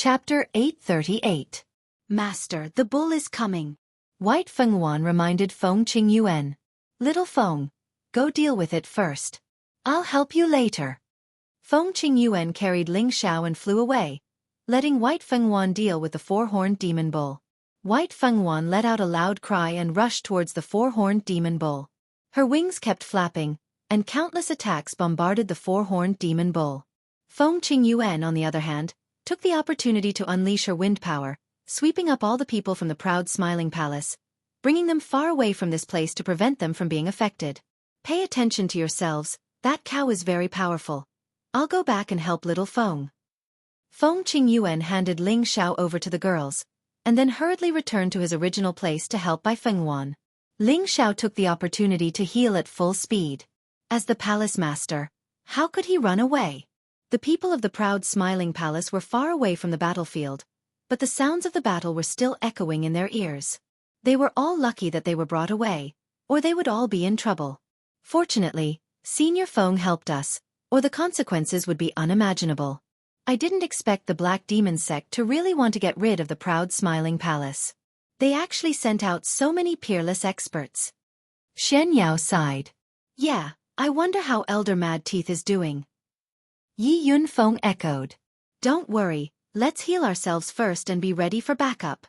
Chapter 838. Master, the bull is coming. White Fengyuan reminded Feng Qingyuan. Little Feng, go deal with it first. I'll help you later. Feng Qingyuan carried Ling Xiao and flew away, letting White Fengyuan deal with the four-horned demon bull. White Fengyuan let out a loud cry and rushed towards the four-horned demon bull. Her wings kept flapping, and countless attacks bombarded the four-horned demon bull. Feng Qingyuan, on the other hand, took the opportunity to unleash her wind power, sweeping up all the people from the proud smiling palace, bringing them far away from this place to prevent them from being affected. Pay attention to yourselves, that cow is very powerful. I'll go back and help little Feng. Feng Qingyuan handed Ling Xiao over to the girls, and then hurriedly returned to his original place to help by Fengyuan. Ling Xiao took the opportunity to heal at full speed. As the palace master, how could he run away? The people of the proud smiling palace were far away from the battlefield, but the sounds of the battle were still echoing in their ears. They were all lucky that they were brought away, or they would all be in trouble. Fortunately, Senior Feng helped us, or the consequences would be unimaginable. I didn't expect the Black Demon sect to really want to get rid of the proud smiling palace. They actually sent out so many peerless experts. Xianxia sighed. Yeah, I wonder how Elder Mad Teeth is doing. Yi Yunfeng echoed. Don't worry, let's heal ourselves first and be ready for backup.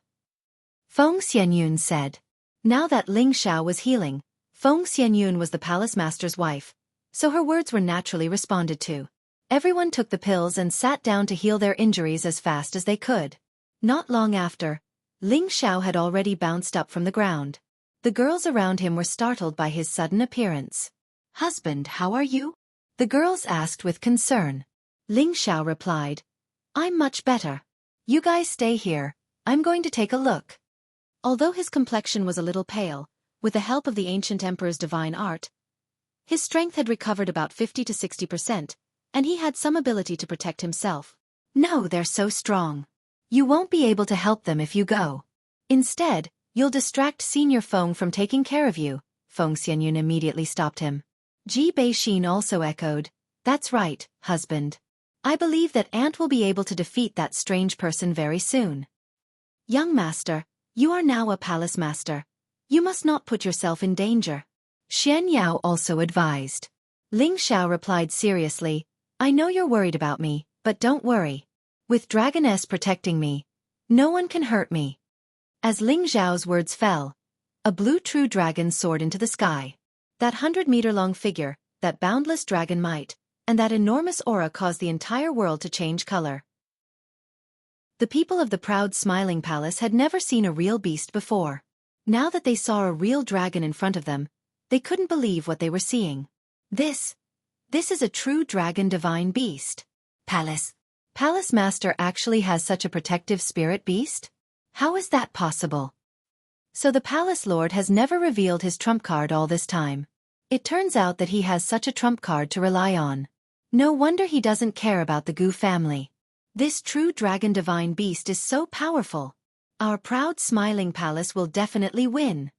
Feng Xianyun said. Now that Ling Xiao was healing, Feng Xianyun was the palace master's wife, so her words were naturally responded to. Everyone took the pills and sat down to heal their injuries as fast as they could. Not long after, Ling Xiao had already bounced up from the ground. The girls around him were startled by his sudden appearance. Husband, how are you? The girls asked with concern. Ling Xiao replied, I'm much better. You guys stay here, I'm going to take a look. Although his complexion was a little pale, with the help of the ancient emperor's divine art, his strength had recovered about 50 to 60%, and he had some ability to protect himself. No, they're so strong. You won't be able to help them if you go. Instead, you'll distract Senior Feng from taking care of you. Feng Xianyun immediately stopped him. Ji Beixin also echoed, That's right, husband. I believe that Aunt will be able to defeat that strange person very soon. Young master, you are now a palace master. You must not put yourself in danger. Xian Yao also advised. Ling Xiao replied seriously, I know you're worried about me, but don't worry. With Dragoness protecting me, no one can hurt me. As Ling Xiao's words fell, a blue true dragon soared into the sky. That 100-meter-long figure, that boundless dragon might, and that enormous aura caused the entire world to change color. The people of the proud smiling palace had never seen a real beast before. Now that they saw a real dragon in front of them, they couldn't believe what they were seeing. This is a true dragon divine beast. Palace Master actually has such a protective spirit beast? How is that possible? So the palace lord has never revealed his trump card all this time. It turns out that he has such a trump card to rely on. No wonder he doesn't care about the Gu family. This true dragon divine beast is so powerful. Our proud smiling palace will definitely win.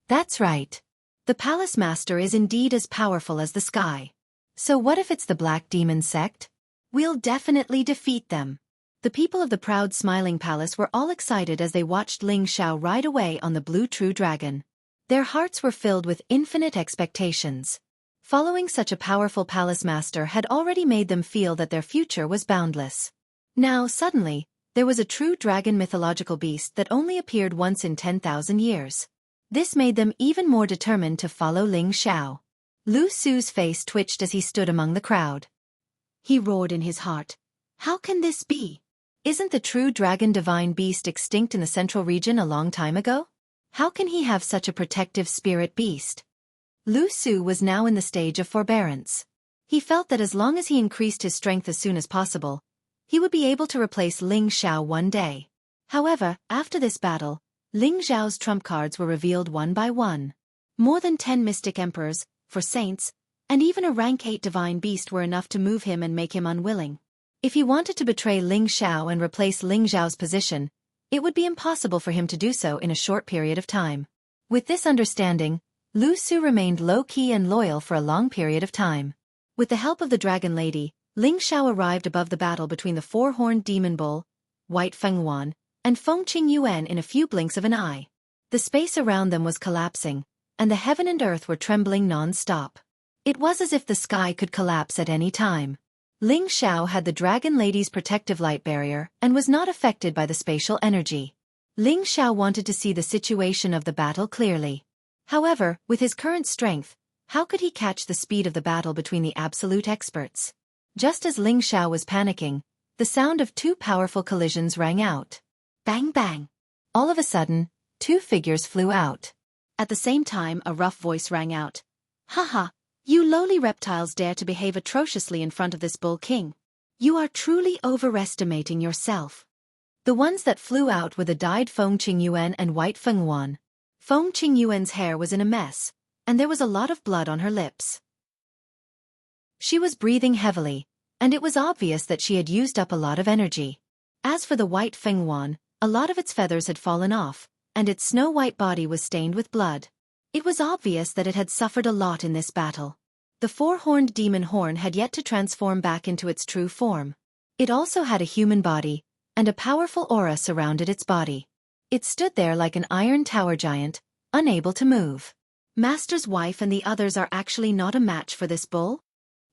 That's right. The palace master is indeed as powerful as the sky. So what if it's the Black Demon sect? We'll definitely defeat them. The people of the proud smiling palace were all excited as they watched Ling Xiao ride away on the blue true dragon. Their hearts were filled with infinite expectations. Following such a powerful palace master had already made them feel that their future was boundless. Now, suddenly, there was a true dragon mythological beast that only appeared once in 10,000 years. This made them even more determined to follow Ling Xiao. Lu Su's face twitched as he stood among the crowd. He roared in his heart. How can this be? Isn't the true dragon divine beast extinct in the central region a long time ago? How can he have such a protective spirit beast? Lu Su was now in the stage of forbearance. He felt that as long as he increased his strength as soon as possible, he would be able to replace Ling Xiao one day. However, after this battle, Ling Xiao's trump cards were revealed one by one. More than 10 mystic emperors, 4 saints, and even a rank 8 divine beast were enough to move him and make him unwilling. If he wanted to betray Ling Xiao and replace Ling Xiao's position, it would be impossible for him to do so in a short period of time. With this understanding, Lu Su remained low-key and loyal for a long period of time. With the help of the Dragon Lady, Ling Xiao arrived above the battle between the four-horned demon bull White Fenghuan, and Feng Qingyuan in a few blinks of an eye. The space around them was collapsing, and the heaven and earth were trembling non-stop. It was as if the sky could collapse at any time. Ling Xiao had the Dragon Lady's protective light barrier and was not affected by the spatial energy. Ling Xiao wanted to see the situation of the battle clearly. However, with his current strength, how could he catch the speed of the battle between the absolute experts? Just as Ling Xiao was panicking, the sound of two powerful collisions rang out. Bang bang! All of a sudden, two figures flew out. At the same time, a rough voice rang out. Haha! You lowly reptiles dare to behave atrociously in front of this bull king. You are truly overestimating yourself. The ones that flew out were the dyed Feng Qingyuan and White Fenghuan. Feng Qingyuan's hair was in a mess, and there was a lot of blood on her lips. She was breathing heavily, and it was obvious that she had used up a lot of energy. As for the White Fenghuan, a lot of its feathers had fallen off, and its snow-white body was stained with blood. It was obvious that it had suffered a lot in this battle. The four-horned demon horn had yet to transform back into its true form. It also had a human body, and a powerful aura surrounded its body. It stood there like an iron tower giant, unable to move. Master's wife and the others are actually not a match for this bull?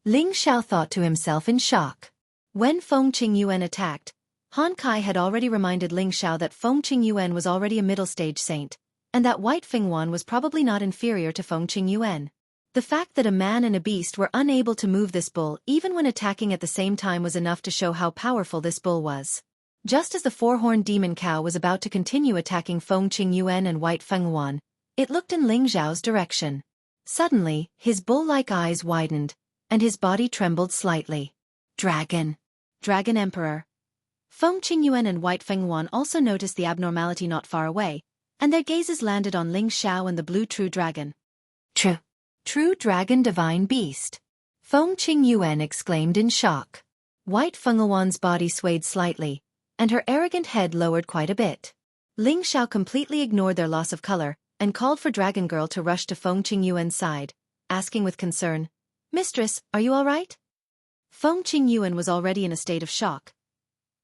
Ling Xiao thought to himself in shock. When Feng Qingyuan attacked, Han Kai had already reminded Ling Xiao that Feng Qingyuan was already a middle-stage saint, and that White Fenghuan was probably not inferior to Feng Qingyuan. The fact that a man and a beast were unable to move this bull even when attacking at the same time was enough to show how powerful this bull was. Just as the four-horned demon cow was about to continue attacking Feng Qingyuan and White Fenghuan, it looked in Ling Xiao's direction. Suddenly, his bull-like eyes widened, and his body trembled slightly. Dragon! Dragon Emperor! Feng Qingyuan and White Fenghuan also noticed the abnormality not far away, and their gazes landed on Ling Xiao and the blue true dragon. True dragon divine beast! Feng Qingyuan exclaimed in shock. White Fenghuan's body swayed slightly, and her arrogant head lowered quite a bit. Ling Xiao completely ignored their loss of color, and called for Dragon Girl to rush to Feng Qingyuan's side, asking with concern, Mistress, are you all right? Feng Qingyuan was already in a state of shock.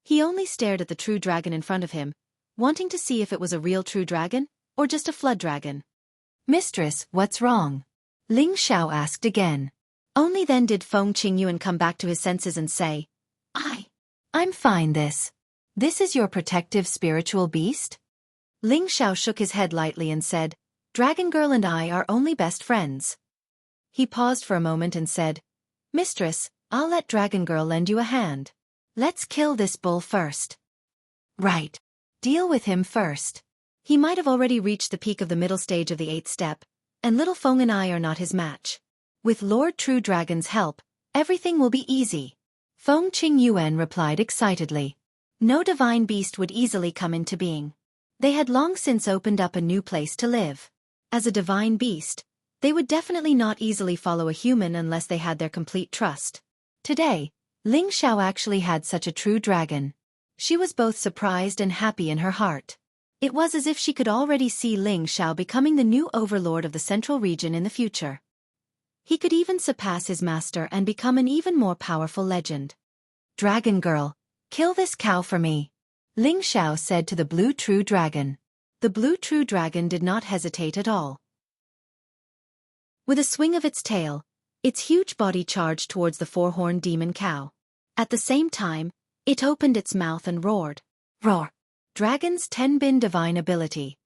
He only stared at the true dragon in front of him, wanting to see if it was a real true dragon, or just a flood dragon. Mistress, what's wrong? Ling Xiao asked again. Only then did Feng Qingyuan come back to his senses and say, I'm fine this is your protective spiritual beast? Ling Xiao shook his head lightly and said, Dragon Girl and I are only best friends. He paused for a moment and said, Mistress, I'll let Dragon Girl lend you a hand. Let's kill this bull first. Right. Deal with him first. He might have already reached the peak of the middle stage of the 8th step, and little Feng and I are not his match. With Lord True Dragon's help, everything will be easy. Feng Qingyuan replied excitedly. No divine beast would easily come into being. They had long since opened up a new place to live. As a divine beast, they would definitely not easily follow a human unless they had their complete trust. Today, Ling Xiao actually had such a true dragon. She was both surprised and happy in her heart. It was as if she could already see Ling Xiao becoming the new overlord of the central region in the future. He could even surpass his master and become an even more powerful legend. Dragon Girl, kill this cow for me, Ling Xiao said to the blue true dragon. The blue true dragon did not hesitate at all. With a swing of its tail, its huge body charged towards the four-horned demon cow. At the same time, it opened its mouth and roared. Roar! Dragon's 10-bin divine ability.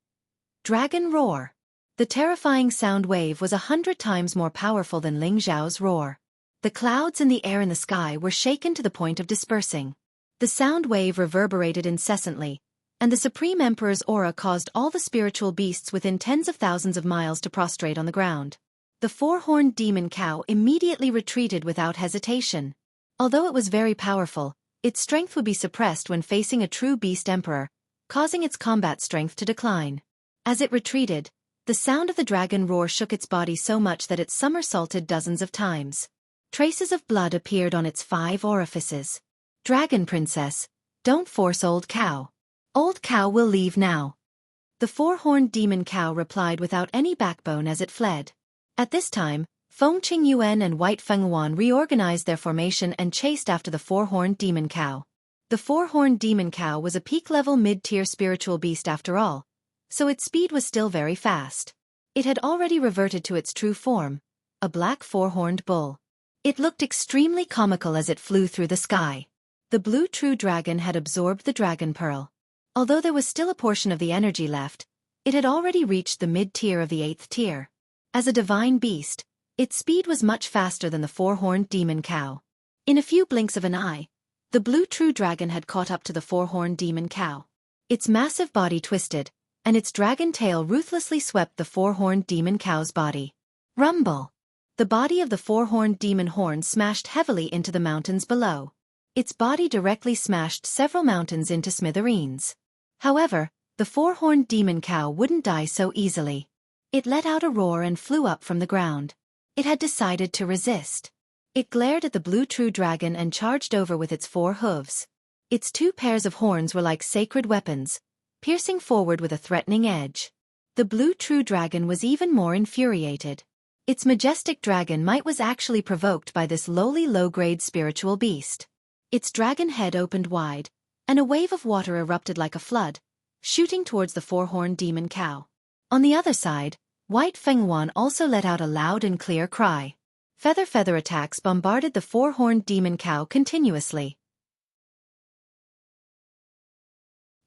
Dragon Roar. The terrifying sound wave was 100 times more powerful than Ling Xiao's roar. The clouds and the air in the sky were shaken to the point of dispersing. The sound wave reverberated incessantly, and the Supreme Emperor's aura caused all the spiritual beasts within tens of thousands of miles to prostrate on the ground. The four-horned demon cow immediately retreated without hesitation. Although it was very powerful, its strength would be suppressed when facing a true beast emperor, causing its combat strength to decline. As it retreated, the sound of the dragon roar shook its body so much that it somersaulted dozens of times. Traces of blood appeared on its 5 orifices. Dragon Princess, don't force old cow. Old cow will leave now. The four-horned demon cow replied without any backbone as it fled. At this time, Feng Qingyuan and White Fenghuan reorganized their formation and chased after the four-horned demon cow. The four-horned demon cow was a peak-level mid-tier spiritual beast after all, so its speed was still very fast. It had already reverted to its true form, a black four-horned bull. It looked extremely comical as it flew through the sky. The blue true dragon had absorbed the dragon pearl. Although there was still a portion of the energy left, it had already reached the mid-tier of the 8th tier. As a divine beast, its speed was much faster than the four-horned demon cow. In a few blinks of an eye, the blue true dragon had caught up to the four-horned demon cow. Its massive body twisted, and its dragon tail ruthlessly swept the four-horned demon cow's body. Rumble! The body of the four-horned demon horn smashed heavily into the mountains below. Its body directly smashed several mountains into smithereens. However, the four-horned demon cow wouldn't die so easily. It let out a roar and flew up from the ground. It had decided to resist. It glared at the blue true dragon and charged over with its 4 hooves. Its 2 pairs of horns were like sacred weapons, piercing forward with a threatening edge. The blue true dragon was even more infuriated. Its majestic dragon might was actually provoked by this lowly low-grade spiritual beast. Its dragon head opened wide, and a wave of water erupted like a flood, shooting towards the four-horned demon cow. On the other side, White Fenghuan also let out a loud and clear cry. Feather attacks bombarded the four-horned demon cow continuously.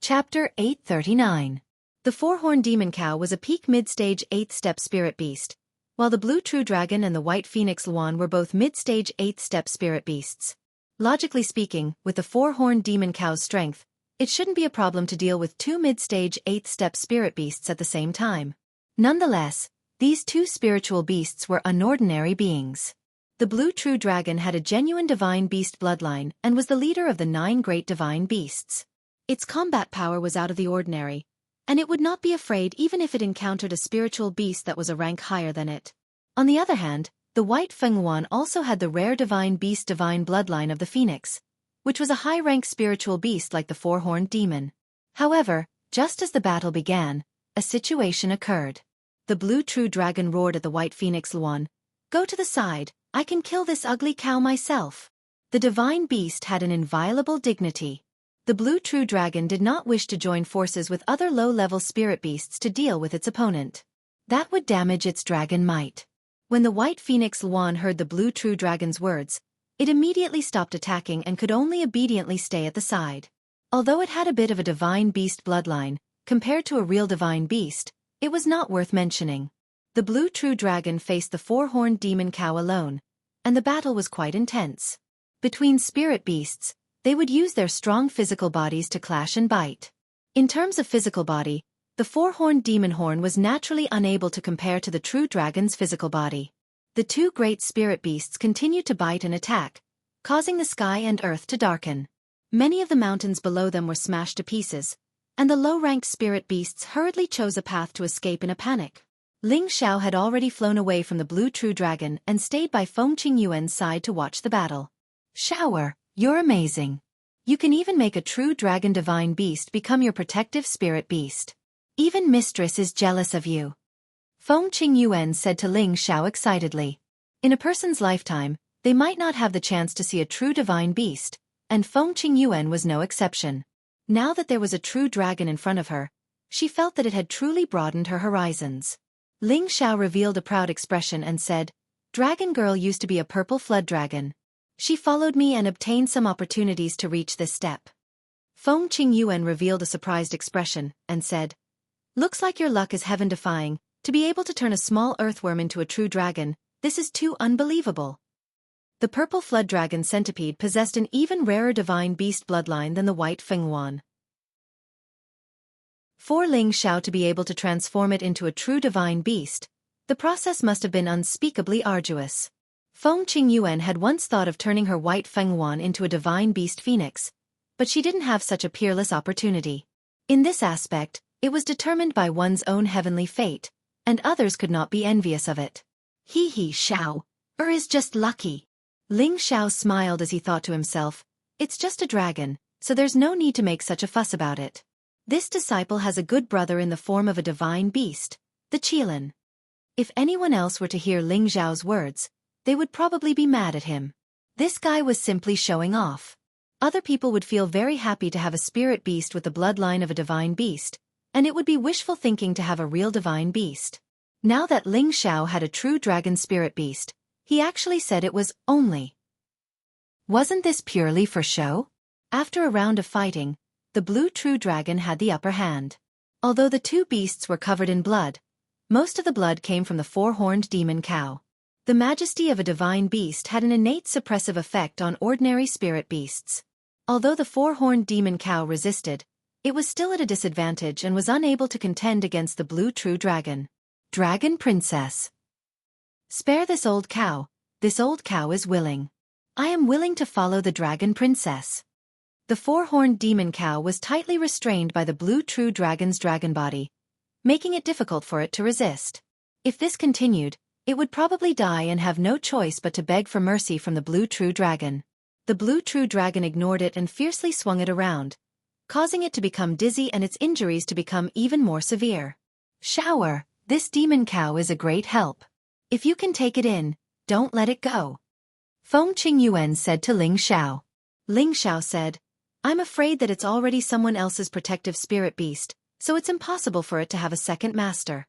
Chapter 839. The four-horned demon cow was a peak mid-stage 8th-step spirit beast, while the blue true dragon and the white phoenix Luan were both mid-stage 8th-step spirit beasts. Logically speaking, with the four-horned demon cow's strength, it shouldn't be a problem to deal with 2 mid-stage 8th-step spirit beasts at the same time. Nonetheless, these 2 spiritual beasts were unordinary beings. The blue true dragon had a genuine divine beast bloodline and was the leader of the 9 great divine beasts. Its combat power was out of the ordinary, and it would not be afraid even if it encountered a spiritual beast that was a rank higher than it. On the other hand, the white Fenghuan also had the rare divine beast divine bloodline of the phoenix, which was a high-rank spiritual beast like the four-horned demon. However, just as the battle began, a situation occurred. The blue true dragon roared at the white phoenix Luan, "Go to the side, I can kill this ugly cow myself." The divine beast had an inviolable dignity. The blue true dragon did not wish to join forces with other low-level spirit beasts to deal with its opponent. That would damage its dragon might. When the white phoenix Luan heard the blue true dragon's words, it immediately stopped attacking and could only obediently stay at the side. Although it had a bit of a divine beast bloodline, compared to a real divine beast, it was not worth mentioning. The blue true dragon faced the four-horned demon cow alone, and the battle was quite intense. Between spirit beasts, they would use their strong physical bodies to clash and bite. In terms of physical body, the four-horned demon horn was naturally unable to compare to the true dragon's physical body. The 2 great spirit beasts continued to bite and attack, causing the sky and earth to darken. Many of the mountains below them were smashed to pieces, and the low-ranked spirit beasts hurriedly chose a path to escape in a panic. Ling Xiao had already flown away from the blue true dragon and stayed by Feng Qingyuan's side to watch the battle. "Shower, you're amazing. You can even make a true dragon divine beast become your protective spirit beast. Even Mistress is jealous of you," Feng Qingyuan said to Ling Xiao excitedly. In a person's lifetime, they might not have the chance to see a true divine beast, and Feng Qingyuan was no exception. Now that there was a true dragon in front of her, she felt that it had truly broadened her horizons. Ling Xiao revealed a proud expression and said, "Dragon Girl used to be a purple flood dragon. She followed me and obtained some opportunities to reach this step." Feng Qingyuan revealed a surprised expression and said, "Looks like your luck is heaven-defying. To be able to turn a small earthworm into a true dragon, this is too unbelievable." The purple flood dragon centipede possessed an even rarer divine beast bloodline than the white Fenghuan. For Ling Xiao to be able to transform it into a true divine beast, the process must have been unspeakably arduous. Feng Qingyuan had once thought of turning her white Fenghuan into a divine beast phoenix, but she didn't have such a peerless opportunity. In this aspect, it was determined by one's own heavenly fate, and others could not be envious of it. "Hee Xiao, is just lucky." Ling Xiao smiled as he thought to himself, "It's just a dragon, so there's no need to make such a fuss about it. This disciple has a good brother in the form of a divine beast, the Qilin." If anyone else were to hear Ling Xiao's words, they would probably be mad at him. This guy was simply showing off. Other people would feel very happy to have a spirit beast with the bloodline of a divine beast, and it would be wishful thinking to have a real divine beast. Now that Ling Xiao had a true dragon spirit beast, he actually said it was only. Wasn't this purely for show? After a round of fighting, the blue true dragon had the upper hand. Although the two beasts were covered in blood, most of the blood came from the four-horned demon cow. The majesty of a divine beast had an innate suppressive effect on ordinary spirit beasts. Although the four-horned demon cow resisted, it was still at a disadvantage and was unable to contend against the blue true dragon. Dragon Princess. Spare this old cow is willing. I am willing to follow the Dragon Princess. The four-horned demon cow was tightly restrained by the blue true dragon's dragon body, making it difficult for it to resist. If this continued, it would probably die and have no choice but to beg for mercy from the blue true dragon. The blue true dragon ignored it and fiercely swung it around, causing it to become dizzy and its injuries to become even more severe. Shower, this demon cow is a great help. If you can take it in, don't let it go. Feng Qingyuan said to Ling Xiao. Ling Xiao said, I'm afraid that it's already someone else's protective spirit beast, so it's impossible for it to have a second master.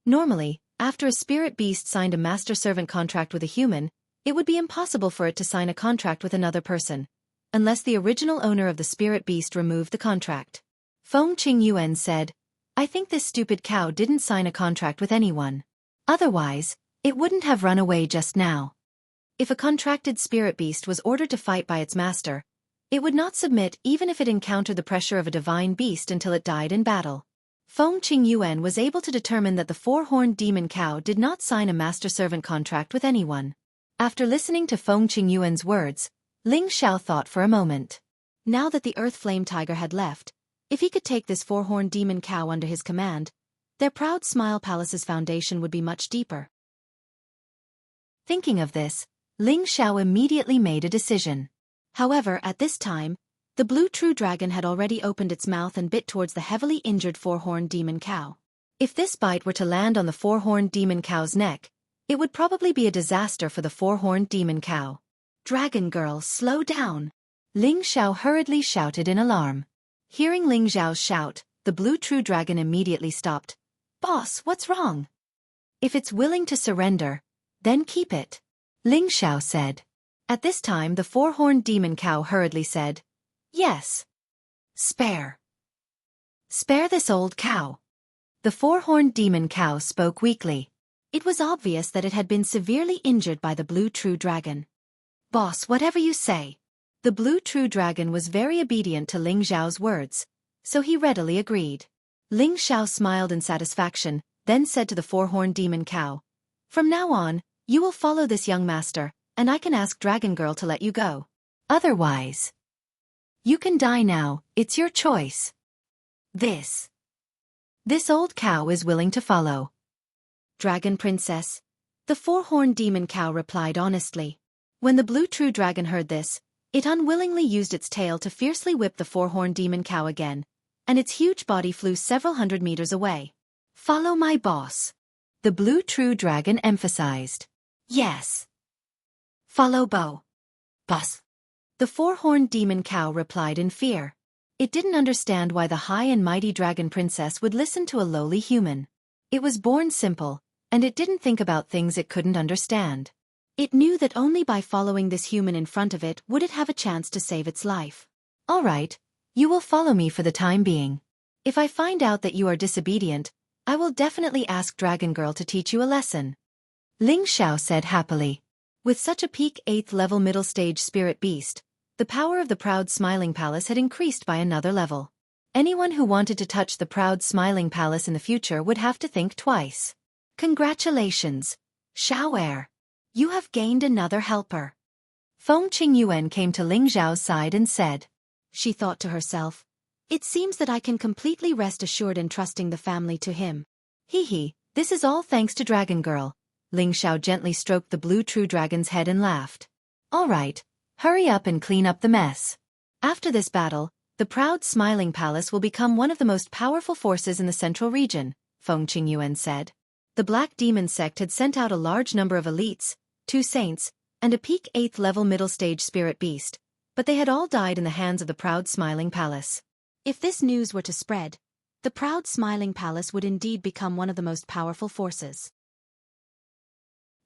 Normally, after a spirit beast signed a master-servant contract with a human, it would be impossible for it to sign a contract with another person, unless the original owner of the spirit beast removed the contract. Feng Qingyuan said, I think this stupid cow didn't sign a contract with anyone. Otherwise, it wouldn't have run away just now. If a contracted spirit beast was ordered to fight by its master, it would not submit even if it encountered the pressure of a divine beast until it died in battle. Feng Qingyuan was able to determine that the four-horned demon cow did not sign a master-servant contract with anyone. After listening to Feng Qingyuan's words, Ling Xiao thought for a moment. Now that the Earth Flame Tiger had left, if he could take this four-horned demon cow under his command, their proud Smile Palace's foundation would be much deeper. Thinking of this, Ling Xiao immediately made a decision. However, at this time, the blue true dragon had already opened its mouth and bit towards the heavily injured four-horned demon cow. If this bite were to land on the four-horned demon cow's neck, it would probably be a disaster for the four-horned demon cow. Dragon girl, slow down! Ling Xiao hurriedly shouted in alarm. Hearing Ling Xiao's shout, the blue true dragon immediately stopped. Boss, what's wrong? If it's willing to surrender, then keep it, Ling Xiao said. At this time the four-horned demon cow hurriedly said, Yes. Spare this old cow. The four-horned demon cow spoke weakly. It was obvious that it had been severely injured by the blue true dragon. Boss, whatever you say. The blue true dragon was very obedient to Ling Xiao's words, so he readily agreed. Ling Xiao smiled in satisfaction, then said to the four-horned demon cow, From now on, you will follow this young master, and I can ask Dragon Girl to let you go. Otherwise, you can die now, it's your choice. This old cow is willing to follow. Dragon Princess, the four-horned demon cow replied honestly. When the blue true dragon heard this, it unwillingly used its tail to fiercely whip the four-horned demon cow again, and its huge body flew several hundred meters away. Follow my boss, the blue true dragon emphasized. Yes. Follow boss. The four-horned demon cow replied in fear. It didn't understand why the high and mighty dragon princess would listen to a lowly human. It was born simple, and it didn't think about things it couldn't understand. It knew that only by following this human in front of it would it have a chance to save its life. All right, you will follow me for the time being. If I find out that you are disobedient, I will definitely ask Dragon Girl to teach you a lesson. Ling Xiao said happily. With such a peak 8th level middle stage spirit beast, the power of the Proud Smiling Palace had increased by another level. Anyone who wanted to touch the Proud Smiling Palace in the future would have to think twice. Congratulations, Xiao. You have gained another helper. Feng Qingyuan came to Ling Xiao's side and said. She thought to herself, it seems that I can completely rest assured in trusting the family to him. This is all thanks to Dragon Girl. Ling Xiao gently stroked the blue true dragon's head and laughed. All right, hurry up and clean up the mess. After this battle, the Proud Smiling Palace will become one of the most powerful forces in the central region, Feng Qingyuan said. The Black Demon sect had sent out a large number of elites, 2 saints, and a peak 8th level middle stage spirit beast, but they had all died in the hands of the proud Smiling Palace. If this news were to spread, the proud Smiling Palace would indeed become one of the most powerful forces.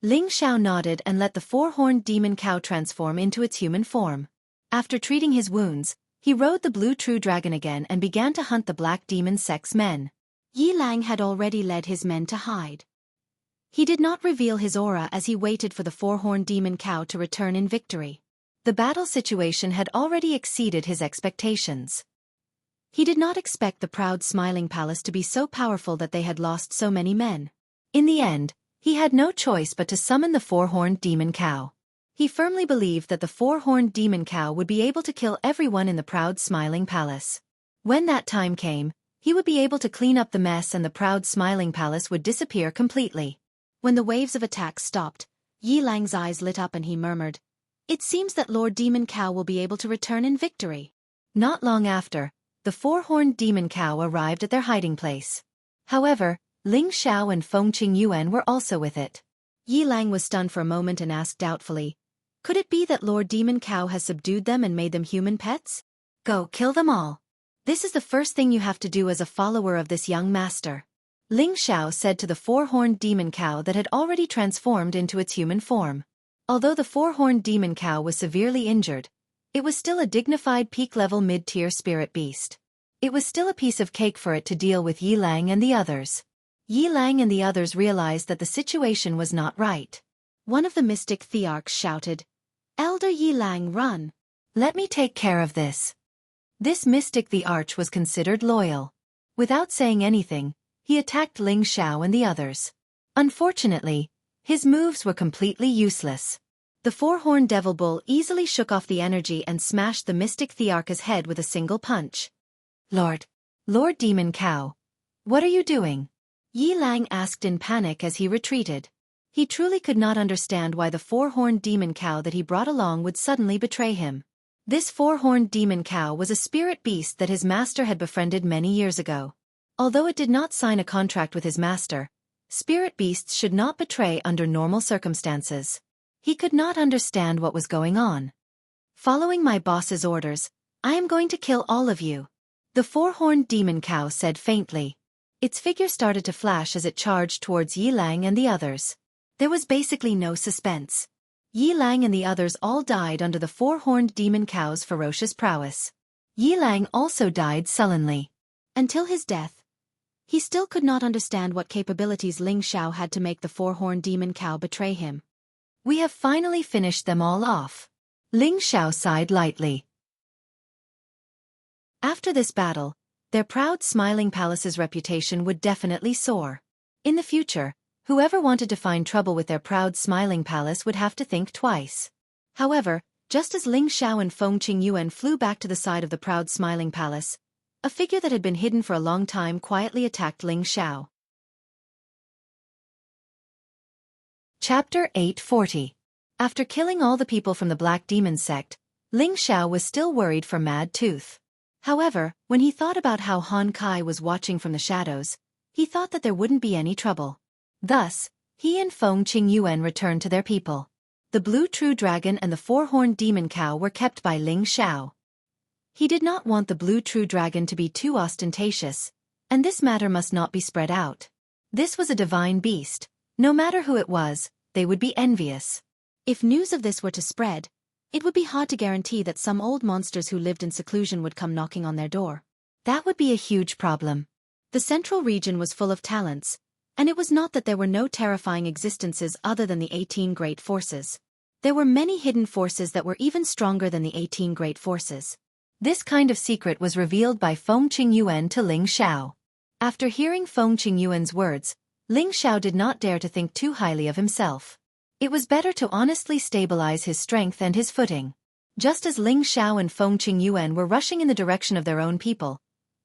Ling Xiao nodded and let the four-horned demon cow transform into its human form. After treating his wounds, he rode the blue true dragon again and began to hunt the black demon sex men. Yi Lang had already led his men to hide. He did not reveal his aura as he waited for the four-horned demon cow to return in victory. The battle situation had already exceeded his expectations. He did not expect the proud Smiling Palace to be so powerful that they had lost so many men. In the end, he had no choice but to summon the four-horned demon cow. He firmly believed that the four-horned demon cow would be able to kill everyone in the proud Smiling Palace. When that time came, he would be able to clean up the mess and the proud Smiling Palace would disappear completely. When the waves of attack stopped, Yi Lang's eyes lit up and he murmured, "It seems that Lord Demon Cow will be able to return in victory." Not long after, the four-horned demon cow arrived at their hiding place. However, Ling Xiao and Feng Qingyuan were also with it. Yi Lang was stunned for a moment and asked doubtfully, "Could it be that Lord Demon Cow has subdued them and made them human pets?" "Go kill them all. This is the first thing you have to do as a follower of this young master," Ling Xiao said to the four-horned demon cow that had already transformed into its human form. Although the four-horned demon cow was severely injured, it was still a dignified peak-level mid-tier spirit beast. It was still a piece of cake for it to deal with Yi Lang and the others. Yi Lang and the others realized that the situation was not right. One of the mystic thearchs shouted, "Elder Yi Lang, run! Let me take care of this." This mystic thearch was considered loyal. Without saying anything, he attacked Ling Xiao and the others. Unfortunately, his moves were completely useless. The four-horned devil bull easily shook off the energy and smashed the mystic thearch's head with a single punch. Lord Demon Cow, what are you doing?" Yi Lang asked in panic as he retreated. He truly could not understand why the four-horned demon cow that he brought along would suddenly betray him. This four-horned demon cow was a spirit beast that his master had befriended many years ago. Although it did not sign a contract with his master, spirit beasts should not betray under normal circumstances. He could not understand what was going on. "Following my boss's orders, I am going to kill all of you," the four-horned demon cow said faintly. Its figure started to flash as it charged towards Yi Lang and the others. There was basically no suspense. Yi Lang and the others all died under the four-horned demon cow's ferocious prowess. Yi Lang also died sullenly. Until his death, he still could not understand what capabilities Ling Xiao had to make the four-horned demon cow betray him. "We have finally finished them all off," Ling Xiao sighed lightly. After this battle, their proud Smiling Palace's reputation would definitely soar. In the future, whoever wanted to find trouble with their proud Smiling Palace would have to think twice. However, just as Ling Xiao and Feng Qingyuan flew back to the side of the proud Smiling Palace, a figure that had been hidden for a long time quietly attacked Ling Xiao. Chapter 840. After killing all the people from the Black Demon sect, Ling Xiao was still worried for Mad Tooth. However, when he thought about how Han Kai was watching from the shadows, he thought that there wouldn't be any trouble. Thus, he and Feng Qingyuan returned to their people. The blue true dragon and the four-horned demon cow were kept by Ling Xiao. He did not want the blue true dragon to be too ostentatious, and this matter must not be spread out. This was a divine beast. No matter who it was, they would be envious. If news of this were to spread, it would be hard to guarantee that some old monsters who lived in seclusion would come knocking on their door. That would be a huge problem. The central region was full of talents, and it was not that there were no terrifying existences other than the 18 great forces. There were many hidden forces that were even stronger than the 18 great forces. This kind of secret was revealed by Feng Qingyuan to Ling Xiao. After hearing Feng Qingyuan's words, Ling Xiao did not dare to think too highly of himself. It was better to honestly stabilize his strength and his footing. Just as Ling Xiao and Feng Qingyuan were rushing in the direction of their own people,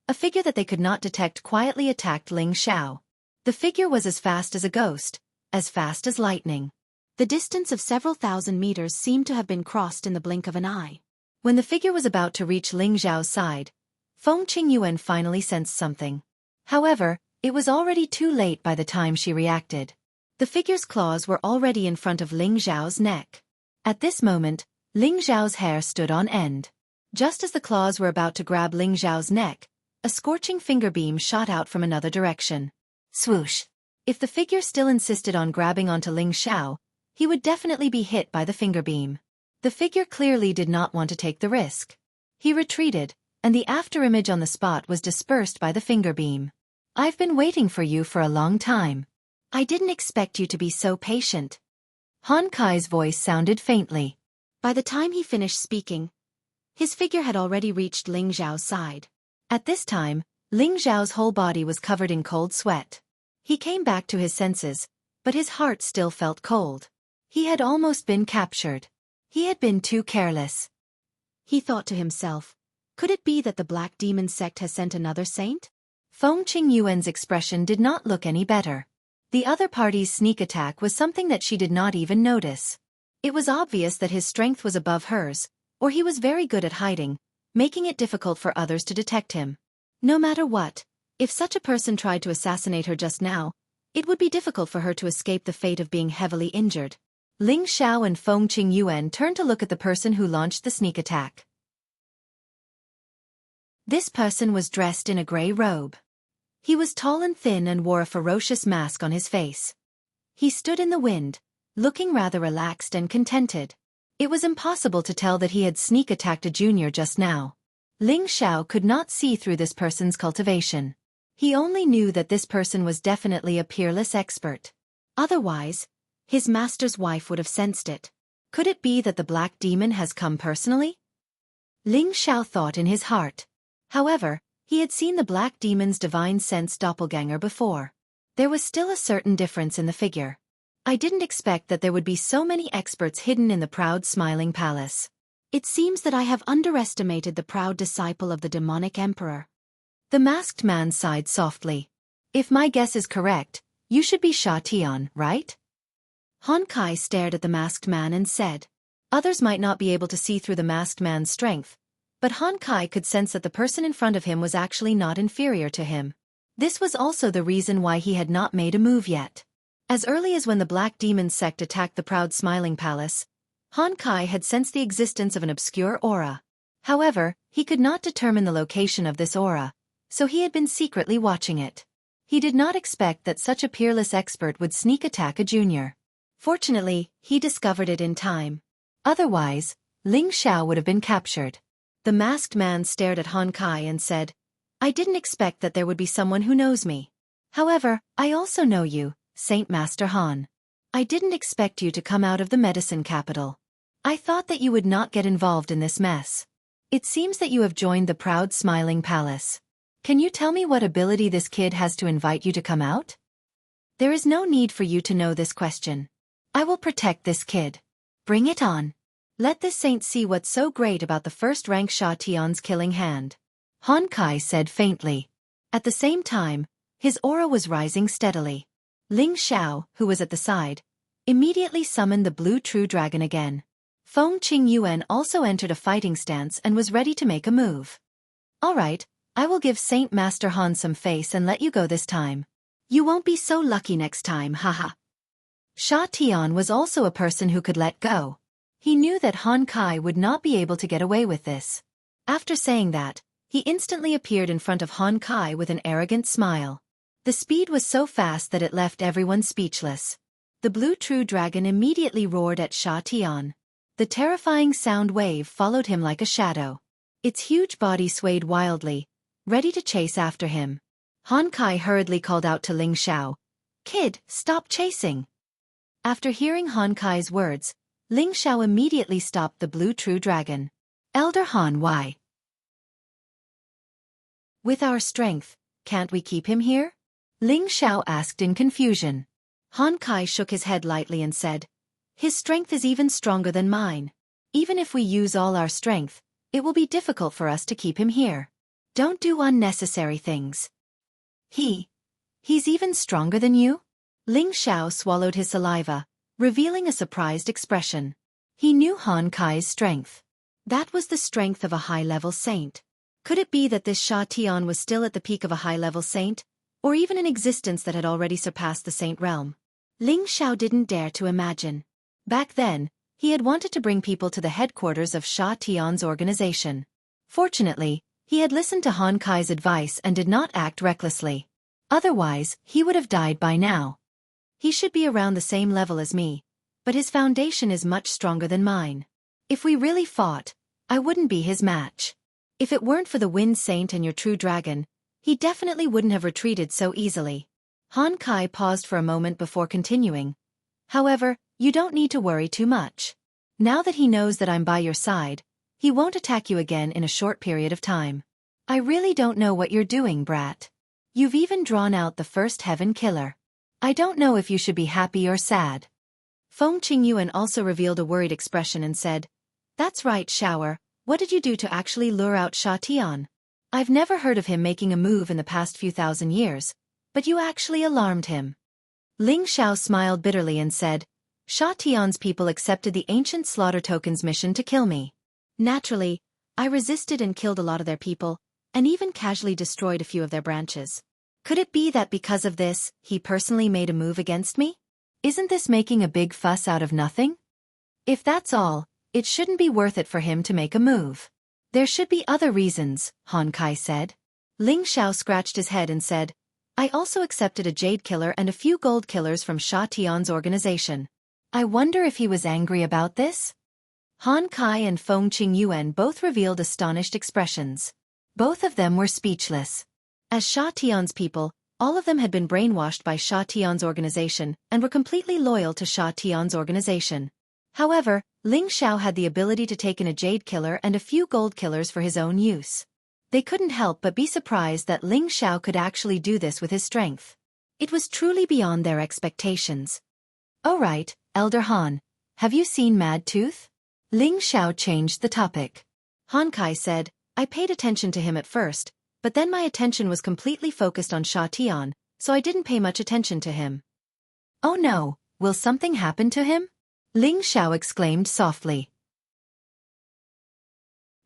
a figure that they could not detect quietly attacked Ling Xiao. The figure was as fast as a ghost, as fast as lightning. The distance of several thousand meters seemed to have been crossed in the blink of an eye. When the figure was about to reach Ling Xiao's side, Feng Qingyuan finally sensed something. However, it was already too late by the time she reacted. The figure's claws were already in front of Ling Xiao's neck. At this moment, Ling Xiao's hair stood on end. Just as the claws were about to grab Ling Xiao's neck, a scorching finger beam shot out from another direction. Swoosh! If the figure still insisted on grabbing onto Ling Xiao, he would definitely be hit by the finger beam. The figure clearly did not want to take the risk. He retreated, and the afterimage on the spot was dispersed by the finger beam. I've been waiting for you for a long time. I didn't expect you to be so patient. Han Kai's voice sounded faintly. By the time he finished speaking, his figure had already reached Ling Xiao's side. At this time, Ling Xiao's whole body was covered in cold sweat. He came back to his senses, but his heart still felt cold. He had almost been captured. He had been too careless. He thought to himself, could it be that the Black Demon sect has sent another saint? Feng Qingyuan's expression did not look any better. The other party's sneak attack was something that she did not even notice. It was obvious that his strength was above hers, or he was very good at hiding, making it difficult for others to detect him. No matter what, if such a person tried to assassinate her just now, it would be difficult for her to escape the fate of being heavily injured. Ling Xiao and Feng Qingyuan turned to look at the person who launched the sneak attack. This person was dressed in a gray robe. He was tall and thin and wore a ferocious mask on his face. He stood in the wind, looking rather relaxed and contented. It was impossible to tell that he had sneak attacked a junior just now. Ling Xiao could not see through this person's cultivation. He only knew that this person was definitely a peerless expert. Otherwise, his master's wife would have sensed it. Could it be that the Black Demon has come personally? Ling Xiao thought in his heart. However, he had seen the Black Demon's divine sense doppelganger before. There was still a certain difference in the figure. I didn't expect that there would be so many experts hidden in the proud smiling palace. It seems that I have underestimated the proud disciple of the demonic emperor. The masked man sighed softly. If my guess is correct, you should be Sha Tian, right? Han Kai stared at the masked man and said. Others might not be able to see through the masked man's strength, but Han Kai could sense that the person in front of him was actually not inferior to him. This was also the reason why he had not made a move yet. As early as when the Black Demon sect attacked the proud smiling palace, Han Kai had sensed the existence of an obscure aura. However, he could not determine the location of this aura, so he had been secretly watching it. He did not expect that such a peerless expert would sneak attack a junior. Fortunately, he discovered it in time. Otherwise, Ling Xiao would have been captured. The masked man stared at Han Kai and said, I didn't expect that there would be someone who knows me. However, I also know you, Saint Master Han. I didn't expect you to come out of the medicine capital. I thought that you would not get involved in this mess. It seems that you have joined the proud smiling palace. Can you tell me what ability this kid has to invite you to come out? There is no need for you to know this question. I will protect this kid. Bring it on. Let this saint see what's so great about the first-rank Sha Tian's killing hand. Han Kai said faintly. At the same time, his aura was rising steadily. Ling Xiao, who was at the side, immediately summoned the blue true dragon again. Feng Qingyuan also entered a fighting stance and was ready to make a move. All right, I will give Saint Master Han some face and let you go this time. You won't be so lucky next time, haha. Sha Tian was also a person who could let go. He knew that Han Kai would not be able to get away with this. After saying that, he instantly appeared in front of Han Kai with an arrogant smile. The speed was so fast that it left everyone speechless. The blue true dragon immediately roared at Sha Tian. The terrifying sound wave followed him like a shadow. Its huge body swayed wildly, ready to chase after him. Han Kai hurriedly called out to Ling Xiao, Kid, stop chasing. After hearing Han Kai's words, Ling Xiao immediately stopped the blue true dragon. Elder Han, why? With our strength, can't we keep him here? Ling Xiao asked in confusion. Han Kai shook his head lightly and said, His strength is even stronger than mine. Even if we use all our strength, it will be difficult for us to keep him here. Don't do unnecessary things. He's even stronger than you? Ling Xiao swallowed his saliva, revealing a surprised expression. He knew Han Kai's strength. That was the strength of a high-level saint. Could it be that this Sha Tian was still at the peak of a high-level saint, or even an existence that had already surpassed the saint realm? Ling Xiao didn't dare to imagine. Back then, He had wanted to bring people to the headquarters of Sha Tian's organization. Fortunately, he had listened to Han Kai's advice and did not act recklessly. Otherwise, he would have died by now. He should be around the same level as me, but his foundation is much stronger than mine. If we really fought, I wouldn't be his match. If it weren't for the Wind Saint and your true dragon, he definitely wouldn't have retreated so easily. Han Kai paused for a moment before continuing. However, you don't need to worry too much. Now that he knows that I'm by your side, he won't attack you again in a short period of time. I really don't know what you're doing, brat. You've even drawn out the first heaven killer. I don't know if you should be happy or sad. Feng Qingyuan also revealed a worried expression and said, That's right, Shower, what did you do to actually lure out Sha Tian? I've never heard of him making a move in the past few thousand years, but you actually alarmed him. Ling Xiao smiled bitterly and said, Sha Tian's people accepted the ancient slaughter token's mission to kill me. Naturally, I resisted and killed a lot of their people, and even casually destroyed a few of their branches. Could it be that because of this, he personally made a move against me? Isn't this making a big fuss out of nothing? If that's all, it shouldn't be worth it for him to make a move. There should be other reasons, Han Kai said. Ling Xiao scratched his head and said, I also accepted a jade killer and a few gold killers from Sha Tian's organization. I wonder if he was angry about this? Han Kai and Feng Qingyuan both revealed astonished expressions. Both of them were speechless. As Sha Tian's people, all of them had been brainwashed by Sha Tian's organization and were completely loyal to Sha Tian's organization. However, Ling Xiao had the ability to take in a jade killer and a few gold killers for his own use. They couldn't help but be surprised that Ling Xiao could actually do this with his strength. It was truly beyond their expectations. Oh right, Elder Han, have you seen Mad Tooth? Ling Xiao changed the topic. Han Kai said, I paid attention to him at first, but then my attention was completely focused on Sha Tian, so I didn't pay much attention to him. Oh no, will something happen to him? Ling Xiao exclaimed softly.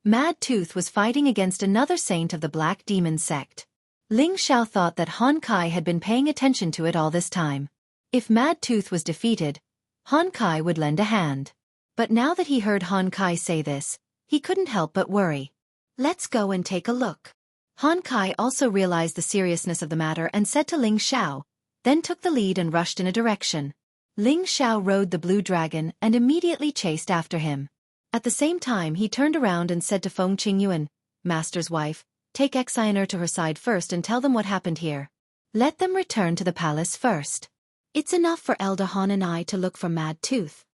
Mad Tooth was fighting against another saint of the Black Demon sect. Ling Xiao thought that Han Kai had been paying attention to it all this time. If Mad Tooth was defeated, Han Kai would lend a hand. But now that he heard Han Kai say this, he couldn't help but worry. Let's go and take a look. Han Kai also realized the seriousness of the matter and said to Ling Xiao, then took the lead and rushed in a direction. Ling Xiao rode the blue dragon and immediately chased after him. At the same time he turned around and said to Feng Qingyuan, Master's wife, take Xianxia to her side first and tell them what happened here. Let them return to the palace first. It's enough for Elder Han and I to look for Mad Tooth.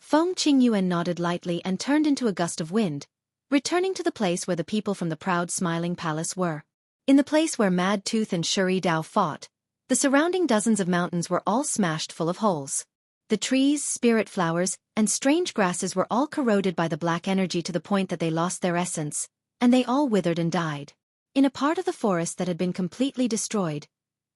Feng Qingyuan nodded lightly and turned into a gust of wind, returning to the place where the people from the proud smiling palace were. In the place where Mad Tooth and Shuri Dao fought, the surrounding dozens of mountains were all smashed full of holes. The trees, spirit flowers, and strange grasses were all corroded by the black energy to the point that they lost their essence, and they all withered and died. In a part of the forest that had been completely destroyed,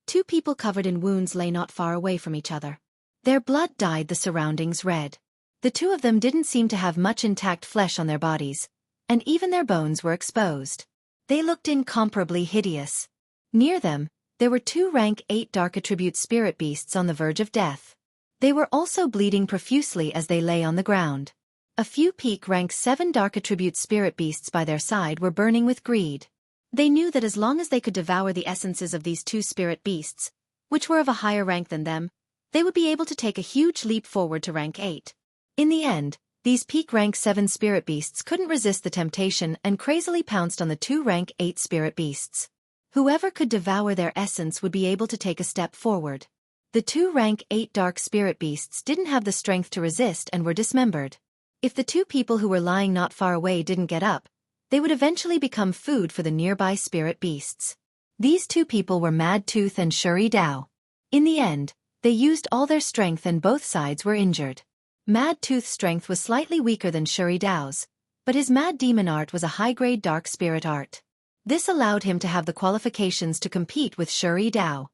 two people covered in wounds lay not far away from each other. Their blood dyed the surroundings red. The two of them didn't seem to have much intact flesh on their bodies, and even their bones were exposed. They looked incomparably hideous. Near them, there were two rank 8 dark attribute spirit beasts on the verge of death. They were also bleeding profusely as they lay on the ground. A few peak rank 7 dark attribute spirit beasts by their side were burning with greed. They knew that as long as they could devour the essences of these two spirit beasts, which were of a higher rank than them, they would be able to take a huge leap forward to rank 8. In the end, these peak rank 7 spirit beasts couldn't resist the temptation and crazily pounced on the two rank 8 spirit beasts. Whoever could devour their essence would be able to take a step forward. The two rank 8 dark spirit beasts didn't have the strength to resist and were dismembered. If the two people who were lying not far away didn't get up, they would eventually become food for the nearby spirit beasts. These two people were Mad Tooth and Shuri Dao. In the end, they used all their strength and both sides were injured. Mad Tooth's strength was slightly weaker than Shuri Dao's, but his Mad Demon art was a high-grade dark spirit art. This allowed him to have the qualifications to compete with Shuri Dao.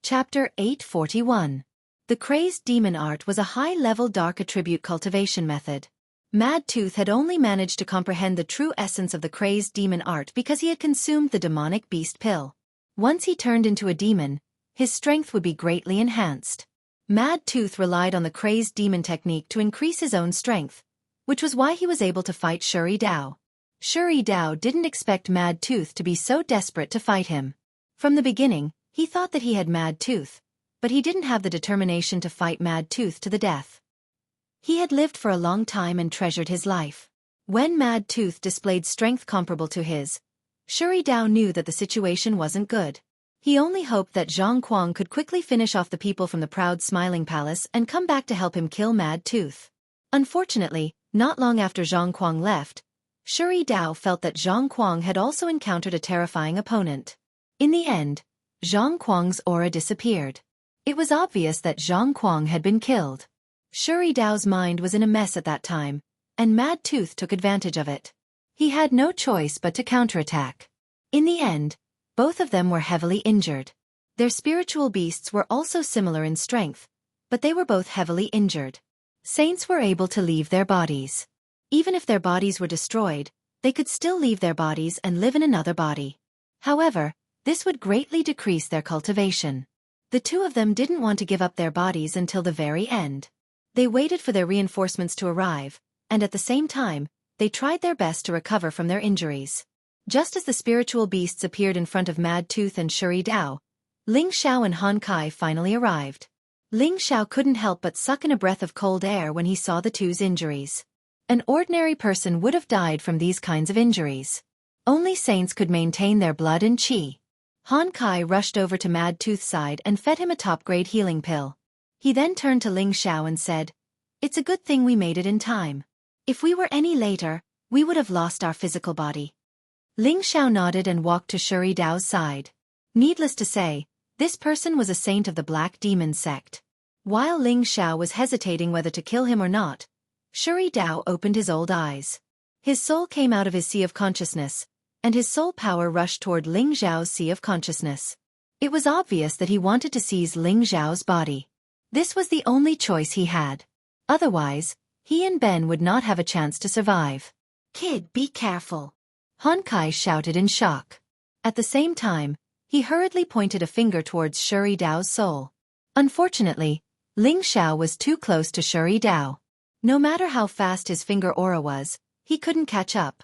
Chapter 841. The crazed demon art was a high-level dark attribute cultivation method. Mad Tooth had only managed to comprehend the true essence of the crazed demon art because he had consumed the demonic beast pill. Once he turned into a demon, his strength would be greatly enhanced. Mad Tooth relied on the crazed demon technique to increase his own strength, which was why he was able to fight Shuri Dao. Shuri Dao didn't expect Mad Tooth to be so desperate to fight him. From the beginning, he thought that he had Mad Tooth, but he didn't have the determination to fight Mad Tooth to the death. He had lived for a long time and treasured his life. When Mad Tooth displayed strength comparable to his, Shuri Dao knew that the situation wasn't good. He only hoped that Zhang Kuang could quickly finish off the people from the proud Smiling Palace and come back to help him kill Mad Tooth. Unfortunately, not long after Zhang Kuang left, Shuri Dao felt that Zhang Kuang had also encountered a terrifying opponent. In the end, Zhang Kuang's aura disappeared. It was obvious that Zhang Kuang had been killed. Shuri Dao's mind was in a mess at that time, and Mad Tooth took advantage of it. He had no choice but to counterattack. In the end, both of them were heavily injured. Their spiritual beasts were also similar in strength, but they were both heavily injured. Saints were able to leave their bodies. Even if their bodies were destroyed, they could still leave their bodies and live in another body. However, this would greatly decrease their cultivation. The two of them didn't want to give up their bodies until the very end. They waited for their reinforcements to arrive, and at the same time, they tried their best to recover from their injuries. Just as the spiritual beasts appeared in front of Mad Tooth and Shuri Dao, Ling Xiao and Han Kai finally arrived. Ling Xiao couldn't help but suck in a breath of cold air when he saw the two's injuries. An ordinary person would have died from these kinds of injuries. Only saints could maintain their blood and qi. Han Kai rushed over to Mad Tooth's side and fed him a top-grade healing pill. He then turned to Ling Xiao and said, "It's a good thing we made it in time. If we were any later, we would have lost our physical body." Ling Xiao nodded and walked to Shuri Dao's side. Needless to say, this person was a saint of the Black Demon sect. While Ling Xiao was hesitating whether to kill him or not, Shuri Dao opened his old eyes. His soul came out of his sea of consciousness, and his soul power rushed toward Ling Xiao's sea of consciousness. It was obvious that he wanted to seize Ling Xiao's body. This was the only choice he had. Otherwise, he and Ben would not have a chance to survive. "Kid, be careful," Han Kai shouted in shock. At the same time, he hurriedly pointed a finger towards Shuri Dao's soul. Unfortunately, Ling Xiao was too close to Shuri Dao. No matter how fast his finger aura was, he couldn't catch up.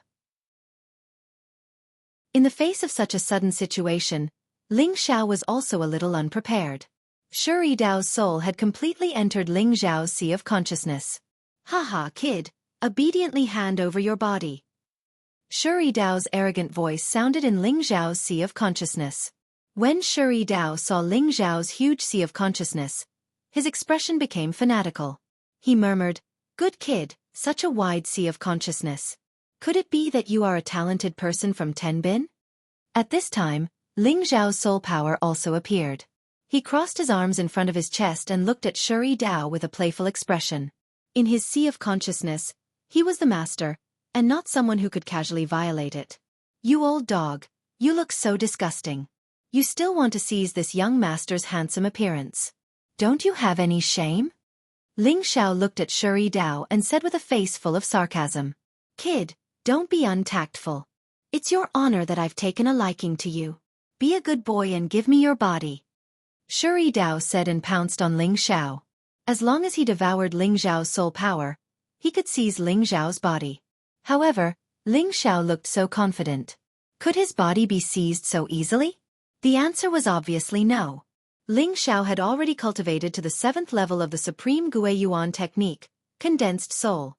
In the face of such a sudden situation, Ling Xiao was also a little unprepared. Shuri Dao's soul had completely entered Ling Xiao's sea of consciousness. "Haha, kid, obediently hand over your body." Shuri Dao's arrogant voice sounded in Ling Xiao's sea of consciousness. When Shuri Dao saw Ling Xiao's huge sea of consciousness, his expression became fanatical. He murmured, "Good kid, such a wide sea of consciousness. Could it be that you are a talented person from Tenbin?" At this time, Ling Xiao's soul power also appeared. He crossed his arms in front of his chest and looked at Shuri Dao with a playful expression. In his sea of consciousness, he was the master, and not someone who could casually violate it. "You old dog, you look so disgusting. You still want to seize this young master's handsome appearance. Don't you have any shame?" Ling Xiao looked at Shuri Dao and said with a face full of sarcasm, "Kid, don't be untactful. It's your honor that I've taken a liking to you. Be a good boy and give me your body." Shuri Dao said and pounced on Ling Xiao. As long as he devoured Ling Xiao's soul power, he could seize Ling Xiao's body. However, Ling Xiao looked so confident. Could his body be seized so easily? The answer was obviously no. Ling Xiao had already cultivated to the 7th level of the Supreme Gui Yuan technique, Condensed Soul.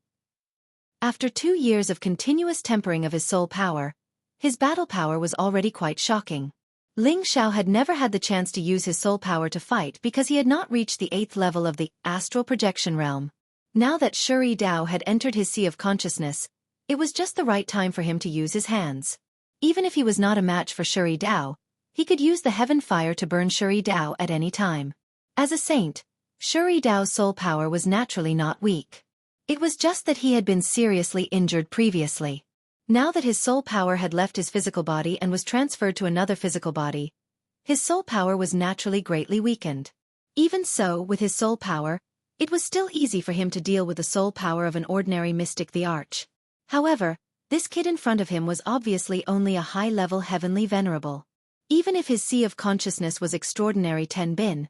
After 2 years of continuous tempering of his soul power, his battle power was already quite shocking. Ling Xiao had never had the chance to use his soul power to fight because he had not reached the 8th level of the astral projection realm. Now that Shuri Dao had entered his sea of consciousness, it was just the right time for him to use his hands. Even if he was not a match for Shuri Dao, he could use the heaven fire to burn Shuri Dao at any time. As a saint, Shuri Dao's soul power was naturally not weak. It was just that he had been seriously injured previously. Now that his soul power had left his physical body and was transferred to another physical body, his soul power was naturally greatly weakened. Even so, with his soul power, it was still easy for him to deal with the soul power of an ordinary mystic the Arch. However, this kid in front of him was obviously only a high-level heavenly venerable. Even if his sea of consciousness was extraordinary Tenbin,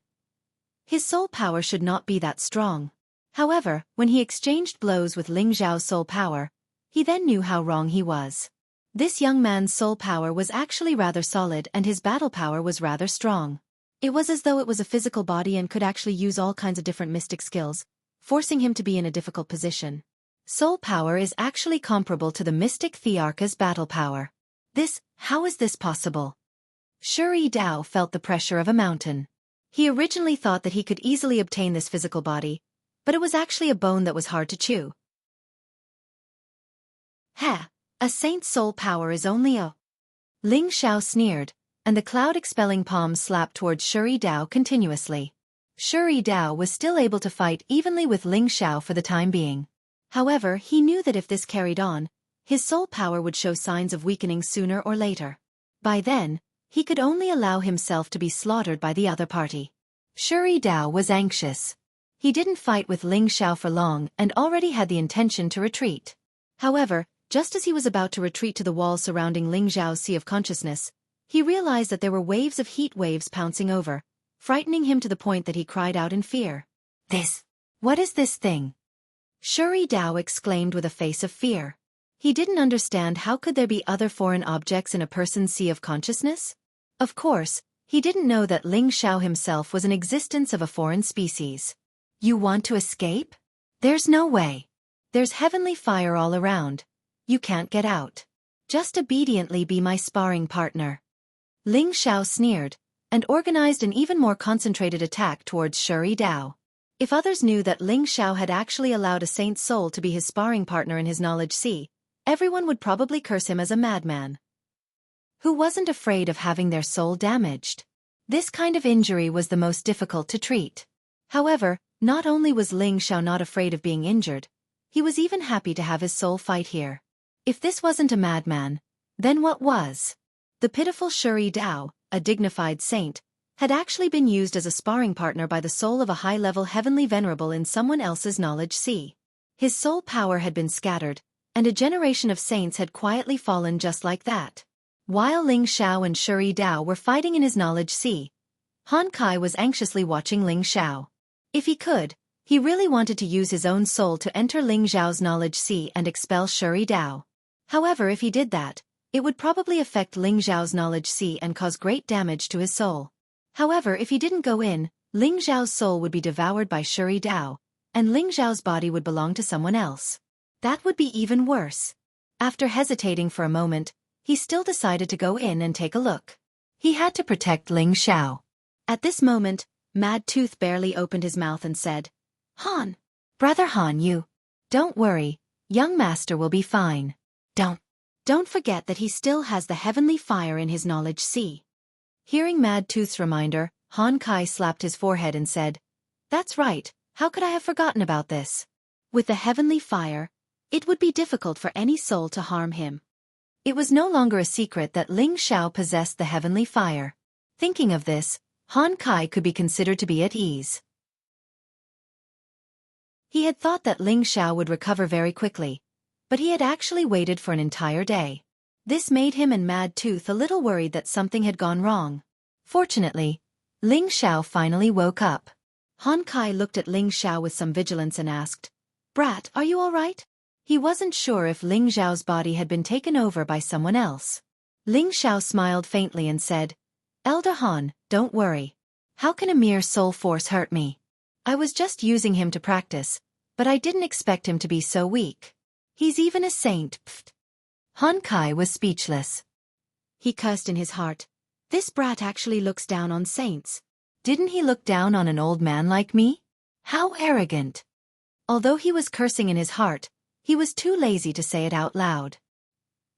His soul power should not be that strong. However, when he exchanged blows with Ling Xiao's soul power, he then knew how wrong he was. This young man's soul power was actually rather solid and his battle power was rather strong. It was as though it was a physical body and could actually use all kinds of different mystic skills, forcing him to be in a difficult position. Soul power is actually comparable to the mystic Thearka's battle power. How is this possible? Shuri Dao felt the pressure of a mountain. He originally thought that he could easily obtain this physical body, but it was actually a bone that was hard to chew. A saint's soul power is only a... Ling Xiao sneered, and the cloud-expelling palms slapped towards Shuri Dao continuously. Shuri Dao was still able to fight evenly with Ling Xiao for the time being. However, he knew that if this carried on, his soul power would show signs of weakening sooner or later. By then, he could only allow himself to be slaughtered by the other party. Shuri Dao was anxious. He didn't fight with Ling Xiao for long and already had the intention to retreat. However, just as he was about to retreat to the wall surrounding Ling Xiao's sea of consciousness, he realized that there were waves of heat waves pouncing over, frightening him to the point that he cried out in fear. What is this thing? Shuri Dao exclaimed with a face of fear. He didn't understand how could there be other foreign objects in a person's sea of consciousness? Of course, he didn't know that Ling Xiao himself was an existence of a foreign species. You want to escape? There's no way. There's heavenly fire all around. You can't get out. Just obediently be my sparring partner. Ling Xiao sneered, and organized an even more concentrated attack towards Shuri Dao. If others knew that Ling Xiao had actually allowed a saint's soul to be his sparring partner in his knowledge sea, everyone would probably curse him as a madman. Who wasn't afraid of having their soul damaged? This kind of injury was the most difficult to treat. However, not only was Ling Xiao not afraid of being injured, he was even happy to have his soul fight here. If this wasn't a madman, then what was? The pitiful Shuri Dao, a dignified saint, had actually been used as a sparring partner by the soul of a high-level heavenly venerable in someone else's knowledge sea. His soul power had been scattered, and a generation of saints had quietly fallen just like that. While Ling Xiao and Shuri Dao were fighting in his knowledge sea, Han Kai was anxiously watching Ling Xiao. If he could, he really wanted to use his own soul to enter Ling Xiao's knowledge sea and expel Shuri Dao. However, if he did that, it would probably affect Ling Xiao's knowledge sea and cause great damage to his soul. However, if he didn't go in, Ling Xiao's soul would be devoured by Shuri Dao, and Ling Xiao's body would belong to someone else. That would be even worse. After hesitating for a moment, he still decided to go in and take a look. He had to protect Ling Xiao. At this moment, Mad Tooth barely opened his mouth and said, "Han, Brother Han, you. Don't worry, young master will be fine. Don't forget that he still has the heavenly fire in his knowledge sea." Hearing Mad Tooth's reminder, Han Kai slapped his forehead and said, "That's right, how could I have forgotten about this? With the heavenly fire, it would be difficult for any soul to harm him." It was no longer a secret that Ling Xiao possessed the heavenly fire. Thinking of this, Han Kai could be considered to be at ease. He had thought that Ling Xiao would recover very quickly, but he had actually waited for an entire day. This made him and Mad Tooth a little worried that something had gone wrong. Fortunately, Ling Xiao finally woke up. Han Kai looked at Ling Xiao with some vigilance and asked, "Brat, are you all right?" He wasn't sure if Ling Xiao's body had been taken over by someone else. Ling Xiao smiled faintly and said, "Elder Han, don't worry. How can a mere soul force hurt me? I was just using him to practice, but I didn't expect him to be so weak. He's even a saint, pfft." Han Kai was speechless. He cursed in his heart. This brat actually looks down on saints. Didn't he look down on an old man like me? How arrogant. Although he was cursing in his heart, he was too lazy to say it out loud.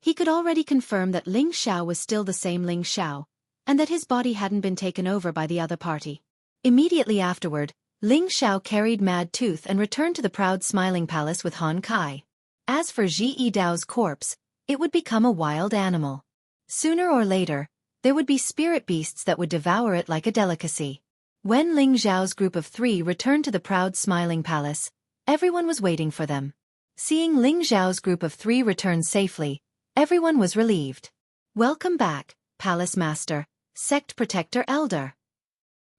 He could already confirm that Ling Xiao was still the same Ling Xiao, and that his body hadn't been taken over by the other party. Immediately afterward, Ling Xiao carried Mad Tooth and returned to the proud smiling palace with Han Kai. As for Ji Dao's corpse, it would become a wild animal. Sooner or later, there would be spirit beasts that would devour it like a delicacy. When Ling Xiao's group of 3 returned to the proud smiling palace, everyone was waiting for them. Seeing Ling Xiao's group of 3 return safely, everyone was relieved. "Welcome back, Palace Master, Sect Protector Elder."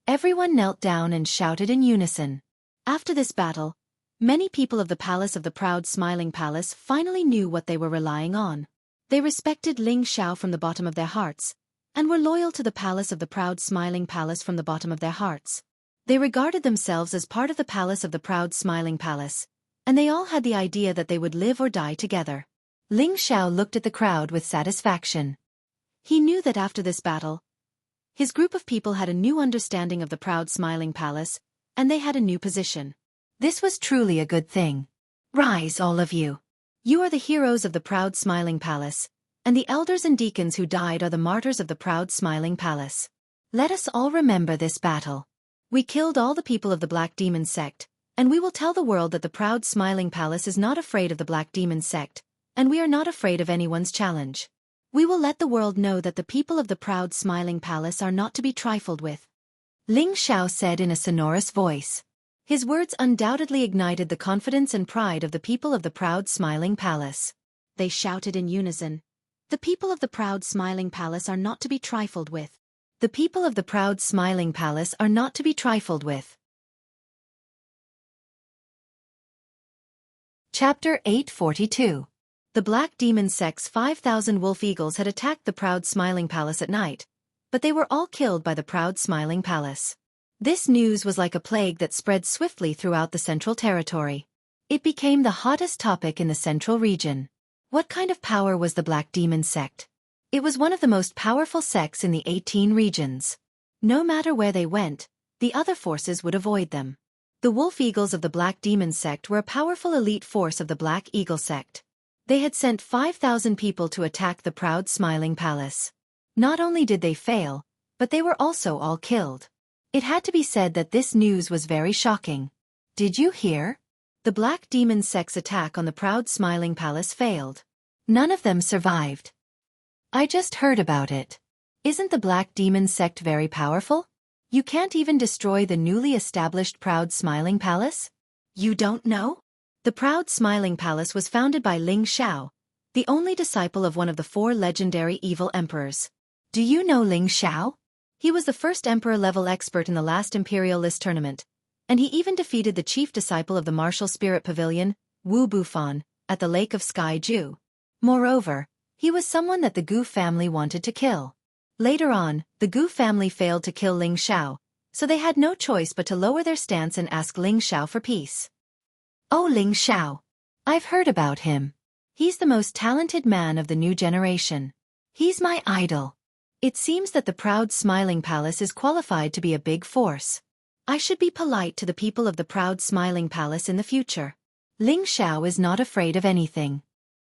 Everyone knelt down and shouted in unison. After this battle, many people of the palace of the proud smiling palace finally knew what they were relying on. They respected Ling Xiao from the bottom of their hearts, and were loyal to the palace of the proud smiling palace from the bottom of their hearts. They regarded themselves as part of the palace of the proud smiling palace, and they all had the idea that they would live or die together. Ling Xiao looked at the crowd with satisfaction. He knew that after this battle, his group of people had a new understanding of the proud smiling palace, and they had a new position. This was truly a good thing. Rise, all of you. You are the heroes of the proud smiling palace, and the elders and deacons who died are the martyrs of the proud smiling palace. Let us all remember this battle. We killed all the people of the Black Demon sect, and we will tell the world that the proud smiling palace is not afraid of the Black Demon sect, and we are not afraid of anyone's challenge. We will let the world know that the people of the proud smiling palace are not to be trifled with. Ling Xiao said in a sonorous voice. His words undoubtedly ignited the confidence and pride of the people of the proud smiling palace. They shouted in unison. The people of the proud smiling palace are not to be trifled with. The people of the proud smiling palace are not to be trifled with. Chapter 842. The Black Demon sect's 5,000 wolf eagles had attacked the proud smiling palace at night, but they were all killed by the proud smiling palace. This news was like a plague that spread swiftly throughout the Central Territory. It became the hottest topic in the Central region. What kind of power was the Black Demon sect? It was one of the most powerful sects in the 18 regions. No matter where they went, the other forces would avoid them. The Wolf Eagles of the Black Demon sect were a powerful elite force of the Black Eagle sect. They had sent 5,000 people to attack the proud smiling palace. Not only did they fail, but they were also all killed. It had to be said that this news was very shocking. Did you hear? The Black Demon sect's attack on the proud smiling palace failed. None of them survived. I just heard about it. Isn't the Black Demon sect very powerful? You can't even destroy the newly established proud smiling palace? You don't know? The proud smiling palace was founded by Ling Xiao, the only disciple of one of the 4 legendary evil emperors. Do you know Ling Xiao? He was the first emperor-level expert in the last Imperial List tournament, and he even defeated the chief disciple of the Martial Spirit Pavilion, Wu Bufan, at the Lake of Sky Ju. Moreover, he was someone that the Gu family wanted to kill. Later on, the Gu family failed to kill Ling Xiao, so they had no choice but to lower their stance and ask Ling Xiao for peace. Oh, Ling Xiao. I've heard about him. He's the most talented man of the new generation. He's my idol. It seems that the proud smiling palace is qualified to be a big force. I should be polite to the people of the proud smiling palace in the future. Ling Xiao is not afraid of anything.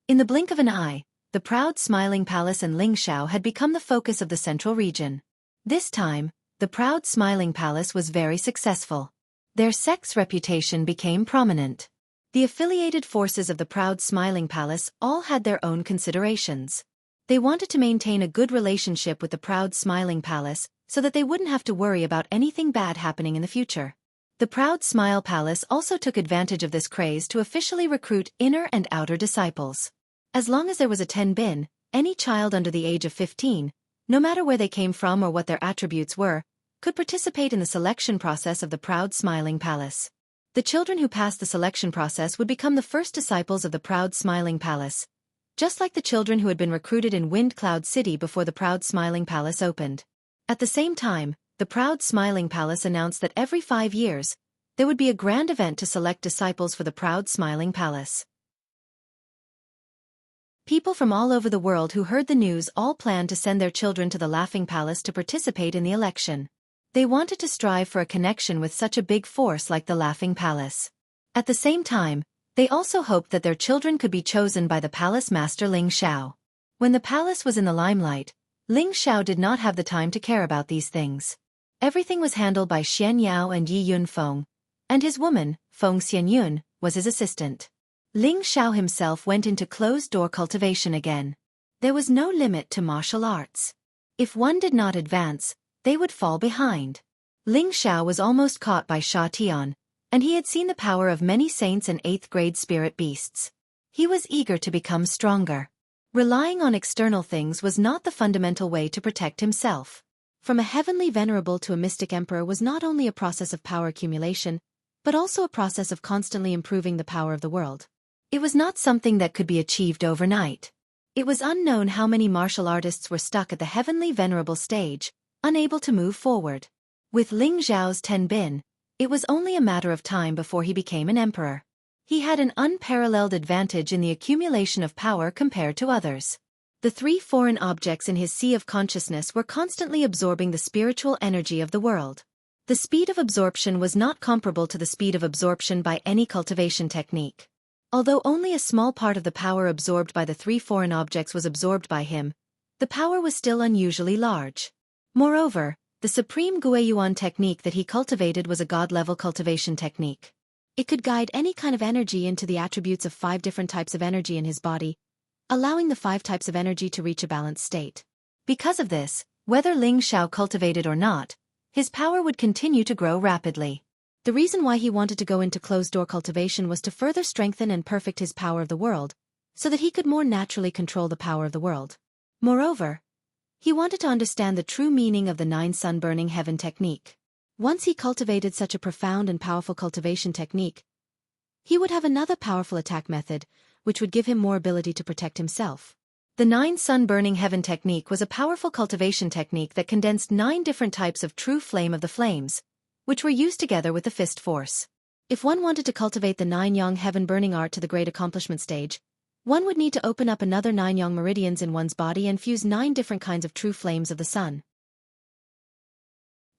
In the blink of an eye, the proud smiling palace and Ling Xiao had become the focus of the central region. This time, the proud smiling palace was very successful. Their sect's reputation became prominent. The affiliated forces of the proud smiling palace all had their own considerations. They wanted to maintain a good relationship with the proud smiling palace so that they wouldn't have to worry about anything bad happening in the future. The proud smile palace also took advantage of this craze to officially recruit inner and outer disciples. As long as there was a 10 bin, any child under the age of 15, no matter where they came from or what their attributes were, could participate in the selection process of the proud smiling palace. The children who passed the selection process would become the first disciples of the proud smiling palace, just like the children who had been recruited in Wind Cloud City before the proud smiling palace opened. At the same time, the proud smiling palace announced that every 5 years, there would be a grand event to select disciples for the proud smiling palace. People from all over the world who heard the news all planned to send their children to the Laughing Palace to participate in the election. They wanted to strive for a connection with such a big force like the Laughing Palace. At the same time, they also hoped that their children could be chosen by the palace master Ling Xiao. When the palace was in the limelight, Ling Xiao did not have the time to care about these things. Everything was handled by Xianyao and Yi Yunfeng, and his woman, Feng Xianyun, was his assistant. Ling Xiao himself went into closed-door cultivation again. There was no limit to martial arts. If one did not advance, they would fall behind. Ling Xiao was almost caught by Sha Tian, and he had seen the power of many saints and 8th-grade spirit beasts. He was eager to become stronger. Relying on external things was not the fundamental way to protect himself. From a heavenly venerable to a mystic emperor was not only a process of power accumulation, but also a process of constantly improving the power of the world. It was not something that could be achieved overnight. It was unknown how many martial artists were stuck at the heavenly venerable stage, unable to move forward. With Ling Zhao's Tenbin, it was only a matter of time before he became an emperor. He had an unparalleled advantage in the accumulation of power compared to others. The 3 foreign objects in his sea of consciousness were constantly absorbing the spiritual energy of the world. The speed of absorption was not comparable to the speed of absorption by any cultivation technique. Although only a small part of the power absorbed by the 3 foreign objects was absorbed by him, the power was still unusually large. Moreover, the supreme Guiyuan technique that he cultivated was a god-level cultivation technique. It could guide any kind of energy into the attributes of 5 different types of energy in his body, allowing the 5 types of energy to reach a balanced state. Because of this, whether Ling Xiao cultivated or not, his power would continue to grow rapidly. The reason why he wanted to go into closed-door cultivation was to further strengthen and perfect his power of the world, so that he could more naturally control the power of the world. Moreover, he wanted to understand the true meaning of the 9 sun-burning heaven technique. Once he cultivated such a profound and powerful cultivation technique, he would have another powerful attack method, which would give him more ability to protect himself. The 9 sun-burning heaven technique was a powerful cultivation technique that condensed 9 different types of true flame of the flames, which were used together with the fist force. If one wanted to cultivate the 9 yang heaven burning art to the great accomplishment stage, one would need to open up another 9 yang meridians in one's body and fuse 9 different kinds of true flames of the sun.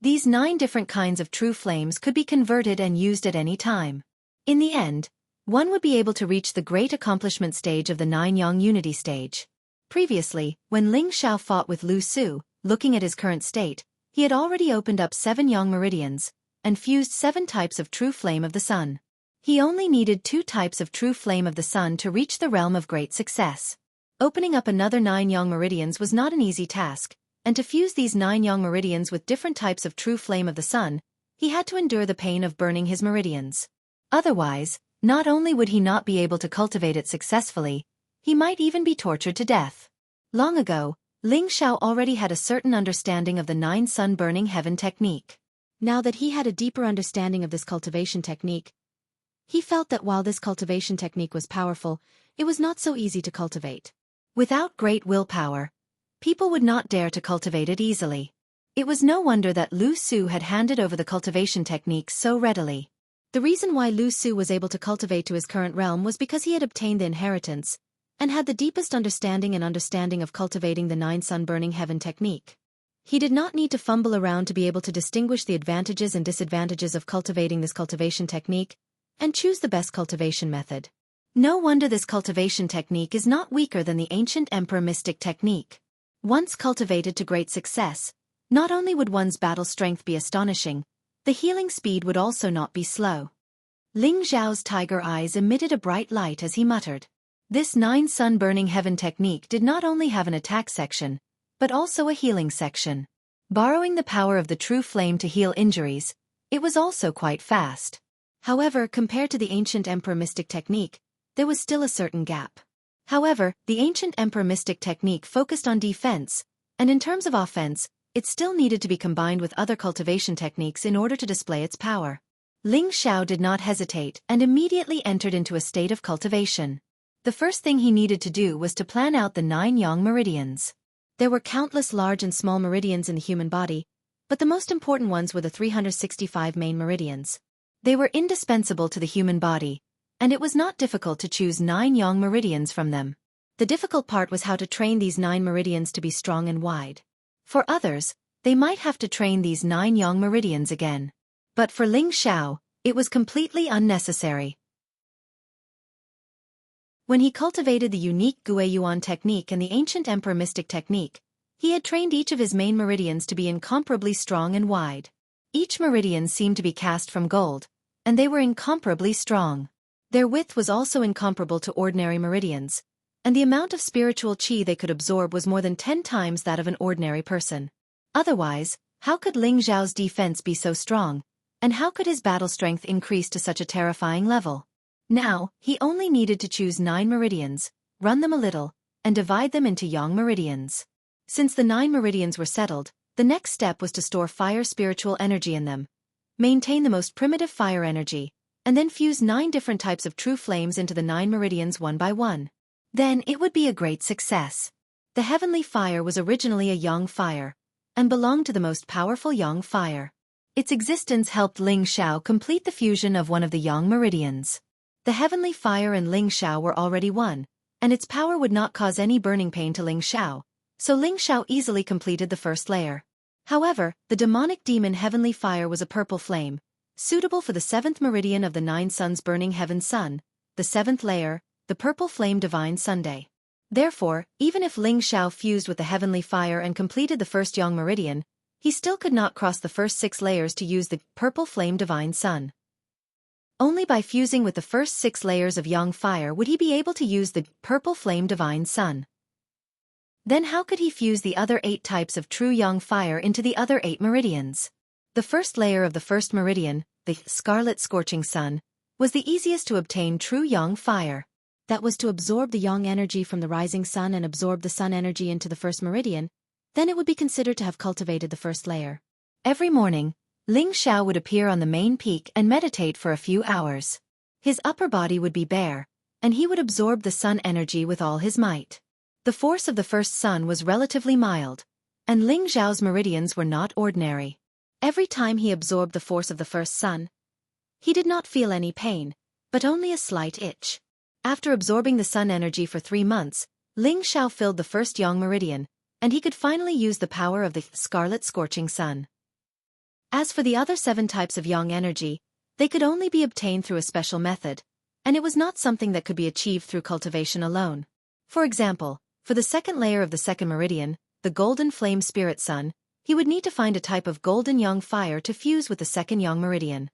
These 9 different kinds of true flames could be converted and used at any time. In the end, one would be able to reach the great accomplishment stage of the 9 yang unity stage. Previously, when Ling Xiao fought with Lu Su, looking at his current state, he had already opened up 7 yang meridians, and fused 7 types of true flame of the sun. He only needed 2 types of true flame of the sun to reach the realm of great success. Opening up another 9 yang meridians was not an easy task, and to fuse these 9 yang meridians with different types of true flame of the sun, he had to endure the pain of burning his meridians. Otherwise, not only would he not be able to cultivate it successfully, he might even be tortured to death. Long ago, Ling Xiao already had a certain understanding of the 9 sun-burning heaven technique. Now that he had a deeper understanding of this cultivation technique, he felt that while this cultivation technique was powerful, it was not so easy to cultivate. Without great willpower, people would not dare to cultivate it easily. It was no wonder that Lu Su had handed over the cultivation technique so readily. The reason why Lu Su was able to cultivate to his current realm was because he had obtained the inheritance, and had the deepest understanding of cultivating the 9 sun-burning heaven technique. He did not need to fumble around to be able to distinguish the advantages and disadvantages of cultivating this cultivation technique, and choose the best cultivation method. No wonder this cultivation technique is not weaker than the ancient emperor mystic technique. Once cultivated to great success, not only would one's battle strength be astonishing, the healing speed would also not be slow. Ling Zhao's tiger eyes emitted a bright light as he muttered. This 9 sun-burning heaven technique did not only have an attack section, but also a healing section. Borrowing the power of the true flame to heal injuries, it was also quite fast. However, compared to the ancient emperor mystic technique, there was still a certain gap. However, the ancient emperor mystic technique focused on defense, and in terms of offense, it still needed to be combined with other cultivation techniques in order to display its power. Ling Xiao did not hesitate and immediately entered into a state of cultivation. The first thing he needed to do was to plan out the 9 yang meridians. There were countless large and small meridians in the human body, but the most important ones were the 365 main meridians. They were indispensable to the human body, and it was not difficult to choose 9 yang meridians from them. The difficult part was how to train these 9 meridians to be strong and wide. For others, they might have to train these 9 yang meridians again. But for Ling Xiao, it was completely unnecessary. When he cultivated the unique Guiyuan technique and the ancient emperor mystic technique, he had trained each of his main meridians to be incomparably strong and wide. Each meridian seemed to be cast from gold, and they were incomparably strong. Their width was also incomparable to ordinary meridians, and the amount of spiritual qi they could absorb was more than 10 times that of an ordinary person. Otherwise, how could Ling Zhao's defense be so strong, and how could his battle strength increase to such a terrifying level? Now, he only needed to choose 9 meridians, run them a little, and divide them into yang meridians. Since the 9 meridians were settled, The next step was to store fire spiritual energy in them, maintain the most primitive fire energy, and then fuse 9 different types of true flames into the 9 meridians one by one. Then it would be a great success. The heavenly fire was originally a yang fire, and belonged to the most powerful yang fire. Its existence helped Ling Xiao complete the fusion of one of the yang meridians. The heavenly fire and Ling Xiao were already one, and its power would not cause any burning pain to Ling Xiao, so Ling Xiao easily completed the first layer. However, the demonic demon heavenly fire was a purple flame, suitable for the 7th meridian of the 9 suns burning heaven sun, the 7th layer, the purple flame divine Sunday. Therefore, even if Ling Xiao fused with the heavenly fire and completed the first yang meridian, he still could not cross the first 6 layers to use the purple flame divine sun. Only by fusing with the first 6 layers of yang fire would he be able to use the purple flame divine sun. Then how could he fuse the other 8 types of true yang fire into the other 8 meridians? The first layer of the first meridian, the scarlet scorching sun, was the easiest to obtain true yang fire. That was to absorb the yang energy from the rising sun and absorb the sun energy into the first meridian, then it would be considered to have cultivated the first layer. Every morning, Ling Xiao would appear on the main peak and meditate for a few hours. His upper body would be bare, and he would absorb the sun energy with all his might. The force of the first sun was relatively mild, and Ling Xiao's meridians were not ordinary. Every time he absorbed the force of the first sun, he did not feel any pain, but only a slight itch. After absorbing the sun energy for 3 months, Ling Xiao filled the first yang meridian, and he could finally use the power of the scarlet scorching sun. As for the other 7 types of yang energy, they could only be obtained through a special method, and it was not something that could be achieved through cultivation alone. For example, for the 2nd layer of the 2nd meridian, the golden flame spirit sun, he would need to find a type of golden yang fire to fuse with the 2nd yang meridian.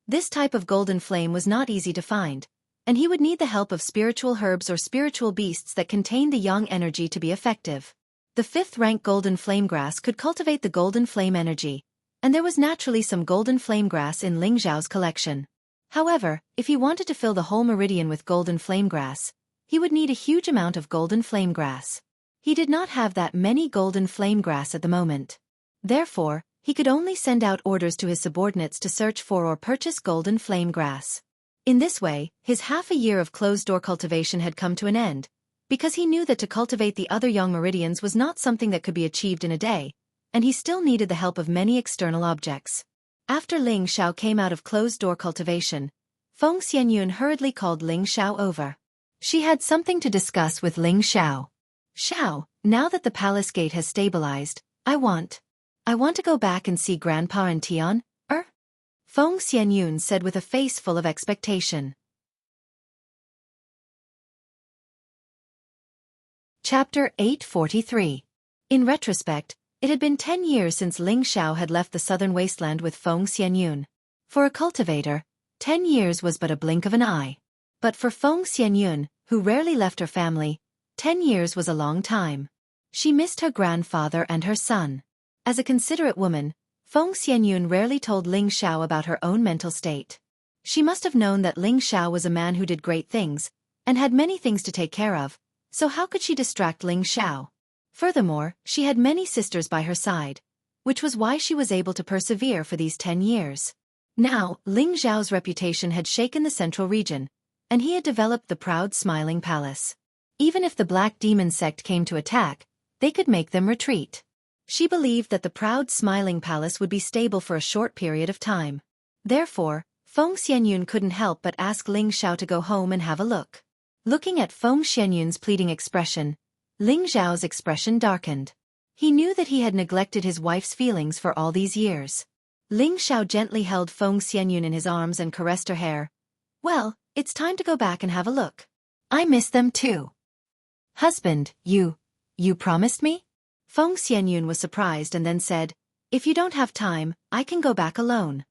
This type of golden flame was not easy to find, and he would need the help of spiritual herbs or spiritual beasts that contained the yang energy to be effective. The 5th rank golden flame grass could cultivate the golden flame energy, and there was naturally some golden flame grass in Ling Xiao's collection. However, if he wanted to fill the whole meridian with golden flame grass, he would need a huge amount of golden flame grass. He did not have that many golden flame grass at the moment. Therefore, he could only send out orders to his subordinates to search for or purchase golden flame grass. In this way, his half a year of closed-door cultivation had come to an end, because he knew that to cultivate the other yang meridians was not something that could be achieved in a day, and he still needed the help of many external objects. After Ling Xiao came out of closed-door cultivation, Feng Xianyun hurriedly called Ling Xiao over. She had something to discuss with Ling Xiao. Xiao, now that the palace gate has stabilized, I want to go back and see Grandpa and Tian, Feng Xianyun said with a face full of expectation. Chapter 843. In retrospect, it had been 10 years since Ling Xiao had left the southern wasteland with Feng Xianyun. For a cultivator, 10 years was but a blink of an eye. But for Feng Xianyun, who rarely left her family, 10 years was a long time. She missed her grandfather and her son. As a considerate woman, Feng Xianyun rarely told Ling Xiao about her own mental state. She must have known that Ling Xiao was a man who did great things, and had many things to take care of, so how could she distract Ling Xiao? Furthermore, she had many sisters by her side, which was why she was able to persevere for these 10 years. Now, Ling Xiao's reputation had shaken the central region, and he had developed the proud smiling palace. Even if the Black Demon sect came to attack, they could make them retreat. She believed that the proud smiling palace would be stable for a short period of time. Therefore, Feng Xianyun couldn't help but ask Ling Xiao to go home and have a look. Looking at Feng Xianyun's pleading expression, Ling Xiao's expression darkened. He knew that he had neglected his wife's feelings for all these years. Ling Xiao gently held Feng Xianyun in his arms and caressed her hair. Well, it's time to go back and have a look. I miss them too. Husband, you promised me? Feng Xianyun was surprised and then said, if you don't have time, I can go back alone.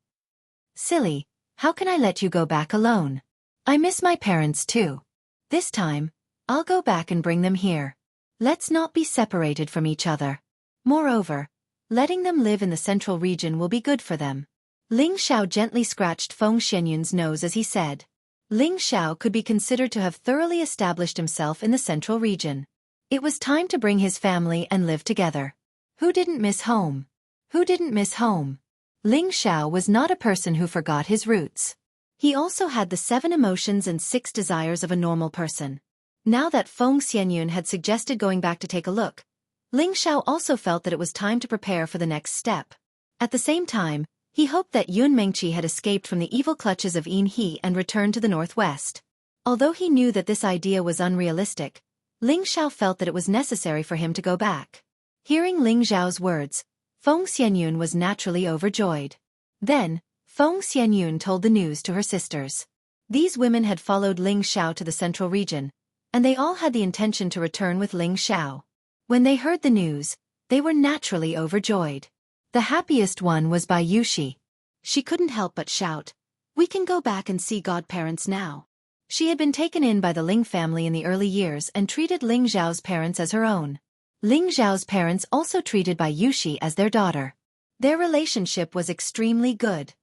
Silly, how can I let you go back alone? I miss my parents too. This time, I'll go back and bring them here. Let's not be separated from each other. Moreover, letting them live in the central region will be good for them. Ling Xiao gently scratched Feng Xianyun's nose as he said. Ling Xiao could be considered to have thoroughly established himself in the central region. It was time to bring his family and live together. Who didn't miss home? Who didn't miss home? Ling Xiao was not a person who forgot his roots. He also had the 7 emotions and 6 desires of a normal person. Now that Feng Xianyun had suggested going back to take a look, Ling Xiao also felt that it was time to prepare for the next step. At the same time, he hoped that Yun Mengqi had escaped from the evil clutches of Yin He and returned to the northwest. Although he knew that this idea was unrealistic, Ling Xiao felt that it was necessary for him to go back. Hearing Ling Xiao's words, Feng Xianyun was naturally overjoyed. Then, Feng Xianyun told the news to her sisters. These women had followed Ling Xiao to the central region, and they all had the intention to return with Ling Xiao. When they heard the news, they were naturally overjoyed. The happiest one was Bai Yushi. She couldn't help but shout, "We can go back and see godparents now." She had been taken in by the Ling family in the early years and treated Ling Zhao's parents as her own. Ling Zhao's parents also treated Bai Yushi as their daughter. Their relationship was extremely good.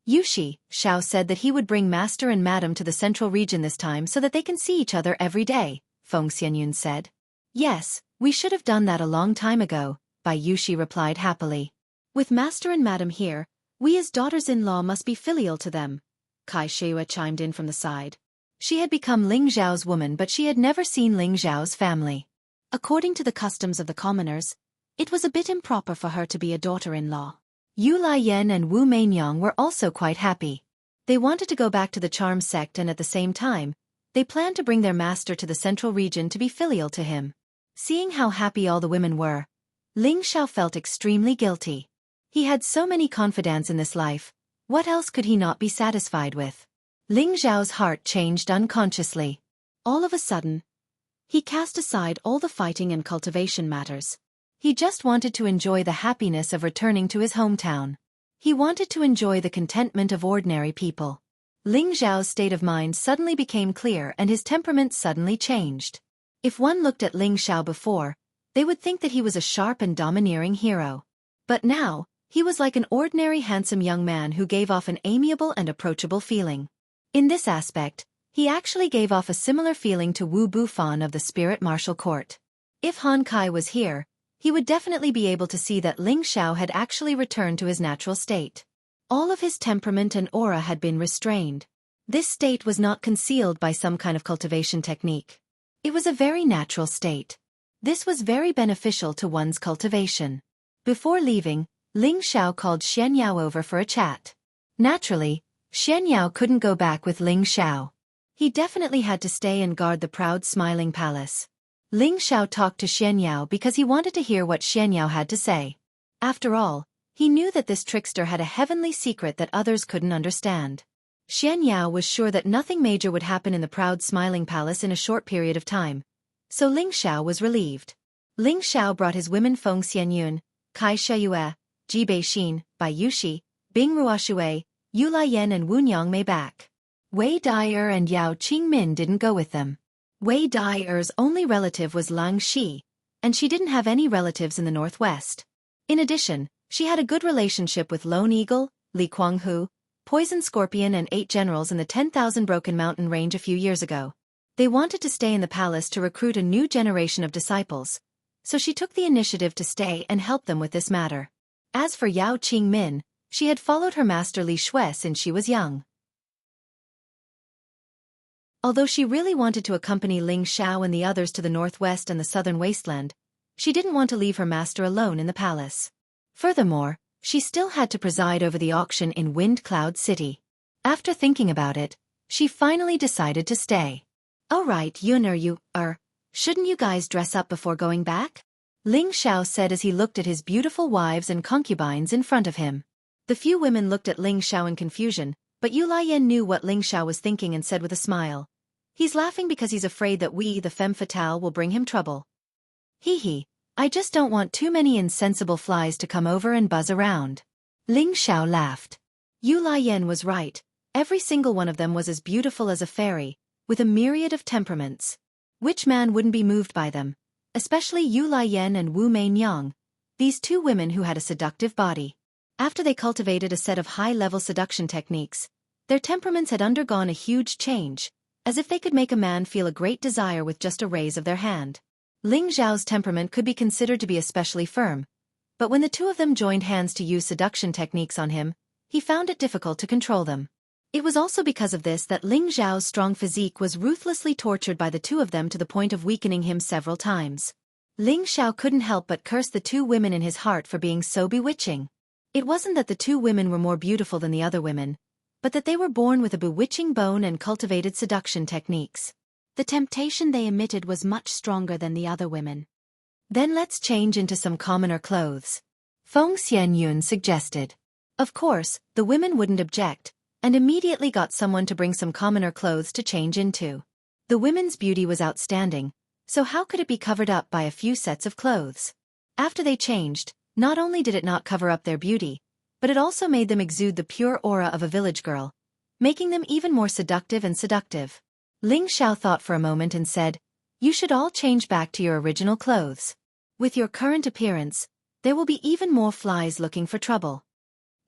Yushi, Xiao said that he would bring Master and Madam to the central region this time so that they can see each other every day, Feng Xianyun said. Yes, we should have done that a long time ago, Bai Yushi replied happily. With Master and Madam here, we as daughters-in-law must be filial to them, Kai Shiyue chimed in from the side. She had become Ling Zhao's woman, but she had never seen Ling Zhao's family. According to the customs of the commoners, it was a bit improper for her to be a daughter-in-law. Yu Laiyan and Wu Meinyang were also quite happy. They wanted to go back to the charm sect, and at the same time, they planned to bring their master to the central region to be filial to him. Seeing how happy all the women were, Ling Xiao felt extremely guilty. He had so many confidants in this life, what else could he not be satisfied with? Ling Zhao's heart changed unconsciously. All of a sudden, he cast aside all the fighting and cultivation matters. He just wanted to enjoy the happiness of returning to his hometown. He wanted to enjoy the contentment of ordinary people. Ling Zhao's state of mind suddenly became clear and his temperament suddenly changed. If one looked at Ling Xiao before, they would think that he was a sharp and domineering hero. But now, he was like an ordinary handsome young man who gave off an amiable and approachable feeling. In this aspect, he actually gave off a similar feeling to Wu Bufan of the Spirit Martial Court. If Han Kai was here, he would definitely be able to see that Ling Xiao had actually returned to his natural state. All of his temperament and aura had been restrained. This state was not concealed by some kind of cultivation technique. It was a very natural state. This was very beneficial to one's cultivation. Before leaving, Ling Xiao called Xianxia over for a chat. Naturally, Xianxia couldn't go back with Ling Xiao. He definitely had to stay and guard the proud smiling palace. Ling Xiao talked to Xianxia because he wanted to hear what Xianxia had to say. After all, he knew that this trickster had a heavenly secret that others couldn't understand. Xianxia was sure that nothing major would happen in the proud smiling palace in a short period of time. So Ling Xiao was relieved. Ling Xiao brought his women Feng Xianyun, Kai Shiyue, Ji Beixin, Bai Yushi, Bing Ruoxue, Yu Laiyan and Wu Nyangmei back. Wei Dai'er and Yao Qingmin didn't go with them. Wei Dai'er's only relative was Lang Shi, and she didn't have any relatives in the northwest. In addition, she had a good relationship with Lone Eagle, Li Kuanghu, Poison Scorpion and 8 generals in the 10,000 Broken Mountain range a few years ago. They wanted to stay in the palace to recruit a new generation of disciples, so she took the initiative to stay and help them with this matter. As for Yao Qingmin, she had followed her master Li Shui since she was young. Although she really wanted to accompany Ling Xiao and the others to the northwest and the southern wasteland, she didn't want to leave her master alone in the palace. Furthermore, she still had to preside over the auction in Wind Cloud City. After thinking about it, she finally decided to stay. "All right, shouldn't you guys dress up before going back?" Ling Xiao said as he looked at his beautiful wives and concubines in front of him. The few women looked at Ling Xiao in confusion, but Yu Laiyan knew what Ling Xiao was thinking and said with a smile, "He's laughing because he's afraid that we, the femme fatale, will bring him trouble. Hee, I just don't want too many insensible flies to come over and buzz around." Ling Xiao laughed. Yu Laiyan was right, every single one of them was as beautiful as a fairy, with a myriad of temperaments. Which man wouldn't be moved by them? Especially Yu Laiyan and Wu Meinyang, these 2 women who had a seductive body. After they cultivated a set of high-level seduction techniques, their temperaments had undergone a huge change, as if they could make a man feel a great desire with just a raise of their hand. Ling Xiao's temperament could be considered to be especially firm, but when the two of them joined hands to use seduction techniques on him, he found it difficult to control them. It was also because of this that Ling Xiao's strong physique was ruthlessly tortured by the two of them to the point of weakening him several times. Ling Xiao couldn't help but curse the two women in his heart for being so bewitching. It wasn't that the two women were more beautiful than the other women, but that they were born with a bewitching bone and cultivated seduction techniques. The temptation they emitted was much stronger than the other women. Then let's change into some commoner clothes, Feng Xianyun suggested. Of course, the women wouldn't object, and immediately got someone to bring some commoner clothes to change into. The women's beauty was outstanding, so how could it be covered up by a few sets of clothes? After they changed, not only did it not cover up their beauty, but it also made them exude the pure aura of a village girl, making them even more seductive and seductive. Ling Xiao thought for a moment and said, "You should all change back to your original clothes. With your current appearance, there will be even more flies looking for trouble."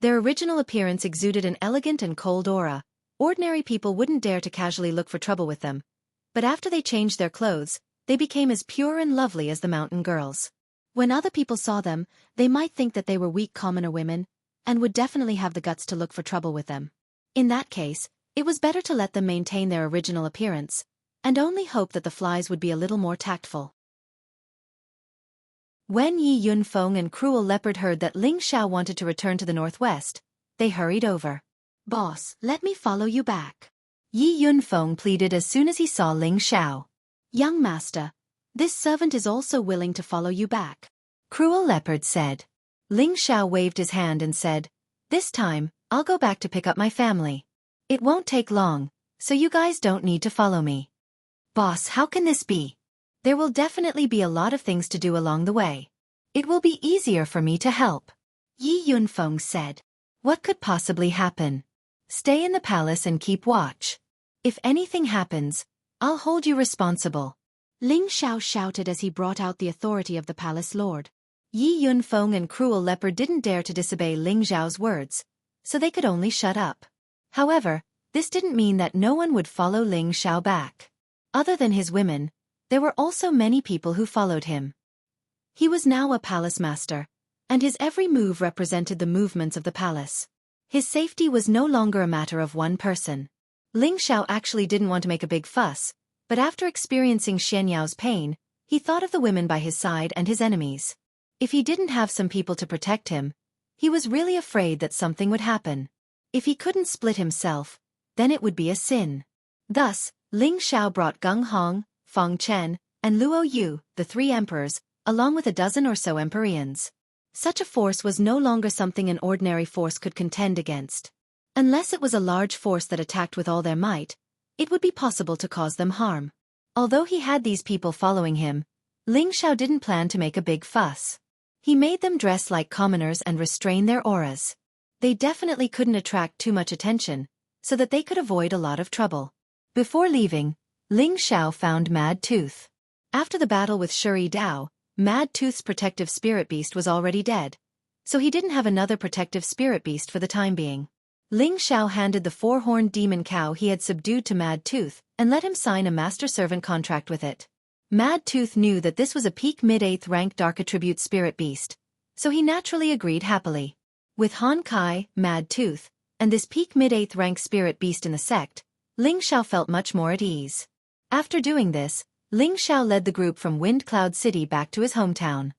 Their original appearance exuded an elegant and cold aura. Ordinary people wouldn't dare to casually look for trouble with them. But after they changed their clothes, they became as pure and lovely as the mountain girls. When other people saw them, they might think that they were weak commoner women, and would definitely have the guts to look for trouble with them. In that case, it was better to let them maintain their original appearance, and only hope that the flies would be a little more tactful. When Yi Yunfeng and Cruel Leopard heard that Ling Xiao wanted to return to the northwest, they hurried over. "Boss, let me follow you back," Yi Yunfeng pleaded as soon as he saw Ling Xiao. "Young master, this servant is also willing to follow you back," Cruel Leopard said. Ling Xiao waved his hand and said, "This time, I'll go back to pick up my family. It won't take long, so you guys don't need to follow me." "Boss, how can this be? There will definitely be a lot of things to do along the way. It will be easier for me to help," Yi Yunfeng said. "What could possibly happen? Stay in the palace and keep watch. If anything happens, I'll hold you responsible," Ling Xiao shouted as he brought out the authority of the palace lord. Yi Yunfeng and Cruel Leopard didn't dare to disobey Ling Xiao's words, so they could only shut up. However, this didn't mean that no one would follow Ling Xiao back. Other than his women, there were also many people who followed him. He was now a palace master, and his every move represented the movements of the palace. His safety was no longer a matter of one person. Ling Xiao actually didn't want to make a big fuss, but after experiencing Xianyao's pain, he thought of the women by his side and his enemies. If he didn't have some people to protect him, he was really afraid that something would happen. If he couldn't split himself, then it would be a sin. Thus, Ling Xiao brought Gung Hong, Feng Chen, and Luo Yu, the three emperors, along with a dozen or so empyreans. Such a force was no longer something an ordinary force could contend against. Unless it was a large force that attacked with all their might, it would be possible to cause them harm. Although he had these people following him, Ling Xiao didn't plan to make a big fuss. He made them dress like commoners and restrain their auras. They definitely couldn't attract too much attention, so that they could avoid a lot of trouble. Before leaving, Ling Xiao found Mad Tooth. After the battle with Shuri Dao, Mad Tooth's protective spirit beast was already dead, so he didn't have another protective spirit beast for the time being. Ling Xiao handed the four-horned demon cow he had subdued to Mad Tooth and let him sign a master-servant contract with it. Mad Tooth knew that this was a peak mid-8th rank dark attribute spirit beast, so he naturally agreed happily. With Han Kai, Mad Tooth, and this peak mid-8th rank spirit beast in the sect, Ling Xiao felt much more at ease. After doing this, Ling Xiao led the group from Wind Cloud City back to his hometown.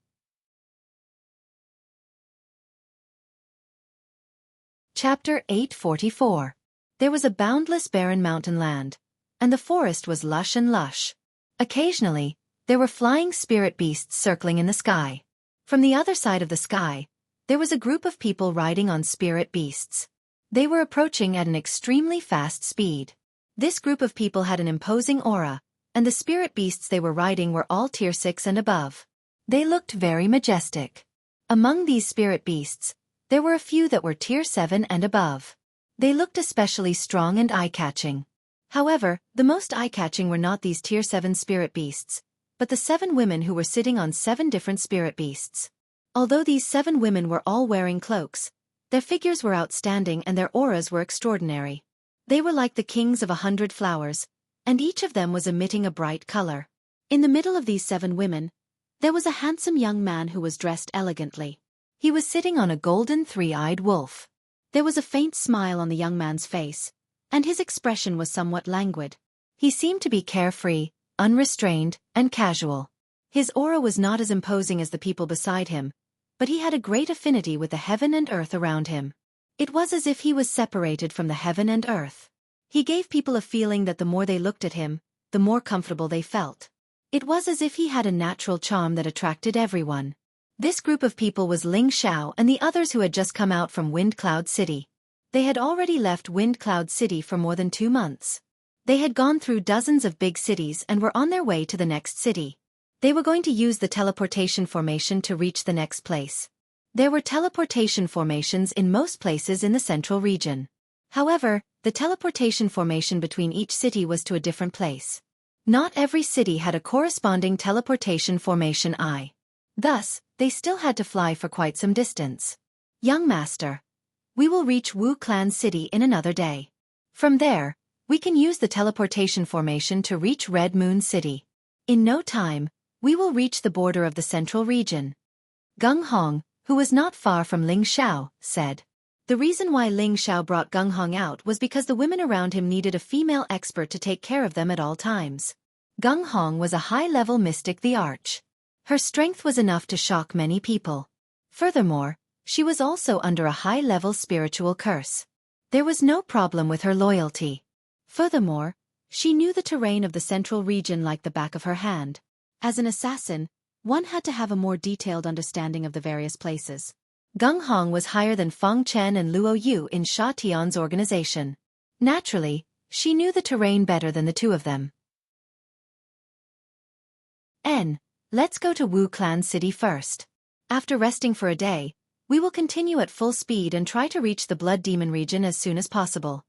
Chapter 844. There was a boundless barren mountain land, and the forest was lush and lush. Occasionally, there were flying spirit beasts circling in the sky. From the other side of the sky, there was a group of people riding on spirit beasts. They were approaching at an extremely fast speed. This group of people had an imposing aura, and the spirit beasts they were riding were all tier 6 and above. They looked very majestic. Among these spirit beasts, there were a few that were tier 7 and above. They looked especially strong and eye-catching. However, the most eye-catching were not these tier 7 spirit beasts, but the 7 women who were sitting on 7 different spirit beasts. Although these 7 women were all wearing cloaks, their figures were outstanding and their auras were extraordinary. They were like the kings of 100 flowers, and each of them was emitting a bright color. In the middle of these 7 women, there was a handsome young man who was dressed elegantly. He was sitting on a golden three-eyed wolf. There was a faint smile on the young man's face, and his expression was somewhat languid. He seemed to be carefree, unrestrained, and casual. His aura was not as imposing as the people beside him, but he had a great affinity with the heaven and earth around him. It was as if he was separated from the heaven and earth. He gave people a feeling that the more they looked at him, the more comfortable they felt. It was as if he had a natural charm that attracted everyone. This group of people was Ling Xiao and the others who had just come out from Wind Cloud City. They had already left Wind Cloud City for more than 2 months. They had gone through dozens of big cities and were on their way to the next city. They were going to use the teleportation formation to reach the next place. There were teleportation formations in most places in the central region. However, the teleportation formation between each city was to a different place. Not every city had a corresponding teleportation formation Thus, they still had to fly for quite some distance. Young master, we will reach Wu Clan City in another day. From there, we can use the teleportation formation to reach Red Moon City. In no time, we will reach the border of the central region. Gung Hong, who was not far from Ling Xiao, said. The reason why Ling Xiao brought Gung Hong out was because the women around him needed a female expert to take care of them at all times. Gung Hong was a high-level mystic, the Arch. Her strength was enough to shock many people. Furthermore, she was also under a high-level spiritual curse. There was no problem with her loyalty. Furthermore, she knew the terrain of the central region like the back of her hand. As an assassin, one had to have a more detailed understanding of the various places. Gung Hong was higher than Feng Chen and Luo Yu in Sha Tian's organization. Naturally, she knew the terrain better than the two of them. Let's go to Wu Clan City first. After resting for a day, we will continue at full speed and try to reach the Blood Demon region as soon as possible.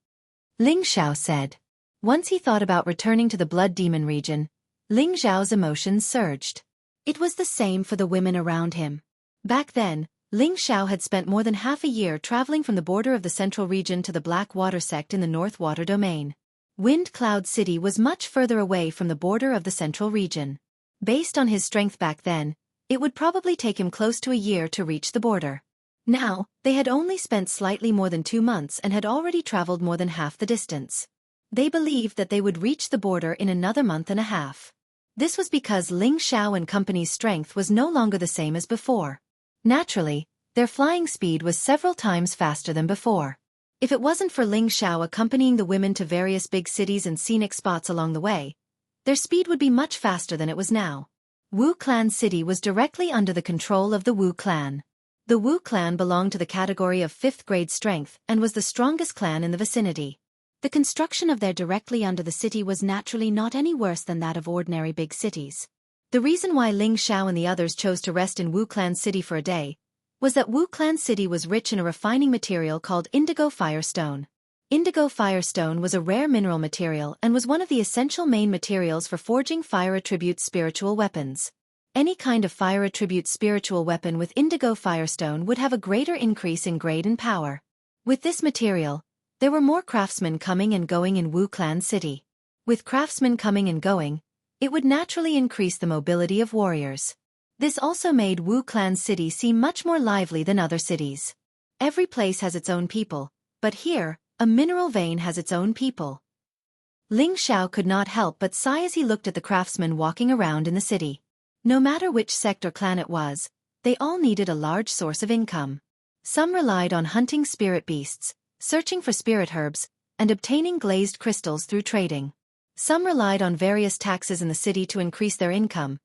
Ling Xiao said. Once he thought about returning to the Blood Demon region, Ling Xiao's emotions surged. It was the same for the women around him. Back then, Ling Xiao had spent more than half a year traveling from the border of the central region to the Black Water sect in the North Water domain. Wind Cloud City was much further away from the border of the central region. Based on his strength back then, it would probably take him close to a year to reach the border. Now, they had only spent slightly more than 2 months and had already traveled more than half the distance. They believed that they would reach the border in another month and a half. This was because Ling Xiao and company's strength was no longer the same as before. Naturally, their flying speed was several times faster than before. If it wasn't for Ling Xiao accompanying the women to various big cities and scenic spots along the way, their speed would be much faster than it was now. Wu Clan City was directly under the control of the Wu Clan. The Wu Clan belonged to the category of 5th grade strength and was the strongest clan in the vicinity. The construction of their directly under the city was naturally not any worse than that of ordinary big cities. The reason why Ling Xiao and the others chose to rest in Wu Clan City for a day was that Wu Clan City was rich in a refining material called indigo firestone. Indigo firestone was a rare mineral material and was one of the essential main materials for forging fire attribute spiritual weapons. Any kind of fire attribute spiritual weapon with indigo firestone would have a greater increase in grade and power. With this material, there were more craftsmen coming and going in Wu Clan City. With craftsmen coming and going, it would naturally increase the mobility of warriors. This also made Wu Clan City seem much more lively than other cities. Every place has its own people, but here, a mineral vein has its own people. Ling Xiao could not help but sigh as he looked at the craftsmen walking around in the city. No matter which sect or clan it was, they all needed a large source of income. Some relied on hunting spirit beasts, searching for spirit herbs, and obtaining glazed crystals through trading. Some relied on various taxes in the city to increase their income,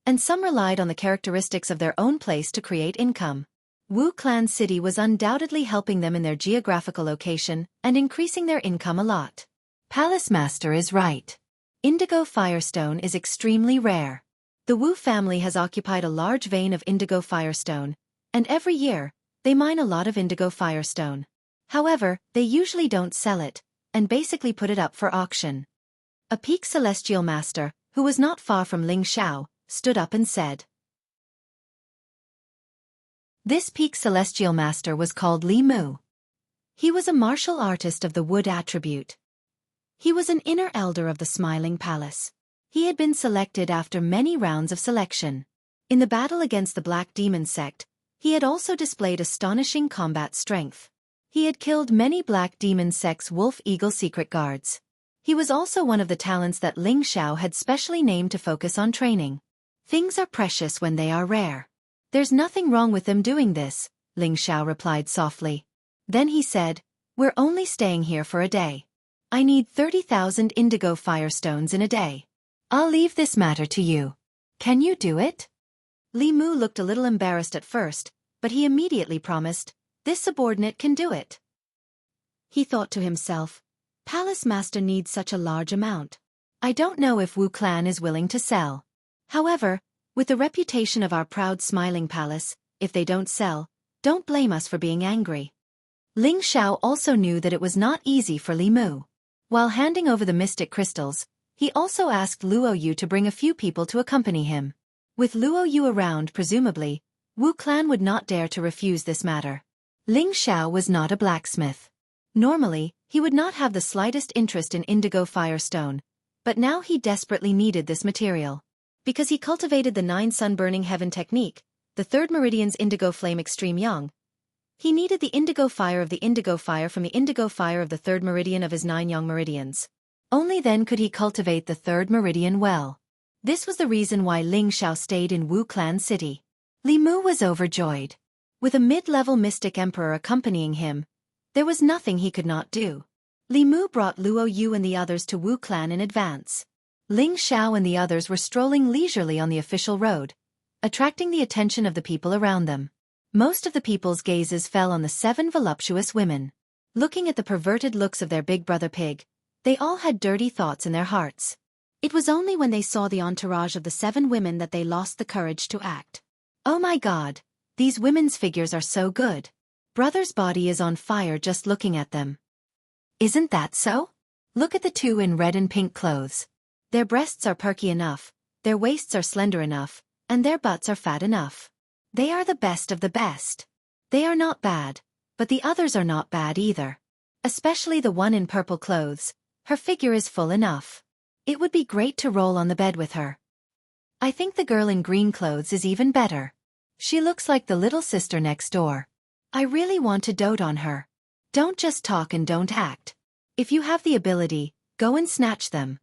and some relied on the characteristics of their own place to create income. Wu Clan City was undoubtedly helping them in their geographical location and increasing their income a lot. Palace Master is right. Indigo firestone is extremely rare. The Wu family has occupied a large vein of indigo firestone, and every year, they mine a lot of indigo firestone. However, they usually don't sell it, and basically put it up for auction. A peak celestial master, who was not far from Ling Xiao, stood up and said. This peak celestial master was called Li Mu. He was a martial artist of the wood attribute. He was an inner elder of the Smiling Palace. He had been selected after many rounds of selection. In the battle against the Black Demon sect, he had also displayed astonishing combat strength. He had killed many Black Demon sect's Wolf Eagle secret guards. He was also one of the talents that Ling Xiao had specially named to focus on training. Things are precious when they are rare. There's nothing wrong with them doing this, Ling Xiao replied softly. Then he said, we're only staying here for a day. I need 30,000 indigo firestones in a day. I'll leave this matter to you. Can you do it? Li Mu looked a little embarrassed at first, but he immediately promised, this subordinate can do it. He thought to himself, Palace Master needs such a large amount. I don't know if Wu Clan is willing to sell. However, with the reputation of our proud Smiling Palace, if they don't sell, don't blame us for being angry. Ling Xiao also knew that it was not easy for Li Mu. While handing over the mystic crystals, he also asked Luo Yu to bring a few people to accompany him. With Luo Yu around presumably, Wu Clan would not dare to refuse this matter. Ling Xiao was not a blacksmith. Normally, he would not have the slightest interest in indigo firestone, but now he desperately needed this material. Because he cultivated the 9 sun-burning heaven technique, the 3rd meridian's indigo flame extreme young, he needed the indigo fire of the indigo fire from the indigo fire of the 3rd meridian of his 9 young meridians. Only then could he cultivate the 3rd meridian well. This was the reason why Ling Xiao stayed in Wu Clan City. Li Mu was overjoyed. With a mid-level mystic emperor accompanying him, there was nothing he could not do. Li Mu brought Luo Yu and the others to Wu Clan in advance. Ling Xiao and the others were strolling leisurely on the official road, attracting the attention of the people around them. Most of the people's gazes fell on the 7 voluptuous women. Looking at the perverted looks of their big brother pig, they all had dirty thoughts in their hearts. It was only when they saw the entourage of the 7 women that they lost the courage to act. Oh my God, these women's figures are so good. Brother's body is on fire just looking at them. Isn't that so? Look at the 2 in red and pink clothes. Their breasts are perky enough, their waists are slender enough, and their butts are fat enough. They are the best of the best. They are not bad, but the others are not bad either. Especially the one in purple clothes, her figure is full enough. It would be great to roll on the bed with her. I think the girl in green clothes is even better. She looks like the little sister next door. I really want to dote on her. Don't just talk and don't act. If you have the ability, go and snatch them.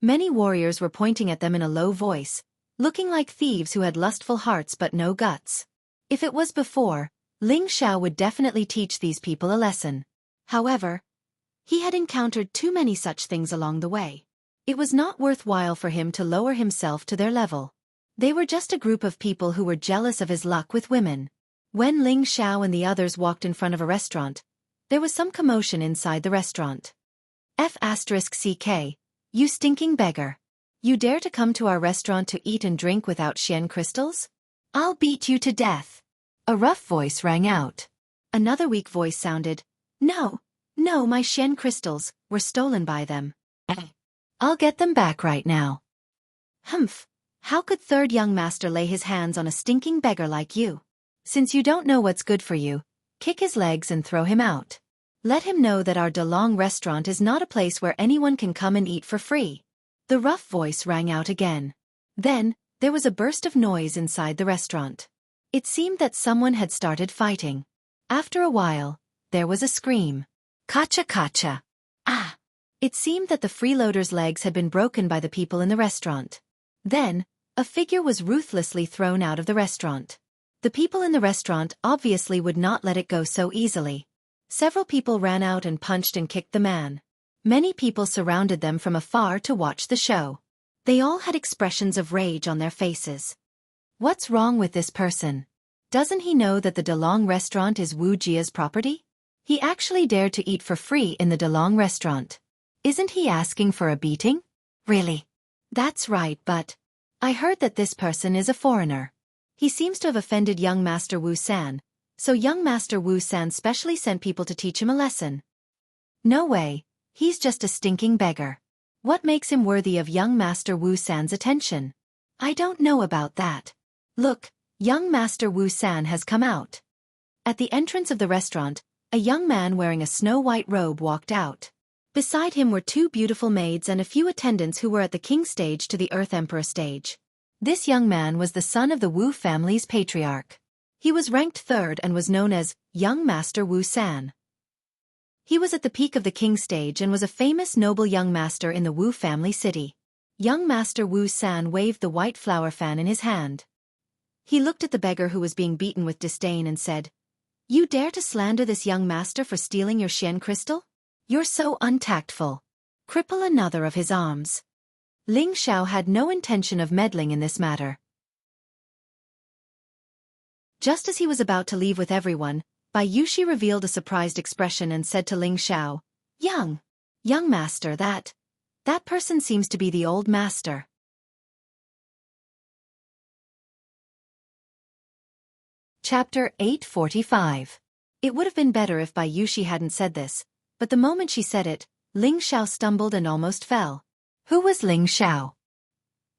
Many warriors were pointing at them in a low voice, looking like thieves who had lustful hearts but no guts. If it was before, Ling Xiao would definitely teach these people a lesson. However, he had encountered too many such things along the way. It was not worthwhile for him to lower himself to their level. They were just a group of people who were jealous of his luck with women. When Ling Xiao and the others walked in front of a restaurant, there was some commotion inside the restaurant. F***CK, you stinking beggar. You dare to come to our restaurant to eat and drink without Xian crystals? I'll beat you to death. A rough voice rang out. Another weak voice sounded, No, my Xian crystals were stolen by them. I'll get them back right now. Humph, how could 3rd young master lay his hands on a stinking beggar like you? Since you don't know what's good for you, kick his legs and throw him out. Let him know that our DeLong restaurant is not a place where anyone can come and eat for free. The rough voice rang out again. Then, there was a burst of noise inside the restaurant. It seemed that someone had started fighting. After a while, there was a scream. Kacha kacha. Ah! It seemed that the freeloader's legs had been broken by the people in the restaurant. Then, a figure was ruthlessly thrown out of the restaurant. The people in the restaurant obviously would not let it go so easily. Several people ran out and punched and kicked the man. Many people surrounded them from afar to watch the show. They all had expressions of rage on their faces. What's wrong with this person? Doesn't he know that the DeLong restaurant is Wu Jia's property? He actually dared to eat for free in the DeLong restaurant. Isn't he asking for a beating? Really? That's right, but I heard that this person is a foreigner. He seems to have offended young Master Wu San, so young Master Wu San specially sent people to teach him a lesson. No way. He's just a stinking beggar. What makes him worthy of young Master Wu San's attention? I don't know about that. Look, young Master Wu San has come out. At the entrance of the restaurant, a young man wearing a snow-white robe walked out. Beside him were two beautiful maids and a few attendants who were at the king stage to the Earth Emperor stage. This young man was the son of the Wu family's patriarch. He was ranked third and was known as Young Master Wu San. He was at the peak of the king stage and was a famous noble young master in the Wu family city. Young Master Wu San waved the white flower fan in his hand. He looked at the beggar who was being beaten with disdain and said, "You dare to slander this young master for stealing your Xian crystal? You're so untactful." Cripple another of his arms. Ling Xiao had no intention of meddling in this matter. Just as he was about to leave with everyone, Bai Yushi revealed a surprised expression and said to Ling Xiao, Young master, that person seems to be the old master." Chapter 845. It would have been better if Bai Yushi hadn't said this, but the moment she said it, Ling Xiao stumbled and almost fell. Who was Ling Xiao?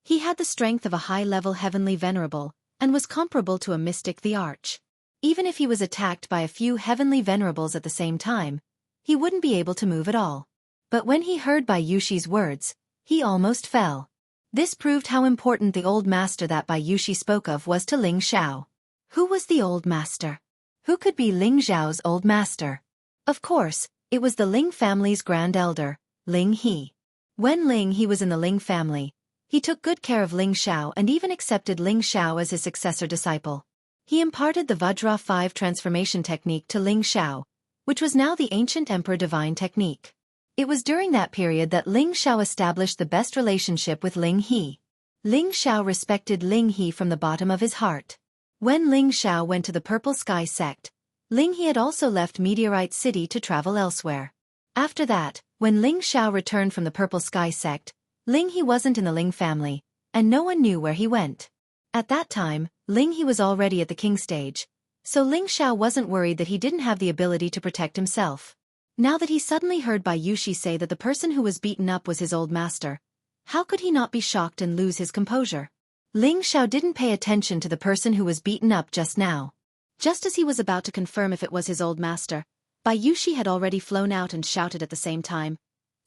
He had the strength of a high-level heavenly venerable, and was comparable to a mystic the Arch. Even if he was attacked by a few heavenly venerables at the same time, he wouldn't be able to move at all. But when he heard Bai Yushi's words, he almost fell. This proved how important the old master that Bai Yushi spoke of was to Ling Xiao. Who was the old master? Who could be Ling Xiao's old master? Of course, it was the Ling family's grand elder, Ling He. When Ling He was in the Ling family, he took good care of Ling Xiao and even accepted Ling Xiao as his successor disciple. He imparted the Vajra 5 transformation technique to Ling Xiao, which was now the ancient emperor divine technique. It was during that period that Ling Xiao established the best relationship with Ling He. Ling Xiao respected Ling He from the bottom of his heart. When Ling Xiao went to the Purple Sky sect, Ling He had also left Meteorite City to travel elsewhere. After that, when Ling Xiao returned from the Purple Sky sect, Ling He wasn't in the Ling family, and no one knew where he went. At that time, Ling He was already at the king stage, so Ling Xiao wasn't worried that he didn't have the ability to protect himself. Now that he suddenly heard Bai Yushi say that the person who was beaten up was his old master, how could he not be shocked and lose his composure? Ling Xiao didn't pay attention to the person who was beaten up just now. Just as he was about to confirm if it was his old master, Bai Yushi had already flown out and shouted at the same time,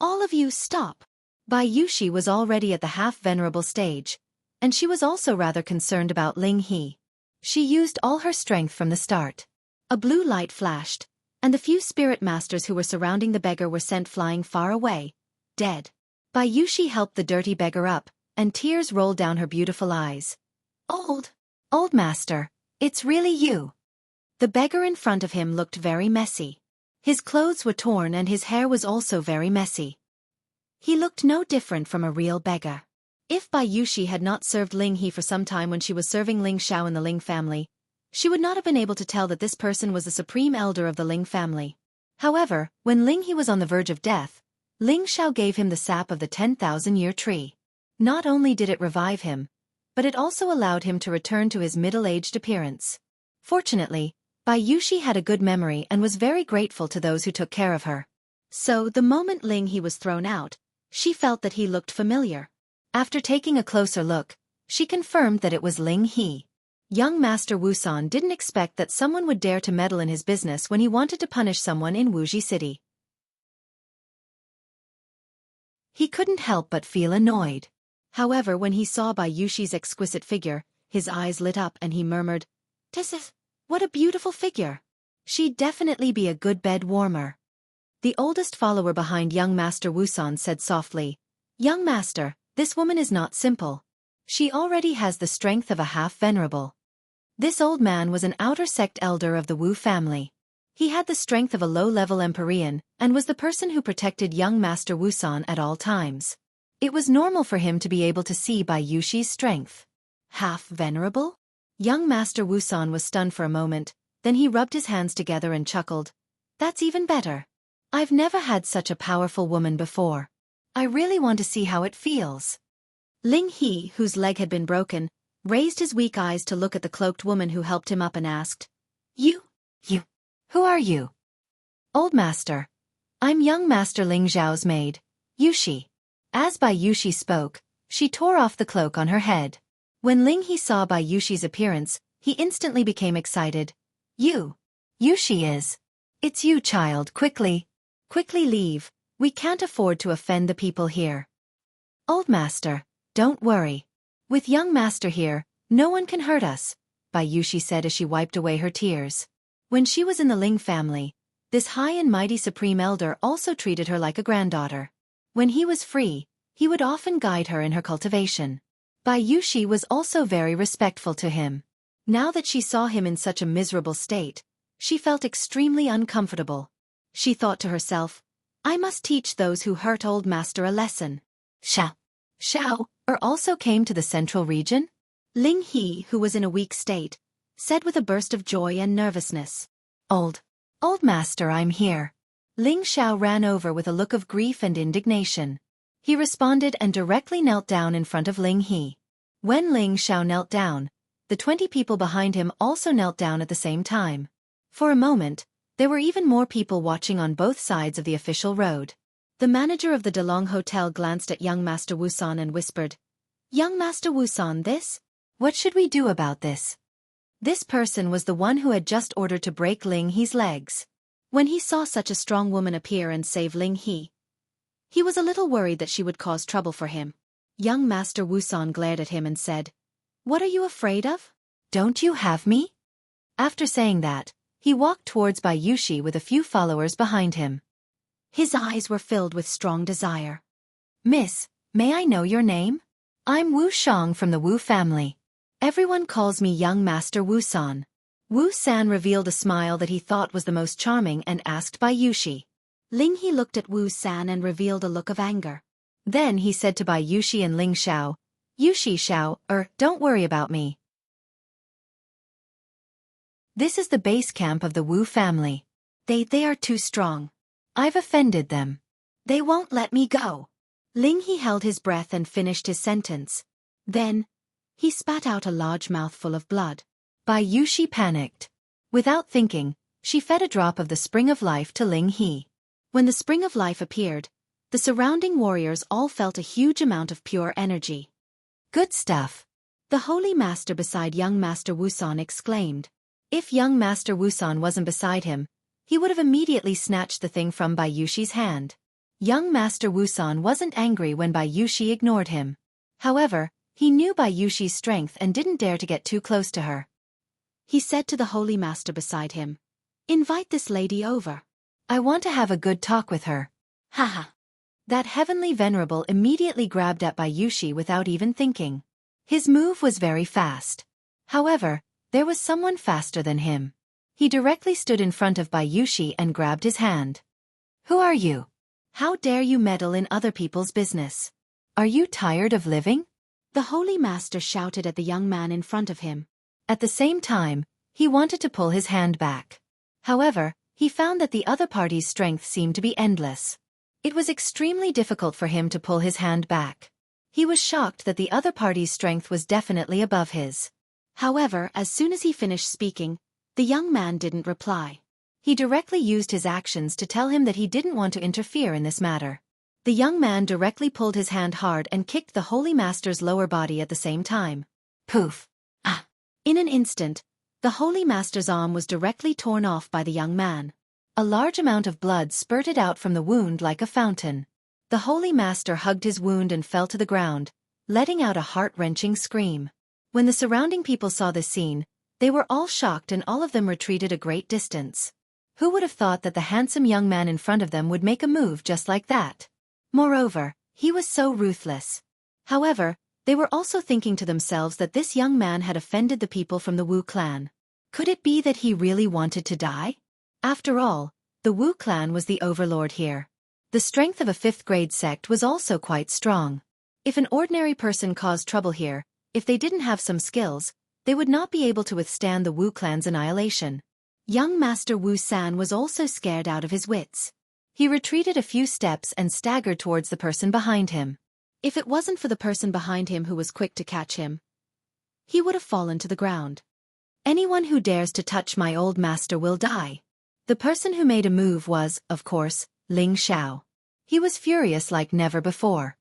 "All of you stop!" Bai Yushi was already at the half-venerable stage, and she was also rather concerned about Ling He. She used all her strength from the start. A blue light flashed, and the few spirit masters who were surrounding the beggar were sent flying far away, dead. Bai Yushi helped the dirty beggar up, and tears rolled down her beautiful eyes. Old master, it's really you." The beggar in front of him looked very messy. His clothes were torn and his hair was also very messy. He looked no different from a real beggar. If Bai Yushi had not served Ling He for some time when she was serving Ling Xiao in the Ling family, she would not have been able to tell that this person was the supreme elder of the Ling family. However, when Ling He was on the verge of death, Ling Xiao gave him the sap of the 10,000-year tree. Not only did it revive him, but it also allowed him to return to his middle-aged appearance. Fortunately, Bai Yushi had a good memory and was very grateful to those who took care of her. So the moment Ling He was thrown out, she felt that he looked familiar. After taking a closer look, she confirmed that it was Ling He. Young Master Wu San didn't expect that someone would dare to meddle in his business when he wanted to punish someone in Wuxia City. He couldn't help but feel annoyed. However, when he saw Bai Yushi's exquisite figure, his eyes lit up and he murmured, What a beautiful figure. She'd definitely be a good bed warmer." The oldest follower behind young Master Wu San said softly, "Young Master, this woman is not simple. She already has the strength of a half-venerable." This old man was an outer sect elder of the Wu family. He had the strength of a low-level Empyrean, and was the person who protected young Master Wu San at all times. It was normal for him to be able to see Bai Yushi's strength. Half-venerable? Young Master Wu San was stunned for a moment, then he rubbed his hands together and chuckled. "That's even better. I've never had such a powerful woman before. I really want to see how it feels." Ling He, whose leg had been broken, raised his weak eyes to look at the cloaked woman who helped him up and asked, You, who are you?" "Old Master. I'm young Master Ling Zhao's maid, Yushi." As Bai Yushi spoke, she tore off the cloak on her head. When Ling He saw Bai Yushi's appearance, he instantly became excited. Yushi is It's you, child, quickly. Quickly leave, we can't afford to offend the people here. Old master, don't worry. With young master here, no one can hurt us, Bai Yushi said as she wiped away her tears. When she was in the Ling family, this high and mighty supreme elder also treated her like a granddaughter. When he was free, he would often guide her in her cultivation. Bai Yushi was also very respectful to him. Now that she saw him in such a miserable state, she felt extremely uncomfortable. She thought to herself, I must teach those who hurt old master a lesson. Xiao also came to the central region? Ling He, who was in a weak state, said with a burst of joy and nervousness. Old master, I'm here. Ling Xiao ran over with a look of grief and indignation. He responded and directly knelt down in front of Ling He. When Ling Xiao knelt down, the 20 people behind him also knelt down at the same time. For a moment, there were even more people watching on both sides of the official road. The manager of the Delong Hotel glanced at young Master Wusan and whispered, Young Master Wusan, this? What should we do about this? This person was the one who had just ordered to break Ling He's legs. When he saw such a strong woman appear and save Ling He was a little worried that she would cause trouble for him. Young Master Wusan glared at him and said, What are you afraid of? Don't you have me? After saying that, he walked towards Bai Yushi with a few followers behind him. His eyes were filled with strong desire. Miss, may I know your name? I'm Wu Shang from the Wu family. Everyone calls me young Master Wusan. Wu San revealed a smile that he thought was the most charming and asked Bai Yushi. Ling He looked at Wu San and revealed a look of anger. Then he said to Bai Yushi and Ling Xiao, Yushi Xiao, don't worry about me. This is the base camp of the Wu family. They are too strong. I've offended them. They won't let me go. Ling He held his breath and finished his sentence. Then, he spat out a large mouthful of blood. Bai Yushi panicked. Without thinking, she fed a drop of the Spring of Life to Ling He. When the Spring of Life appeared, the surrounding warriors all felt a huge amount of pure energy. Good stuff. The Holy Master beside young Master Wusan exclaimed. If young Master Wusan wasn't beside him, he would have immediately snatched the thing from Bai Yushi's hand. Young Master Wusan wasn't angry when Bai Yushi ignored him. However, he knew Bai Yushi's strength and didn't dare to get too close to her. He said to the Holy Master beside him, Invite this lady over. I want to have a good talk with her. Haha. That heavenly venerable immediately grabbed at Bai Yushi without even thinking. His move was very fast. However, there was someone faster than him. He directly stood in front of Bai Yushi and grabbed his hand. Who are you? How dare you meddle in other people's business? Are you tired of living? The Holy Master shouted at the young man in front of him. At the same time, he wanted to pull his hand back. However, he found that the other party's strength seemed to be endless. It was extremely difficult for him to pull his hand back. He was shocked that the other party's strength was definitely above his. However, as soon as he finished speaking, the young man didn't reply. He directly used his actions to tell him that he didn't want to interfere in this matter. The young man directly pulled his hand hard and kicked the Holy Master's lower body at the same time. Poof! Ah! In an instant, the Holy Master's arm was directly torn off by the young man. A large amount of blood spurted out from the wound like a fountain. The Holy Master hugged his wound and fell to the ground, letting out a heart-wrenching scream. When the surrounding people saw this scene, they were all shocked and all of them retreated a great distance. Who would have thought that the handsome young man in front of them would make a move just like that? Moreover, he was so ruthless. However, they were also thinking to themselves that this young man had offended the people from the Wu clan. Could it be that he really wanted to die? After all, the Wu clan was the overlord here. The strength of a 5th-grade sect was also quite strong. If an ordinary person caused trouble here, if they didn't have some skills, they would not be able to withstand the Wu clan's annihilation. Young Master Wu San was also scared out of his wits. He retreated a few steps and staggered towards the person behind him. If it wasn't for the person behind him who was quick to catch him, he would have fallen to the ground. Anyone who dares to touch my old master will die. The person who made a move was, of course, Ling Xiao. He was furious like never before.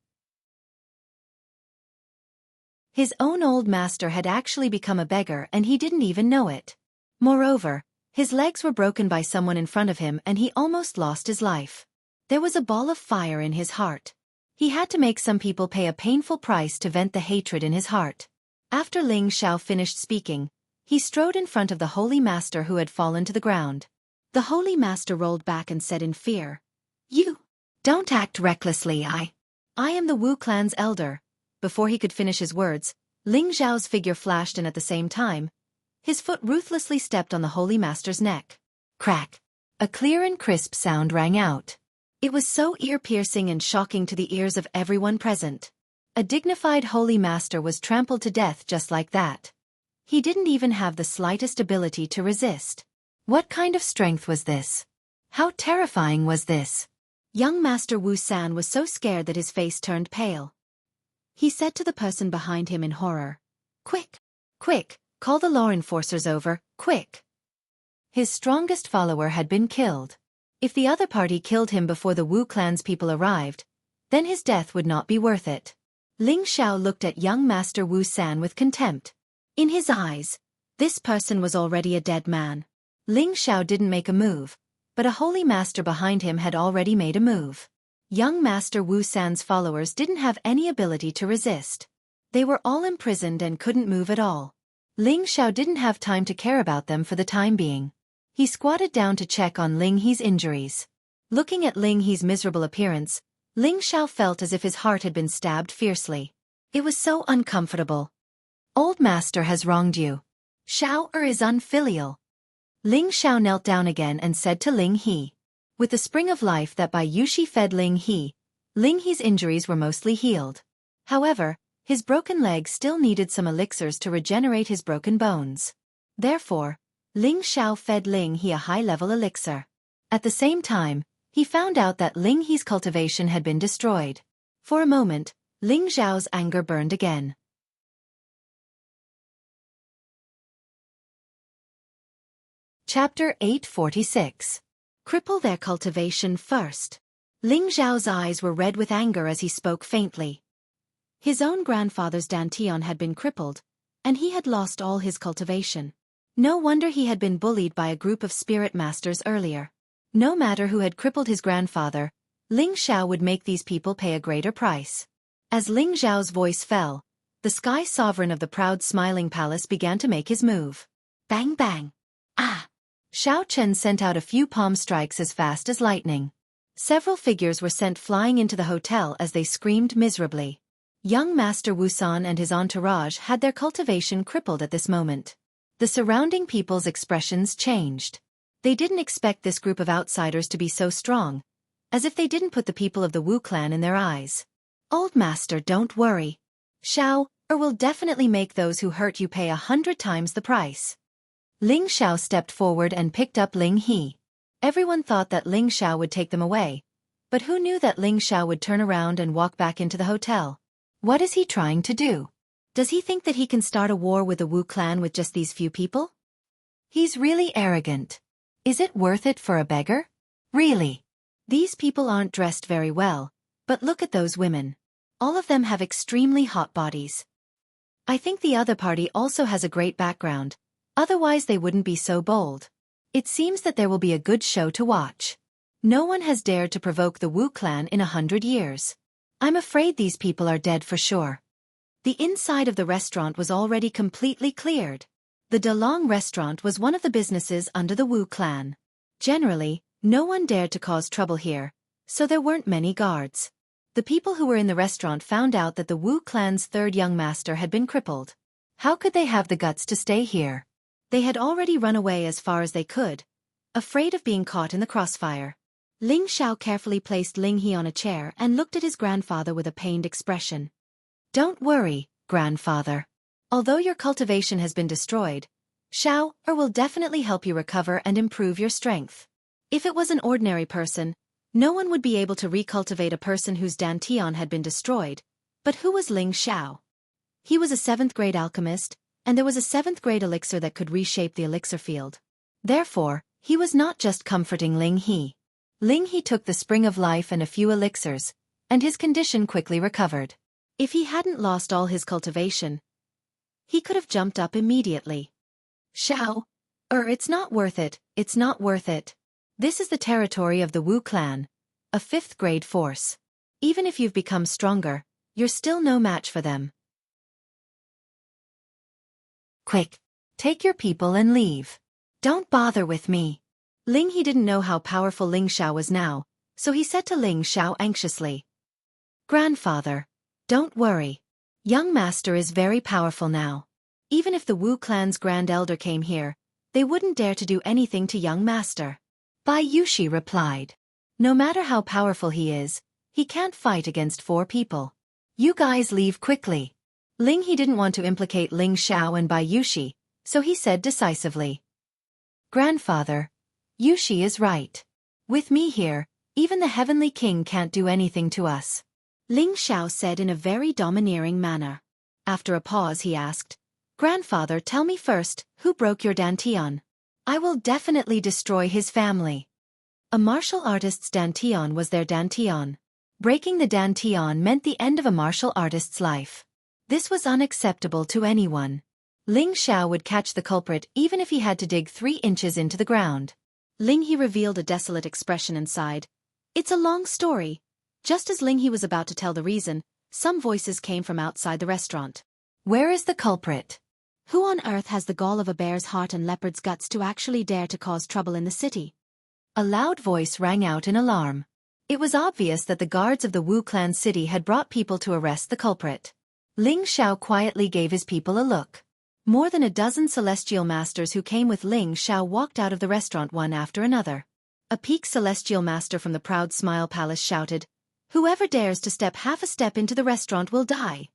His own old master had actually become a beggar and he didn't even know it. Moreover, His legs were broken by someone in front of him and he almost lost his life. There was a ball of fire in his heart. He had to make some people pay a painful price to vent the hatred in his heart. After Ling Xiao finished speaking, he strode in front of the Holy Master who had fallen to the ground. The Holy Master rolled back and said in fear, "You don't act recklessly, I am the Wu clan's elder." Before he could finish his words, Ling Xiao's figure flashed and at the same time, his foot ruthlessly stepped on the Holy Master's neck. Crack! A clear and crisp sound rang out. It was so ear-piercing and shocking to the ears of everyone present. A dignified Holy Master was trampled to death just like that. He didn't even have the slightest ability to resist. What kind of strength was this? How terrifying was this? Young Master Wu San was so scared that his face turned pale. He said to the person behind him in horror, "Quick! Quick! Call the law enforcers over, quick!" His strongest follower had been killed. If the other party killed him before the Wu clan's people arrived, then his death would not be worth it. Ling Xiao looked at young Master Wu San with contempt. In his eyes, this person was already a dead man. Ling Xiao didn't make a move, but a Holy Master behind him had already made a move. Young Master Wu San's followers didn't have any ability to resist. They were all imprisoned and couldn't move at all. Ling Xiao didn't have time to care about them for the time being. He squatted down to check on Ling He's injuries. Looking at Ling He's miserable appearance, Ling Xiao felt as if his heart had been stabbed fiercely. It was so uncomfortable. Old Master has wronged you. Xiao is unfilial. Ling Xiao knelt down again and said to Ling He. With the spring of life that Bai Yushi fed Ling He's injuries were mostly healed. However, his broken leg still needed some elixirs to regenerate his broken bones. Therefore, Ling Xiao fed Ling He a high-level elixir. At the same time, he found out that Ling He's cultivation had been destroyed. For a moment, Ling Xiao's anger burned again. Chapter 846. Cripple their cultivation first. Ling Xiao's eyes were red with anger as he spoke faintly. His own grandfather's dantian had been crippled, and he had lost all his cultivation. No wonder he had been bullied by a group of spirit masters earlier. No matter who had crippled his grandfather, Ling Xiao would make these people pay a greater price. As Ling Xiao's voice fell, the Sky Sovereign of the proud smiling palace began to make his move. Bang bang! Ah! Xiao Chen sent out a few palm strikes as fast as lightning. Several figures were sent flying into the hotel as they screamed miserably. Young Master Wu San and his entourage had their cultivation crippled at this moment. The surrounding people's expressions changed. They didn't expect this group of outsiders to be so strong, as if they didn't put the people of the Wu clan in their eyes. Old Master, don't worry. Xiao will definitely make those who hurt you pay 100 times the price. Ling Xiao stepped forward and picked up Ling He. Everyone thought that Ling Xiao would take them away, but who knew that Ling Xiao would turn around and walk back into the hotel? What is he trying to do? Does he think that he can start a war with the Wu clan with just these few people? He's really arrogant. Is it worth it for a beggar? Really? These people aren't dressed very well, but look at those women. All of them have extremely hot bodies. I think the other party also has a great background, otherwise they wouldn't be so bold. It seems that there will be a good show to watch. No one has dared to provoke the Wu clan in 100 years. I'm afraid these people are dead for sure. The inside of the restaurant was already completely cleared. The DeLong restaurant was one of the businesses under the Wu clan. Generally, no one dared to cause trouble here, so there weren't many guards. The people who were in the restaurant found out that the Wu clan's third young master had been crippled. How could they have the guts to stay here? They had already run away as far as they could, afraid of being caught in the crossfire. Ling Xiao carefully placed Ling He on a chair and looked at his grandfather with a pained expression. Don't worry, grandfather. Although your cultivation has been destroyed, Xiao will definitely help you recover and improve your strength. If it was an ordinary person, no one would be able to recultivate a person whose dantian had been destroyed. But who was Ling Xiao? He was a 7th-grade alchemist, and there was a 7th-grade elixir that could reshape the elixir field. Therefore, he was not just comforting Ling He. Ling He took the spring of life and a few elixirs, and his condition quickly recovered. If he hadn't lost all his cultivation, he could have jumped up immediately. Xiao, It's not worth it, it's not worth it. This is the territory of the Wu clan, a 5th grade force. Even if you've become stronger, you're still no match for them. Quick, take your people and leave. Don't bother with me. Ling He didn't know how powerful Ling Xiao was now, so he said to Ling Xiao anxiously. Grandfather, don't worry. Young master is very powerful now. Even if the Wu clan's grand elder came here, they wouldn't dare to do anything to young master. Bai Yushi replied. No matter how powerful he is, he can't fight against 4 people. You guys leave quickly. Ling He didn't want to implicate Ling Xiao and Bai Yushi, so he said decisively. Grandfather, Yushi is right. With me here, even the Heavenly King can't do anything to us. Ling Xiao said in a very domineering manner. After a pause he asked, Grandfather, tell me first, who broke your dantian? I will definitely destroy his family. A martial artist's dantian was their dantian. Breaking the dantian meant the end of a martial artist's life. This was unacceptable to anyone. Ling Xiao would catch the culprit even if he had to dig 3 inches into the ground. Ling He revealed a desolate expression and sighed. It's a long story. Just as Ling He was about to tell the reason, some voices came from outside the restaurant. Where is the culprit? Who on earth has the gall of a bear's heart and leopard's guts to actually dare to cause trouble in the city? A loud voice rang out in alarm. It was obvious that the guards of the Wu clan city had brought people to arrest the culprit. Ling Xiao quietly gave his people a look. More than a dozen celestial masters who came with Ling Xiao walked out of the restaurant one after another. A peaked celestial master from the Proud Smile Palace shouted, Whoever dares to step half a step into the restaurant will die.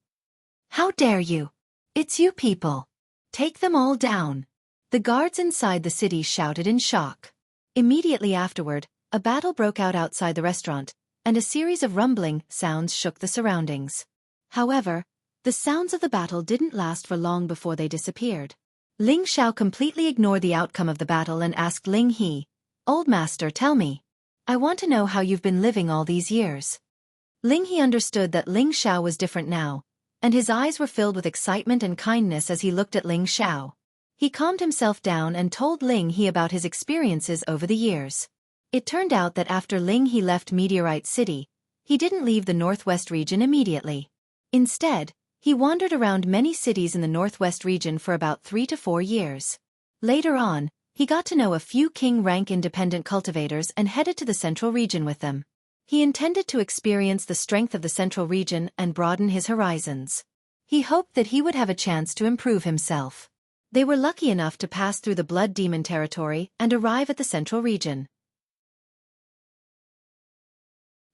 How dare you? It's you people. Take them all down. The guards inside the city shouted in shock. Immediately afterward, a battle broke out outside the restaurant, and a series of rumbling sounds shook the surroundings. However, the sounds of the battle didn't last for long before they disappeared. Ling Xiao completely ignored the outcome of the battle and asked Ling He, Old Master, tell me. I want to know how you've been living all these years. Ling He understood that Ling Xiao was different now, and his eyes were filled with excitement and kindness as he looked at Ling Xiao. He calmed himself down and told Ling He about his experiences over the years. It turned out that after Ling He left Meteorite City, he didn't leave the Northwest region immediately. Instead, he wandered around many cities in the Northwest region for about 3 to 4 years. Later on, he got to know a few king-rank independent cultivators and headed to the Central region with them. He intended to experience the strength of the Central region and broaden his horizons. He hoped that he would have a chance to improve himself. They were lucky enough to pass through the Blood Demon territory and arrive at the Central region.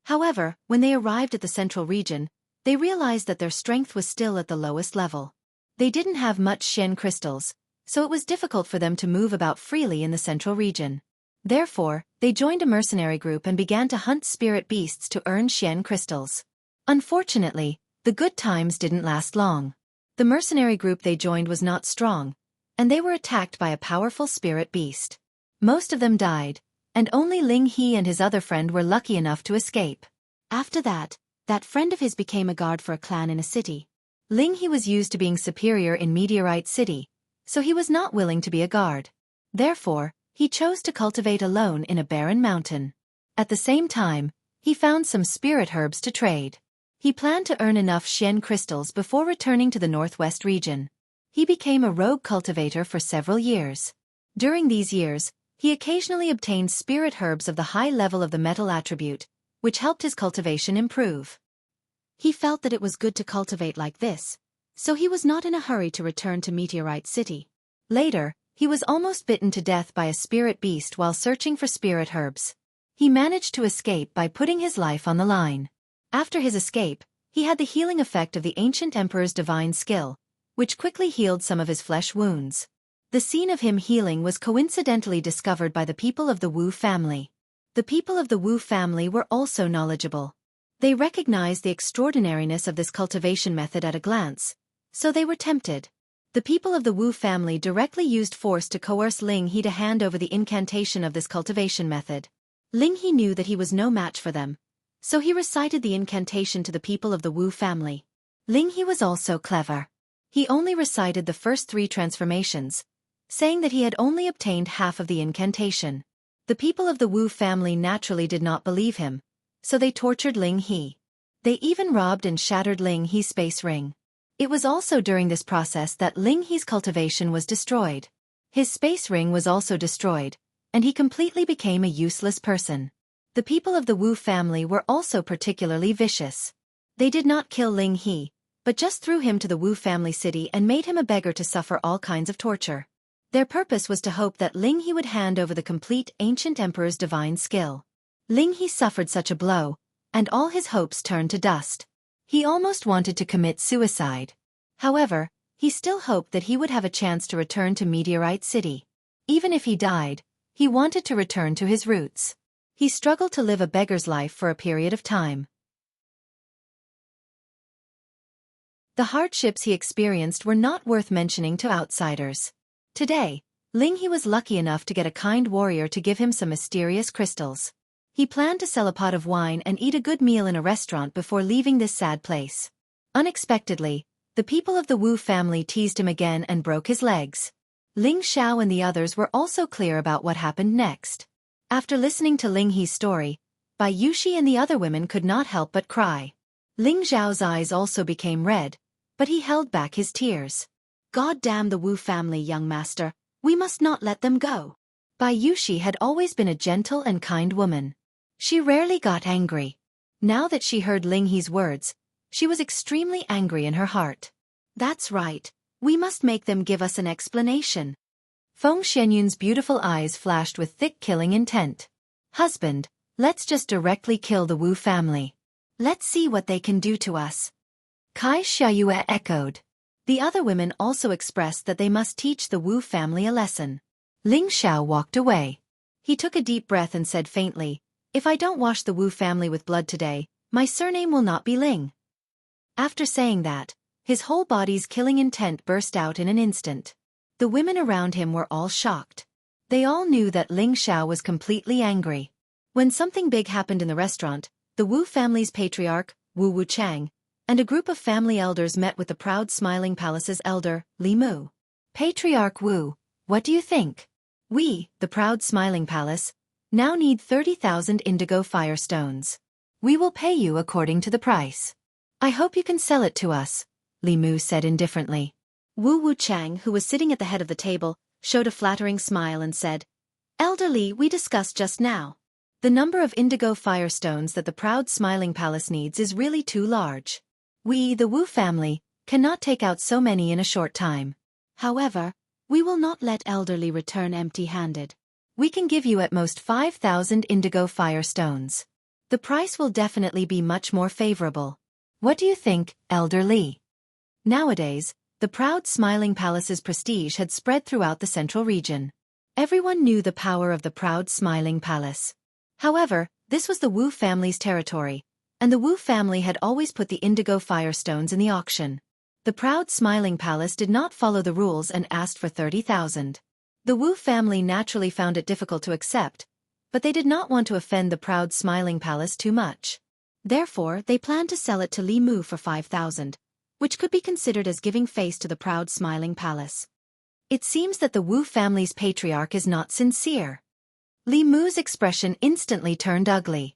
However, when they arrived at the Central region, they realized that their strength was still at the lowest level. They didn't have much Xian crystals, so it was difficult for them to move about freely in the Central region. Therefore, they joined a mercenary group and began to hunt spirit beasts to earn Xian crystals. Unfortunately, the good times didn't last long. The mercenary group they joined was not strong, and they were attacked by a powerful spirit beast. Most of them died, and only Ling He and his other friend were lucky enough to escape. After that friend of his became a guard for a clan in a city. Ling He was used to being superior in Meteorite City, so he was not willing to be a guard. Therefore, he chose to cultivate alone in a barren mountain. At the same time, he found some spirit herbs to trade. He planned to earn enough Xian crystals before returning to the Northwest region. He became a rogue cultivator for several years. During these years, he occasionally obtained spirit herbs of the high level of the metal attribute, which helped his cultivation improve. He felt that it was good to cultivate like this, so he was not in a hurry to return to Meteorite City. Later, he was almost bitten to death by a spirit beast while searching for spirit herbs. He managed to escape by putting his life on the line. After his escape, he had the healing effect of the ancient emperor's divine skill, which quickly healed some of his flesh wounds. The scene of him healing was coincidentally discovered by the people of the Wu family. The people of the Wu family were also knowledgeable. They recognized the extraordinariness of this cultivation method at a glance, so they were tempted. The people of the Wu family directly used force to coerce Ling He to hand over the incantation of this cultivation method. Ling He knew that he was no match for them, so he recited the incantation to the people of the Wu family. Ling He was also clever. He only recited the first 3 transformations, saying that he had only obtained half of the incantation. The people of the Wu family naturally did not believe him, so they tortured Ling He. They even robbed and shattered Ling He's space ring. It was also during this process that Ling He's cultivation was destroyed. His space ring was also destroyed, and he completely became a useless person. The people of the Wu family were also particularly vicious. They did not kill Ling He, but just threw him to the Wu family city and made him a beggar to suffer all kinds of torture. Their purpose was to hope that Ling He would hand over the complete ancient emperor's divine skill. Ling He suffered such a blow, and all his hopes turned to dust. He almost wanted to commit suicide. However, he still hoped that he would have a chance to return to Meteorite City. Even if he died, he wanted to return to his roots. He struggled to live a beggar's life for a period of time. The hardships he experienced were not worth mentioning to outsiders. Today, Ling He was lucky enough to get a kind warrior to give him some mysterious crystals. He planned to sell a pot of wine and eat a good meal in a restaurant before leaving this sad place. Unexpectedly, the people of the Wu family teased him again and broke his legs. Ling Xiao and the others were also clear about what happened next. After listening to Ling He's story, Bai Yushi and the other women could not help but cry. Ling Xiao's eyes also became red, but he held back his tears. God damn the Wu family, young master, we must not let them go. Bai Yushi had always been a gentle and kind woman. She rarely got angry. Now that she heard Ling He's words, she was extremely angry in her heart. That's right, we must make them give us an explanation. Feng Xianyun's beautiful eyes flashed with thick killing intent. Husband, let's just directly kill the Wu family. Let's see what they can do to us. Kai Xiayue echoed. The other women also expressed that they must teach the Wu family a lesson. Ling Xiao walked away. He took a deep breath and said faintly, "If I don't wash the Wu family with blood today, my surname will not be Ling." After saying that, his whole body's killing intent burst out in an instant. The women around him were all shocked. They all knew that Ling Xiao was completely angry. When something big happened in the restaurant, the Wu family's patriarch, Wu Wuchang, and a group of family elders met with the proud Smiling Palace's elder, Li Mu. Patriarch Wu, what do you think? We, the proud Smiling Palace, now need 30,000 indigo firestones. We will pay you according to the price. I hope you can sell it to us, Li Mu said indifferently. Wu Wuchang, who was sitting at the head of the table, showed a flattering smile and said, "Elder Li, we discussed just now. The number of indigo firestones that the proud Smiling Palace needs is really too large. We, the Wu family, cannot take out so many in a short time. However, we will not let Elder Li return empty-handed. We can give you at most 5,000 indigo firestones. The price will definitely be much more favorable. What do you think, Elder Li?" Nowadays, the proud Smiling Palace's prestige had spread throughout the central region. Everyone knew the power of the proud Smiling Palace. However, this was the Wu family's territory, and the Wu family had always put the indigo firestones in the auction. The proud Smiling Palace did not follow the rules and asked for 30,000. The Wu family naturally found it difficult to accept, but they did not want to offend the proud Smiling Palace too much. Therefore, they planned to sell it to Li Mu for 5,000, which could be considered as giving face to the proud Smiling Palace. It seems that the Wu family's patriarch is not sincere. Li Mu's expression instantly turned ugly.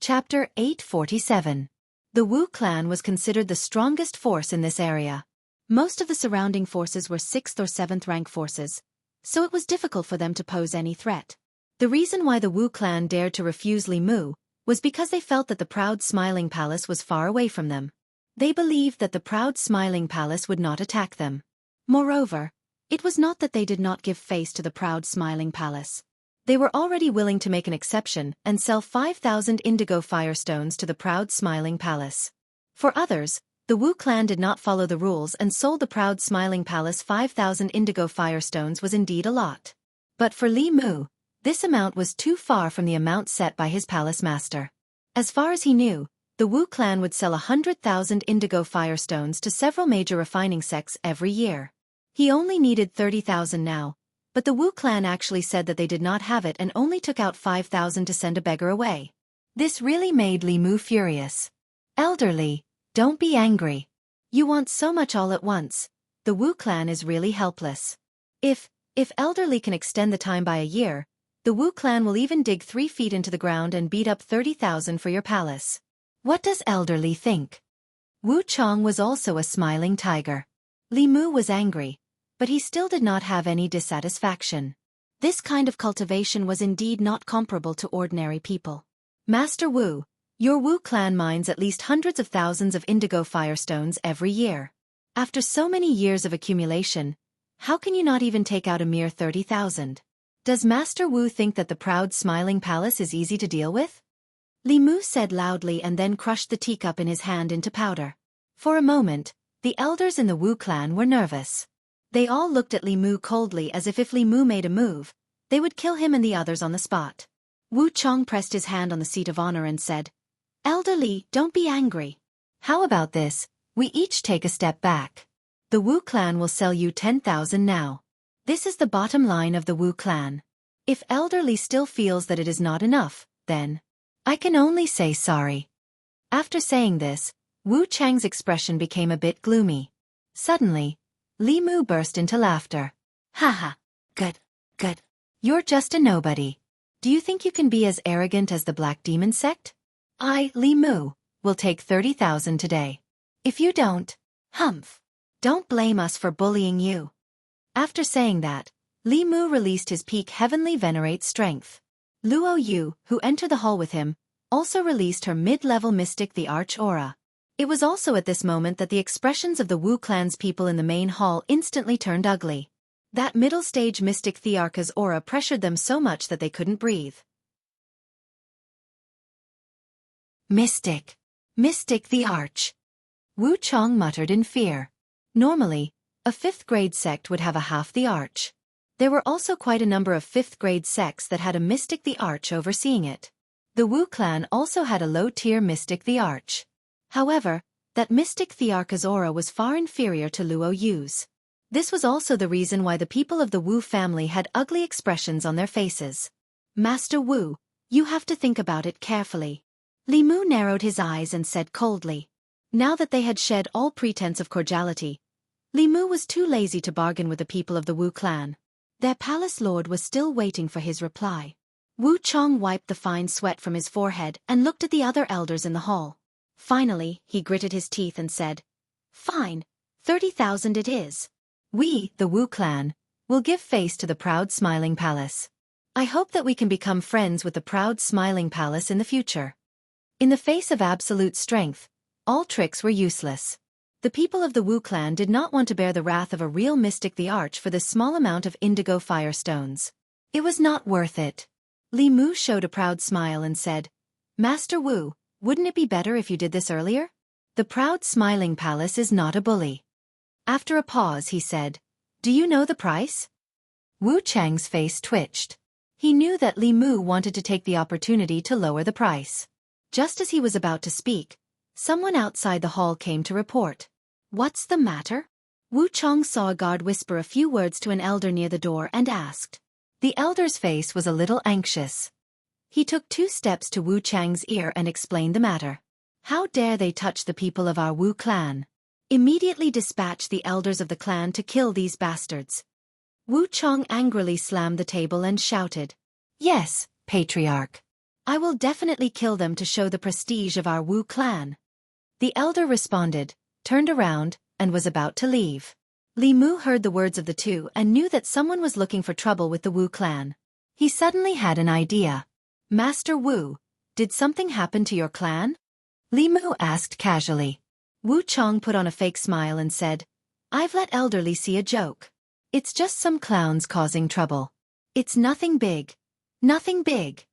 Chapter 847. The Wu clan was considered the strongest force in this area. Most of the surrounding forces were 6th or 7th rank forces, so it was difficult for them to pose any threat. The reason why the Wu clan dared to refuse Li Mu was because they felt that the proud Smiling Palace was far away from them. They believed that the proud Smiling Palace would not attack them. Moreover, it was not that they did not give face to the proud Smiling Palace. They were already willing to make an exception and sell 5,000 indigo firestones to the proud Smiling Palace. For others, the Wu clan did not follow the rules and sold the proud Smiling Palace 5,000 indigo firestones was indeed a lot. But for Li Mu, this amount was too far from the amount set by his palace master. As far as he knew, the Wu clan would sell 100,000 indigo firestones to several major refining sects every year. He only needed 30,000 now, but the Wu clan actually said that they did not have it and only took out 5,000 to send a beggar away. This really made Li Mu furious. "Elder Li, don't be angry. You want so much all at once. The Wu clan is really helpless. If elderly can extend the time by a year, the Wu clan will even dig 3 feet into the ground and beat up 30,000 for your palace. What does elderly think? Wu Chong was also a smiling tiger. Li Mu was angry, but he still did not have any dissatisfaction. This kind of cultivation was indeed not comparable to ordinary people. Master Wu, your Wu clan mines at least hundreds of thousands of indigo firestones every year. After so many years of accumulation, how can you not even take out a mere 30,000? Does Master Wu think that the proud smiling palace is easy to deal with? Li Mu said loudly and then crushed the teacup in his hand into powder. For a moment, the elders in the Wu clan were nervous. They all looked at Li Mu coldly as if Li Mu made a move, they would kill him and the others on the spot. Wu Chong pressed his hand on the seat of honor and said, "Elder Li, don't be angry. How about this? We each take a step back. The Wu clan will sell you 10,000 now. This is the bottom line of the Wu clan. If Elder Li still feels that it is not enough, then I can only say sorry." After saying this, Wu Chang's expression became a bit gloomy. Suddenly, Li Mu burst into laughter. Haha, good. You're just a nobody. Do you think you can be as arrogant as the Black Demon sect? I, Li Mu, will take 30,000 today. If you don't, humph. Don't blame us for bullying you. After saying that, Li Mu released his peak heavenly venerate strength. Luo Yu, who entered the hall with him, also released her mid-level mystic the Arch aura. It was also at this moment that the expressions of the Wu clan's people in the main hall instantly turned ugly. That middle-stage mystic Thearcha's aura pressured them so much that they couldn't breathe. Mystic the Arch. Wu Chong muttered in fear. Normally, a 5th-grade sect would have a half the Arch. There were also quite a number of 5th-grade sects that had a mystic the Arch overseeing it. The Wu clan also had a low-tier mystic the Arch. However, that mystic Thearcha's aura was far inferior to Luo Yu's. This was also the reason why the people of the Wu family had ugly expressions on their faces. Master Wu, you have to think about it carefully. Li Mu narrowed his eyes and said coldly. Now that they had shed all pretense of cordiality, Li Mu was too lazy to bargain with the people of the Wu clan. Their palace lord was still waiting for his reply. Wu Chong wiped the fine sweat from his forehead and looked at the other elders in the hall. Finally, he gritted his teeth and said, "Fine, 30,000 it is. We, the Wu clan, will give face to the proud smiling palace. I hope that we can become friends with the proud smiling palace in the future." In the face of absolute strength, all tricks were useless. The people of the Wu clan did not want to bear the wrath of a real mystic the Arch for this small amount of indigo firestones. It was not worth it. Li Mu showed a proud smile and said, "Master Wu, wouldn't it be better if you did this earlier? The proud smiling palace is not a bully." After a pause he said, "Do you know the price?" Wu Chang's face twitched. He knew that Li Mu wanted to take the opportunity to lower the price. Just as he was about to speak, someone outside the hall came to report. "What's the matter?" Wu Chong saw a guard whisper a few words to an elder near the door and asked. The elder's face was a little anxious. He took 2 steps to Wu Chang's ear and explained the matter. "How dare they touch the people of our Wu clan? Immediately dispatch the elders of the clan to kill these bastards." Wu Chong angrily slammed the table and shouted, "Yes, Patriarch. I will definitely kill them to show the prestige of our Wu clan." The elder responded, turned around, and was about to leave. Li Mu heard the words of the two and knew that someone was looking for trouble with the Wu clan. He suddenly had an idea. "Master Wu, did something happen to your clan?" Li Mu asked casually. Wu Chong put on a fake smile and said, "I've let Elderly see a joke. It's just some clowns causing trouble. It's nothing big. Nothing big."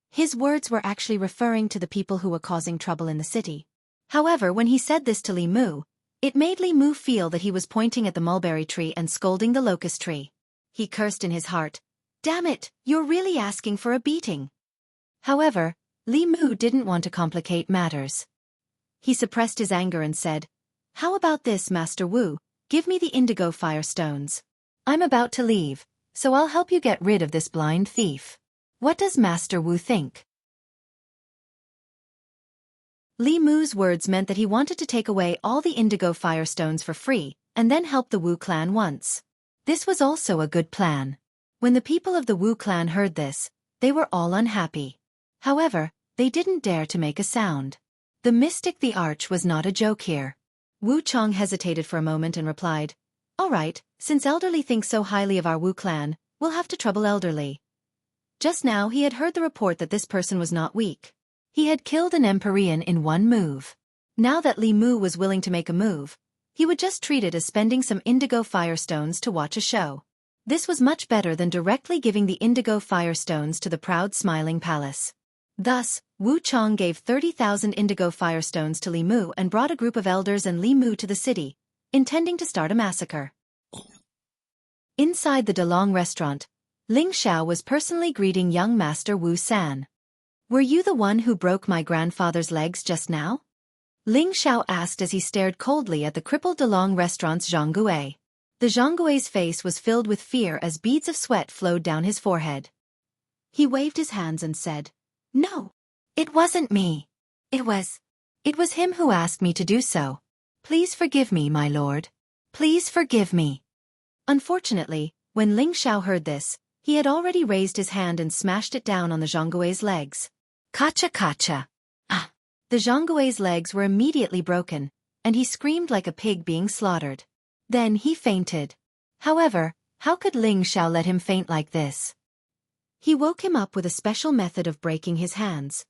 His words were actually referring to the people who were causing trouble in the city. However, when he said this to Li Mu, it made Li Mu feel that he was pointing at the mulberry tree and scolding the locust tree. He cursed in his heart, "Damn it, you're really asking for a beating." However, Li Mu didn't want to complicate matters. He suppressed his anger and said, "How about this, Master Wu? Give me the indigo firestones. I'm about to leave, so I'll help you get rid of this blind thief. What does Master Wu think?" Li Mu's words meant that he wanted to take away all the indigo firestones for free, and then help the Wu clan once. This was also a good plan. When the people of the Wu clan heard this, they were all unhappy. However, they didn't dare to make a sound. The mystic the arch was not a joke here. Wu Chong hesitated for a moment and replied, "All right, since Elderly thinks so highly of our Wu clan, we'll have to trouble Elderly." Just now he had heard the report that this person was not weak. He had killed an Empyrean in one move. Now that Li Mu was willing to make a move, he would just treat it as spending some indigo firestones to watch a show. This was much better than directly giving the indigo firestones to the proud smiling palace. Thus, Wu Chong gave 30,000 indigo firestones to Li Mu and brought a group of elders and Li Mu to the city, intending to start a massacre. Inside the Delong restaurant, Ling Xiao was personally greeting young master Wu San. "Were you the one who broke my grandfather's legs just now?" Ling Xiao asked as he stared coldly at the crippled Delong restaurant's Jianghu. The Jianghu's face was filled with fear as beads of sweat flowed down his forehead. He waved his hands and said, "No, It wasn't me. It was him who asked me to do so. Please forgive me, my lord. Please forgive me." Unfortunately, when Ling Xiao heard this, he had already raised his hand and smashed it down on the Jianghu's legs. Kacha kacha. Ah! The Jianghu's legs were immediately broken, and he screamed like a pig being slaughtered. Then he fainted. However, how could Ling Xiao let him faint like this? He woke him up with a special method of breaking his hands.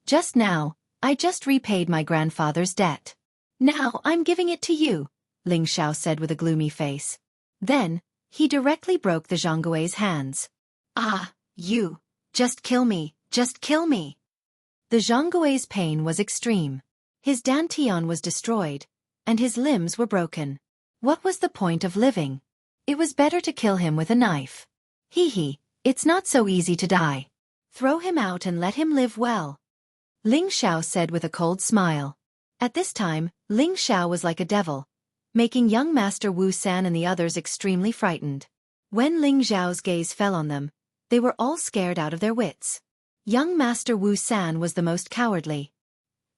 "Just now, I just repaid my grandfather's debt. Now I'm giving it to you," Ling Xiao said with a gloomy face. Then, he directly broke the Jianghu's hands. "Ah, you! Just kill me, just kill me!" The Jianghu's pain was extreme. His dantian was destroyed, and his limbs were broken. What was the point of living? It was better to kill him with a knife. Hee, it's not so easy to die. Throw him out and let him live well, Ling Xiao said with a cold smile. At this time, Ling Xiao was like a devil, making young Master Wu San and the others extremely frightened. When Ling Xiao's gaze fell on them, they were all scared out of their wits. Young Master Wu San was the most cowardly.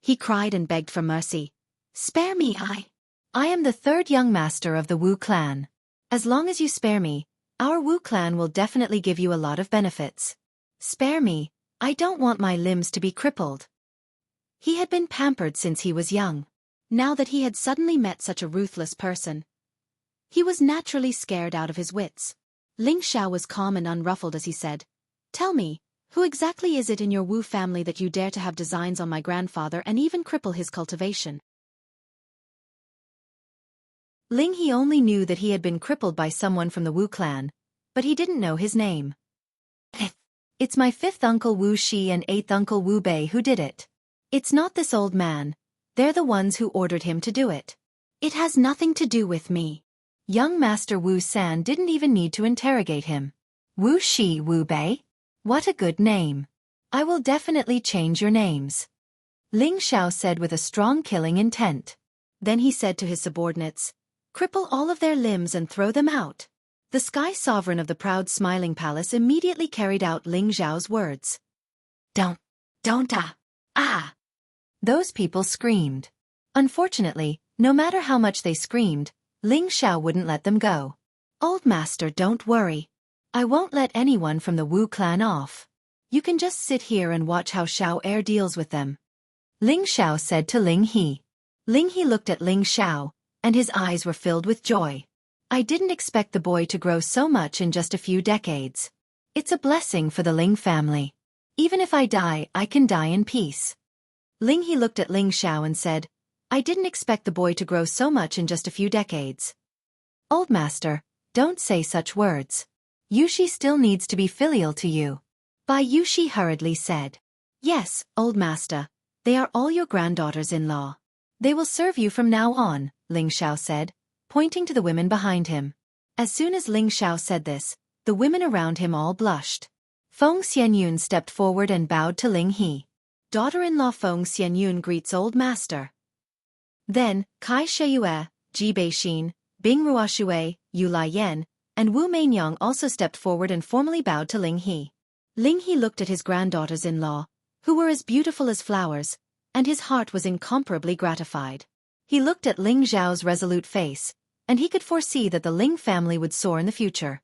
He cried and begged for mercy. "Spare me, I am the third young master of the Wu clan. As long as you spare me, our Wu clan will definitely give you a lot of benefits. Spare me, I don't want my limbs to be crippled." He had been pampered since he was young. Now that he had suddenly met such a ruthless person, he was naturally scared out of his wits. Ling Xiao was calm and unruffled as he said, "Tell me, who exactly is it in your Wu family that you dare to have designs on my grandfather and even cripple his cultivation?" Ling He only knew that he had been crippled by someone from the Wu clan, but he didn't know his name. "It's my 5th uncle Wu Shi and 8th uncle Wu Bei who did it. It's not this old man. They're the ones who ordered him to do it. It has nothing to do with me." Young Master Wu San didn't even need to interrogate him. "Wu Shi, Wu Bei? What a good name. I will definitely change your names," Ling Xiao said with a strong killing intent. Then he said to his subordinates, "Cripple all of their limbs and throw them out." The Sky Sovereign of the proud smiling palace immediately carried out Ling Xiao's words. Don't, ah! Those people screamed. Unfortunately, no matter how much they screamed, Ling Xiao wouldn't let them go. "Old master, don't worry. I won't let anyone from the Wu clan off. You can just sit here and watch how Xiao Er deals with them," Ling Xiao said to Ling He. Ling He looked at Ling Xiao, and his eyes were filled with joy. "I didn't expect the boy to grow so much in just a few decades. It's a blessing for the Ling family. Even if I die, I can die in peace." Ling He looked at Ling Xiao and said, "I didn't expect the boy to grow so much in just a few decades." "Old master, don't say such words. Yushi still needs to be filial to you." Bai Yushi hurriedly said, "Yes, old master, they are all your granddaughters-in-law. They will serve you from now on," Ling Xiao said, pointing to the women behind him. As soon as Ling Xiao said this, the women around him all blushed. Feng Xianyun stepped forward and bowed to Ling He. "Daughter-in-law Feng Xianyun greets old master." Then, Kai Sheyue, Ji Beixin, Bing Ruoshui, Yu Lai Yan, and Wu Mainyang also stepped forward and formally bowed to Ling He. Ling He looked at his granddaughters-in-law, who were as beautiful as flowers, and his heart was incomparably gratified. He looked at Ling Xiao's resolute face, and he could foresee that the Ling family would soar in the future.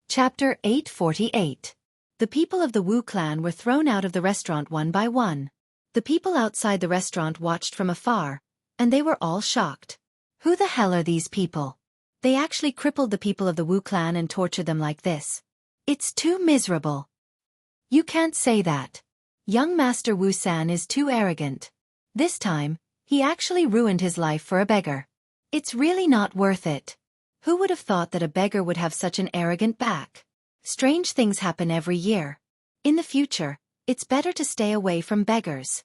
Chapter 848. The people of the Wu clan were thrown out of the restaurant one by one. The people outside the restaurant watched from afar, and they were all shocked. Who the hell are these people? They actually crippled the people of the Wu clan and tortured them like this. It's too miserable. You can't say that. Young Master Wu San is too arrogant. This time, he actually ruined his life for a beggar. It's really not worth it. Who would have thought that a beggar would have such an arrogant back? Strange things happen every year. In the future, it's better to stay away from beggars.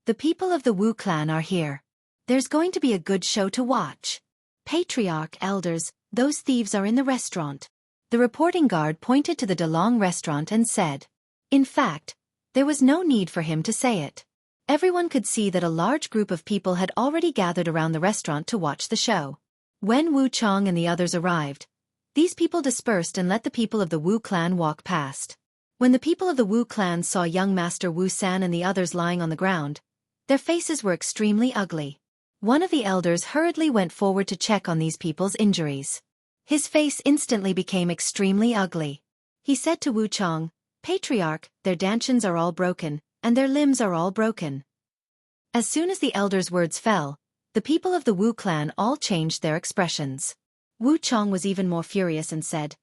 The people of the Wu clan are here. There's going to be a good show to watch. Patriarch, elders, those thieves are in the restaurant. The reporting guard pointed to the DeLong restaurant and said. In fact, there was no need for him to say it. Everyone could see that a large group of people had already gathered around the restaurant to watch the show. When Wu Chong and the others arrived, these people dispersed and let the people of the Wu clan walk past. When the people of the Wu clan saw young Master Wu San and the others lying on the ground, their faces were extremely ugly. One of the elders hurriedly went forward to check on these people's injuries. His face instantly became extremely ugly. He said to Wu Chong, Patriarch, their dantians are all broken, and their limbs are all broken. As soon as the elder's words fell, the people of the Wu clan all changed their expressions. Wu Chong was even more furious and said,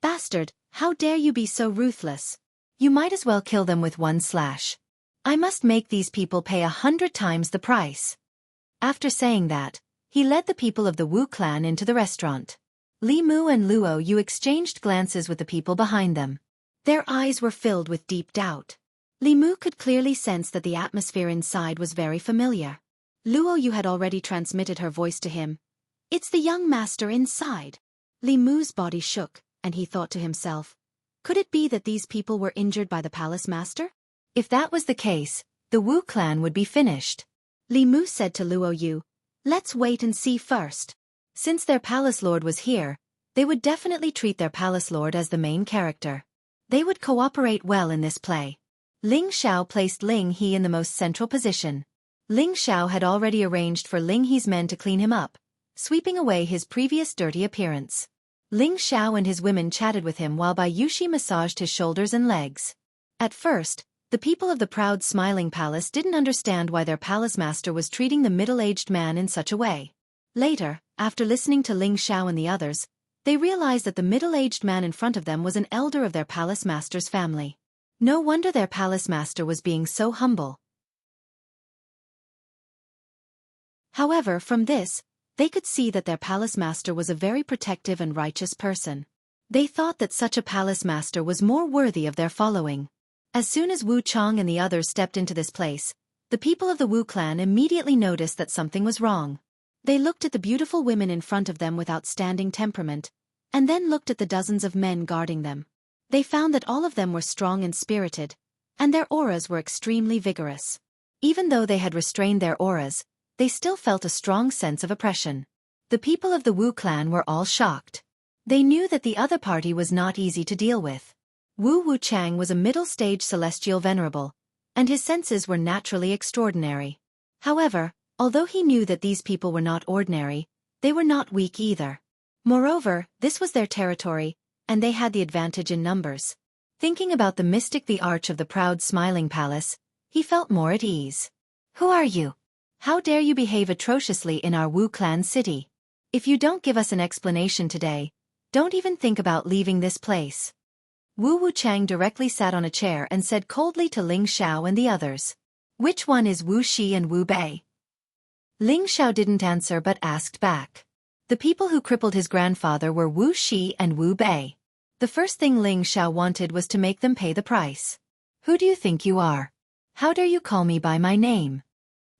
Bastard, how dare you be so ruthless? You might as well kill them with one slash. I must make these people pay 100 times the price. After saying that, he led the people of the Wu clan into the restaurant. Li Mu and Luo Yu exchanged glances with the people behind them. Their eyes were filled with deep doubt. Li Mu could clearly sense that the atmosphere inside was very familiar. Luo Yu had already transmitted her voice to him. It's the young master inside. Li Mu's body shook, and he thought to himself, could it be that these people were injured by the palace master? If that was the case, the Wu clan would be finished. Li Mu said to Luo Yu, let's wait and see first. Since their palace lord was here, they would definitely treat their palace lord as the main character. They would cooperate well in this play. Ling Xiao placed Ling He in the most central position. Ling Xiao had already arranged for Ling He's men to clean him up, sweeping away his previous dirty appearance. Ling Xiao and his women chatted with him while Bai Yushi massaged his shoulders and legs. At first, the people of the proud smiling palace didn't understand why their palace master was treating the middle-aged man in such a way. Later, after listening to Ling Xiao and the others, they realized that the middle-aged man in front of them was an elder of their palace master's family. No wonder their palace master was being so humble. However, from this, they could see that their palace master was a very protective and righteous person. They thought that such a palace master was more worthy of their following. As soon as Wu Chong and the others stepped into this place, the people of the Wu clan immediately noticed that something was wrong. They looked at the beautiful women in front of them with outstanding temperament, and then looked at the dozens of men guarding them. They found that all of them were strong and spirited, and their auras were extremely vigorous. Even though they had restrained their auras, they still felt a strong sense of oppression. The people of the Wu clan were all shocked. They knew that the other party was not easy to deal with. Wu Wuchang was a middle-stage celestial venerable, and his senses were naturally extraordinary. However, although he knew that these people were not ordinary, they were not weak either. Moreover, this was their territory, and they had the advantage in numbers. Thinking about the mystic the arch of the proud smiling palace, he felt more at ease. Who are you? How dare you behave atrociously in our Wu clan city? If you don't give us an explanation today, don't even think about leaving this place. Wu Wuchang directly sat on a chair and said coldly to Ling Xiao and the others. Which one is Wu Shi and Wu Bei? Ling Xiao didn't answer but asked back. The people who crippled his grandfather were Wu Shi and Wu Bei. The first thing Ling Xiao wanted was to make them pay the price. Who do you think you are? How dare you call me by my name?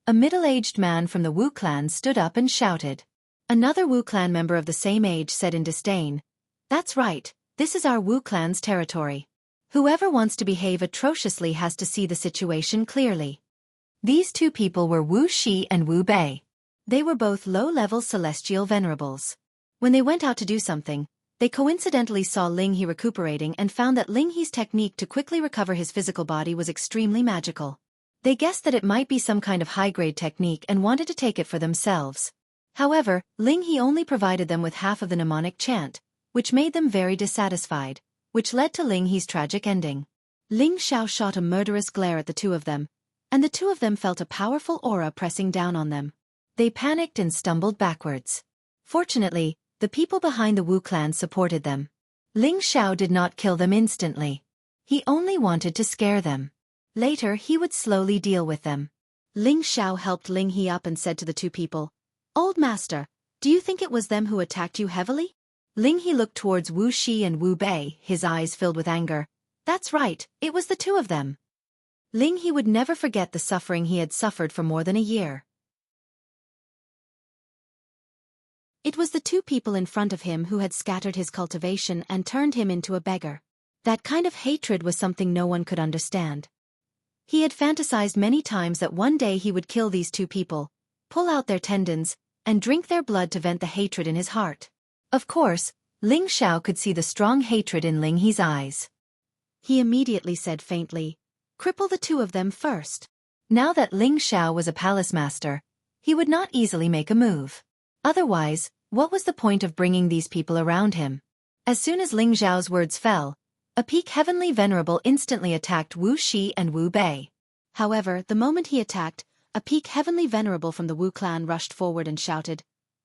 A middle-aged man from the Wu clan stood up and shouted. Another Wu clan member of the same age said in disdain, That's right, this is our Wu clan's territory. Whoever wants to behave atrociously has to see the situation clearly. These two people were Wu Shi and Wu Bei. They were both low-level celestial venerables. When they went out to do something, They coincidentally saw Ling He recuperating and found that Ling He's technique to quickly recover his physical body was extremely magical. They guessed that it might be some kind of high-grade technique and wanted to take it for themselves. However, Ling He only provided them with half of the mnemonic chant, which made them very dissatisfied, which led to Ling He's tragic ending. Ling Xiao shot a murderous glare at the two of them, and the two of them felt a powerful aura pressing down on them. They panicked and stumbled backwards. Fortunately, the people behind the Wu clan supported them. Ling Xiao did not kill them instantly. He only wanted to scare them. Later he would slowly deal with them. Ling Xiao helped Ling He up and said to the two people, "Old master, do you think it was them who attacked you heavily?" Ling He looked towards Wu Shi and Wu Bei, his eyes filled with anger. "That's right, it was the two of them." Ling He would never forget the suffering he had suffered for more than a year. It was the two people in front of him who had scattered his cultivation and turned him into a beggar. That kind of hatred was something no one could understand. He had fantasized many times that one day he would kill these two people, pull out their tendons, and drink their blood to vent the hatred in his heart. Of course, Ling Xiao could see the strong hatred in Ling He's eyes. He immediately said faintly, "Cripple the two of them first." Now that Ling Xiao was a palace master, he would not easily make a move. Otherwise, what was the point of bringing these people around him? As soon as Ling Xiao's words fell, a peak heavenly venerable instantly attacked Wu Shi and Wu Bei. However, the moment he attacked, a peak heavenly venerable from the Wu clan rushed forward and shouted,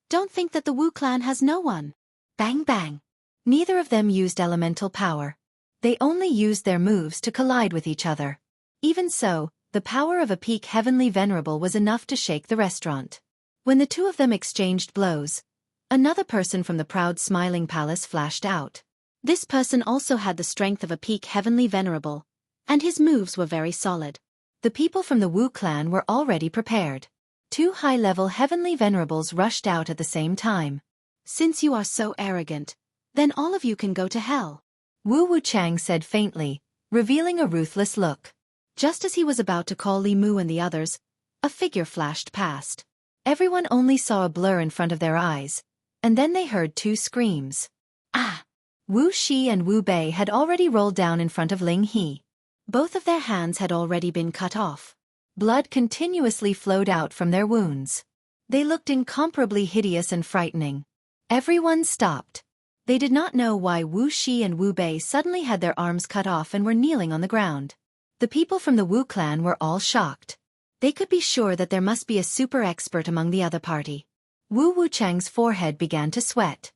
"Don't think that the Wu clan has no one." Bang bang. Neither of them used elemental power. They only used their moves to collide with each other. Even so, the power of a peak heavenly venerable was enough to shake the restaurant. When the two of them exchanged blows, another person from the proud smiling palace flashed out. This person also had the strength of a peak heavenly venerable, and his moves were very solid. The people from the Wu clan were already prepared. Two high-level heavenly venerables rushed out at the same time. "Since you are so arrogant, then all of you can go to hell," Wu Wuchang said faintly, revealing a ruthless look. Just as he was about to call Li Mu and the others, a figure flashed past. Everyone only saw a blur in front of their eyes, and then they heard two screams. "Ah!" Wu Shi and Wu Bei had already rolled down in front of Ling He. Both of their hands had already been cut off. Blood continuously flowed out from their wounds. They looked incomparably hideous and frightening. Everyone stopped. They did not know why Wu Shi and Wu Bei suddenly had their arms cut off and were kneeling on the ground. The people from the Wu clan were all shocked. They could be sure that there must be a super expert among the other party. Wu Wuchang's forehead began to sweat.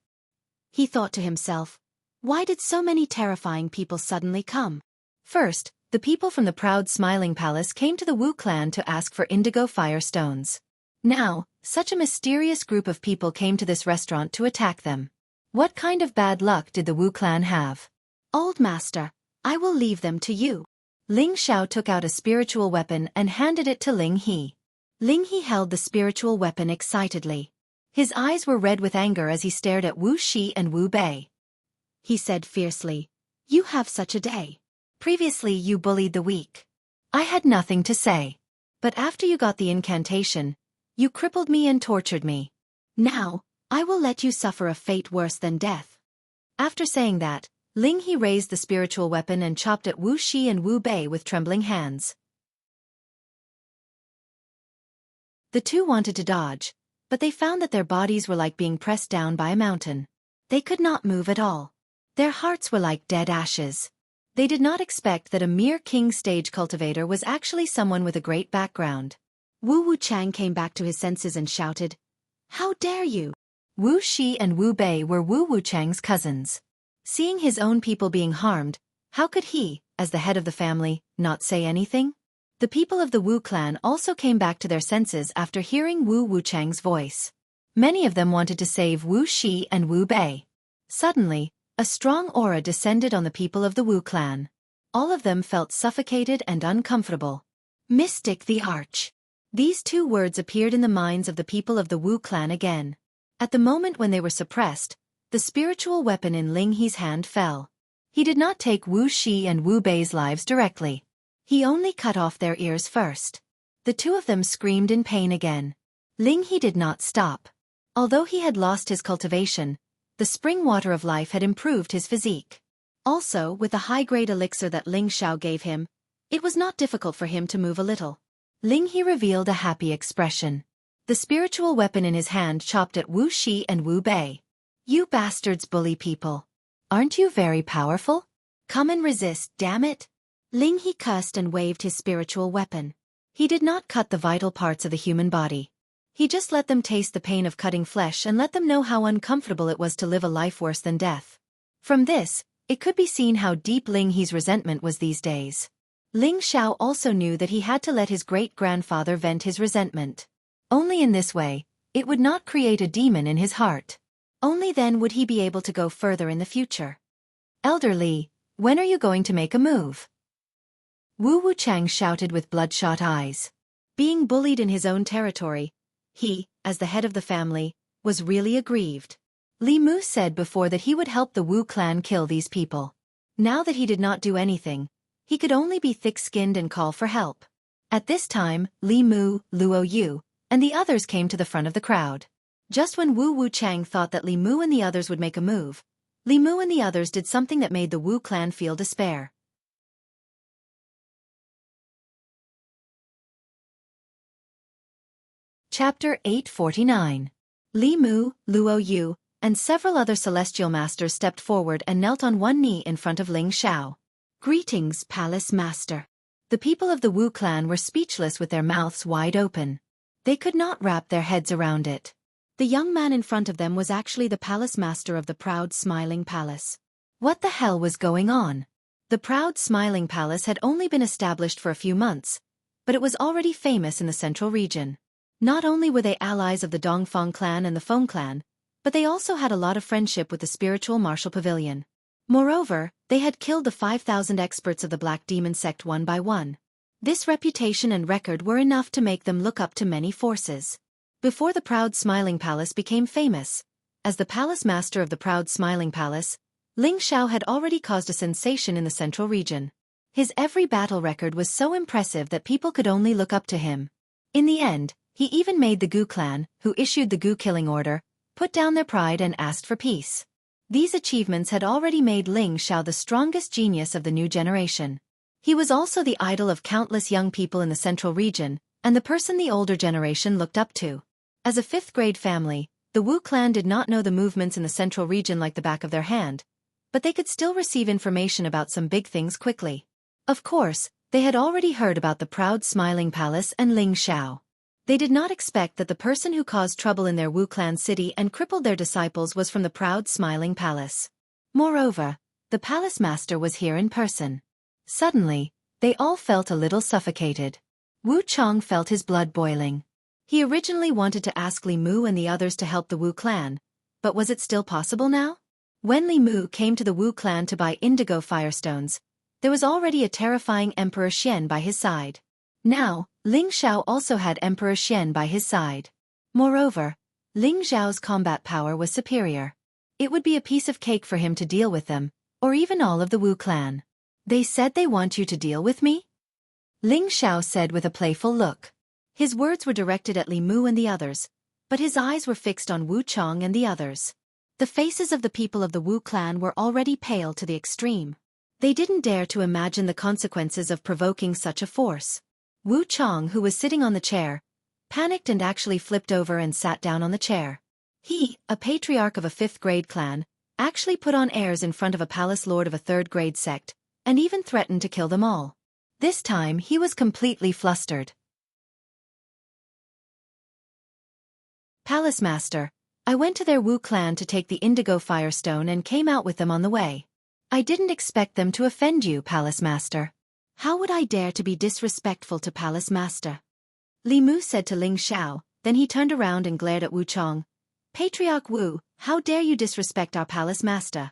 He thought to himself, why did so many terrifying people suddenly come? First, the people from the proud smiling palace came to the Wu clan to ask for indigo fire stones. Now, such a mysterious group of people came to this restaurant to attack them. What kind of bad luck did the Wu clan have? "Old master, I will leave them to you." Ling Xiao took out a spiritual weapon and handed it to Ling He. Ling He held the spiritual weapon excitedly. His eyes were red with anger as he stared at Wu Shi and Wu Bei. He said fiercely, "You have such a day. Previously you bullied the weak. I had nothing to say. But after you got the incantation, you crippled me and tortured me. Now, I will let you suffer a fate worse than death." After saying that, Ling He raised the spiritual weapon and chopped at Wu Shi and Wu Bei with trembling hands. The two wanted to dodge, but they found that their bodies were like being pressed down by a mountain. They could not move at all. Their hearts were like dead ashes. They did not expect that a mere king stage cultivator was actually someone with a great background. Wu Wuchang came back to his senses and shouted, "How dare you!" Wu Shi and Wu Bei were Wu Wuchang's cousins. Seeing his own people being harmed, how could he, as the head of the family, not say anything? The people of the Wu clan also came back to their senses after hearing Wu Wuchang's voice. Many of them wanted to save Wu Shi and Wu Bei. Suddenly, a strong aura descended on the people of the Wu clan. All of them felt suffocated and uncomfortable. Mystic the Arch. These two words appeared in the minds of the people of the Wu clan again. At the moment when they were suppressed, the spiritual weapon in Ling He's hand fell. He did not take Wu Shi and Wu Bei's lives directly. He only cut off their ears first. The two of them screamed in pain again. Ling He did not stop. Although he had lost his cultivation, The spring water of life had improved his physique. Also, with the high-grade elixir that Ling Xiao gave him, it was not difficult for him to move a little. Ling He revealed a happy expression. The spiritual weapon in his hand chopped at Wu Shi and Wu Bei. You bastards bully people. Aren't you very powerful? Come and resist, damn it. Ling He cussed and waved his spiritual weapon. He did not cut the vital parts of the human body. He just let them taste the pain of cutting flesh and let them know how uncomfortable it was to live a life worse than death. From this, it could be seen how deep Ling He's resentment was these days. Ling Xiao also knew that he had to let his great-grandfather vent his resentment. Only in this way, it would not create a demon in his heart. Only then would he be able to go further in the future. Elder Li, when are you going to make a move? Wu Wuchang shouted with bloodshot eyes. Being bullied in his own territory, he, as the head of the family, was really aggrieved. Li Mu said before that he would help the Wu clan kill these people. Now that he did not do anything, he could only be thick-skinned and call for help. At this time, Li Mu, Luo Yu, and the others came to the front of the crowd. Just when Wu Wuchang thought that Li Mu and the others would make a move, Li Mu and the others did something that made the Wu clan feel despair. Chapter 849. Li Mu, Luo Yu, and several other celestial masters stepped forward and knelt on one knee in front of Ling Xiao. Greetings, Palace Master. The people of the Wu clan were speechless with their mouths wide open. They could not wrap their heads around it. The young man in front of them was actually the Palace Master of the Proud Smiling Palace. What the hell was going on? The Proud Smiling Palace had only been established for a few months, but it was already famous in the central region. Not only were they allies of the Dongfang clan and the Feng clan, but they also had a lot of friendship with the spiritual martial pavilion. Moreover, they had killed the 5,000 experts of the Black Demon sect one by one. This reputation and record were enough to make them look up to many forces. Before the Proud Smiling Palace became famous, as the Palace Master of the Proud Smiling Palace, Ling Xiao had already caused a sensation in the central region. His every battle record was so impressive that people could only look up to him. In the end, he even made the Gu clan, who issued the Gu killing order, put down their pride and asked for peace. These achievements had already made Ling Xiao the strongest genius of the new generation. He was also the idol of countless young people in the central region, and the person the older generation looked up to. As a fifth-grade family, the Wu clan did not know the movements in the central region like the back of their hand, but they could still receive information about some big things quickly. Of course, they had already heard about the Proud Smiling Palace and Ling Xiao. They did not expect that the person who caused trouble in their Wu clan city and crippled their disciples was from the Proud Smiling Palace. Moreover, the palace master was here in person. Suddenly, they all felt a little suffocated. Wu Chong felt his blood boiling. He originally wanted to ask Li Mu and the others to help the Wu clan, but was it still possible now? When Li Mu came to the Wu clan to buy indigo firestones, there was already a terrifying Emperor Xian by his side. Now, Ling Xiao also had Emperor Xian by his side. Moreover, Ling Xiao's combat power was superior. It would be a piece of cake for him to deal with them, or even all of the Wu clan. They said they want you to deal with me? Ling Xiao said with a playful look. His words were directed at Li Mu and the others, but his eyes were fixed on Wu Chong and the others. The faces of the people of the Wu clan were already pale to the extreme. They didn't dare to imagine the consequences of provoking such a force. Wu Chong, who was sitting on the chair, panicked and actually flipped over and sat down on the chair. He, a patriarch of a fifth-grade clan, actually put on airs in front of a palace lord of a third-grade sect, and even threatened to kill them all. This time he was completely flustered. Palace Master, I went to their Wu clan to take the indigo firestone and came out with them on the way. I didn't expect them to offend you, Palace Master. How would I dare to be disrespectful to Palace Master? Li Mu said to Ling Xiao, then he turned around and glared at Wu Chong. Patriarch Wu, how dare you disrespect our Palace Master?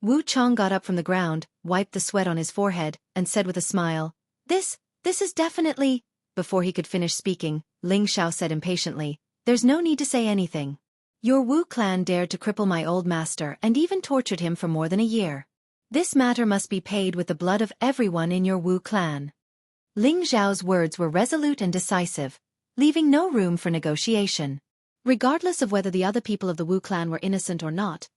Wu Chong got up from the ground, wiped the sweat on his forehead, and said with a smile, This is definitely... Before he could finish speaking, Ling Xiao said impatiently, There's no need to say anything. Your Wu clan dared to cripple my old master and even tortured him for more than a year. This matter must be paid with the blood of everyone in your Wu clan. Ling Xiao's words were resolute and decisive, leaving no room for negotiation. Regardless of whether the other people of the Wu clan were innocent or not,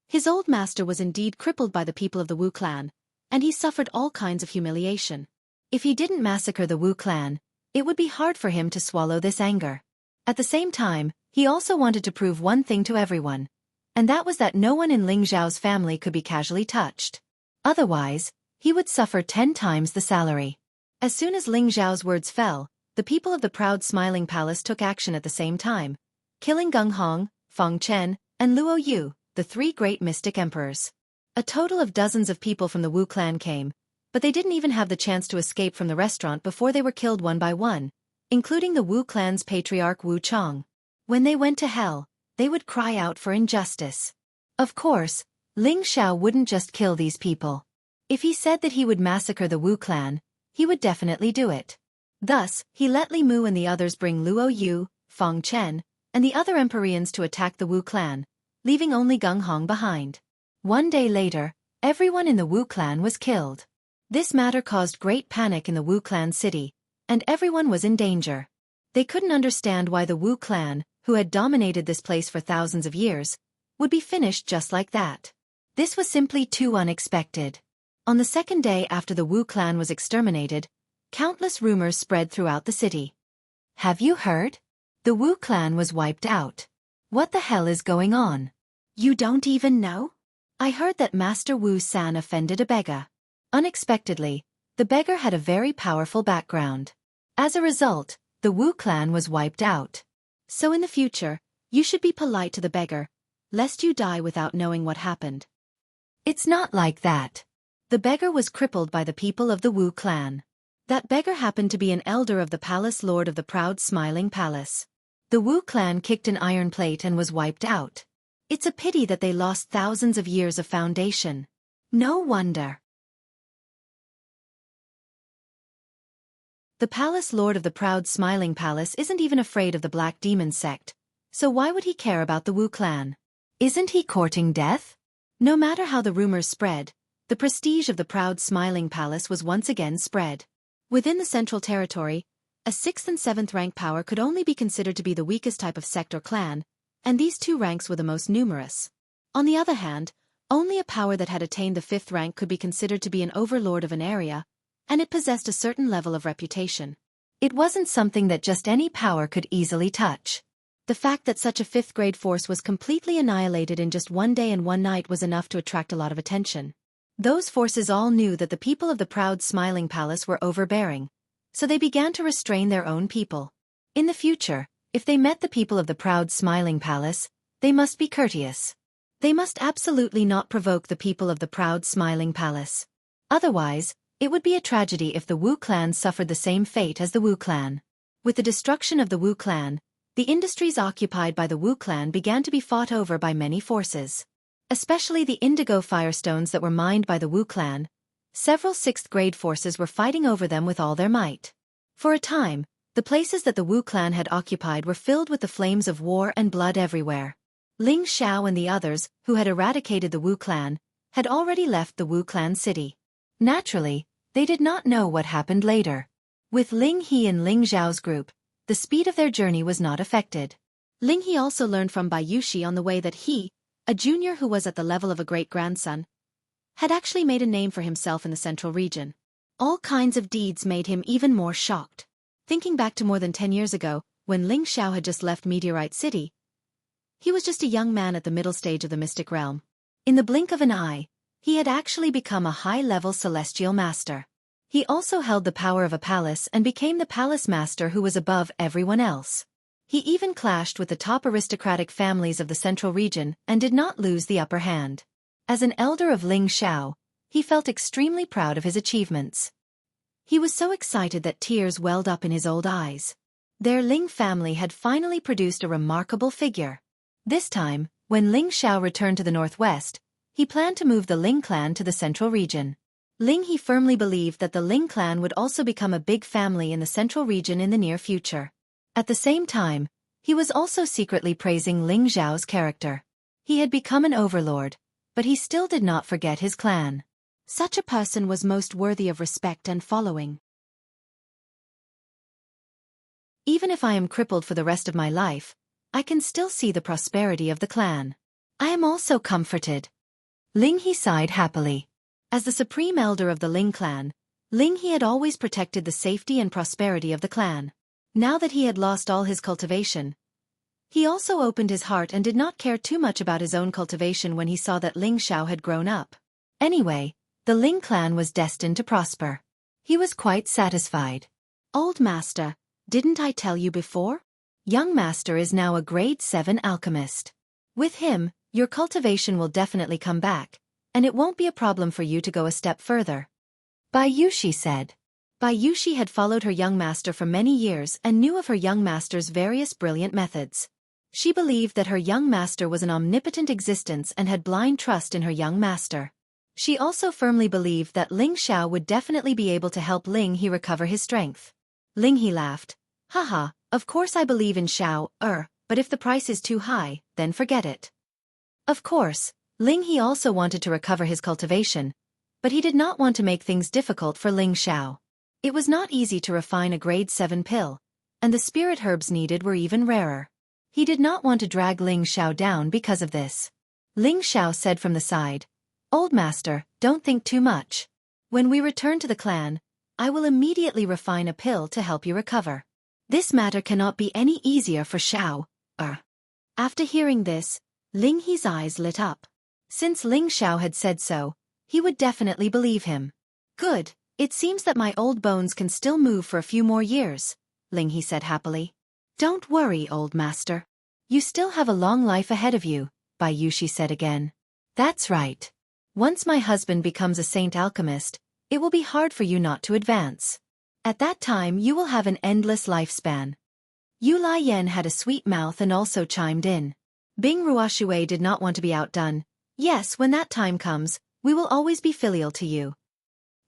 His old master was indeed crippled by the people of the Wu clan, and he suffered all kinds of humiliation. If he didn't massacre the Wu clan, it would be hard for him to swallow this anger. At the same time, he also wanted to prove one thing to everyone, and that was that no one in Ling Zhao's family could be casually touched. Otherwise, he would suffer 10 times the salary. As soon as Ling Zhao's words fell, the people of the proud smiling palace took action at the same time, killing Geng Hong, Feng Chen, and Luo Yu, the 3 great mystic emperors. A total of dozens of people from the Wu clan came, but they didn't even have the chance to escape from the restaurant before they were killed one by one, including the Wu clan's patriarch Wu Chong. When they went to hell, they would cry out for injustice. Of course, Ling Xiao wouldn't just kill these people. If he said that he would massacre the Wu clan, he would definitely do it. Thus, he let Li Mu and the others bring Luo Yu, Feng Chen, and the other Empyreans to attack the Wu clan, leaving only Geng Hong behind. One day later, everyone in the Wu clan was killed. This matter caused great panic in the Wu clan city, and everyone was in danger. They couldn't understand why the Wu clan, who had dominated this place for thousands of years, would be finished just like that. This was simply too unexpected. On the second day after the Wu clan was exterminated, countless rumors spread throughout the city. Have you heard? The Wu clan was wiped out. What the hell is going on? You don't even know? I heard that Master Wu-san offended a beggar. Unexpectedly, the beggar had a very powerful background. As a result, the Wu clan was wiped out. So in the future, you should be polite to the beggar, lest you die without knowing what happened. It's not like that. The beggar was crippled by the people of the Wu clan. That beggar happened to be an elder of the palace lord of the proud smiling palace. The Wu clan kicked an iron plate and was wiped out. It's a pity that they lost thousands of years of foundation. No wonder. The palace lord of the proud smiling palace isn't even afraid of the Black Demon sect, so why would he care about the Wu clan? Isn't he courting death? No matter how the rumors spread, the prestige of the proud smiling palace was once again spread. Within the central territory, a 6th and 7th rank power could only be considered to be the weakest type of sect or clan, and these 2 ranks were the most numerous. On the other hand, only a power that had attained the 5th rank could be considered to be an overlord of an area, and it possessed a certain level of reputation. It wasn't something that just any power could easily touch. The fact that such a 5th grade force was completely annihilated in just one day and one night was enough to attract a lot of attention. Those forces all knew that the people of the proud smiling palace were overbearing, so they began to restrain their own people. In the future, if they met the people of the proud smiling palace, they must be courteous. They must absolutely not provoke the people of the proud smiling palace. Otherwise, it would be a tragedy if the Wu clan suffered the same fate as the Wu clan. With the destruction of the Wu clan, the industries occupied by the Wu clan began to be fought over by many forces. Especially the indigo firestones that were mined by the Wu clan. Several 6th grade forces were fighting over them with all their might. For a time, the places that the Wu clan had occupied were filled with the flames of war and blood everywhere. Ling Xiao and the others, who had eradicated the Wu clan, had already left the Wu clan city. Naturally, they did not know what happened later. With Ling He and Ling Zhao's group, the speed of their journey was not affected. Ling He also learned from Bai Yushi on the way that he, a junior who was at the level of a great-grandson, had actually made a name for himself in the central region. All kinds of deeds made him even more shocked. Thinking back to more than 10 years ago, when Ling Xiao had just left Meteorite City, he was just a young man at the middle stage of the mystic realm. In the blink of an eye, he had actually become a high-level celestial master. He also held the power of a palace and became the palace master who was above everyone else. He even clashed with the top aristocratic families of the central region and did not lose the upper hand. As an elder of Ling Xiao, he felt extremely proud of his achievements. He was so excited that tears welled up in his old eyes. Their Ling family had finally produced a remarkable figure. This time, when Ling Xiao returned to the northwest, he planned to move the Ling clan to the central region. Ling He firmly believed that the Ling clan would also become a big family in the central region in the near future. At the same time, he was also secretly praising Ling Zhao's character. He had become an overlord, but he still did not forget his clan. Such a person was most worthy of respect and following. Even if I am crippled for the rest of my life, I can still see the prosperity of the clan. I am also comforted. Ling He sighed happily. As the supreme elder of the Ling clan, Ling He had always protected the safety and prosperity of the clan. Now that he had lost all his cultivation, he also opened his heart and did not care too much about his own cultivation when he saw that Ling Xiao had grown up. Anyway, the Ling clan was destined to prosper. He was quite satisfied. Old master, didn't I tell you before? Young master is now a grade 7 alchemist. With him, your cultivation will definitely come back, and it won't be a problem for you to go a step further. Bai Yushi said. Bai Yushi had followed her young master for many years and knew of her young master's various brilliant methods. She believed that her young master was an omnipotent existence and had blind trust in her young master. She also firmly believed that Ling Xiao would definitely be able to help Ling He recover his strength. Ling He laughed. Haha, of course I believe in Xiao, but if the price is too high, then forget it. Of course, Ling He also wanted to recover his cultivation, but he did not want to make things difficult for Ling Xiao. It was not easy to refine a grade 7 pill, and the spirit herbs needed were even rarer. He did not want to drag Ling Xiao down because of this. Ling Xiao said from the side, Old master, don't think too much. When we return to the clan, I will immediately refine a pill to help you recover. This matter cannot be any easier for Xiao. After hearing this, Ling He's eyes lit up. Since Ling Xiao had said so, he would definitely believe him. Good, it seems that my old bones can still move for a few more years, Ling He said happily. Don't worry, old master. You still have a long life ahead of you, Bai Yushi said again. That's right. Once my husband becomes a saint alchemist, it will be hard for you not to advance. At that time you will have an endless lifespan. Yu Lai Yan had a sweet mouth and also chimed in. Bing Ruoshui did not want to be outdone. Yes, when that time comes, we will always be filial to you.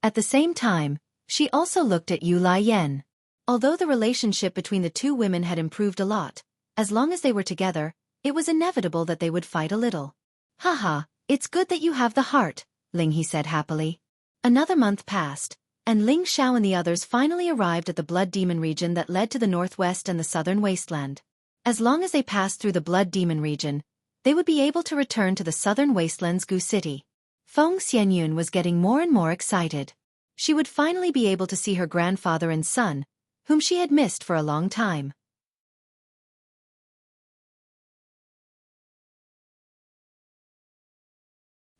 At the same time, she also looked at Yu Lai Yan. Although the relationship between the two women had improved a lot, as long as they were together, it was inevitable that they would fight a little. Haha, it's good that you have the heart, Ling He said happily. Another month passed, and Ling Xiao and the others finally arrived at the Blood Demon region that led to the northwest and the southern wasteland. As long as they passed through the Blood Demon region, they would be able to return to the southern wasteland's Gu City. Feng Xianyun was getting more and more excited. She would finally be able to see her grandfather and son, whom she had missed for a long time.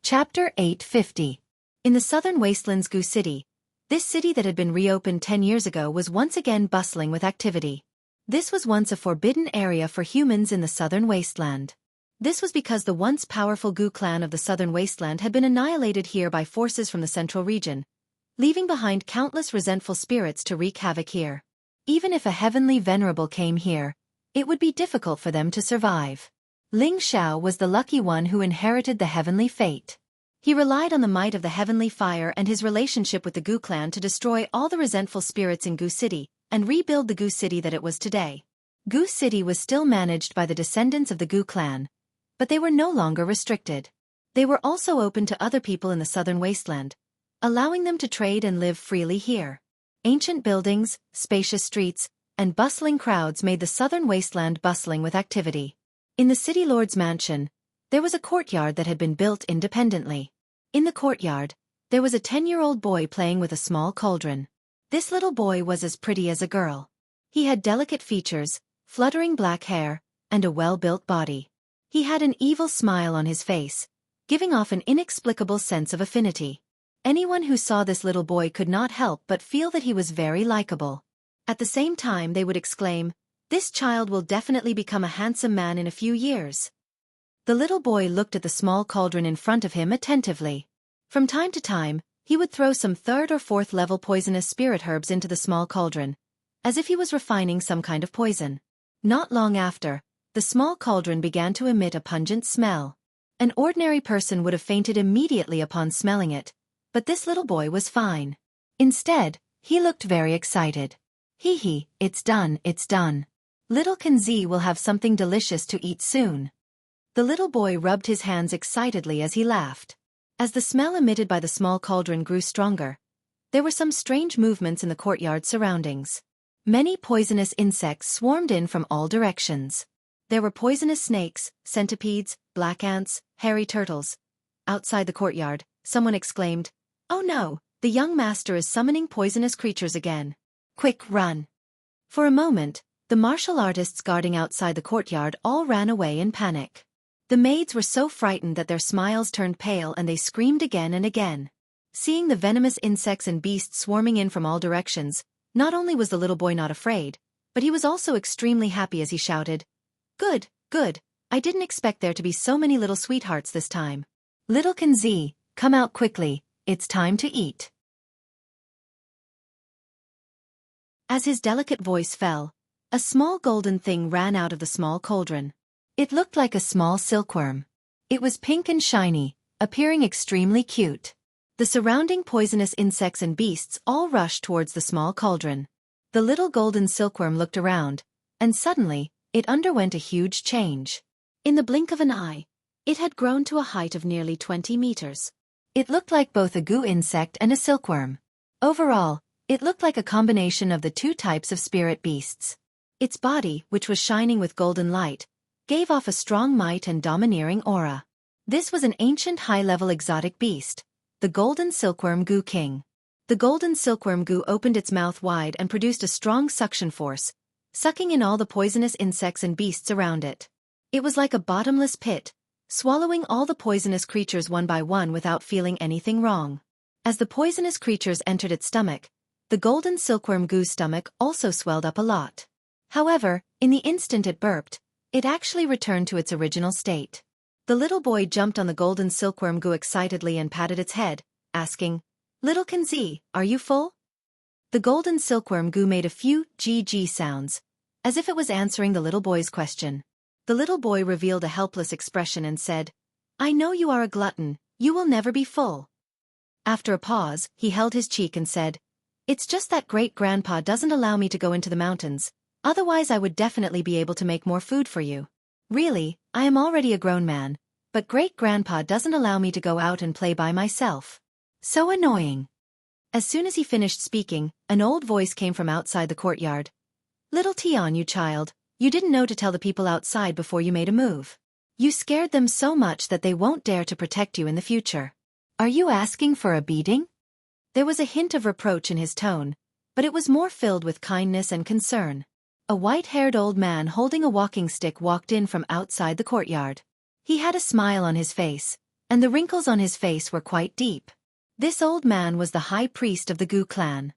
Chapter 850. In the southern wasteland's Gu City, this city that had been reopened 10 years ago was once again bustling with activity. This was once a forbidden area for humans in the southern wasteland. This was because the once powerful Gu clan of the southern wasteland had been annihilated here by forces from the central region, leaving behind countless resentful spirits to wreak havoc here. Even if a heavenly venerable came here, it would be difficult for them to survive. Ling Xiao was the lucky one who inherited the heavenly fate. He relied on the might of the heavenly fire and his relationship with the Gu clan to destroy all the resentful spirits in Gu City and rebuild the Gu City that it was today. Gu City was still managed by the descendants of the Gu clan, but they were no longer restricted. They were also open to other people in the southern wasteland, allowing them to trade and live freely here. Ancient buildings, spacious streets, and bustling crowds made the southern wasteland bustling with activity. In the city lord's mansion, there was a courtyard that had been built independently. In the courtyard, there was a 10-year-old boy playing with a small cauldron. This little boy was as pretty as a girl. He had delicate features, fluttering black hair, and a well-built body. He had an evil smile on his face, giving off an inexplicable sense of affinity. Anyone who saw this little boy could not help but feel that he was very likable. At the same time they would exclaim, "This child will definitely become a handsome man in a few years." The little boy looked at the small cauldron in front of him attentively. From time to time, he would throw some 3rd or 4th level poisonous spirit herbs into the small cauldron, as if he was refining some kind of poison. Not long after, the small cauldron began to emit a pungent smell. An ordinary person would have fainted immediately upon smelling it, but this little boy was fine. Instead, he looked very excited. Hee hee, it's done, it's done. Little Kenzi will have something delicious to eat soon. The little boy rubbed his hands excitedly as he laughed. As the smell emitted by the small cauldron grew stronger, there were some strange movements in the courtyard surroundings. Many poisonous insects swarmed in from all directions. There were poisonous snakes, centipedes, black ants, hairy turtles, Outside the courtyard, someone exclaimed, "Oh no, the young master is summoning poisonous creatures again. Quick, run." For a moment, the martial artists guarding outside the courtyard all ran away in panic. The maids were so frightened that their smiles turned pale and they screamed again and again. Seeing the venomous insects and beasts swarming in from all directions, not only was the little boy not afraid, but he was also extremely happy as he shouted, "Good, good, I didn't expect there to be so many little sweethearts this time. Little Kenzie, come out quickly, it's time to eat." As his delicate voice fell, a small golden thing ran out of the small cauldron. It looked like a small silkworm. It was pink and shiny, appearing extremely cute. The surrounding poisonous insects and beasts all rushed towards the small cauldron. The little golden silkworm looked around, and suddenly, it underwent a huge change. In the blink of an eye, it had grown to a height of nearly 20 meters. It looked like both a goo insect and a silkworm. Overall, it looked like a combination of the two types of spirit beasts. Its body, which was shining with golden light, gave off a strong might and domineering aura. This was an ancient high-level exotic beast, the golden silkworm goo king. The golden silkworm goo opened its mouth wide and produced a strong suction force, sucking in all the poisonous insects and beasts around it. It was like a bottomless pit, swallowing all the poisonous creatures one by one without feeling anything wrong. As the poisonous creatures entered its stomach, the golden silkworm goo's stomach also swelled up a lot. However, in the instant it burped, it actually returned to its original state. The little boy jumped on the golden silkworm goo excitedly and patted its head, asking, "Little Kenzie, are you full?" The golden silkworm goo made a few GG sounds, as if it was answering the little boy's question. The little boy revealed a helpless expression and said, "I know you are a glutton, you will never be full." After a pause, he held his cheek and said, "It's just that great-grandpa doesn't allow me to go into the mountains, otherwise I would definitely be able to make more food for you. Really, I am already a grown man, but great-grandpa doesn't allow me to go out and play by myself. So annoying." As soon as he finished speaking, an old voice came from outside the courtyard. "Little Tian, you child, you didn't know to tell the people outside before you made a move. You scared them so much that they won't dare to protect you in the future. Are you asking for a beating?" There was a hint of reproach in his tone, but it was more filled with kindness and concern. A white-haired old man holding a walking stick walked in from outside the courtyard. He had a smile on his face, and the wrinkles on his face were quite deep. This old man was the high priest of the Gu clan.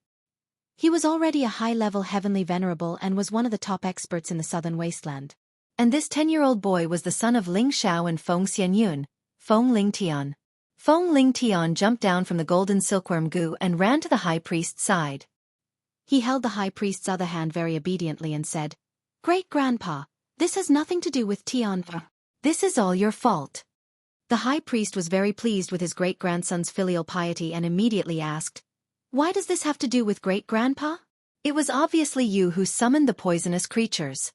He was already a high-level heavenly venerable and was one of the top experts in the southern wasteland. And this 10-year-old boy was the son of Ling Xiao and Feng Xianyun, Feng Ling Tian. Feng Ling Tian jumped down from the golden silkworm Gu and ran to the high priest's side. He held the high priest's other hand very obediently and said, "Great-grandpa, this has nothing to do with Tian. This is all your fault." The high priest was very pleased with his great-grandson's filial piety and immediately asked, "Why does this have to do with great-grandpa? It was obviously you who summoned the poisonous creatures."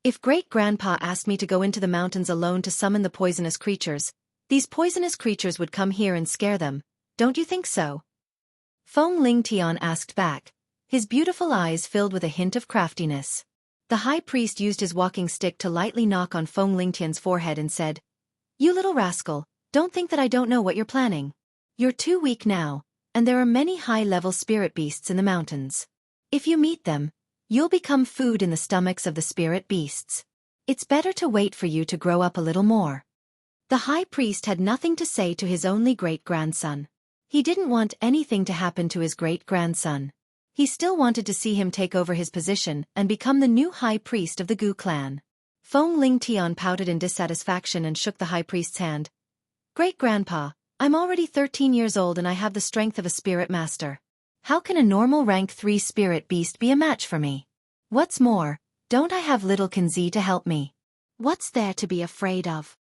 "If great-grandpa asked me to go into the mountains alone to summon the poisonous creatures, these poisonous creatures would come here and scare them, don't you think so?" Feng Ling Tian asked back, his beautiful eyes filled with a hint of craftiness. The high priest used his walking stick to lightly knock on Feng Ling Tian's forehead and said, "You little rascal, don't think that I don't know what you're planning. You're too weak now, and there are many high-level spirit beasts in the mountains. If you meet them, you'll become food in the stomachs of the spirit beasts. It's better to wait for you to grow up a little more." The high priest had nothing to say to his only great-grandson. He didn't want anything to happen to his great-grandson. He still wanted to see him take over his position and become the new high priest of the Gu clan. Feng Ling Tian pouted in dissatisfaction and shook the high priest's hand. "Great-grandpa, I'm already 13 years old and I have the strength of a spirit master. How can a normal rank 3 spirit beast be a match for me? What's more, don't I have little Kenzie to help me? What's there to be afraid of?"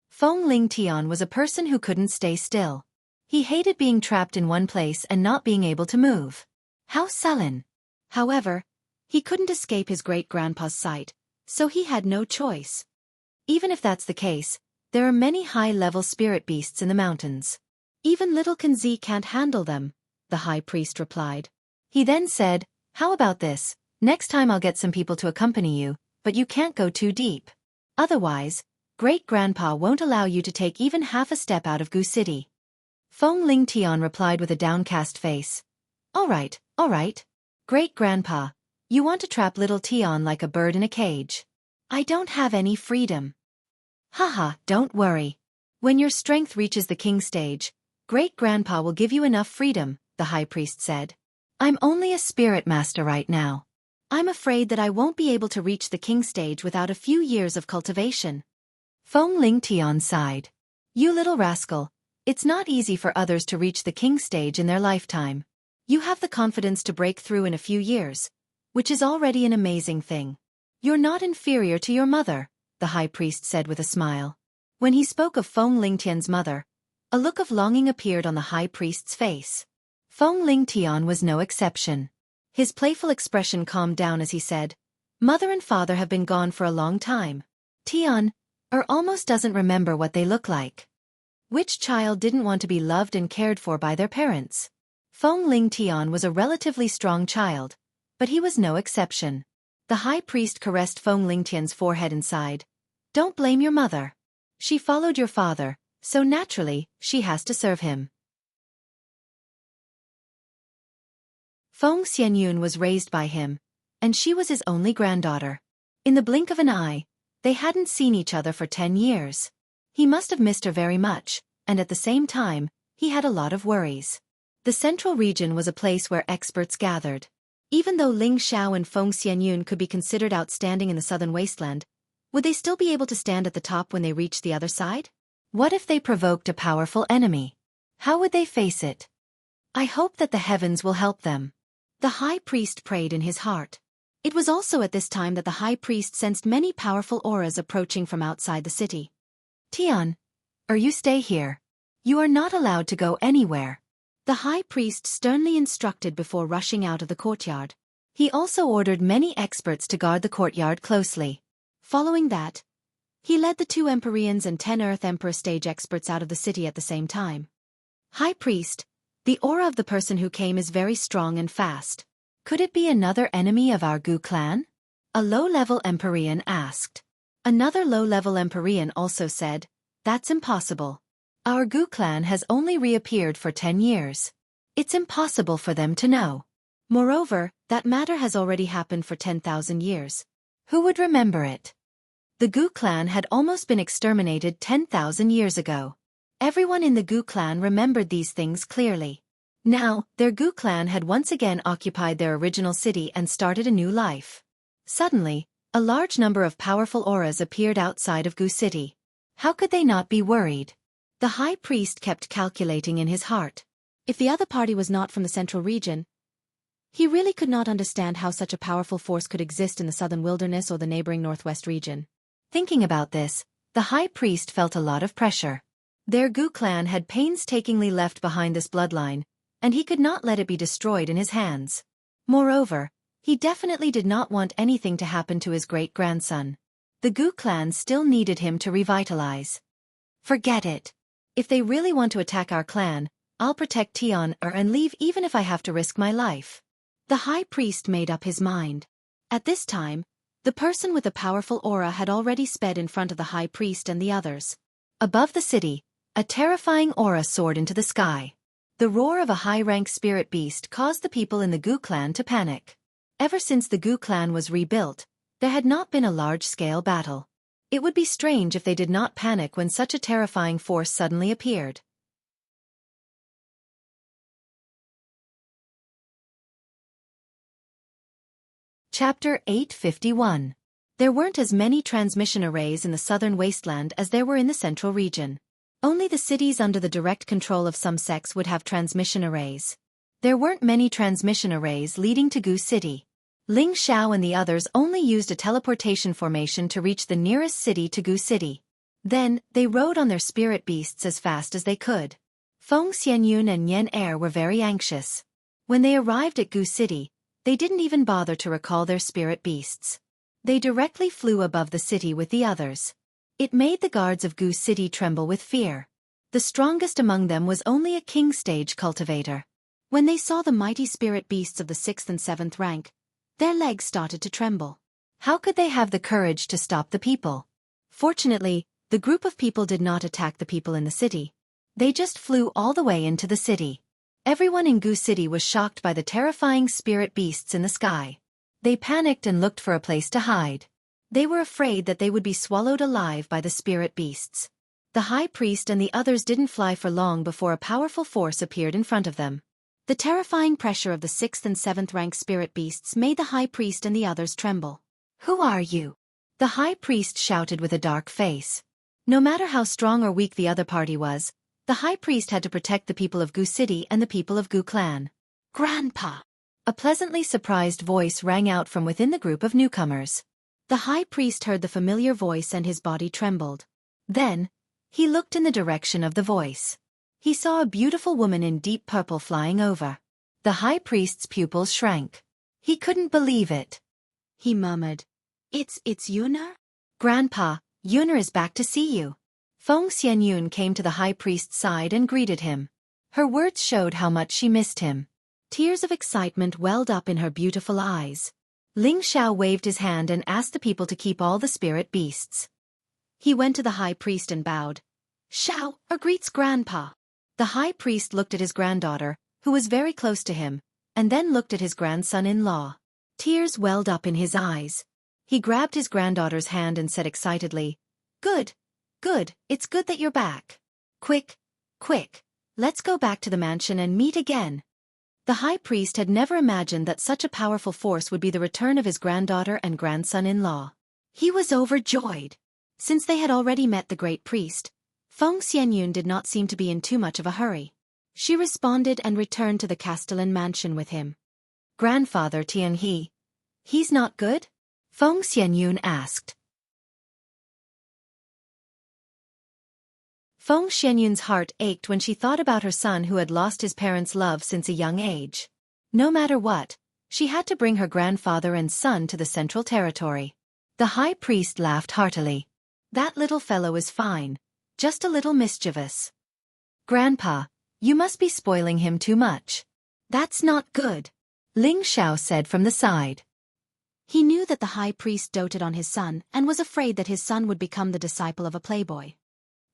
Feng Ling Tian was a person who couldn't stay still. He hated being trapped in one place and not being able to move. How sullen. However, he couldn't escape his great-grandpa's sight, so he had no choice. Even if that's the case, there are many high-level spirit beasts in the mountains. "Even little Kenzie can't handle them," the high priest replied. He then said, "How about this? Next time I'll get some people to accompany you, but you can't go too deep. Otherwise, great-grandpa won't allow you to take even half a step out of Gu City. Feng Lingtian replied with a downcast face. All right. Great-grandpa, you want to trap little Tian like a bird in a cage. I don't have any freedom. Haha, don't worry. When your strength reaches the king stage, great-grandpa will give you enough freedom, the high priest said. I'm only a spirit master right now. I'm afraid that I won't be able to reach the king stage without a few years of cultivation. Feng Lingtian sighed. You little rascal, it's not easy for others to reach the king stage in their lifetime. You have the confidence to break through in a few years, which is already an amazing thing. You're not inferior to your mother, the high priest said with a smile. When he spoke of Feng Lingtian's mother, a look of longing appeared on the high priest's face. Feng Lingtian was no exception. His playful expression calmed down as he said, Mother and father have been gone for a long time. Tian, almost doesn't remember what they look like. Which child didn't want to be loved and cared for by their parents? Feng Lingtian was a relatively strong child, but he was no exception. The high priest caressed Feng Lingtian's forehead and sighed. Don't blame your mother. She followed your father, so naturally, she has to serve him. Feng Xianyun was raised by him, and she was his only granddaughter. In the blink of an eye, they hadn't seen each other for 10 years. He must have missed her very much, and at the same time, he had a lot of worries. The central region was a place where experts gathered. Even though Ling Xiao and Feng Xianyun could be considered outstanding in the southern wasteland, would they still be able to stand at the top when they reached the other side? What if they provoked a powerful enemy? How would they face it? I hope that the heavens will help them. The high priest prayed in his heart. It was also at this time that the high priest sensed many powerful auras approaching from outside the city. Tian, you stay here. You are not allowed to go anywhere. The high priest sternly instructed before rushing out of the courtyard. He also ordered many experts to guard the courtyard closely. Following that, he led the 2 Empyreans and 10 Earth Emperor stage experts out of the city at the same time. High priest, the aura of the person who came is very strong and fast. Could it be another enemy of our Gu clan? A low-level Empyrean asked. Another low-level Empyrean also said, That's impossible. Our Gu clan has only reappeared for 10 years. It's impossible for them to know. Moreover, that matter has already happened for 10,000 years. Who would remember it? The Gu clan had almost been exterminated 10,000 years ago. Everyone in the Gu clan remembered these things clearly. Now, their Gu clan had once again occupied their original city and started a new life. Suddenly, a large number of powerful auras appeared outside of Gu City. How could they not be worried? The high priest kept calculating in his heart. If the other party was not from the central region, he really could not understand how such a powerful force could exist in the southern wilderness or the neighboring northwest region. Thinking about this, the high priest felt a lot of pressure. Their Gu clan had painstakingly left behind this bloodline, and he could not let it be destroyed in his hands. Moreover, he definitely did not want anything to happen to his great-grandson. The Gu clan still needed him to revitalize. Forget it. If they really want to attack our clan, I'll protect Tian and leave even if I have to risk my life. The high priest made up his mind. At this time, the person with the powerful aura had already sped in front of the high priest and the others. Above the city, a terrifying aura soared into the sky. The roar of a high-rank spirit beast caused the people in the Gu clan to panic. Ever since the Gu clan was rebuilt, there had not been a large-scale battle. It would be strange if they did not panic when such a terrifying force suddenly appeared. Chapter 851. There weren't as many transmission arrays in the southern wasteland as there were in the central region. Only the cities under the direct control of some sects would have transmission arrays. There weren't many transmission arrays leading to Gu City. Ling Xiao and the others only used a teleportation formation to reach the nearest city to Gu City. Then, they rode on their spirit beasts as fast as they could. Feng Xianyun and Yan Er were very anxious. When they arrived at Gu City, they didn't even bother to recall their spirit beasts. They directly flew above the city with the others. It made the guards of Gu City tremble with fear. The strongest among them was only a king-stage cultivator. When they saw the mighty spirit beasts of the 6th and 7th rank, their legs started to tremble. How could they have the courage to stop the people? Fortunately, The group of people did not attack the people in the city. They just flew all the way into the city. Everyone in Gu City was shocked by the terrifying spirit beasts in the sky. They panicked and looked for a place to hide. They were afraid that they would be swallowed alive by the spirit beasts. The high priest and the others didn't fly for long before a powerful force appeared in front of them. The terrifying pressure of the 6th and 7th rank spirit beasts made the high priest and the others tremble. "Who are you?" The high priest shouted with a dark face. No matter how strong or weak the other party was, the high priest had to protect the people of Gu City and the people of Gu Clan. "Grandpa!" A pleasantly surprised voice rang out from within the group of newcomers. The high priest heard the familiar voice and his body trembled. Then, he looked in the direction of the voice. He saw a beautiful woman in deep purple flying over. The high priest's pupils shrank. He couldn't believe it. He murmured, It's Yuna? Grandpa, Yuna is back to see you." Feng Xianyun came to the high priest's side and greeted him. Her words showed how much she missed him. Tears of excitement welled up in her beautiful eyes. Ling Xiao waved his hand and asked the people to keep all the spirit beasts. He went to the high priest and bowed. "Xiao, greets Grandpa." The high priest looked at his granddaughter, who was very close to him, and then looked at his grandson-in-law. Tears welled up in his eyes. He grabbed his granddaughter's hand and said excitedly, Good, it's good that you're back. Quick, let's go back to the mansion and meet again." The high priest had never imagined that such a powerful force would be the return of his granddaughter and grandson-in-law. He was overjoyed. Since they had already met the great priest, Feng Xianyun did not seem to be in too much of a hurry. She responded and returned to the Castellan mansion with him. "Grandfather Tianhe, he's not good?" Feng Xianyun asked. Feng Xianyun's heart ached when she thought about her son who had lost his parents' love since a young age. No matter what, she had to bring her grandfather and son to the Central Territory. The high priest laughed heartily. "That little fellow is fine, just a little mischievous." "Grandpa, you must be spoiling him too much." "That's not good," Ling Xiao said from the side. He knew that the high priest doted on his son and was afraid that his son would become the disciple of a playboy.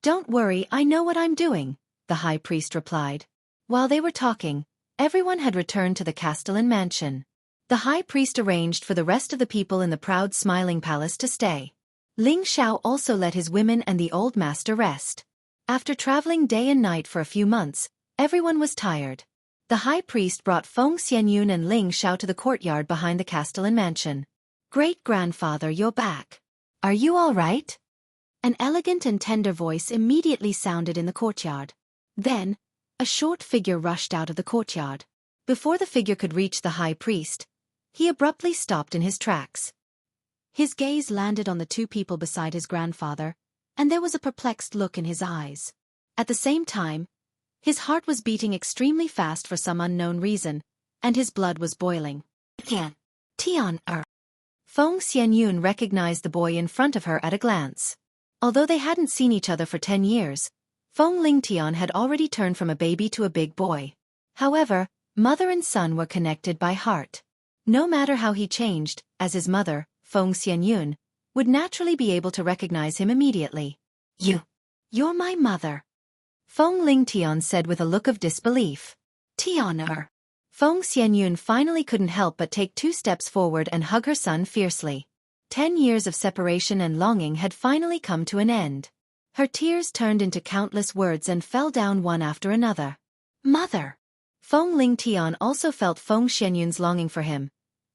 "Don't worry, I know what I'm doing," the high priest replied. While they were talking, everyone had returned to the Castellan mansion. The high priest arranged for the rest of the people in the proud smiling palace to stay. Ling Xiao also let his women and the old master rest. After traveling day and night for a few months, everyone was tired. The high priest brought Feng Xianyun and Ling Xiao to the courtyard behind the Castellan mansion. "Great-grandfather, you're back. Are you all right?" An elegant and tender voice immediately sounded in the courtyard. Then, a short figure rushed out of the courtyard. Before the figure could reach the high priest, he abruptly stopped in his tracks. His gaze landed on the two people beside his grandfather, and there was a perplexed look in his eyes. At the same time, his heart was beating extremely fast for some unknown reason, and his blood was boiling. Tian. Feng Xianyun recognized the boy in front of her at a glance. Although they hadn't seen each other for 10 years, Feng Lingtian had already turned from a baby to a big boy. However, mother and son were connected by heart. No matter how he changed, as his mother, Feng Xianyun, would naturally be able to recognize him immediately. You're my mother," Feng Lingtian said with a look of disbelief. "Tian." Feng Xianyun finally couldn't help but take 2 steps forward and hug her son fiercely. 10 years of separation and longing had finally come to an end. Her tears turned into countless words and fell down one after another. "Mother!" Feng Lingtian also felt Feng Xianyun's longing for him,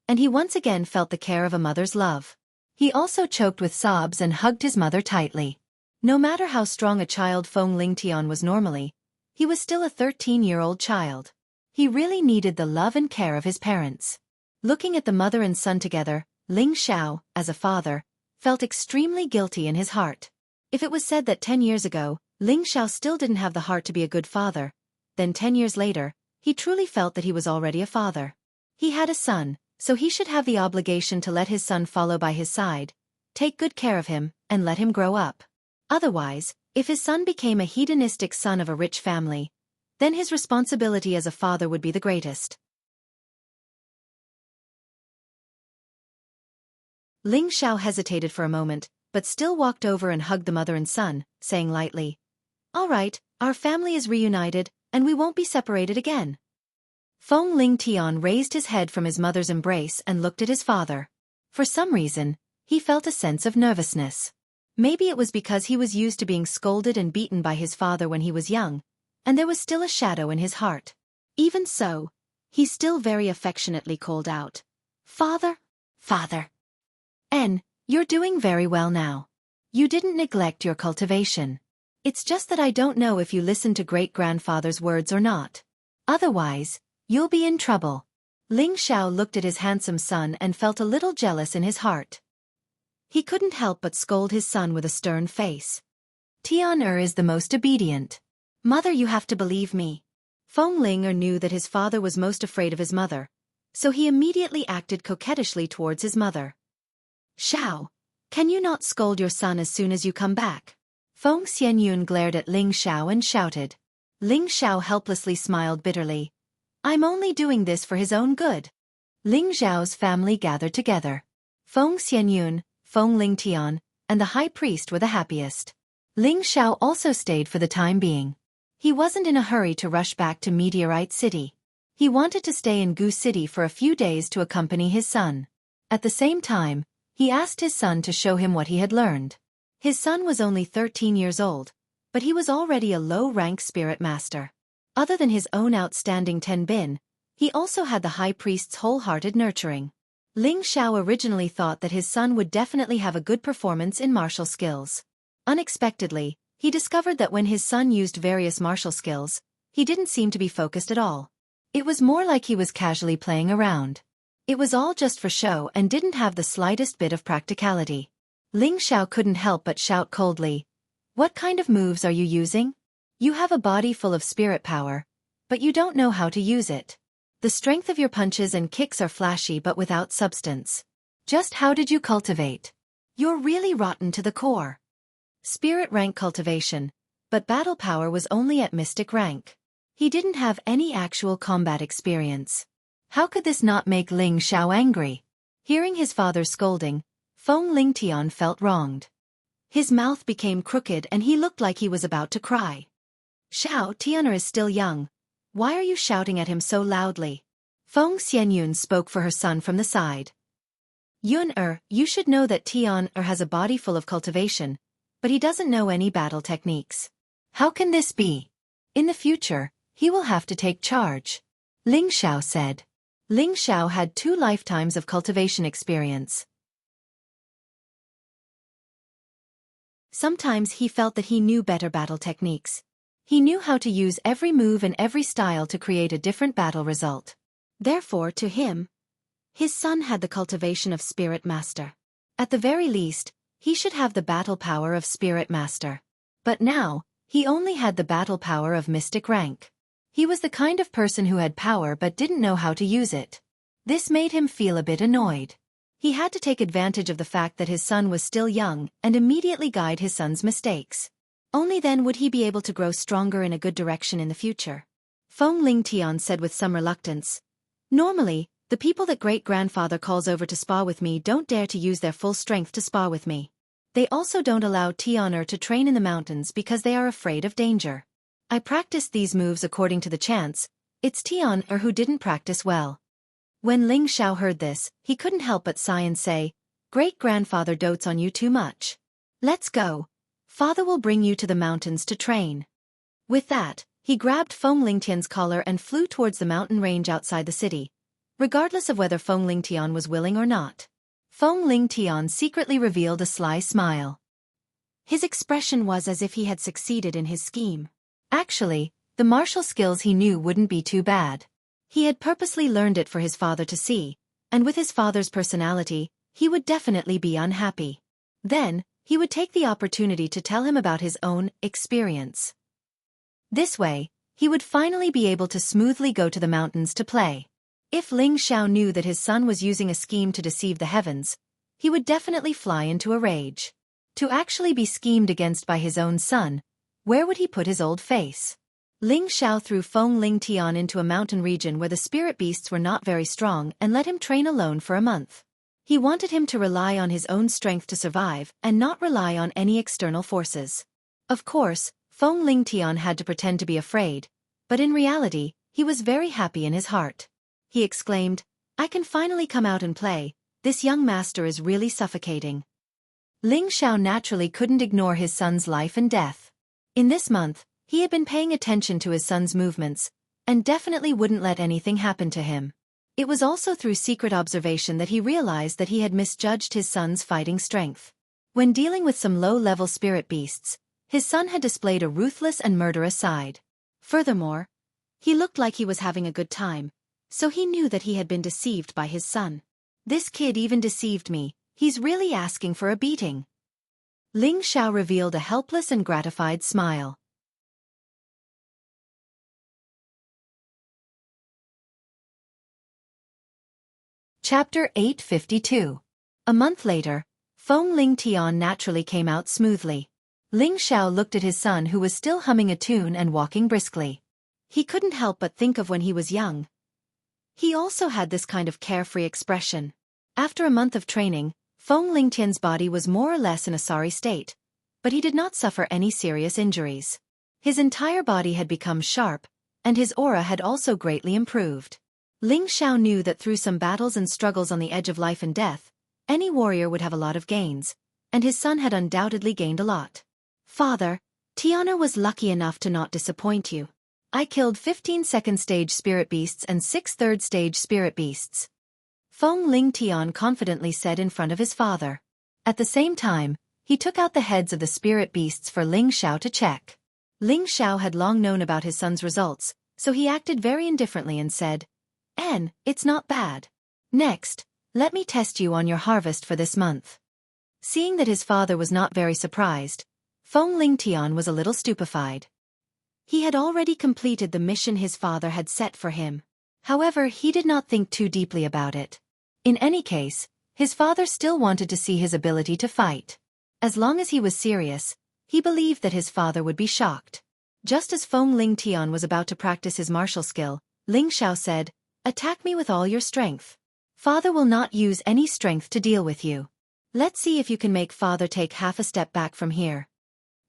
and he once again felt the care of a mother's love. He also choked with sobs and hugged his mother tightly. No matter how strong a child Feng Lingtian was normally, he was still a 13-year-old child. He really needed the love and care of his parents. Looking at the mother and son together, Ling Xiao, as a father, felt extremely guilty in his heart. If it was said that 10 years ago, Ling Xiao still didn't have the heart to be a good father, then 10 years later, he truly felt that he was already a father. He had a son, so he should have the obligation to let his son follow by his side, take good care of him, and let him grow up. Otherwise, if his son became a hedonistic son of a rich family, then his responsibility as a father would be the greatest. Ling Xiao hesitated for a moment, but still walked over and hugged the mother and son, saying lightly, "All right, our family is reunited, and we won't be separated again." Feng Lingtian raised his head from his mother's embrace and looked at his father. For some reason, he felt a sense of nervousness. Maybe it was because he was used to being scolded and beaten by his father when he was young, and there was still a shadow in his heart. Even so, he still very affectionately called out, "Father, father." You're doing very well now. You didn't neglect your cultivation. It's just that I don't know if you listened to great-grandfather's words or not. Otherwise, you'll be in trouble. Ling Xiao looked at his handsome son and felt a little jealous in his heart. He couldn't help but scold his son with a stern face. Tian is the most obedient. Mother, you have to believe me. Feng Ling knew that his father was most afraid of his mother, so he immediately acted coquettishly towards his mother. "Xiao, can you not scold your son as soon as you come back?" Feng Xianyun glared at Ling Xiao and shouted. Ling Xiao helplessly smiled bitterly. "I'm only doing this for his own good." Ling Xiao's family gathered together. Feng Xianyun, Feng Lingtian, and the high priest were the happiest. Ling Xiao also stayed for the time being. He wasn't in a hurry to rush back to Meteorite City. He wanted to stay in Gu City for a few days to accompany his son. At the same time, he asked his son to show him what he had learned. His son was only 13 years old, but he was already a low-rank spirit master. Other than his own outstanding Tenbin, he also had the high priest's wholehearted nurturing. Ling Xiao originally thought that his son would definitely have a good performance in martial skills. Unexpectedly, he discovered that when his son used various martial skills, he didn't seem to be focused at all. It was more like he was casually playing around. It was all just for show and didn't have the slightest bit of practicality. Ling Xiao couldn't help but shout coldly, "What kind of moves are you using? You have a body full of spirit power, but you don't know how to use it. The strength of your punches and kicks are flashy but without substance. Just how did you cultivate? You're really rotten to the core." Spirit rank cultivation, but battle power was only at mystic rank. He didn't have any actual combat experience. How could this not make Ling Xiao angry? Hearing his father's scolding, Feng Lingtian felt wronged. His mouth became crooked and he looked like he was about to cry. "Xiao, Tian is still young. Why are you shouting at him so loudly?" Feng Xianyun spoke for her son from the side. "Yun you should know that Tian has a body full of cultivation, but he doesn't know any battle techniques. How can this be? In the future, he will have to take charge," Ling Xiao said. Ling Xiao had 2 lifetimes of cultivation experience. Sometimes he felt that he knew better battle techniques. He knew how to use every move and every style to create a different battle result. Therefore, to him, his son had the cultivation of Spirit Master. At the very least, he should have the battle power of Spirit Master. But now, he only had the battle power of Mystic rank. He was the kind of person who had power but didn't know how to use it. This made him feel a bit annoyed. He had to take advantage of the fact that his son was still young and immediately guide his son's mistakes. Only then would he be able to grow stronger in a good direction in the future. Feng Lingtian said with some reluctance, "Normally, the people that great-grandfather calls over to spar with me don't dare to use their full strength to spar with me. They also don't allow Tian to train in the mountains because they are afraid of danger. I practiced these moves according to the chance. It's Tian who didn't practice well." When Ling Xiao heard this, he couldn't help but sigh and say, "Great-grandfather dotes on you too much. Let's go. Father will bring you to the mountains to train." With that, he grabbed Feng Lingtian's collar and flew towards the mountain range outside the city, regardless of whether Feng Lingtian was willing or not. Feng Lingtian secretly revealed a sly smile. His expression was as if he had succeeded in his scheme. Actually, the martial skills he knew wouldn't be too bad. He had purposely learned it for his father to see, and with his father's personality, he would definitely be unhappy. Then, he would take the opportunity to tell him about his own experience. This way, he would finally be able to smoothly go to the mountains to play. If Ling Xiao knew that his son was using a scheme to deceive the heavens, he would definitely fly into a rage. To actually be schemed against by his own son, where would he put his old face? Ling Xiao threw Feng Lingtian into a mountain region where the spirit beasts were not very strong and let him train alone for a month. He wanted him to rely on his own strength to survive and not rely on any external forces. Of course, Feng Lingtian had to pretend to be afraid, but in reality, he was very happy in his heart. He exclaimed, "I can finally come out and play, this young master is really suffocating." Ling Xiao naturally couldn't ignore his son's life and death. In this month, he had been paying attention to his son's movements, and definitely wouldn't let anything happen to him. It was also through secret observation that he realized that he had misjudged his son's fighting strength. When dealing with some low-level spirit beasts, his son had displayed a ruthless and murderous side. Furthermore, he looked like he was having a good time, so he knew that he had been deceived by his son. "This kid even deceived me, he's really asking for a beating." Ling Xiao revealed a helpless and gratified smile. Chapter 852. A month later, Feng Lingtian naturally came out smoothly. Ling Xiao looked at his son who was still humming a tune and walking briskly. He couldn't help but think of when he was young. He also had this kind of carefree expression. After a month of training, Feng Lingtian's body was more or less in a sorry state, but he did not suffer any serious injuries. His entire body had become sharp, and his aura had also greatly improved. Ling Xiao knew that through some battles and struggles on the edge of life and death, any warrior would have a lot of gains, and his son had undoubtedly gained a lot. "Father, Tiana was lucky enough to not disappoint you. I killed 15 second-stage spirit beasts and 6 third-stage spirit beasts," Feng Lingtian confidently said in front of his father. At the same time, he took out the heads of the spirit beasts for Ling Xiao to check. Ling Xiao had long known about his son's results, so he acted very indifferently and said, "It's not bad. Next, let me test you on your harvest for this month." Seeing that his father was not very surprised, Feng Lingtian was a little stupefied. He had already completed the mission his father had set for him. However, he did not think too deeply about it. In any case, his father still wanted to see his ability to fight. As long as he was serious, he believed that his father would be shocked. Just as Feng Lingtian was about to practice his martial skill, Ling Xiao said, "Attack me with all your strength. Father will not use any strength to deal with you. Let's see if you can make father take half a step back from here."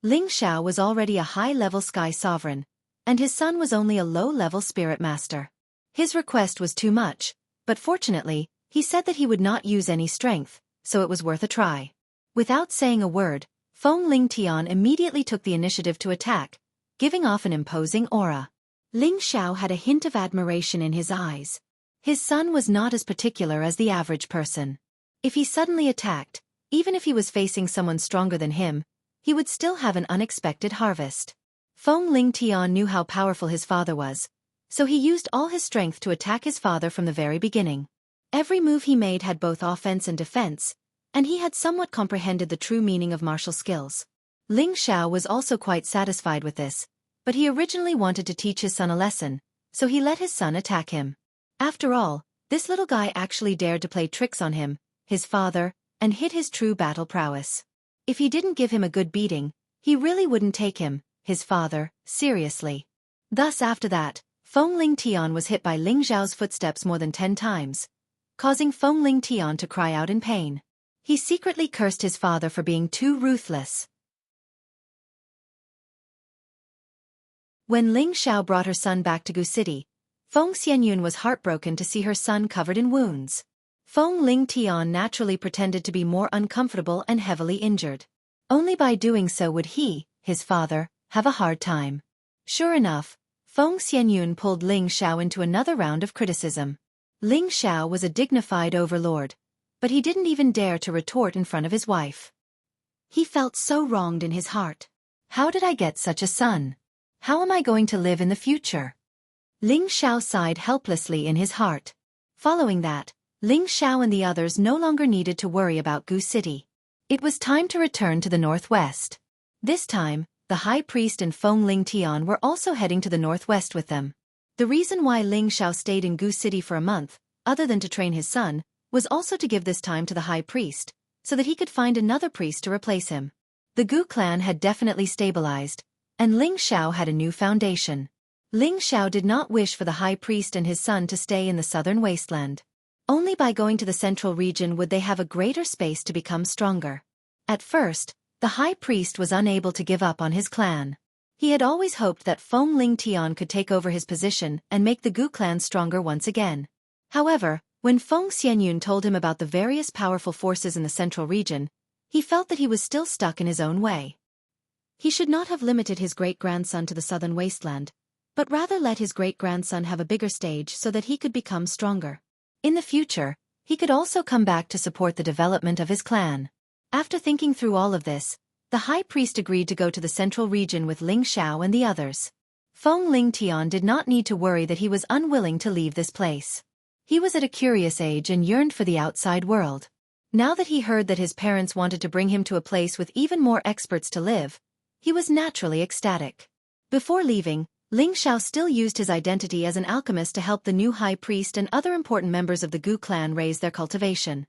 Ling Xiao was already a high-level sky sovereign, and his son was only a low-level spirit master. His request was too much, but fortunately, he said that he would not use any strength, so it was worth a try. Without saying a word, Feng Lingtian immediately took the initiative to attack, giving off an imposing aura. Ling Xiao had a hint of admiration in his eyes. His son was not as particular as the average person. If he suddenly attacked, even if he was facing someone stronger than him, he would still have an unexpected harvest. Feng Lingtian knew how powerful his father was, so he used all his strength to attack his father from the very beginning. Every move he made had both offense and defense, and he had somewhat comprehended the true meaning of martial skills. Ling Xiao was also quite satisfied with this, but he originally wanted to teach his son a lesson, so he let his son attack him. After all, this little guy actually dared to play tricks on him, his father, and hid his true battle prowess. If he didn't give him a good beating, he really wouldn't take him, his father, seriously. Thus after that, Feng Lingtian was hit by Ling Xiao's footsteps more than 10 times, causing Feng Lingtian to cry out in pain. He secretly cursed his father for being too ruthless. When Ling Xiao brought her son back to Gu City, Feng Xianyun was heartbroken to see her son covered in wounds. Feng Lingtian naturally pretended to be more uncomfortable and heavily injured. Only by doing so would he, his father, have a hard time. Sure enough, Feng Xianyun pulled Ling Xiao into another round of criticism. Ling Xiao was a dignified overlord, but he didn't even dare to retort in front of his wife. He felt so wronged in his heart. How did I get such a son? How am I going to live in the future? Ling Xiao sighed helplessly in his heart. Following that, Ling Xiao and the others no longer needed to worry about Gu City. It was time to return to the northwest. This time, the high priest and Feng Lingtian were also heading to the northwest with them. The reason why Ling Xiao stayed in Gu City for a month, other than to train his son, was also to give this time to the high priest, so that he could find another priest to replace him. The Gu clan had definitely stabilized, and Ling Xiao had a new foundation. Ling Xiao did not wish for the high priest and his son to stay in the southern wasteland. Only by going to the central region would they have a greater space to become stronger. At first, the high priest was unable to give up on his clan. He had always hoped that Feng Lingtian could take over his position and make the Gu clan stronger once again. However, when Feng Xianyun told him about the various powerful forces in the central region, he felt that he was still stuck in his own way. He should not have limited his great-grandson to the southern wasteland, but rather let his great-grandson have a bigger stage so that he could become stronger. In the future, he could also come back to support the development of his clan. After thinking through all of this, the high priest agreed to go to the central region with Ling Xiao and the others. Feng Lingtian did not need to worry that he was unwilling to leave this place. He was at a curious age and yearned for the outside world. Now that he heard that his parents wanted to bring him to a place with even more experts to live, he was naturally ecstatic. Before leaving, Ling Xiao still used his identity as an alchemist to help the new high priest and other important members of the Gu clan raise their cultivation.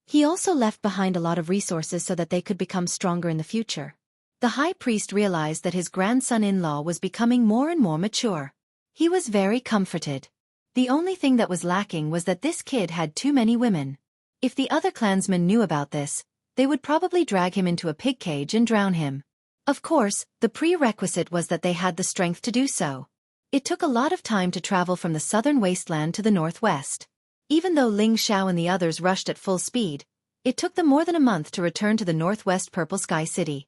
He also left behind a lot of resources so that they could become stronger in the future. The high priest realized that his grandson-in-law was becoming more and more mature. He was very comforted. The only thing that was lacking was that this kid had too many women. If the other clansmen knew about this, they would probably drag him into a pig cage and drown him. Of course, the prerequisite was that they had the strength to do so. It took a lot of time to travel from the southern wasteland to the northwest. Even though Ling Xiao and the others rushed at full speed, it took them more than a month to return to the northwest Purple Sky City.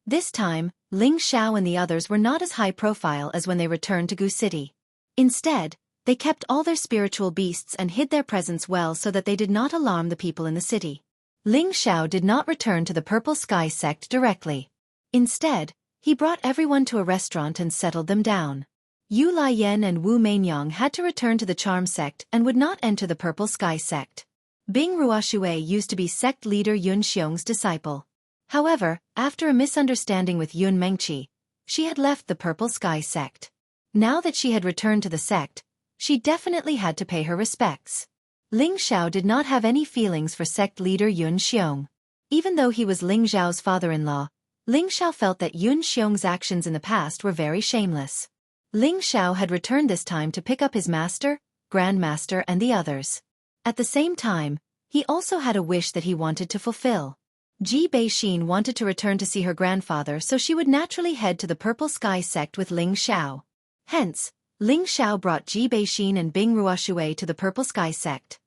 This time, Ling Xiao and the others were not as high profile as when they returned to Gu City. Instead, they kept all their spiritual beasts and hid their presence well so that they did not alarm the people in the city. Ling Xiao did not return to the Purple Sky sect directly. Instead, he brought everyone to a restaurant and settled them down. Yu Laiyan and Wu Mainyang had to return to the Charm sect and would not enter the Purple Sky sect. Bing Ruoshui used to be sect leader Yun Xiong's disciple. However, after a misunderstanding with Yun Mengqi, she had left the Purple Sky sect. Now that she had returned to the sect, she definitely had to pay her respects. Ling Xiao did not have any feelings for sect leader Yun Xiong. Even though he was Ling Xiao's father-in-law, Ling Xiao felt that Yun Xiong's actions in the past were very shameless. Ling Xiao had returned this time to pick up his master, grandmaster and the others. At the same time, he also had a wish that he wanted to fulfill. Ji Beixin wanted to return to see her grandfather, so she would naturally head to the Purple Sky sect with Ling Xiao. Hence, Ling Xiao brought Ji Beixin and Bing Ruoshui to the Purple Sky sect.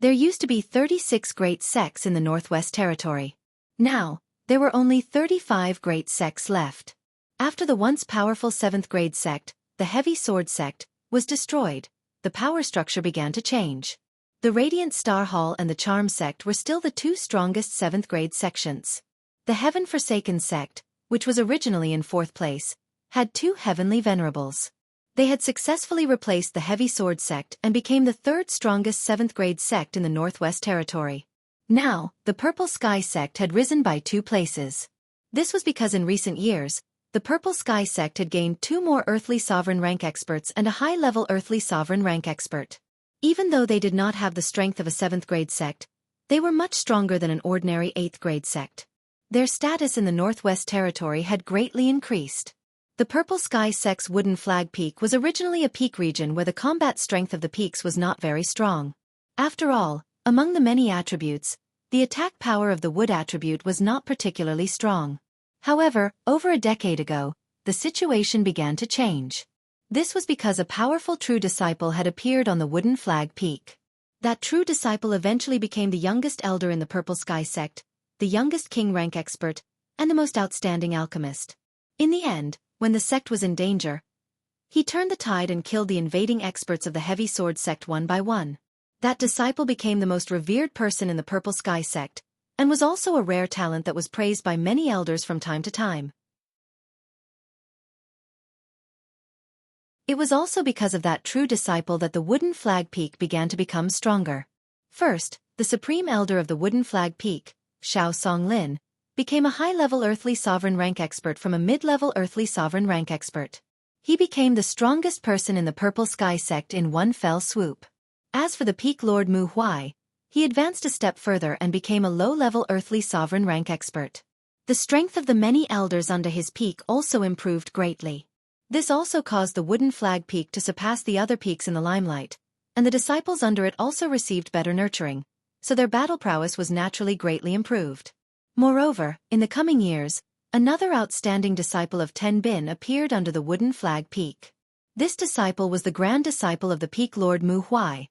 There used to be 36 great sects in the Northwest Territory. Now, there were only 35 great sects left. After the once powerful 7th grade sect, the Heavy Sword sect, was destroyed, the power structure began to change. The Radiant Star Hall and the Charm sect were still the two strongest 7th grade sections. The Heaven Forsaken sect, which was originally in 4th place, had 2 heavenly venerables. They had successfully replaced the Heavy Sword sect and became the 3rd strongest 7th grade sect in the Northwest Territory. Now, the Purple Sky sect had risen by 2 places. This was because in recent years, the Purple Sky sect had gained 2 more Earthly Sovereign rank experts and a high-level Earthly Sovereign rank expert. Even though they did not have the strength of a 7th grade sect, they were much stronger than an ordinary 8th grade sect. Their status in the Northwest Territory had greatly increased. The Purple Sky sect's Wooden Flag Peak was originally a peak region where the combat strength of the peaks was not very strong. After all, among the many attributes, the attack power of the wood attribute was not particularly strong. However, over a decade ago, the situation began to change. This was because a powerful true disciple had appeared on the Wooden Flag Peak. That true disciple eventually became the youngest elder in the Purple Sky sect, the youngest king rank expert, and the most outstanding alchemist. In the end, when the sect was in danger, he turned the tide and killed the invading experts of the Heavy Sword sect one by one. That disciple became the most revered person in the Purple Sky sect, and was also a rare talent that was praised by many elders from time to time. It was also because of that true disciple that the Wooden Flag Peak began to become stronger. First, the supreme elder of the Wooden Flag Peak, Xiao Songlin, became a high-level Earthly Sovereign rank expert from a mid-level Earthly Sovereign rank expert. He became the strongest person in the Purple Sky sect in one fell swoop. As for the Peak Lord Mu Huai, he advanced a step further and became a low-level Earthly Sovereign rank expert. The strength of the many elders under his peak also improved greatly. This also caused the wooden flag peak to surpass the other peaks in the limelight, and the disciples under it also received better nurturing, so their battle prowess was naturally greatly improved. Moreover, in the coming years, another outstanding disciple of Ten Bin appeared under the wooden flag peak. This disciple was the grand disciple of the peak lord Mu Huai,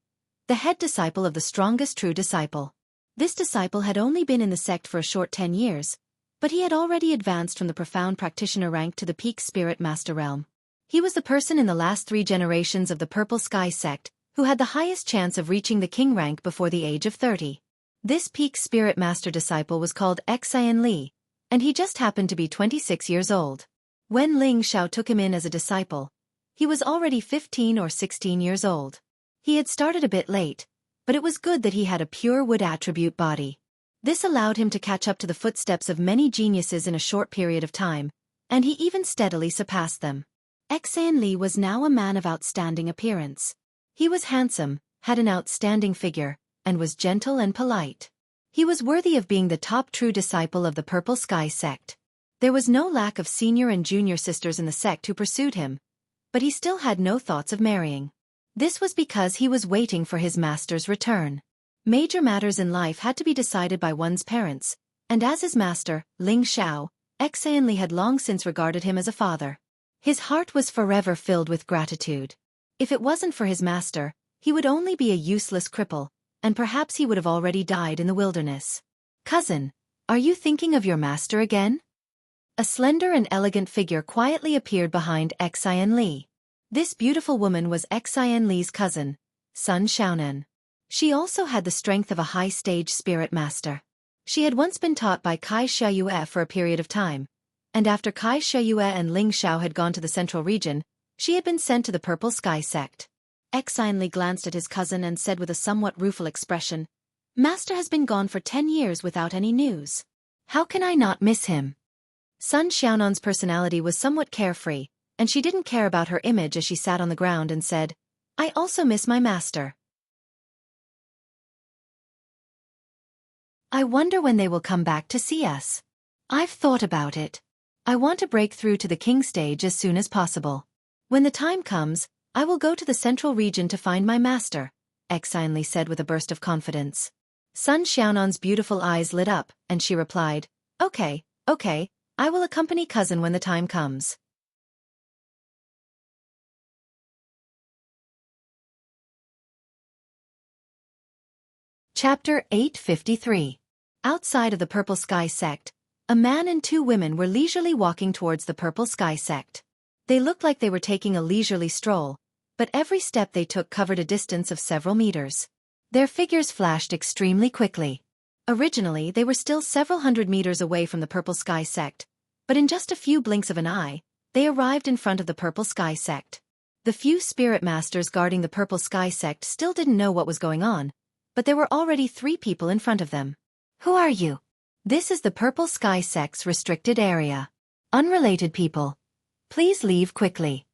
the head disciple of the strongest true disciple. This disciple had only been in the sect for a short 10 years, but he had already advanced from the profound practitioner rank to the peak spirit master realm. He was the person in the last 3 generations of the Purple Sky sect who had the highest chance of reaching the king rank before the age of 30. This peak spirit master disciple was called Xianxia, and he just happened to be 26 years old. When Ling Xiao took him in as a disciple, he was already 15 or 16 years old. He had started a bit late, but it was good that he had a pure wood attribute body. This allowed him to catch up to the footsteps of many geniuses in a short period of time, and he even steadily surpassed them. Xianxia was now a man of outstanding appearance. He was handsome, had an outstanding figure, and was gentle and polite. He was worthy of being the top true disciple of the Purple Sky sect. There was no lack of senior and junior sisters in the sect who pursued him, but he still had no thoughts of marrying. This was because he was waiting for his master's return. Major matters in life had to be decided by one's parents, and as his master, Ling Xiao, Xianxia had long since regarded him as a father. His heart was forever filled with gratitude. If it wasn't for his master, he would only be a useless cripple, and perhaps he would have already died in the wilderness. "Cousin, are you thinking of your master again?" A slender and elegant figure quietly appeared behind Xianxia. This beautiful woman was Xianxia's cousin, Sun Xiaonan. She also had the strength of a high-stage spirit master. She had once been taught by Kai Shiyue for a period of time, and after Kai Shiyue and Ling Xiao had gone to the central region, she had been sent to the Purple Sky sect. Xianxia glanced at his cousin and said with a somewhat rueful expression, "Master has been gone for 10 years without any news. How can I not miss him?" Sun Xiaonan's personality was somewhat carefree, and she didn't care about her image as she sat on the ground and said, "I also miss my master. I wonder when they will come back to see us. I've thought about it. I want to break through to the king stage as soon as possible. When the time comes, I will go to the central region to find my master," Xianxia said with a burst of confidence. Sun Xiaonan's beautiful eyes lit up, and she replied, Okay, I will accompany cousin when the time comes." Chapter 853. Outside of the Purple Sky sect, a man and 2 women were leisurely walking towards the Purple Sky sect. They looked like they were taking a leisurely stroll, but every step they took covered a distance of several meters. Their figures flashed extremely quickly. Originally, they were still several hundred meters away from the Purple Sky sect, but in just a few blinks of an eye, they arrived in front of the Purple Sky sect. The few spirit masters guarding the Purple Sky sect still didn't know what was going on, but there were already 3 people in front of them. "Who are you?" "This is the Purple Sky sect's restricted area. Unrelated people, please leave quickly."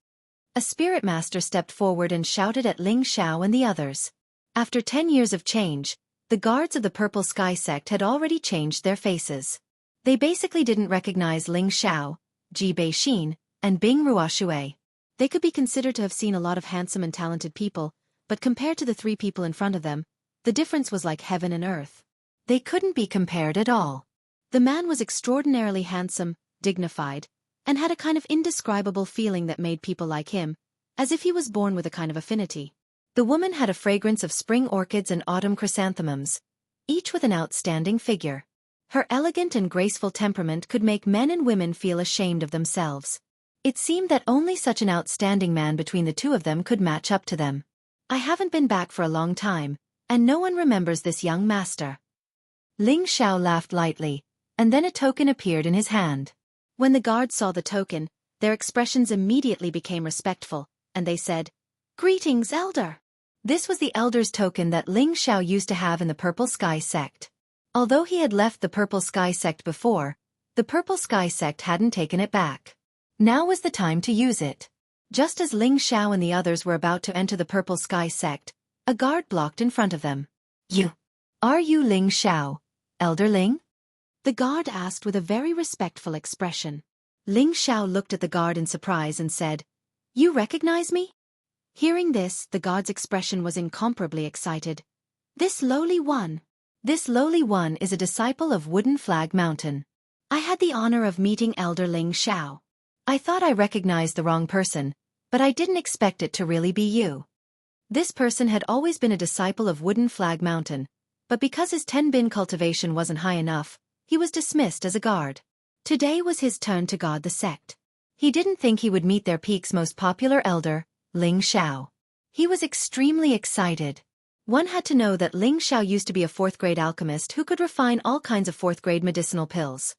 A spirit master stepped forward and shouted at Ling Xiao and the others. After 10 years of change, the guards of the Purple Sky sect had already changed their faces. They basically didn't recognize Ling Xiao, Ji Beixin, and Bing Ruoshui. They could be considered to have seen a lot of handsome and talented people, but compared to the 3 people in front of them, the difference was like heaven and earth. They couldn't be compared at all. The man was extraordinarily handsome, dignified, and had a kind of indescribable feeling that made people like him, as if he was born with a kind of affinity. The woman had a fragrance of spring orchids and autumn chrysanthemums, each with an outstanding figure. Her elegant and graceful temperament could make men and women feel ashamed of themselves. It seemed that only such an outstanding man between the 2 of them could match up to them. "I haven't been back for a long time, and no one remembers this young master." Ling Xiao laughed lightly, and then a token appeared in his hand. When the guards saw the token, their expressions immediately became respectful, and they said, "Greetings, elder." This was the elder's token that Ling Xiao used to have in the Purple Sky sect. Although he had left the Purple Sky sect before, the Purple Sky sect hadn't taken it back. Now was the time to use it. Just as Ling Xiao and the others were about to enter the Purple Sky sect, a guard blocked in front of them. Are you Ling Xiao, Elder Ling?" the guard asked with a very respectful expression. Ling Xiao looked at the guard in surprise and said, You recognize me? Hearing this, the god's expression was incomparably excited. This lowly one is a disciple of Wooden Flag Mountain. I had the honor of meeting Elder Ling Xiao. I thought I recognized the wrong person, but I didn't expect it to really be you. This person had always been a disciple of Wooden Flag Mountain, but because his 10-bin cultivation wasn't high enough, he was dismissed as a guard. Today was his turn to guard the sect. He didn't think he would meet their peak's most popular elder, Ling Xiao. He was extremely excited. One had to know that Ling Xiao used to be a 4th-grade alchemist who could refine all kinds of 4th-grade medicinal pills.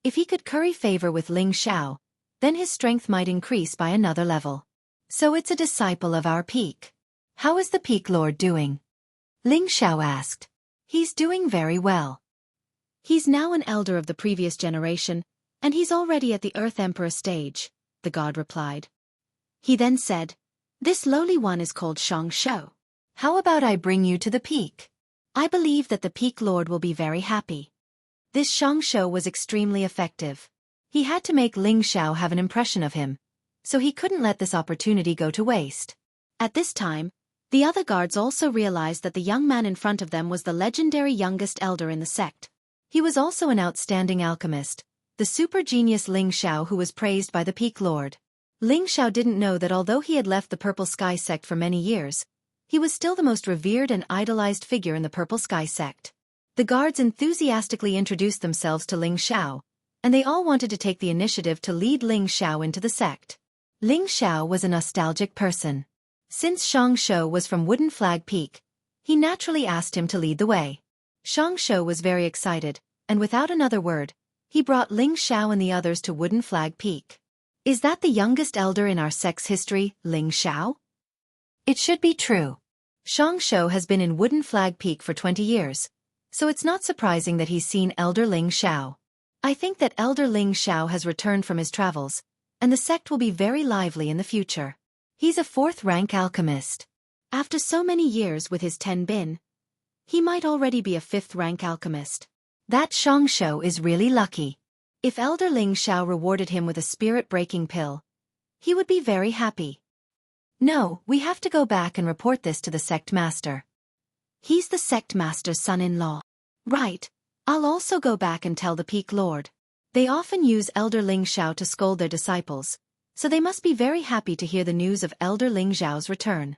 If he could curry favor with Ling Xiao, then his strength might increase by another level. So it's a disciple of our peak. How is the Peak Lord doing? Ling Xiao asked. He's doing very well. He's now an elder of the previous generation, and he's already at the Earth Emperor stage, the god replied. He then said, this lowly one is called Xianxia. How about I bring you to the peak? I believe that the Peak Lord will be very happy. This Xianxia was extremely effective. He had to make Ling Xiao have an impression of him, so he couldn't let this opportunity go to waste. At this time, the other guards also realized that the young man in front of them was the legendary youngest elder in the sect. He was also an outstanding alchemist, the super genius Ling Xiao who was praised by the Peak Lord. Ling Xiao didn't know that although he had left the Purple Sky sect for many years, he was still the most revered and idolized figure in the Purple Sky sect. The guards enthusiastically introduced themselves to Ling Xiao, and they all wanted to take the initiative to lead Ling Xiao into the sect. Ling Xiao was a nostalgic person. Since Xianxia was from Wooden Flag Peak, he naturally asked him to lead the way. Xianxia was very excited, and without another word, he brought Ling Xiao and the others to Wooden Flag Peak. Is that the youngest elder in our sect's history, Ling Xiao? It should be true. Xianxia has been in Wooden Flag Peak for 20 years, so it's not surprising that he's seen Elder Ling Xiao. I think that Elder Ling Xiao has returned from his travels, and the sect will be very lively in the future. He's a 4th-rank alchemist. After so many years with his 10-bin, he might already be a 5th-rank alchemist. That Xianxia is really lucky. If Elder Ling Xiao rewarded him with a spirit-breaking pill, he would be very happy. No, we have to go back and report this to the sect master. He's the sect master's son-in-law. Right, I'll also go back and tell the Peak Lord. They often use Elder Ling Xiao to scold their disciples, so they must be very happy to hear the news of Elder Ling Xiao's return.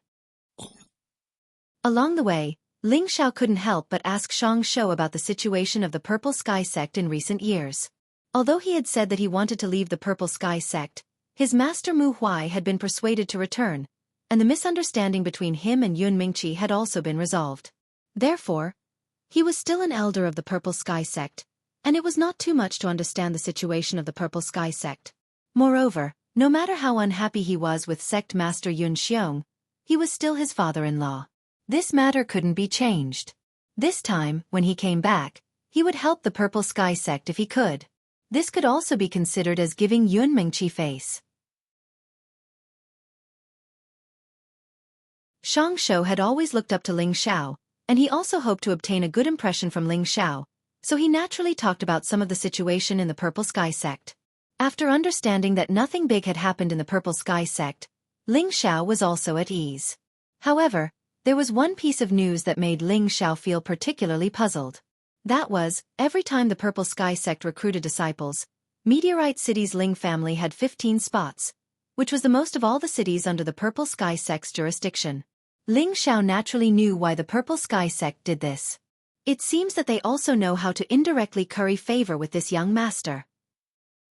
Along the way, Ling Xiao couldn't help but ask Xianxia about the situation of the Purple Sky sect in recent years. Although he had said that he wanted to leave the Purple Sky sect, his master Mu Huai had been persuaded to return, and the misunderstanding between him and Yun Mingqi had also been resolved. Therefore, he was still an elder of the Purple Sky sect, and it was not too much to understand the situation of the Purple Sky sect. Moreover, no matter how unhappy he was with sect master Yun Xiong, he was still his father-in-law. This matter couldn't be changed. This time, when he came back, he would help the Purple Sky sect if he could. This could also be considered as giving Yun Mingqi face. Xianxia had always looked up to Ling Xiao, and he also hoped to obtain a good impression from Ling Xiao, so he naturally talked about some of the situation in the Purple Sky sect. After understanding that nothing big had happened in the Purple Sky sect, Ling Xiao was also at ease. However, there was one piece of news that made Ling Xiao feel particularly puzzled. That was, every time the Purple Sky sect recruited disciples, Meteorite City's Ling family had 15 spots, which was the most of all the cities under the Purple Sky sect's jurisdiction. Ling Xiao naturally knew why the Purple Sky sect did this. It seems that they also know how to indirectly curry favor with this young master.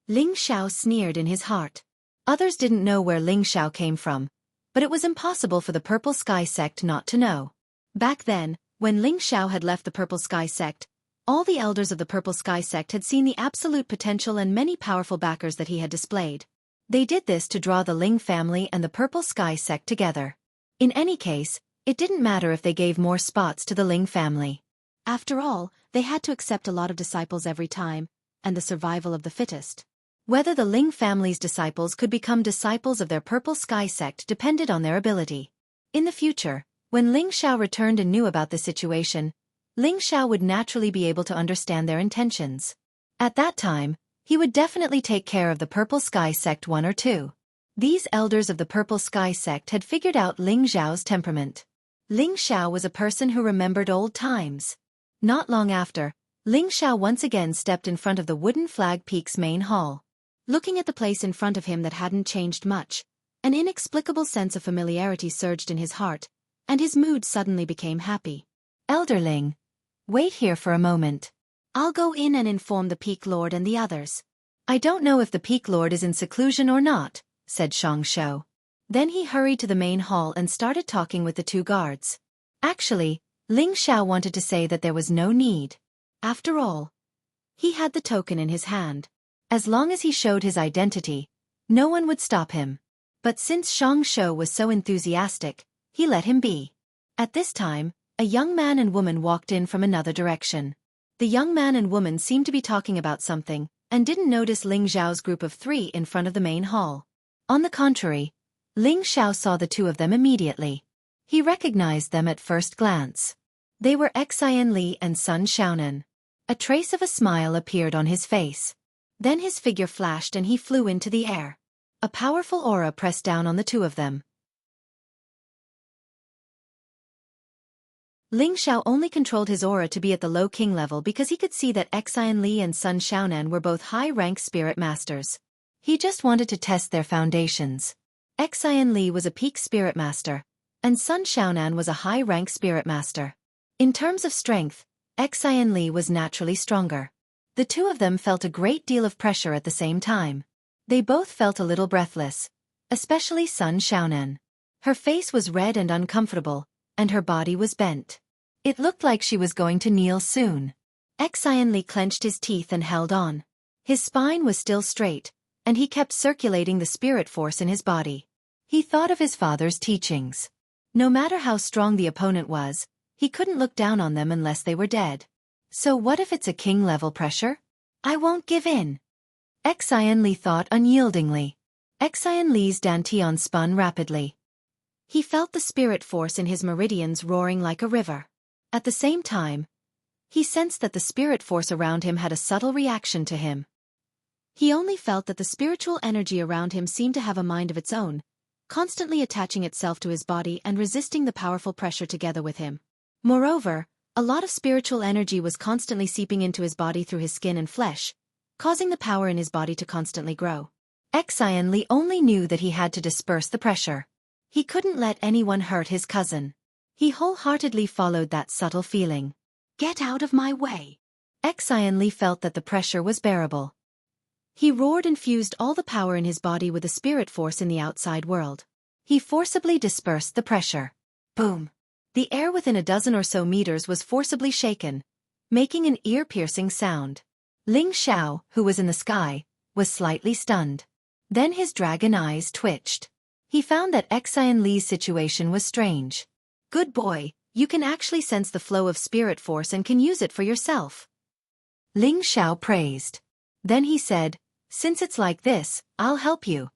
Ling Xiao sneered in his heart. Others didn't know where Ling Xiao came from, but it was impossible for the Purple Sky sect not to know. Back then, when Ling Xiao had left the Purple Sky sect, all the elders of the Purple Sky sect had seen the absolute potential and many powerful backers that he had displayed. They did this to draw the Ling family and the Purple Sky sect together. In any case, it didn't matter if they gave more spots to the Ling family. After all, they had to accept a lot of disciples every time, and the survival of the fittest. Whether the Ling family's disciples could become disciples of their Purple Sky sect depended on their ability. In the future, when Ling Xiao returned and knew about the situation, Ling Xiao would naturally be able to understand their intentions. At that time, He would definitely take care of the Purple Sky Sect 1 or 2. These elders of the Purple Sky Sect had figured out Ling Xiao's temperament. Ling Xiao was a person who remembered old times. Not long after, Ling Xiao once again stepped in front of the Wooden Flag Peak's main hall. Looking at the place in front of him that hadn't changed much, an inexplicable sense of familiarity surged in his heart, and his mood suddenly became happy. Elder Ling, wait here for a moment. I'll go in and inform the Peak Lord and the others. I don't know if the Peak Lord is in seclusion or not, said Xianxia. Then he hurried to the main hall and started talking with the 2 guards. Actually, Ling Xiao wanted to say that there was no need. After all, he had the token in his hand. As long as he showed his identity, no one would stop him. But since Xianxia was so enthusiastic, he let him be. At this time, a young man and woman walked in from another direction. The young man and woman seemed to be talking about something, and didn't notice Ling Xiao's group of 3 in front of the main hall. On the contrary, Ling Xiao saw the 2 of them immediately. He recognized them at first glance. They were Xianli and Sun Xiaonan. A trace of a smile appeared on his face. Then his figure flashed and he flew into the air. A powerful aura pressed down on the 2 of them. Ling Xiao only controlled his aura to be at the low king level because he could see that Xianli and Sun Xiaonan were both high-rank spirit masters. He just wanted to test their foundations. Xianli was a peak spirit master, and Sun Xiaonan was a high-rank spirit master. In terms of strength, Xianli was naturally stronger. The 2 of them felt a great deal of pressure at the same time. They both felt a little breathless, especially Sun Xiaonan. Her face was red and uncomfortable, and her body was bent. It looked like she was going to kneel soon. Xianli clenched his teeth and held on. His spine was still straight, and he kept circulating the spirit force in his body. He thought of his father's teachings. No matter how strong the opponent was, he couldn't look down on them unless they were dead. So what if it's a king-level pressure? I won't give in. Xianli thought unyieldingly. Xianli's dantian spun rapidly. He felt the spirit force in his meridians roaring like a river. At the same time, he sensed that the spirit force around him had a subtle reaction to him. He only felt that the spiritual energy around him seemed to have a mind of its own, constantly attaching itself to his body and resisting the powerful pressure together with him. Moreover, a lot of spiritual energy was constantly seeping into his body through his skin and flesh, causing the power in his body to constantly grow. Xianli only knew that he had to disperse the pressure. He couldn't let anyone hurt his cousin. He wholeheartedly followed that subtle feeling. Get out of my way. Xianli felt that the pressure was bearable. He roared and fused all the power in his body with the spirit force in the outside world. He forcibly dispersed the pressure. Boom! The air within a dozen or so meters was forcibly shaken, making an ear-piercing sound. Ling Xiao, who was in the sky, was slightly stunned. Then his dragon eyes twitched. He found that Xianli's situation was strange. Good boy, you can actually sense the flow of spirit force and can use it for yourself. Ling Xiao praised. Then he said, since it's like this, I'll help you.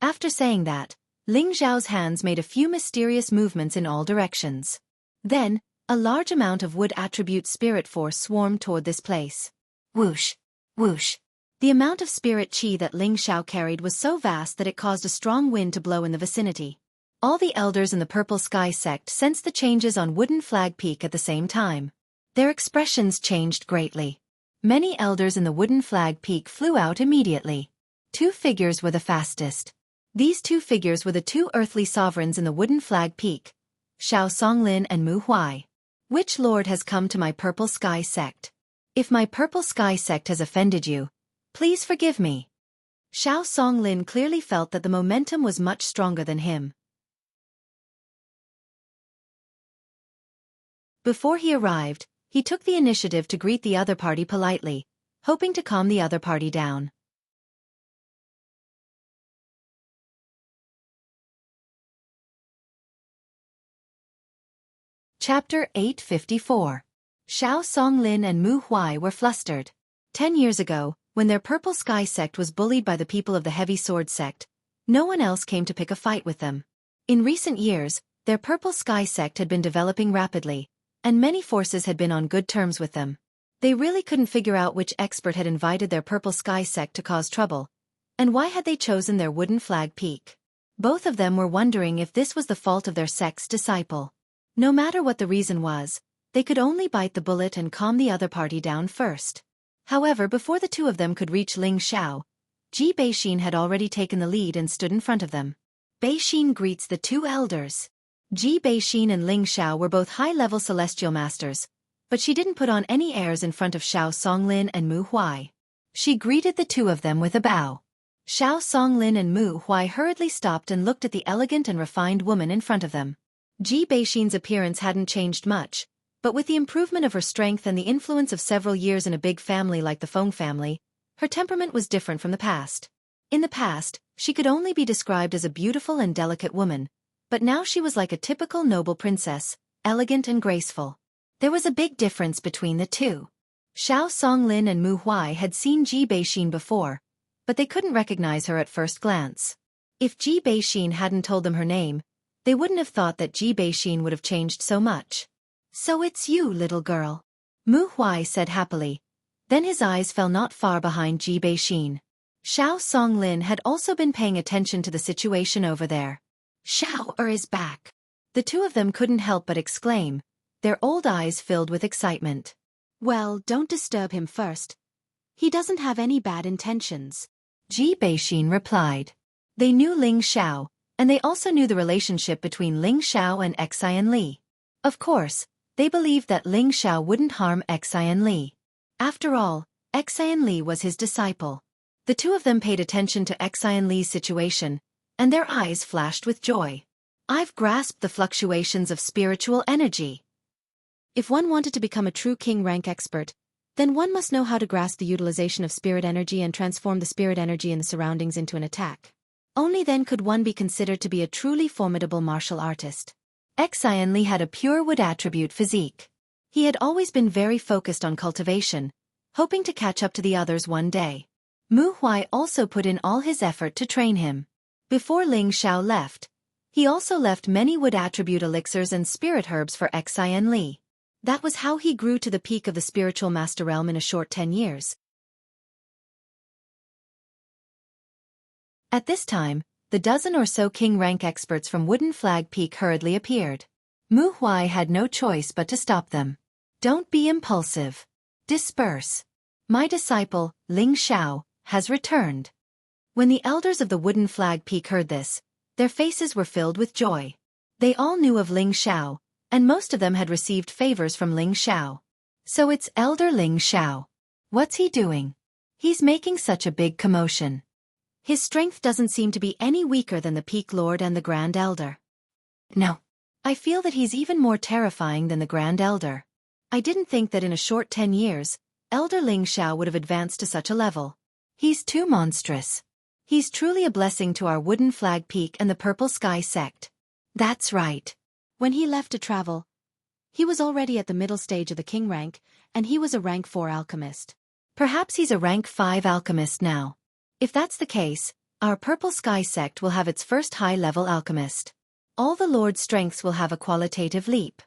After saying that, Ling Xiao's hands made a few mysterious movements in all directions. Then, a large amount of wood attribute spirit force swarmed toward this place. Whoosh! Whoosh! The amount of spirit qi that Ling Xiao carried was so vast that it caused a strong wind to blow in the vicinity. All the elders in the Purple Sky Sect sensed the changes on Wooden Flag Peak at the same time. Their expressions changed greatly. Many elders in the Wooden Flag Peak flew out immediately. 2 figures were the fastest. These 2 figures were the 2 earthly sovereigns in the Wooden Flag Peak, Xiao Songlin and Mu Huai. Which lord has come to my Purple Sky Sect? If my Purple Sky Sect has offended you, please forgive me. Xiao Songlin clearly felt that the momentum was much stronger than him. Before he arrived, he took the initiative to greet the other party politely, hoping to calm the other party down. Chapter 854. Xiao Songlin and Mu Huai were flustered. 10 years ago, when their Purple Sky Sect was bullied by the people of the Heavy Sword Sect, no one else came to pick a fight with them. In recent years, their Purple Sky Sect had been developing rapidly, and many forces had been on good terms with them. They really couldn't figure out which expert had invited their Purple Sky sect to cause trouble, and why had they chosen their wooden flag peak. Both of them were wondering if this was the fault of their sect's disciple. No matter what the reason was, they could only bite the bullet and calm the other party down first. However, before the two of them could reach Ling Xiao, Ji Beixin had already taken the lead and stood in front of them. Beixin greets the two elders. Ji Beixin and Ling Xiao were both high-level celestial masters, but she didn't put on any airs in front of Xiao Songlin and Mu Huai. She greeted the two of them with a bow. Xiao Songlin and Mu Huai hurriedly stopped and looked at the elegant and refined woman in front of them. Ji Beixin's appearance hadn't changed much, but with the improvement of her strength and the influence of several years in a big family like the Feng family, her temperament was different from the past. In the past, she could only be described as a beautiful and delicate woman, but now she was like a typical noble princess, elegant and graceful. There was a big difference between the two. Xiao Songlin and Mu Huai had seen Ji Beixin before, but they couldn't recognize her at first glance. If Ji Beixin hadn't told them her name, they wouldn't have thought that Ji Beixin would have changed so much. "So it's you, little girl," Mu Huai said happily. Then his eyes fell not far behind Ji Beixin. Xiao Songlin had also been paying attention to the situation over there. "Xiao is back." The two of them couldn't help but exclaim, their old eyes filled with excitement. "Well, don't disturb him first. He doesn't have any bad intentions," Ji Beixin replied. They knew Ling Xiao, and they also knew the relationship between Ling Xiao and Xian Li. Of course, they believed that Ling Xiao wouldn't harm Xian Li. After all, Xian Li was his disciple. The two of them paid attention to Xian Li's situation, and their eyes flashed with joy. "I've grasped the fluctuations of spiritual energy." If one wanted to become a true king rank expert, then one must know how to grasp the utilization of spirit energy and transform the spirit energy in the surroundings into an attack. Only then could one be considered to be a truly formidable martial artist. Xian Li had a pure wood attribute physique. He had always been very focused on cultivation, hoping to catch up to the others one day. Mu Huai also put in all his effort to train him. Before Ling Xiao left, he also left many wood attribute elixirs and spirit herbs for Xian Li. That was how he grew to the peak of the spiritual master realm in a short 10 years. At this time, the dozen or so king rank experts from Wooden Flag Peak hurriedly appeared. Mu Huai had no choice but to stop them. "Don't be impulsive. Disperse. My disciple, Ling Xiao, has returned." When the elders of the Wooden Flag Peak heard this, their faces were filled with joy. They all knew of Ling Xiao, and most of them had received favors from Ling Xiao. "So it's Elder Ling Xiao. What's he doing? He's making such a big commotion. His strength doesn't seem to be any weaker than the Peak Lord and the Grand Elder. No. I feel that he's even more terrifying than the Grand Elder. I didn't think that in a short 10 years, Elder Ling Xiao would have advanced to such a level. He's too monstrous. He's truly a blessing to our Wooden Flag Peak and the Purple Sky sect." That's right. When he left to travel, he was already at the middle stage of the king rank, and he was a rank 4 alchemist. Perhaps he's a rank 5 alchemist now. If that's the case, our Purple Sky sect will have its first high-level alchemist. All the Lord's strengths will have a qualitative leap.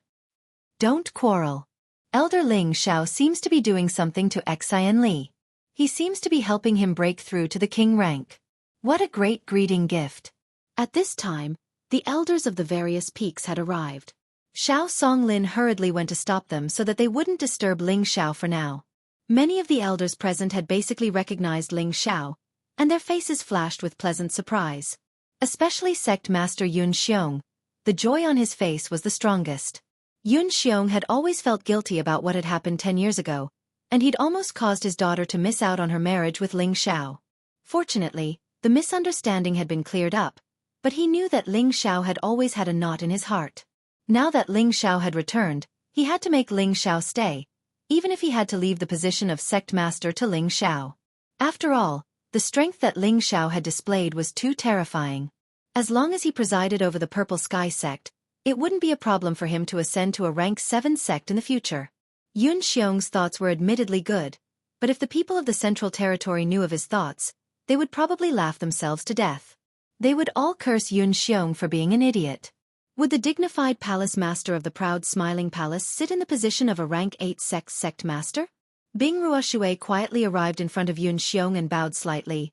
Don't quarrel. Elder Ling Xiao seems to be doing something to Xian Li. He seems to be helping him break through to the king rank. What a great greeting gift. At this time, the elders of the various peaks had arrived. Xiao Songlin hurriedly went to stop them so that they wouldn't disturb Ling Xiao for now. Many of the elders present had basically recognized Ling Xiao, and their faces flashed with pleasant surprise. Especially Sect Master Yun Xiong. The joy on his face was the strongest. Yun Xiong had always felt guilty about what had happened 10 years ago, and he'd almost caused his daughter to miss out on her marriage with Ling Xiao. Fortunately, the misunderstanding had been cleared up, but he knew that Ling Xiao had always had a knot in his heart. Now that Ling Xiao had returned, he had to make Ling Xiao stay, even if he had to leave the position of Sect Master to Ling Xiao. After all, the strength that Ling Xiao had displayed was too terrifying. As long as he presided over the Purple Sky sect, it wouldn't be a problem for him to ascend to a rank 7 sect in the future. Yun Xiong's thoughts were admittedly good, but if the people of the Central Territory knew of his thoughts, they would probably laugh themselves to death. They would all curse Yun Xiong for being an idiot. Would the dignified palace master of the proud smiling palace sit in the position of a rank 8 sect master? Bing Ruoshui quietly arrived in front of Yun Xiong and bowed slightly.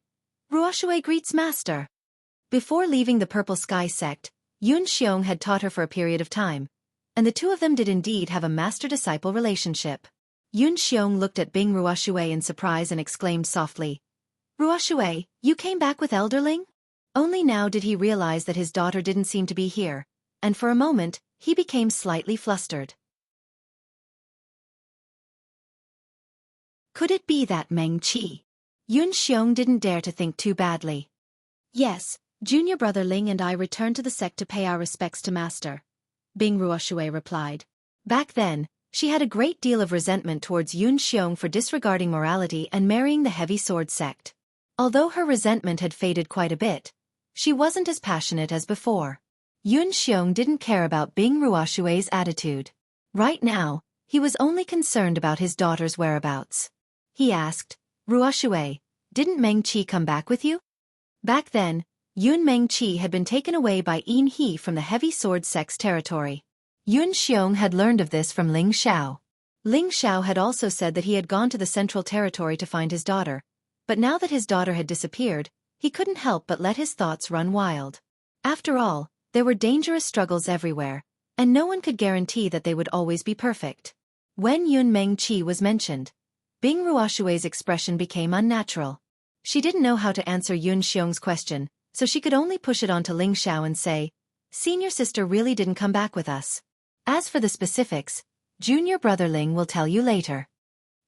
Ruoshui greets master. Before leaving the Purple Sky sect, Yun Xiong had taught her for a period of time, and the two of them did indeed have a master-disciple relationship. Yun Xiong looked at Bing Ruoshui in surprise and exclaimed softly, Ruoshui, you came back with Elderling? Only now did he realize that his daughter didn't seem to be here, and for a moment, he became slightly flustered. Could it be that Meng Qi? Yun Xiong didn't dare to think too badly. Yes, junior brother Ling and I returned to the sect to pay our respects to master, Bing Ruoshui replied. Back then, she had a great deal of resentment towards Yun Xiong for disregarding morality and marrying the heavy sword sect. Although her resentment had faded quite a bit, she wasn't as passionate as before. Yun Xiong didn't care about Bing Ruoshui's attitude. Right now, he was only concerned about his daughter's whereabouts. He asked, Ruoshui, didn't Meng Qi come back with you? Back then, Yun Meng Qi had been taken away by Yin He from the heavy sword sect's territory. Yun Xiong had learned of this from Ling Xiao. Ling Xiao had also said that he had gone to the central territory to find his daughter, but now that his daughter had disappeared, he couldn't help but let his thoughts run wild. After all, there were dangerous struggles everywhere, and no one could guarantee that they would always be perfect. When Yun Meng Qi was mentioned, Bing Ruoshui's expression became unnatural. She didn't know how to answer Yun Xiong's question, so she could only push it on to Ling Xiao and say, Senior sister really didn't come back with us. As for the specifics, junior brother Ling will tell you later.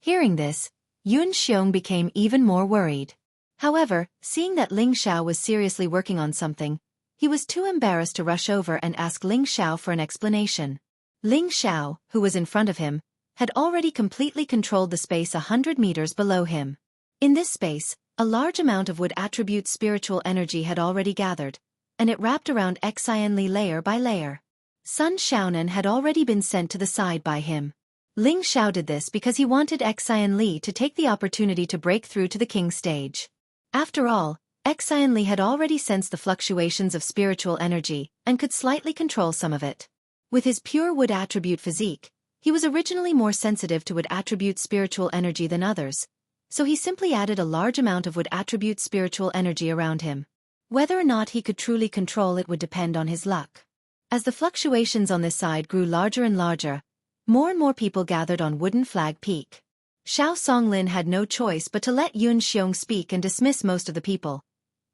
Hearing this, Yun Xiong became even more worried. However, seeing that Ling Xiao was seriously working on something, he was too embarrassed to rush over and ask Ling Xiao for an explanation. Ling Xiao, who was in front of him, had already completely controlled the space 100 meters below him. In this space, a large amount of wood attribute spiritual energy had already gathered, and it wrapped around Xianli layer by layer. Sun Xiaonan had already been sent to the side by him. Ling Xiao did this because he wanted Xianli to take the opportunity to break through to the king stage. After all, Xianli had already sensed the fluctuations of spiritual energy and could slightly control some of it. With his pure wood attribute physique, he was originally more sensitive to wood attribute spiritual energy than others, so he simply added a large amount of wood attribute spiritual energy around him. Whether or not he could truly control it would depend on his luck. As the fluctuations on this side grew larger and larger, more and more people gathered on Wooden Flag Peak. Xiao Songlin had no choice but to let Yun Xiong speak and dismiss most of the people,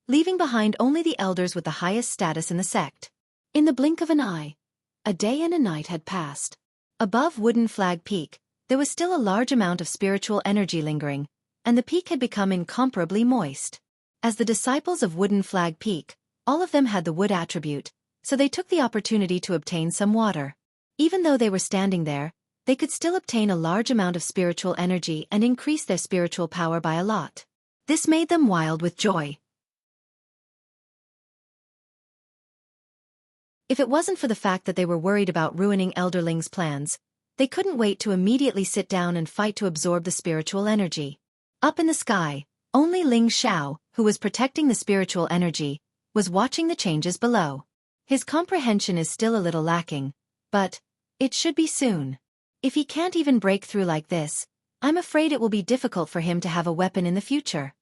leaving behind only the elders with the highest status in the sect. In the blink of an eye, a day and a night had passed. Above Wooden Flag Peak, there was still a large amount of spiritual energy lingering, and the peak had become incomparably moist. As the disciples of Wooden Flag Peak, all of them had the wood attribute, so they took the opportunity to obtain some water. Even though they were standing there, they could still obtain a large amount of spiritual energy and increase their spiritual power by a lot. This made them wild with joy. If it wasn't for the fact that they were worried about ruining Elderling's plans, they couldn't wait to immediately sit down and fight to absorb the spiritual energy. Up in the sky, only Ling Xiao, who was protecting the spiritual energy, was watching the changes below. His comprehension is still a little lacking, but it should be soon. If he can't even break through like this, I'm afraid it will be difficult for him to have a weapon in the future.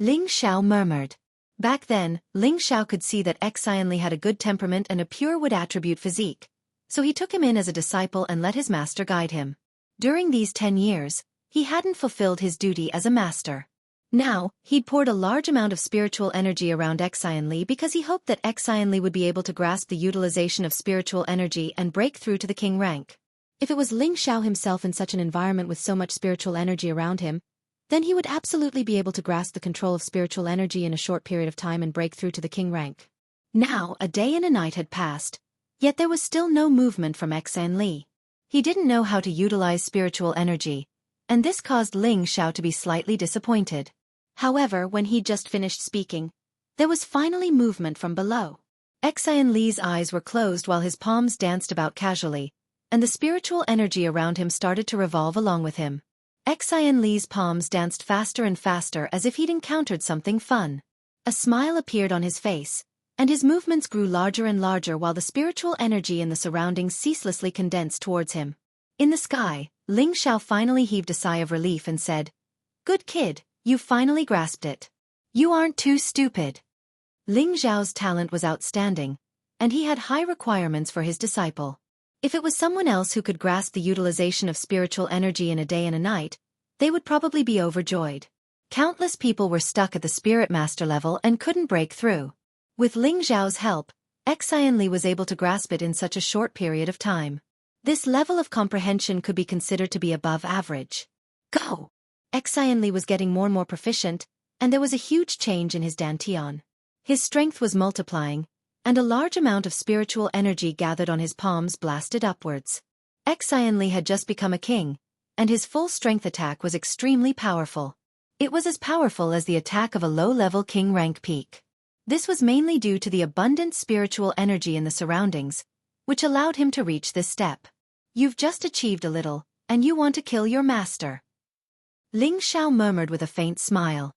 Ling Xiao murmured. Back then, Ling Xiao could see that Xianli had a good temperament and a pure wood attribute physique, so he took him in as a disciple and let his master guide him. During these 10 years, he hadn't fulfilled his duty as a master. Now, he'd poured a large amount of spiritual energy around Xianli because he hoped that Xianli would be able to grasp the utilization of spiritual energy and break through to the king rank. If it was Ling Xiao himself in such an environment with so much spiritual energy around him, then he would absolutely be able to grasp the control of spiritual energy in a short period of time and break through to the king rank. Now, a day and a night had passed, yet there was still no movement from Xianli. He didn't know how to utilize spiritual energy, and this caused Ling Xiao to be slightly disappointed. However, when he'd just finished speaking, there was finally movement from below. Xianli's eyes were closed while his palms danced about casually, and the spiritual energy around him started to revolve along with him. Xianli's palms danced faster and faster as if he'd encountered something fun. A smile appeared on his face, and his movements grew larger and larger while the spiritual energy in the surroundings ceaselessly condensed towards him. In the sky, Ling Xiao finally heaved a sigh of relief and said, "Good kid, you finally grasped it. You aren't too stupid." Ling Xiao's talent was outstanding, and he had high requirements for his disciple. If it was someone else who could grasp the utilization of spiritual energy in a day and a night, they would probably be overjoyed. Countless people were stuck at the spirit master level and couldn't break through. With Ling Xiao's help, Xianli was able to grasp it in such a short period of time. This level of comprehension could be considered to be above average. Go! Xianli was getting more and more proficient, and there was a huge change in his dantian. His strength was multiplying, and a large amount of spiritual energy gathered on his palms blasted upwards. Xianli had just become a king, and his full strength attack was extremely powerful. It was as powerful as the attack of a low-level king rank peak. This was mainly due to the abundant spiritual energy in the surroundings, which allowed him to reach this step. You've just achieved a little, and you want to kill your master. Ling Xiao murmured with a faint smile.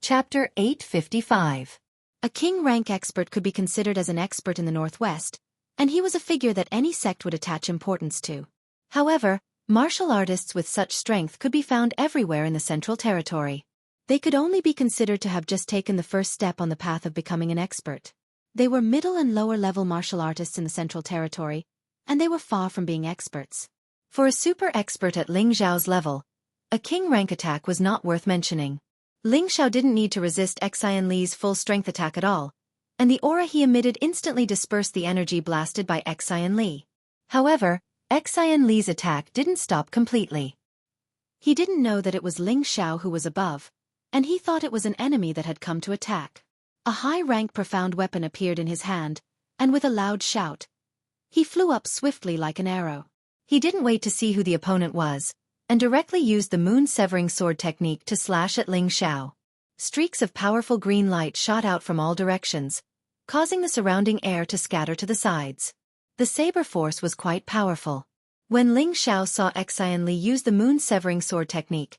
Chapter 855. A king rank expert could be considered as an expert in the Northwest, and he was a figure that any sect would attach importance to. However, martial artists with such strength could be found everywhere in the Central Territory. They could only be considered to have just taken the first step on the path of becoming an expert. They were middle and lower level martial artists in the Central Territory, and they were far from being experts. For a super expert at Ling Xiao's level, a king rank attack was not worth mentioning. Ling Xiao didn't need to resist Xianli's full strength attack at all, and the aura he emitted instantly dispersed the energy blasted by Xianli. However, Xianli's attack didn't stop completely. He didn't know that it was Ling Xiao who was above, and he thought it was an enemy that had come to attack. A high-rank profound weapon appeared in his hand, and with a loud shout, he flew up swiftly like an arrow. He didn't wait to see who the opponent was, and directly used the moon-severing sword technique to slash at Ling Xiao. Streaks of powerful green light shot out from all directions, causing the surrounding air to scatter to the sides. The saber force was quite powerful. When Ling Xiao saw Xianli use the moon-severing sword technique,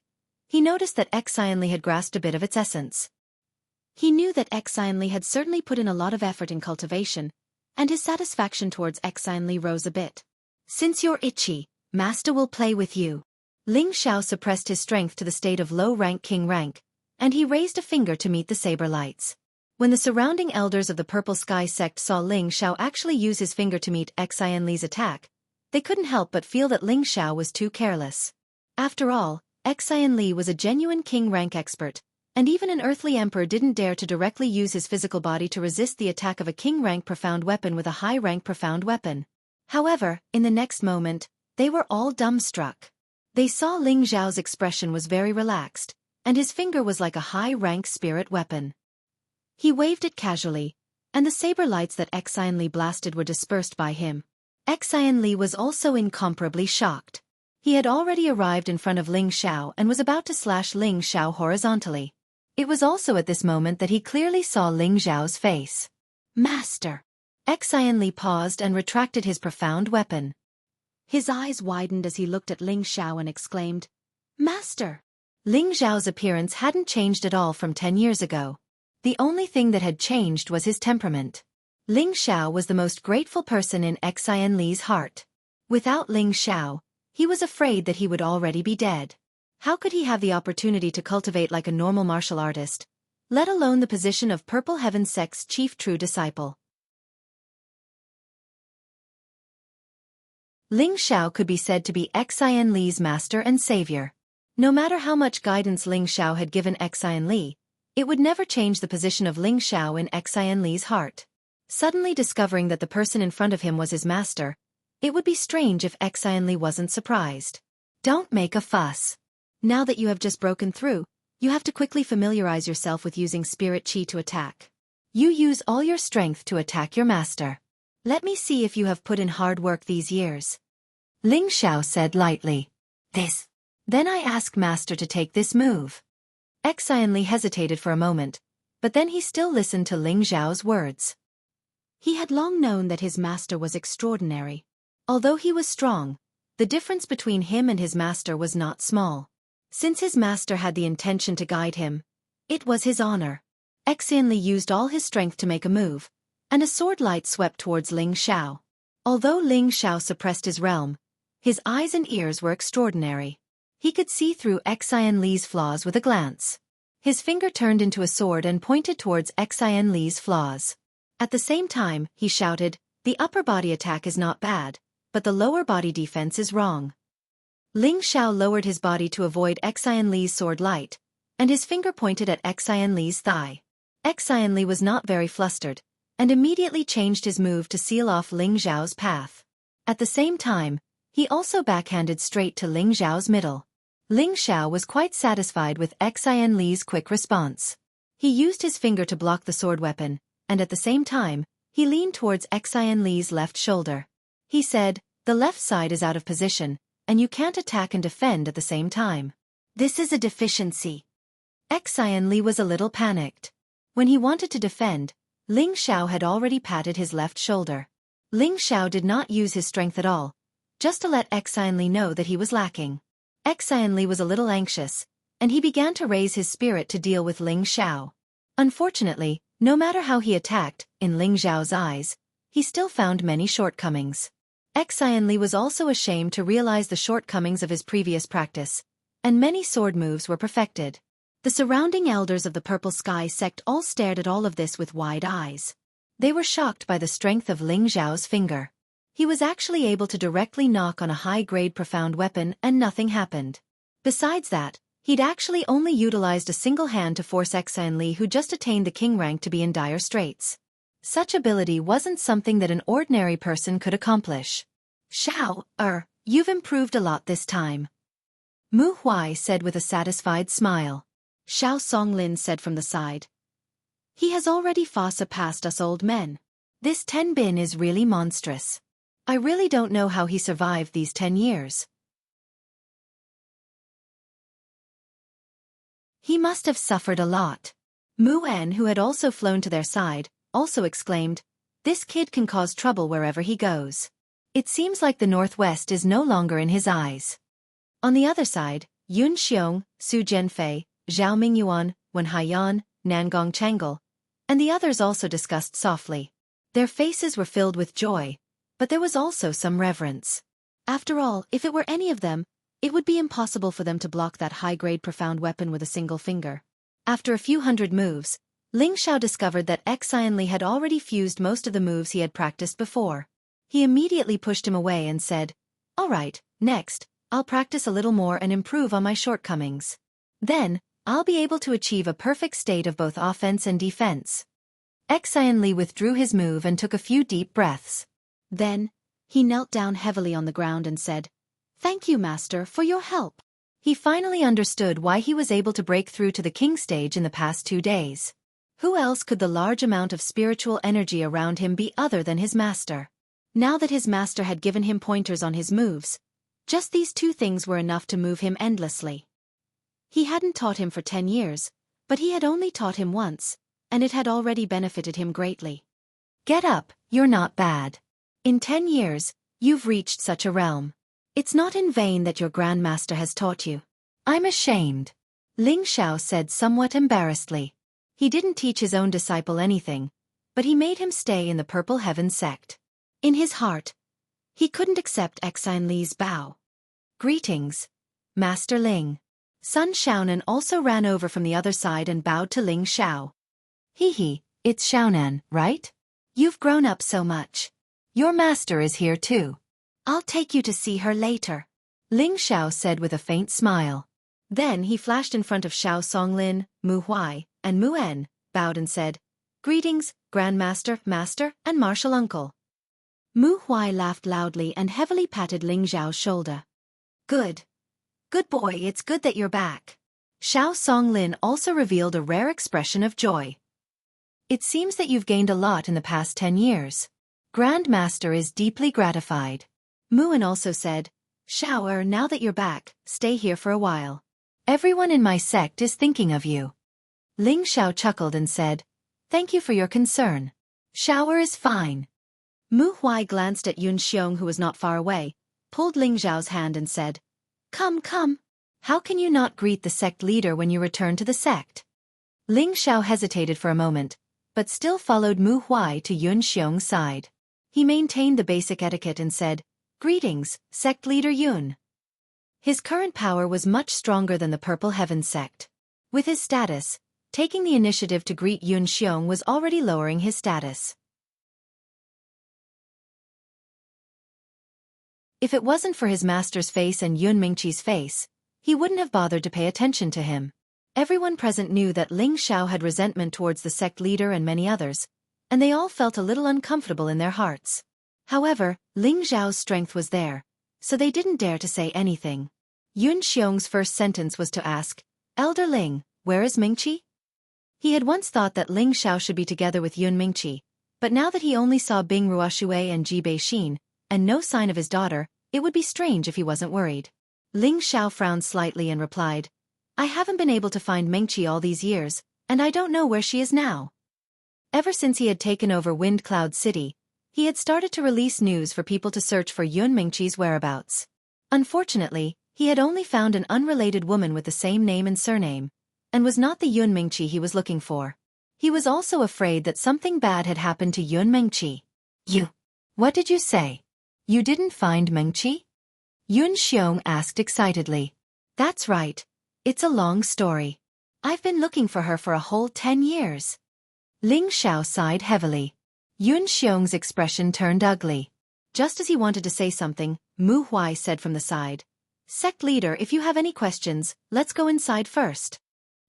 he noticed that Xianli had grasped a bit of its essence. He knew that Xianli had certainly put in a lot of effort in cultivation, and his satisfaction towards Xianli rose a bit. "Since you're itchy, Master will play with you." Ling Xiao suppressed his strength to the state of low-rank king rank, and he raised a finger to meet the saber lights. When the surrounding elders of the Purple Sky sect saw Ling Xiao actually use his finger to meet Xianli's attack, they couldn't help but feel that Ling Xiao was too careless. After all, Xianli was a genuine king rank expert, and even an earthly emperor didn't dare to directly use his physical body to resist the attack of a king rank profound weapon with a high rank profound weapon. However, in the next moment, they were all dumbstruck. They saw Ling Xiao's expression was very relaxed, and his finger was like a high-rank spirit weapon. He waved it casually, and the saber lights that Xianli blasted were dispersed by him. Xianli was also incomparably shocked. He had already arrived in front of Ling Xiao and was about to slash Ling Xiao horizontally. It was also at this moment that he clearly saw Ling Xiao's face. "Master!" Xianli paused and retracted his profound weapon. His eyes widened as he looked at Ling Xiao and exclaimed, "Master!" Ling Xiao's appearance hadn't changed at all from 10 years ago. The only thing that had changed was his temperament. Ling Xiao was the most grateful person in Xianli's heart. Without Ling Xiao, he was afraid that he would already be dead. How could he have the opportunity to cultivate like a normal martial artist, let alone the position of Purple Heaven Sect's chief true disciple? Ling Xiao could be said to be Xianli's master and savior. No matter how much guidance Ling Xiao had given Xianli, it would never change the position of Ling Xiao in Xianli's heart. Suddenly discovering that the person in front of him was his master, it would be strange if Xianli wasn't surprised. "Don't make a fuss. Now that you have just broken through, you have to quickly familiarize yourself with using spirit chi to attack. You use all your strength to attack your master. Let me see if you have put in hard work these years," Ling Xiao said lightly. Then I ask Master to take this move." Xianli hesitated for a moment, but then he still listened to Ling Xiao's words. He had long known that his master was extraordinary. Although he was strong, the difference between him and his master was not small. Since his master had the intention to guide him, it was his honor. Xianli used all his strength to make a move, and a sword light swept towards Ling Xiao. Although Ling Xiao suppressed his realm, his eyes and ears were extraordinary. He could see through Xianli's flaws with a glance. His finger turned into a sword and pointed towards Xianli's flaws. At the same time, he shouted, "The upper body attack is not bad, but the lower body defense is wrong." Ling Xiao lowered his body to avoid Xianli's sword light, and his finger pointed at Xianli's thigh. Xianli was not very flustered, and immediately changed his move to seal off Ling Xiao's path. At the same time, he also backhanded straight to Ling Xiao's middle. Ling Xiao was quite satisfied with Xianli's quick response. He used his finger to block the sword weapon, and at the same time, he leaned towards Xianli's left shoulder. He said, "The left side is out of position, and you can't attack and defend at the same time. This is a deficiency." Xianli was a little panicked. When he wanted to defend, Ling Xiao had already patted his left shoulder. Ling Xiao did not use his strength at all, just to let Xianli know that he was lacking. Xianli was a little anxious, and he began to raise his spirit to deal with Ling Xiao. Unfortunately, no matter how he attacked, in Ling Xiao's eyes, he still found many shortcomings. Xianli was also ashamed to realize the shortcomings of his previous practice, and many sword moves were perfected. The surrounding elders of the Purple Sky sect all stared at all of this with wide eyes. They were shocked by the strength of Ling Xiao's finger. He was actually able to directly knock on a high-grade profound weapon and nothing happened. Besides that, he'd actually only utilized a single hand to force Xianli, who just attained the king rank, to be in dire straits. Such ability wasn't something that an ordinary person could accomplish. "Xiao, you've improved a lot this time," Mu Huai said with a satisfied smile. Xiao Songlin said from the side, "He has already far surpassed us old men. This 10 bin is really monstrous. I really don't know how he survived these 10 years. He must have suffered a lot." Mu En, who had also flown to their side, also exclaimed, "This kid can cause trouble wherever he goes. It seems like the Northwest is no longer in his eyes." On the other side, Yun Xiong, Su Jianfei, Zhao Mingyuan, Wen Haiyan, Nangong Changle, and the others also discussed softly. Their faces were filled with joy, but there was also some reverence. After all, if it were any of them, it would be impossible for them to block that high-grade profound weapon with a single finger. After a few hundred moves, Ling Xiao discovered that Xianli had already fused most of the moves he had practiced before. He immediately pushed him away and said, "All right, next, I'll practice a little more and improve on my shortcomings. Then, I'll be able to achieve a perfect state of both offense and defense." Xianli withdrew his move and took a few deep breaths. Then, he knelt down heavily on the ground and said, "Thank you, Master, for your help." He finally understood why he was able to break through to the king stage in the past 2 days. Who else could the large amount of spiritual energy around him be other than his master? Now that his master had given him pointers on his moves, just these 2 things were enough to move him endlessly. He hadn't taught him for 10 years, but he had only taught him once, and it had already benefited him greatly. "Get up, you're not bad. In 10 years, you've reached such a realm. It's not in vain that your grandmaster has taught you." "I'm ashamed," Ling Xiao said somewhat embarrassedly. He didn't teach his own disciple anything, but he made him stay in the Purple Heaven sect. In his heart, he couldn't accept Xianli's bow. "Greetings, Master Ling." Sun Xiaonan also ran over from the other side and bowed to Ling Xiao. "Hee, it's Xiaonan, right? You've grown up so much. Your master is here too. I'll take you to see her later," Ling Xiao said with a faint smile. Then he flashed in front of Xiao Songlin, Mu Huai, and Mu En, bowed and said, "Greetings, Grandmaster, Master, and Martial Uncle." Mu Huai laughed loudly and heavily patted Ling Xiao's shoulder. Good boy, it's good that you're back." Xiao Songlin also revealed a rare expression of joy. "It seems that you've gained a lot in the past 10 years. Grandmaster is deeply gratified." Mu En also said, "Xiao, now that you're back, stay here for a while. Everyone in my sect is thinking of you." Ling Xiao chuckled and said, "Thank you for your concern. Xiao is fine." Mu Huai glanced at Yun Xiong, who was not far away, pulled Ling Xiao's hand and said, Come. How can you not greet the sect leader when you return to the sect?" Ling Xiao hesitated for a moment, but still followed Mu Huai to Yun Xiong's side. He maintained the basic etiquette and said, "Greetings, sect leader Yun." His current power was much stronger than the Purple Heaven sect. With his status, taking the initiative to greet Yun Xiong was already lowering his status. If it wasn't for his master's face and Yun Mingqi's face, he wouldn't have bothered to pay attention to him. Everyone present knew that Ling Xiao had resentment towards the sect leader and many others, and they all felt a little uncomfortable in their hearts. However, Ling Xiao's strength was there, so they didn't dare to say anything. Yun Xiong's first sentence was to ask, "Elder Ling, where is Mingqi?" He had once thought that Ling Xiao should be together with Yun Mingqi, but now that he only saw Bing Ruoshui and Ji Beixin, and no sign of his daughter, it would be strange if he wasn't worried. Ling Xiao frowned slightly and replied, "I haven't been able to find Mingqi all these years, and I don't know where she is now." Ever since he had taken over Wind Cloud City, he had started to release news for people to search for Yun Mingqi's whereabouts. Unfortunately, he had only found an unrelated woman with the same name and surname, and was not the Yun Mingqi he was looking for. He was also afraid that something bad had happened to Yun Mingqi. What did you say? You didn't find Mingqi?" Yun Xiong asked excitedly. "That's right. It's a long story. I've been looking for her for a whole 10 years. Ling Xiao sighed heavily. Yun Xiong's expression turned ugly. Just as he wanted to say something, Mu Huai said from the side, "Sect leader, if you have any questions, let's go inside first."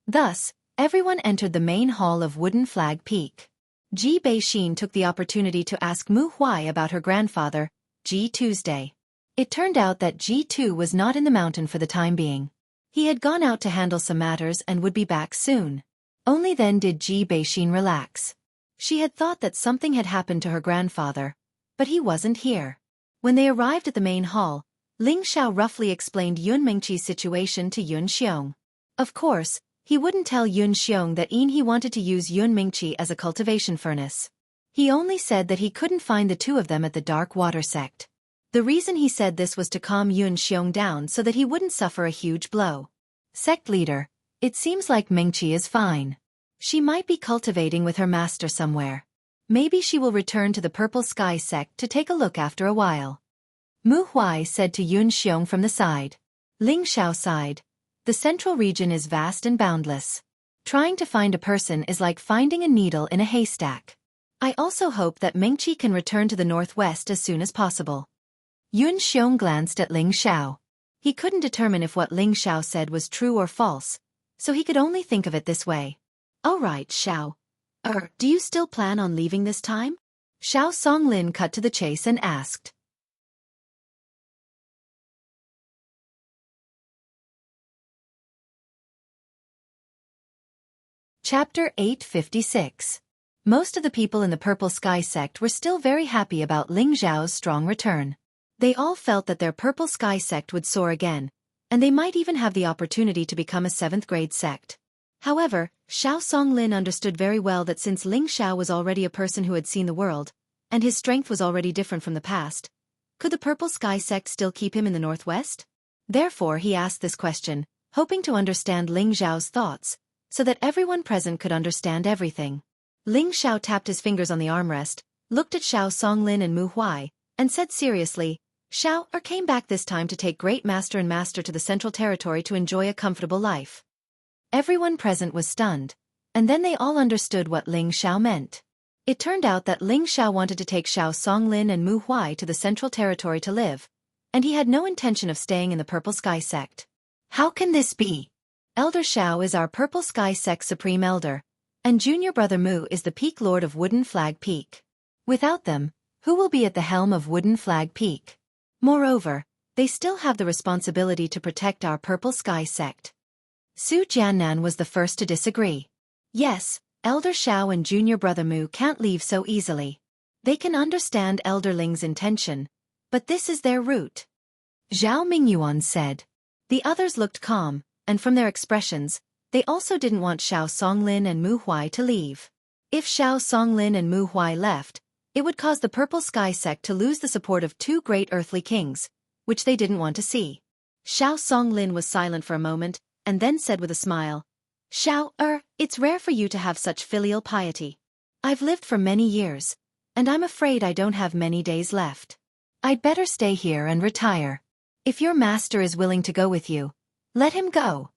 Thus, everyone entered the main hall of Wooden Flag Peak. Ji Beixin took the opportunity to ask Mu Huai about her grandfather, Ji Tuesday. It turned out that Ji Tu was not in the mountain for the time being. He had gone out to handle some matters and would be back soon. Only then did Ji Beixin relax. She had thought that something had happened to her grandfather, but he wasn't here. When they arrived at the main hall, Ling Xiao roughly explained Yun Mingqi's situation to Yun Xiong. Of course, he wouldn't tell Yun Xiong that he wanted to use Yun Mingqi as a cultivation furnace. He only said that he couldn't find the two of them at the Dark Water sect. The reason he said this was to calm Yun Xiong down so that he wouldn't suffer a huge blow. "Sect leader, it seems like Mingqi is fine. She might be cultivating with her master somewhere. Maybe she will return to the Purple Sky sect to take a look after a while." Mu Huai said to Yun Xiong from the side. Ling Xiao sighed. The central region is vast and boundless. Trying to find a person is like finding a needle in a haystack. I also hope that Mingqi can return to the northwest as soon as possible. Yun Xiong glanced at Ling Xiao. He couldn't determine if what Ling Xiao said was true or false, so he could only think of it this way. "All right, Xiao. Do you still plan on leaving this time?" Xiao Songlin cut to the chase and asked. Chapter 856. Most of the people in the Purple Sky sect were still very happy about Ling Xiao's strong return. They all felt that their Purple Sky sect would soar again, and they might even have the opportunity to become a 7th-grade sect. However, Xiao Songlin understood very well that since Ling Xiao was already a person who had seen the world, and his strength was already different from the past, could the Purple Sky sect still keep him in the northwest? Therefore he asked this question, hoping to understand Ling Xiao's thoughts, so that everyone present could understand everything. Ling Xiao tapped his fingers on the armrest, looked at Xiao Songlin and Mu Huai, and said seriously, "Xiao came back this time to take Great Master and Master to the Central Territory to enjoy a comfortable life." Everyone present was stunned, and then they all understood what Ling Xiao meant. It turned out that Ling Xiao wanted to take Xiao Songlin and Mu Huai to the Central Territory to live, and he had no intention of staying in the Purple Sky sect. "How can this be? Elder Xiao is our Purple Sky sect supreme elder, and junior brother Mu is the Peak Lord of Wooden Flag Peak. Without them, who will be at the helm of Wooden Flag Peak? Moreover, they still have the responsibility to protect our Purple Sky sect." Su Jiannan was the first to disagree. "Yes, Elder Xiao and junior brother Mu can't leave so easily. They can understand Elder Ling's intention, but this is their route," Zhao Mingyuan said. The others looked calm, and from their expressions, they also didn't want Xiao Songlin and Mu Huai to leave. If Xiao Songlin and Mu Huai left, it would cause the Purple Sky sect to lose the support of 2 great earthly kings, which they didn't want to see. Xiao Songlin was silent for a moment, and then said with a smile, Xiao, it's rare for you to have such filial piety. I've lived for many years, and I'm afraid I don't have many days left. I'd better stay here and retire. If your master is willing to go with you, let him go.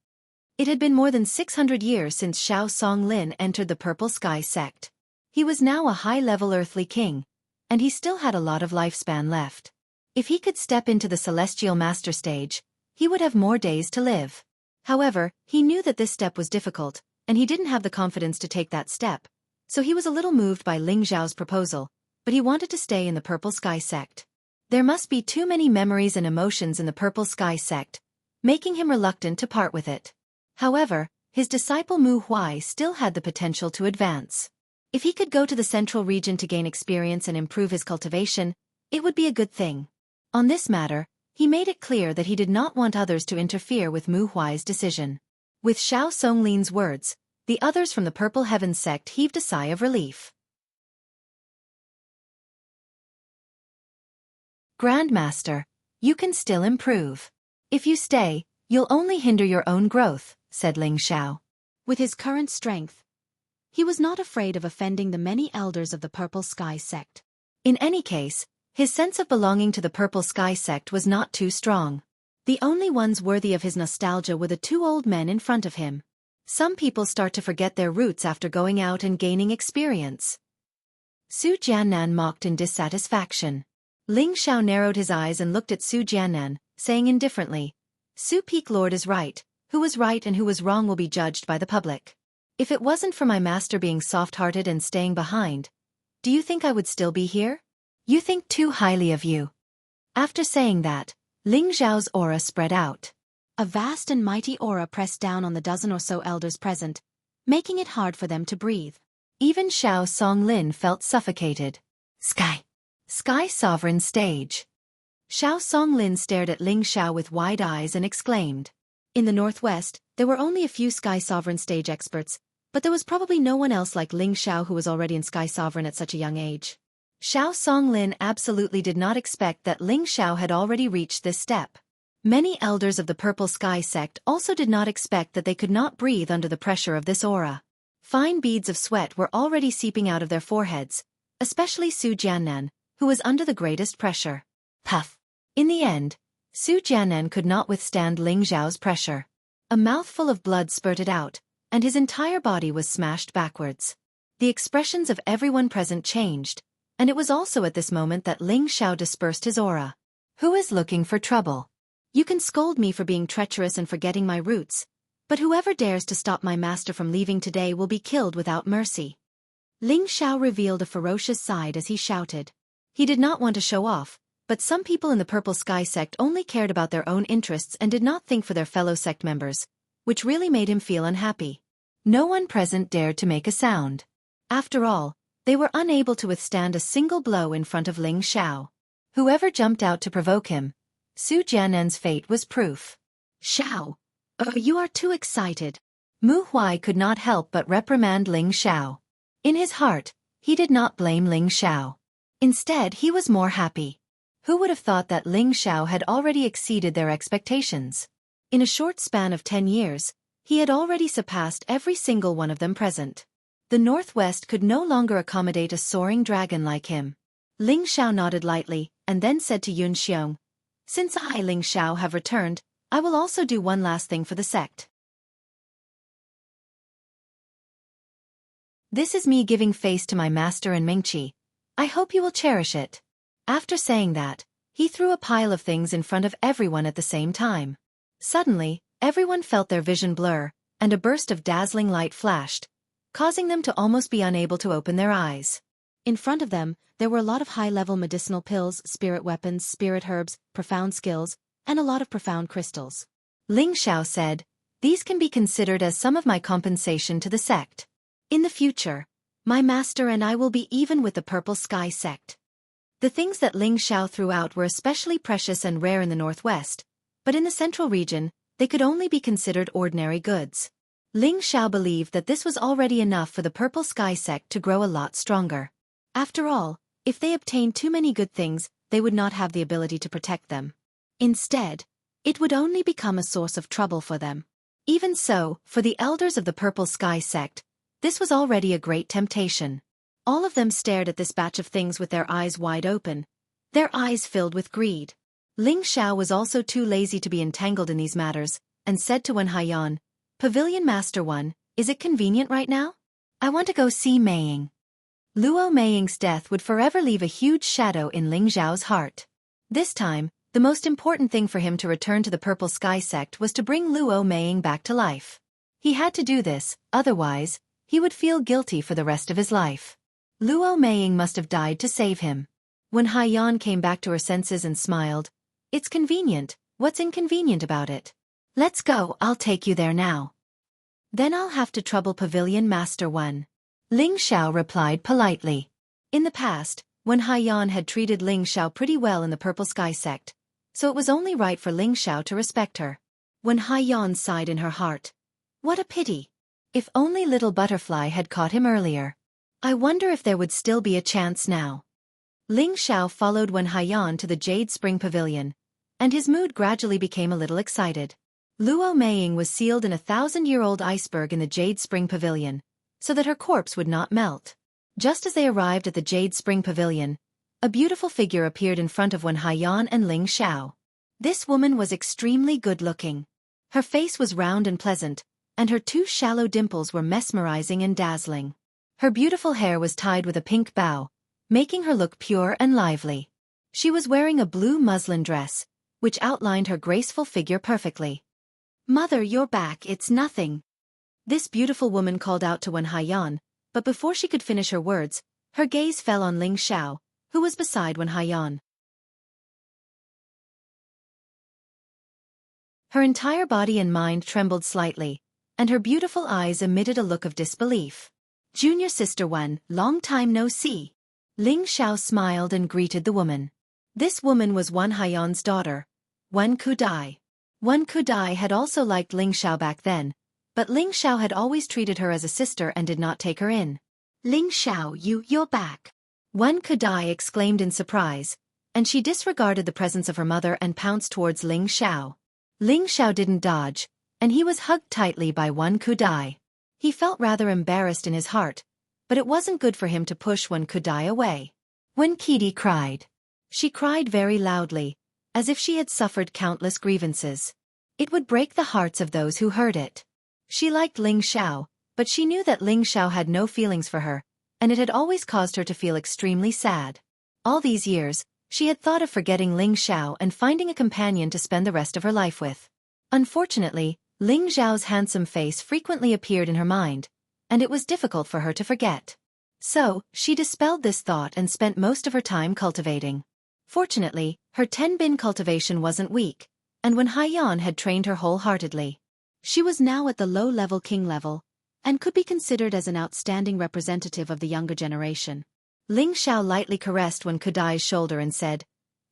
It had been more than 600 years since Xiao Songlin entered the Purple Sky sect. He was now a high-level earthly king, and he still had a lot of lifespan left. If he could step into the celestial master stage, he would have more days to live. However, he knew that this step was difficult, and he didn't have the confidence to take that step, so he was a little moved by Ling Zhao's proposal, but he wanted to stay in the Purple Sky sect. There must be too many memories and emotions in the Purple Sky sect, making him reluctant to part with it. However, his disciple Mu Huai still had the potential to advance. If he could go to the central region to gain experience and improve his cultivation, it would be a good thing. On this matter, he made it clear that he did not want others to interfere with Mu Huai's decision. With Xiao Songlin's words, the others from the Purple Heaven sect heaved a sigh of relief. Grandmaster, you can still improve. If you stay, you'll only hinder your own growth, said Ling Xiao. With his current strength, he was not afraid of offending the many elders of the Purple Sky sect. In any case, his sense of belonging to the Purple Sky sect was not too strong. The only ones worthy of his nostalgia were the two old men in front of him. Some people start to forget their roots after going out and gaining experience. Su Jiannan mocked in dissatisfaction. Ling Xiao narrowed his eyes and looked at Su Jiannan, saying indifferently, Su Peak Lord is right. Who was right and who was wrong will be judged by the public. If it wasn't for my master being soft-hearted and staying behind, do you think I would still be here? You think too highly of you. After saying that, Ling Zhao's aura spread out. A vast and mighty aura pressed down on the dozen or so elders present, making it hard for them to breathe. Even Xiao Songlin felt suffocated. Sky Sovereign Stage. Xiao Songlin stared at Ling Xiao with wide eyes and exclaimed. In the northwest, there were only a few Sky Sovereign stage experts, but there was probably no one else like Ling Xiao who was already in Sky Sovereign at such a young age. Xiao Songlin absolutely did not expect that Ling Xiao had already reached this step. Many elders of the Purple Sky sect also did not expect that they could not breathe under the pressure of this aura. Fine beads of sweat were already seeping out of their foreheads, especially Su Jiannan, who was under the greatest pressure. Puff. In the end, Su Jiannan could not withstand Ling Zhao's pressure. A mouthful of blood spurted out, and his entire body was smashed backwards. The expressions of everyone present changed, and it was also at this moment that Ling Xiao dispersed his aura. Who is looking for trouble? You can scold me for being treacherous and forgetting my roots, but whoever dares to stop my master from leaving today will be killed without mercy. Ling Xiao revealed a ferocious side as he shouted. He did not want to show off, but some people in the Purple Sky sect only cared about their own interests and did not think for their fellow sect members, which really made him feel unhappy. No one present dared to make a sound. After all, they were unable to withstand a single blow in front of Ling Xiao. Whoever jumped out to provoke him, Su Jiannan's fate was proof. Xiao, you are too excited. Mu Huai could not help but reprimand Ling Xiao. In his heart, he did not blame Ling Xiao. Instead, he was more happy. Who would have thought that Ling Xiao had already exceeded their expectations? In a short span of 10 years, he had already surpassed every single one of them present. The Northwest could no longer accommodate a soaring dragon like him. Ling Xiao nodded lightly, and then said to Yun Xiong, Since I, Ling Xiao, have returned, I will also do one last thing for the sect. This is me giving face to my master and Mingqi. I hope you will cherish it. After saying that, he threw a pile of things in front of everyone at the same time. Suddenly, everyone felt their vision blur, and a burst of dazzling light flashed, causing them to almost be unable to open their eyes. In front of them, there were a lot of high-level medicinal pills, spirit weapons, spirit herbs, profound skills, and a lot of profound crystals. Ling Xiao said, These can be considered as some of my compensation to the sect. In the future, my master and I will be even with the Purple Sky sect. The things that Ling Xiao threw out were especially precious and rare in the northwest, but in the central region, they could only be considered ordinary goods. Ling Xiao believed that this was already enough for the Purple Sky sect to grow a lot stronger. After all, if they obtained too many good things, they would not have the ability to protect them. Instead, it would only become a source of trouble for them. Even so, for the elders of the Purple Sky sect, this was already a great temptation. All of them stared at this batch of things with their eyes wide open, their eyes filled with greed. Ling Xiao was also too lazy to be entangled in these matters, and said to Wen Haiyan, "Pavilion Master 1, is it convenient right now? I want to go see Meiying." Luo Meiying's death would forever leave a huge shadow in Ling Xiao's heart. This time, the most important thing for him to return to the Purple Sky sect was to bring Luo Meiying back to life. He had to do this, otherwise, he would feel guilty for the rest of his life. Luo Meiying must have died to save him. When Haiyan came back to her senses and smiled, "It's convenient, what's inconvenient about it? Let's go, I'll take you there now. Then I'll have to trouble Pavilion Master 1. Ling Xiao replied politely. In the past, when Haiyan had treated Ling Xiao pretty well in the Purple Sky sect, so it was only right for Ling Xiao to respect her. When Haiyan sighed in her heart, "What a pity! If only Little Butterfly had caught him earlier. I wonder if there would still be a chance now." Ling Xiao followed Wen Haiyan to the Jade Spring Pavilion, and his mood gradually became a little excited. Luo Meiying was sealed in a 1,000-year-old iceberg in the Jade Spring Pavilion, so that her corpse would not melt. Just as they arrived at the Jade Spring Pavilion, a beautiful figure appeared in front of Wen Haiyan and Ling Xiao. This woman was extremely good-looking. Her face was round and pleasant, and her 2 shallow dimples were mesmerizing and dazzling. Her beautiful hair was tied with a pink bow, making her look pure and lively. She was wearing a blue muslin dress, which outlined her graceful figure perfectly. "Mother, you're back, it's nothing." This beautiful woman called out to Wen Haiyan, but before she could finish her words, her gaze fell on Ling Xiao, who was beside Wen Haiyan. Her entire body and mind trembled slightly, and her beautiful eyes emitted a look of disbelief. "Junior sister Wen, long time no see." Ling Xiao smiled and greeted the woman. This woman was Wen Haiyan's daughter, Wen Kudai. Wen Kudai had also liked Ling Xiao back then, but Ling Xiao had always treated her as a sister and did not take her in. "Ling Xiao, you're back." Wen Kudai exclaimed in surprise, and she disregarded the presence of her mother and pounced towards Ling Xiao. Ling Xiao didn't dodge, and he was hugged tightly by Wen Kudai. He felt rather embarrassed in his heart, but it wasn't good for him to push Wen Kudai away. Wen Kidi cried. She cried very loudly, as if she had suffered countless grievances. It would break the hearts of those who heard it. She liked Ling Xiao, but she knew that Ling Xiao had no feelings for her, and it had always caused her to feel extremely sad. All these years, she had thought of forgetting Ling Xiao and finding a companion to spend the rest of her life with. Unfortunately, Ling Xiao's handsome face frequently appeared in her mind, and it was difficult for her to forget. So, she dispelled this thought and spent most of her time cultivating. Fortunately, her 10-bin cultivation wasn't weak, and Wen Haiyan had trained her wholeheartedly. She was now at the low-level king level, and could be considered as an outstanding representative of the younger generation. Ling Xiao lightly caressed Wen Kudai's shoulder and said,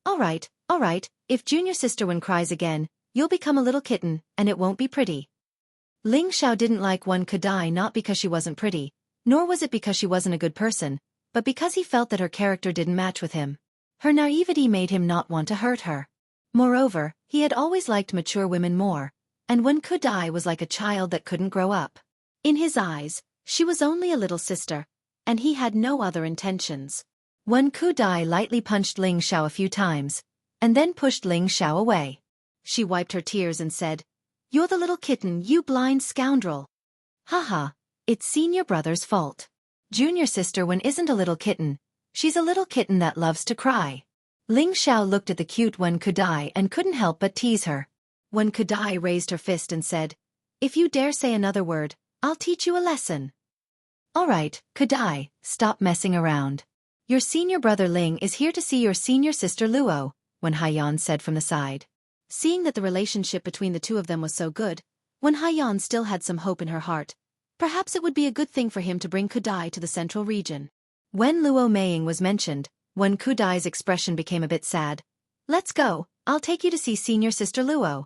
all right, if junior sister Wen cries again, you'll become a little kitten, and it won't be pretty." Ling Xiao didn't like Wen Kudai not because she wasn't pretty, nor was it because she wasn't a good person, but because he felt that her character didn't match with him. Her naivety made him not want to hurt her. Moreover, he had always liked mature women more, and Wen Kudai was like a child that couldn't grow up. In his eyes, she was only a little sister, and he had no other intentions. Wen Kudai lightly punched Ling Xiao a few times, and then pushed Ling Xiao away. She wiped her tears and said, "You're the little kitten, you blind scoundrel." "Haha, it's senior brother's fault. Junior sister Wen isn't a little kitten, she's a little kitten that loves to cry." Ling Xiao looked at the cute Wen Kudai and couldn't help but tease her. Wen Kudai raised her fist and said, "If you dare say another word, I'll teach you a lesson." "All right, Kudai, stop messing around. Your senior brother Ling is here to see your senior sister Luo," Wen Haiyan said from the side. Seeing that the relationship between the two of them was so good, Wen Haiyan still had some hope in her heart. Perhaps it would be a good thing for him to bring Kudai to the central region. When Luo Meiying was mentioned, Wen Kudai's expression became a bit sad. "Let's go, I'll take you to see senior sister Luo."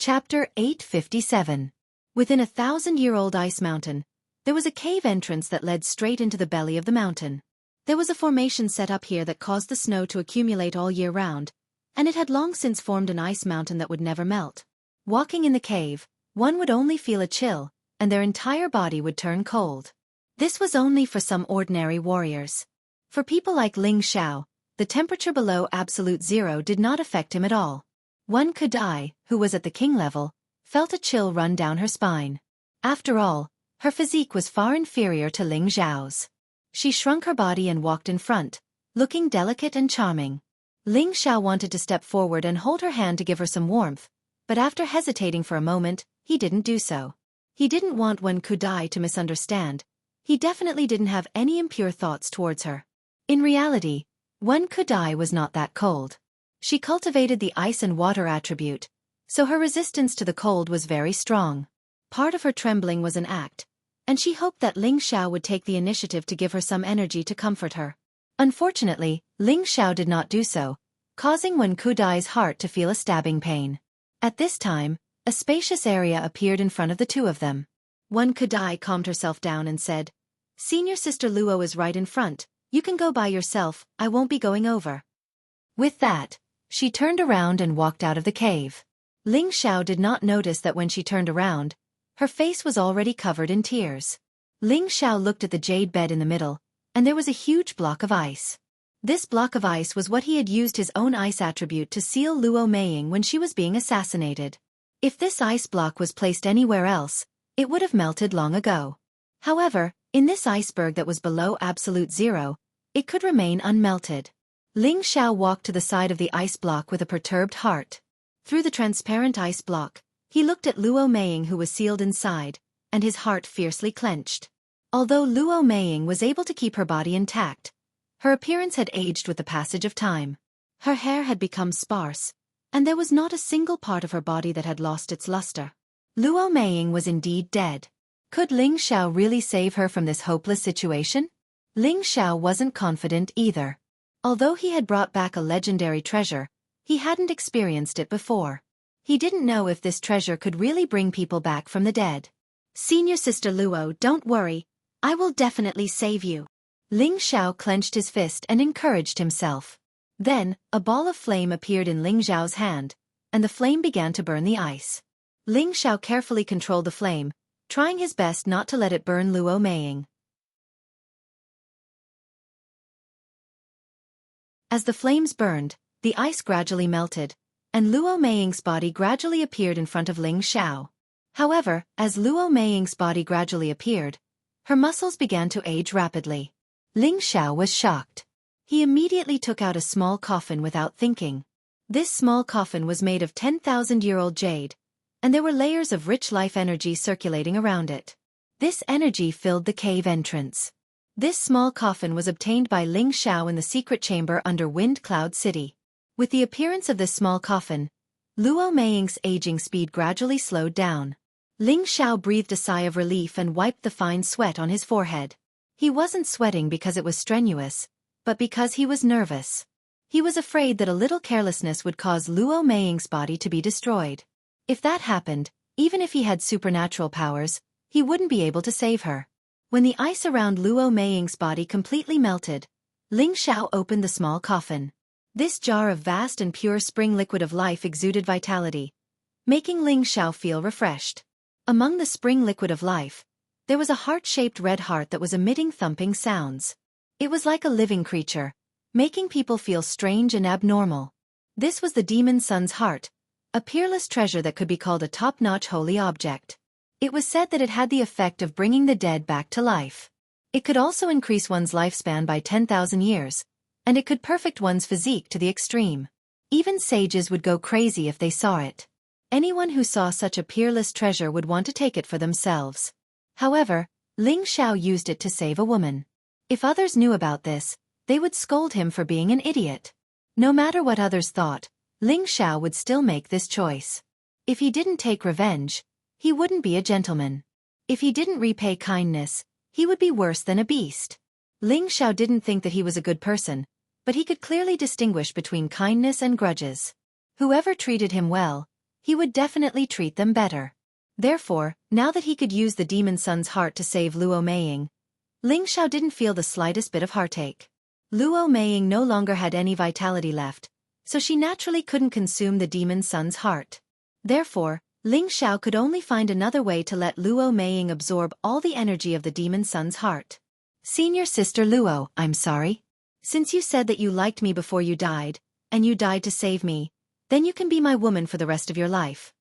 Chapter 857. Within a 1,000-year-old ice mountain, There was a cave entrance that led straight into the belly of the mountain. There was a formation set up here that caused the snow to accumulate all year round, and it had long since formed an ice mountain that would never melt. Walking in the cave, one would only feel a chill, and their entire body would turn cold. This was only for some ordinary warriors. For people like Ling Xiao, the temperature below absolute zero did not affect him at all. One Kudai, who was at the king level, felt a chill run down her spine. After all, her physique was far inferior to Ling Xiao's. She shrunk her body and walked in front, looking delicate and charming. Ling Xiao wanted to step forward and hold her hand to give her some warmth, but after hesitating for a moment, he didn't do so. He didn't want Wen Kudai to misunderstand. He definitely didn't have any impure thoughts towards her. In reality, Wen Kudai was not that cold. She cultivated the ice and water attribute, so her resistance to the cold was very strong. Part of her trembling was an act, and she hoped that Ling Xiao would take the initiative to give her some energy to comfort her. Unfortunately, Ling Xiao did not do so, causing Wen Kudai's heart to feel a stabbing pain. At this time, a spacious area appeared in front of the two of them. Wen Kudai calmed herself down and said, "Senior sister Luo is right in front. You can go by yourself, I won't be going over." With that, she turned around and walked out of the cave. Ling Xiao did not notice that when she turned around, her face was already covered in tears. Ling Xiao looked at the jade bed in the middle, and there was a huge block of ice. This block of ice was what he had used his own ice attribute to seal Luo Meiying when she was being assassinated. If this ice block was placed anywhere else, it would have melted long ago. However, in this iceberg that was below absolute zero, it could remain unmelted. Ling Xiao walked to the side of the ice block with a perturbed heart. Through the transparent ice block, he looked at Luo Meiying who was sealed inside, and his heart fiercely clenched. Although Luo Meiying was able to keep her body intact, her appearance had aged with the passage of time. Her hair had become sparse, and there was not a single part of her body that had lost its luster. Luo Meiying was indeed dead. Could Ling Xiao really save her from this hopeless situation? Ling Xiao wasn't confident either. Although he had brought back a legendary treasure, he hadn't experienced it before. He didn't know if this treasure could really bring people back from the dead. "Senior sister Luo, don't worry. I will definitely save you." Ling Xiao clenched his fist and encouraged himself. Then, a ball of flame appeared in Ling Xiao's hand, and the flame began to burn the ice. Ling Xiao carefully controlled the flame, trying his best not to let it burn Luo Meiying. As the flames burned, the ice gradually melted, and Luo Meiying's body gradually appeared in front of Ling Xiao. However, as Luo Meiying's body gradually appeared, her muscles began to age rapidly. Ling Xiao was shocked. He immediately took out a small coffin without thinking. This small coffin was made of 10,000-year-old jade, and there were layers of rich life energy circulating around it. This energy filled the cave entrance. This small coffin was obtained by Ling Xiao in the secret chamber under Wind Cloud City. With the appearance of this small coffin, Luo Meiying's aging speed gradually slowed down. Ling Xiao breathed a sigh of relief and wiped the fine sweat on his forehead. He wasn't sweating because it was strenuous, but because he was nervous. He was afraid that a little carelessness would cause Luo Meiying's body to be destroyed. If that happened, even if he had supernatural powers, he wouldn't be able to save her. When the ice around Luo Meiying's body completely melted, Ling Xiao opened the small coffin. This jar of vast and pure spring liquid of life exuded vitality, making Ling Xiao feel refreshed. Among the spring liquid of life, there was a heart-shaped red heart that was emitting thumping sounds. It was like a living creature, making people feel strange and abnormal. This was the demon sun's heart, a peerless treasure that could be called a top-notch holy object. It was said that it had the effect of bringing the dead back to life. It could also increase one's lifespan by 10,000 years, and it could perfect one's physique to the extreme. Even sages would go crazy if they saw it. Anyone who saw such a peerless treasure would want to take it for themselves. However, Ling Xiao used it to save a woman. If others knew about this, they would scold him for being an idiot. No matter what others thought, Ling Xiao would still make this choice. If he didn't take revenge, he wouldn't be a gentleman. If he didn't repay kindness, he would be worse than a beast. Ling Xiao didn't think that he was a good person, but he could clearly distinguish between kindness and grudges. Whoever treated him well, he would definitely treat them better. Therefore, now that he could use the demon son's heart to save Luo Meiying, Ling Xiao didn't feel the slightest bit of heartache. Luo Meiying no longer had any vitality left, so she naturally couldn't consume the demon son's heart. Therefore, Ling Xiao could only find another way to let Luo Meiying absorb all the energy of the demon son's heart. Senior Sister Luo, I'm sorry. Since you said that you liked me before you died, and you died to save me, then you can be my woman for the rest of your life.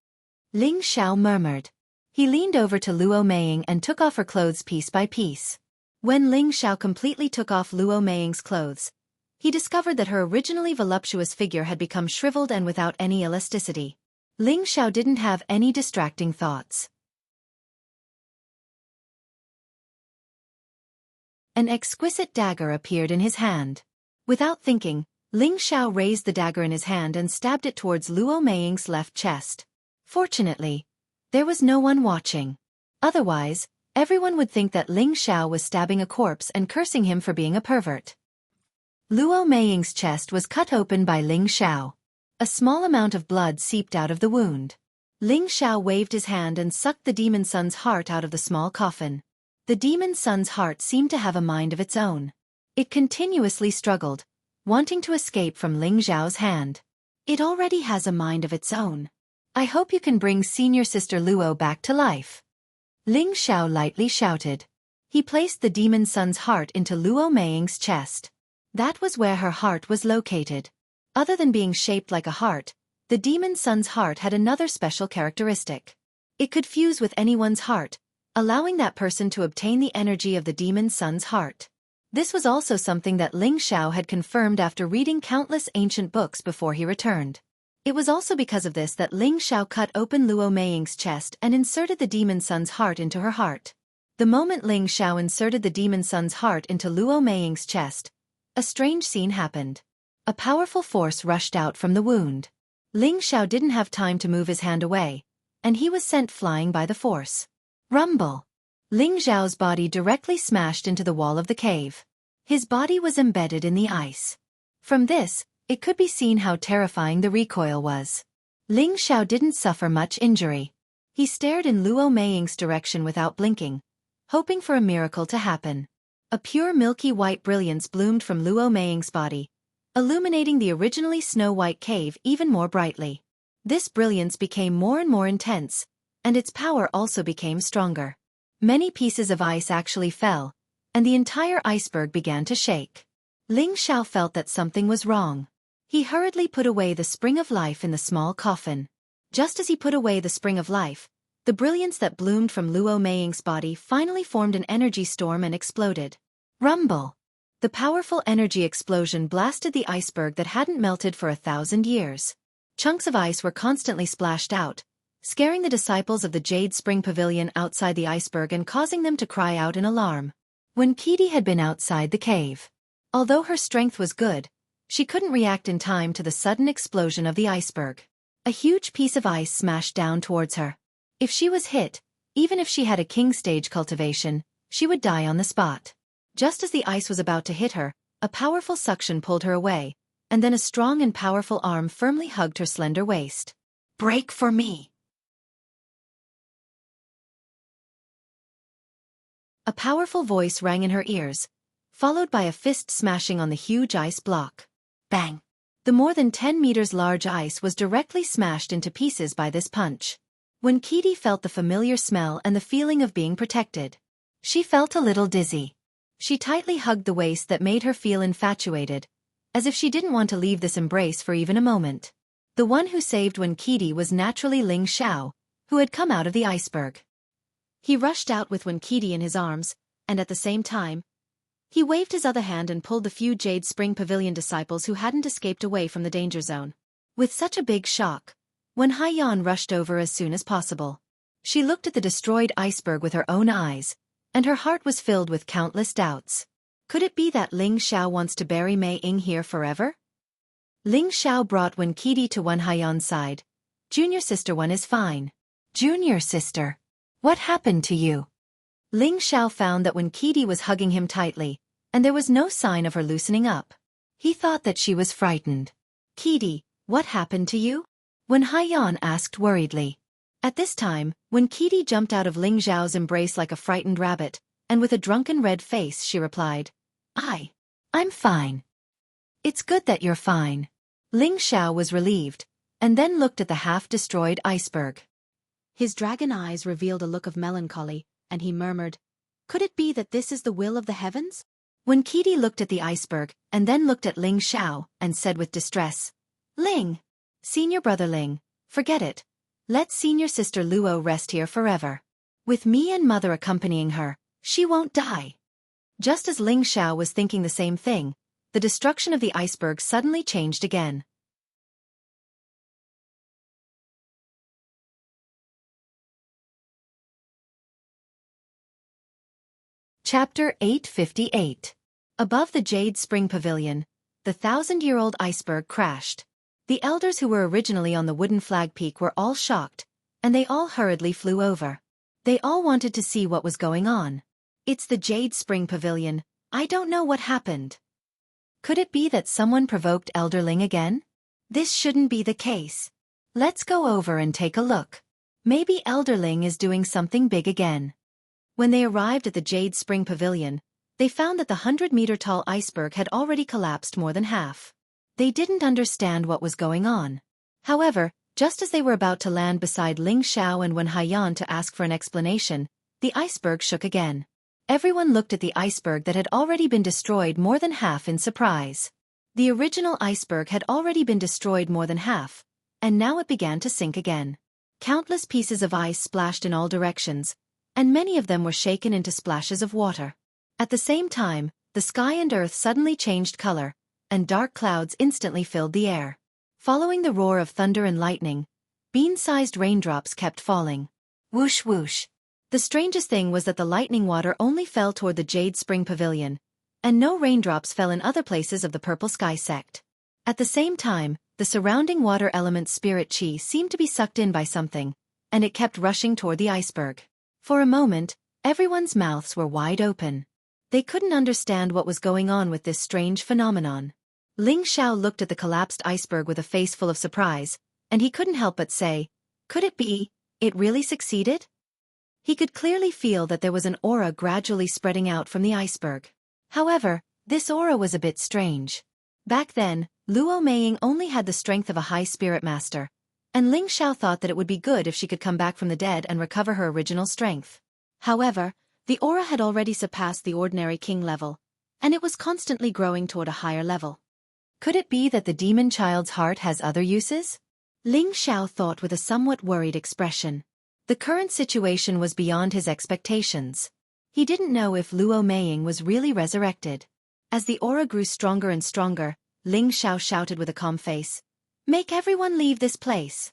Ling Xiao murmured. He leaned over to Luo Meiying and took off her clothes piece by piece. When Ling Xiao completely took off Luo Meiying's clothes, he discovered that her originally voluptuous figure had become shriveled and without any elasticity. Ling Xiao didn't have any distracting thoughts. An exquisite dagger appeared in his hand. Without thinking, Ling Xiao raised the dagger in his hand and stabbed it towards Luo Meiying's left chest. Fortunately, there was no one watching. Otherwise, everyone would think that Ling Xiao was stabbing a corpse and cursing him for being a pervert. Luo Meiying's chest was cut open by Ling Xiao. A small amount of blood seeped out of the wound. Ling Xiao waved his hand and sucked the demon son's heart out of the small coffin. The demon son's heart seemed to have a mind of its own. It continuously struggled, wanting to escape from Ling Xiao's hand. It already has a mind of its own. I hope you can bring Senior Sister Luo back to life. Ling Xiao lightly shouted. He placed the demon son's heart into Luo Meiying's chest. That was where her heart was located. Other than being shaped like a heart, the demon son's heart had another special characteristic. It could fuse with anyone's heart, allowing that person to obtain the energy of the demon son's heart. This was also something that Ling Xiao had confirmed after reading countless ancient books before he returned. It was also because of this that Ling Xiao cut open Luo Meiying's chest and inserted the demon son's heart into her heart. The moment Ling Xiao inserted the demon son's heart into Luo Meiying's chest, a strange scene happened. A powerful force rushed out from the wound. Ling Xiao didn't have time to move his hand away, and he was sent flying by the force. Rumble! Ling Xiao's body directly smashed into the wall of the cave. His body was embedded in the ice. From this, it could be seen how terrifying the recoil was. Ling Xiao didn't suffer much injury. He stared in Luo Meiying's direction without blinking, hoping for a miracle to happen. A pure milky white brilliance bloomed from Luo Meiying's body, illuminating the originally snow-white cave even more brightly. This brilliance became more and more intense, and its power also became stronger. Many pieces of ice actually fell, and the entire iceberg began to shake. Ling Xiao felt that something was wrong. He hurriedly put away the spring of life in the small coffin. Just as he put away the spring of life, the brilliance that bloomed from Luo Meiying's body finally formed an energy storm and exploded. Rumble! The powerful energy explosion blasted the iceberg that hadn't melted for 1,000 years. Chunks of ice were constantly splashed out, scaring the disciples of the Jade Spring Pavilion outside the iceberg and causing them to cry out in alarm. When Kitty had been outside the cave, although her strength was good, she couldn't react in time to the sudden explosion of the iceberg. A huge piece of ice smashed down towards her. If she was hit, even if she had a king stage cultivation, she would die on the spot. Just as the ice was about to hit her, a powerful suction pulled her away, and then a strong and powerful arm firmly hugged her slender waist. Break for me! A powerful voice rang in her ears, followed by a fist smashing on the huge ice block. Bang! The more than 10 meters large ice was directly smashed into pieces by this punch. When Kitty felt the familiar smell and the feeling of being protected, she felt a little dizzy. She tightly hugged the waist that made her feel infatuated, as if she didn't want to leave this embrace for even a moment. The one who saved when Kitty was naturally Ling Xiao, who had come out of the iceberg. He rushed out with Wen Kitty in his arms, and at the same time, he waved his other hand and pulled the few Jade Spring Pavilion disciples who hadn't escaped away from the danger zone. With such a big shock, Wen Haiyan rushed over as soon as possible. She looked at the destroyed iceberg with her own eyes, and her heart was filled with countless doubts. Could it be that Ling Xiao wants to bury Mei Ying here forever? Ling Xiao brought Wen Kitty to Wen Haiyan's side. Junior sister Wen is fine. Junior sister, what happened to you? Ling Xiao found that Wen Kitty was hugging him tightly, and there was no sign of her loosening up. He thought that she was frightened. Kitty, what happened to you? Wen Haiyan asked worriedly. At this time, when Kitty jumped out of Ling Xiao's embrace like a frightened rabbit, and with a drunken red face she replied, I'm fine. It's good that you're fine. Ling Xiao was relieved, and then looked at the half-destroyed iceberg. His dragon eyes revealed a look of melancholy, and he murmured, "Could it be that this is the will of the heavens?" When Kitty looked at the iceberg, and then looked at Ling Xiao, and said with distress, "Ling, senior brother Ling, forget it. Let senior sister Luo rest here forever. With me and mother accompanying her, she won't die." Just as Ling Xiao was thinking the same thing, the destruction of the iceberg suddenly changed again. Chapter 858. Above the Jade Spring Pavilion, the 1,000-year-old iceberg crashed. The elders who were originally on the wooden flag peak were all shocked, and they all hurriedly flew over. They all wanted to see what was going on. "It's the Jade Spring Pavilion. I don't know what happened. Could it be that someone provoked Elder Ling again? This shouldn't be the case. Let's go over and take a look. Maybe Elder Ling is doing something big again." When they arrived at the Jade Spring Pavilion, they found that the 100-meter-tall iceberg had already collapsed more than half. They didn't understand what was going on. However, just as they were about to land beside Ling Xiao and Wen Haiyan to ask for an explanation, the iceberg shook again. Everyone looked at the iceberg that had already been destroyed more than half in surprise. The original iceberg had already been destroyed more than half, and now it began to sink again. Countless pieces of ice splashed in all directions, and many of them were shaken into splashes of water. At the same time, the sky and earth suddenly changed color, and dark clouds instantly filled the air. Following the roar of thunder and lightning, bean-sized raindrops kept falling. Whoosh whoosh. The strangest thing was that the lightning water only fell toward the Jade Spring Pavilion, and no raindrops fell in other places of the Purple Sky sect. At the same time, the surrounding water element spirit chi seemed to be sucked in by something, and it kept rushing toward the iceberg. For a moment, everyone's mouths were wide open. They couldn't understand what was going on with this strange phenomenon. Ling Xiao looked at the collapsed iceberg with a face full of surprise, and he couldn't help but say, "Could it be? It really succeeded?" He could clearly feel that there was an aura gradually spreading out from the iceberg. However, this aura was a bit strange. Back then, Luo Meiying only had the strength of a high spirit master, and Ling Xiao thought that it would be good if she could come back from the dead and recover her original strength. However, the aura had already surpassed the ordinary king level, and it was constantly growing toward a higher level. Could it be that the demon child's heart has other uses? Ling Xiao thought with a somewhat worried expression. The current situation was beyond his expectations. He didn't know if Luo Meiying was really resurrected. As the aura grew stronger and stronger, Ling Xiao shouted with a calm face, "Make everyone leave this place."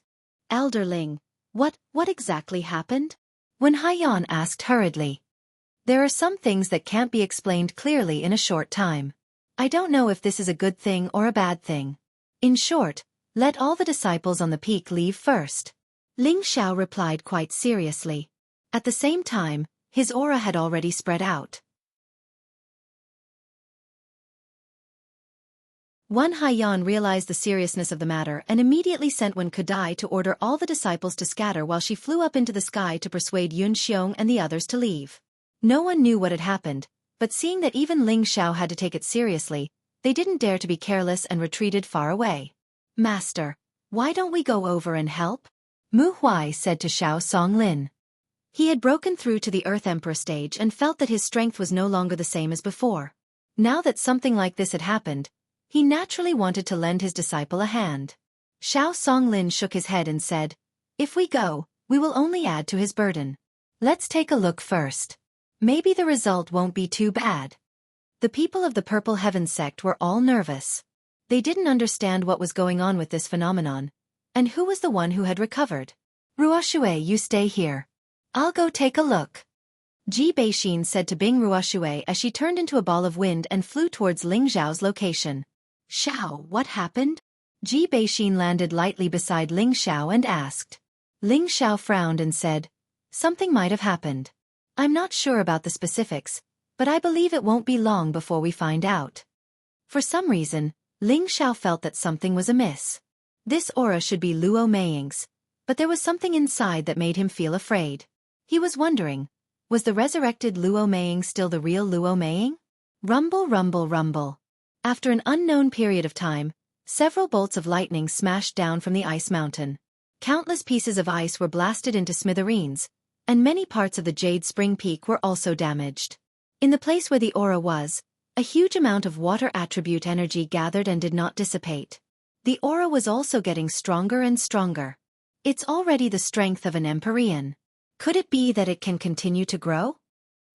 "Elder Ling, what exactly happened?" Wen Haiyan asked hurriedly. "There are some things that can't be explained clearly in a short time. I don't know if this is a good thing or a bad thing. In short, let all the disciples on the peak leave first." Ling Xiao replied quite seriously. At the same time, his aura had already spread out. Wen Haiyan realized the seriousness of the matter and immediately sent Wen Kadai to order all the disciples to scatter while she flew up into the sky to persuade Yun Xiong and the others to leave. No one knew what had happened, but seeing that even Ling Xiao had to take it seriously, they didn't dare to be careless and retreated far away. "Master, why don't we go over and help?" Mu Huai said to Xiao Songlin. He had broken through to the Earth Emperor stage and felt that his strength was no longer the same as before. Now that something like this had happened, he naturally wanted to lend his disciple a hand. Xiao Songlin shook his head and said, "If we go, we will only add to his burden. Let's take a look first. Maybe the result won't be too bad." The people of the Purple Heaven sect were all nervous. They didn't understand what was going on with this phenomenon, and who was the one who had recovered. "Ruoxue, you stay here. I'll go take a look." Ji Beixin said to Bing Ruoxue as she turned into a ball of wind and flew towards Ling Xiao's location. "Xiao, what happened?" Ji Beixin landed lightly beside Ling Xiao and asked. Ling Xiao frowned and said, "Something might have happened. I'm not sure about the specifics, but I believe it won't be long before we find out." For some reason, Ling Xiao felt that something was amiss. This aura should be Luo Meiying's, but there was something inside that made him feel afraid. He was wondering, was the resurrected Luo Meiying still the real Luo Meiying? Rumble, rumble, rumble. After an unknown period of time, several bolts of lightning smashed down from the ice mountain. Countless pieces of ice were blasted into smithereens, and many parts of the Jade Spring Peak were also damaged. In the place where the aura was, a huge amount of water attribute energy gathered and did not dissipate. The aura was also getting stronger and stronger. It's already the strength of an Empyrean. Could it be that it can continue to grow?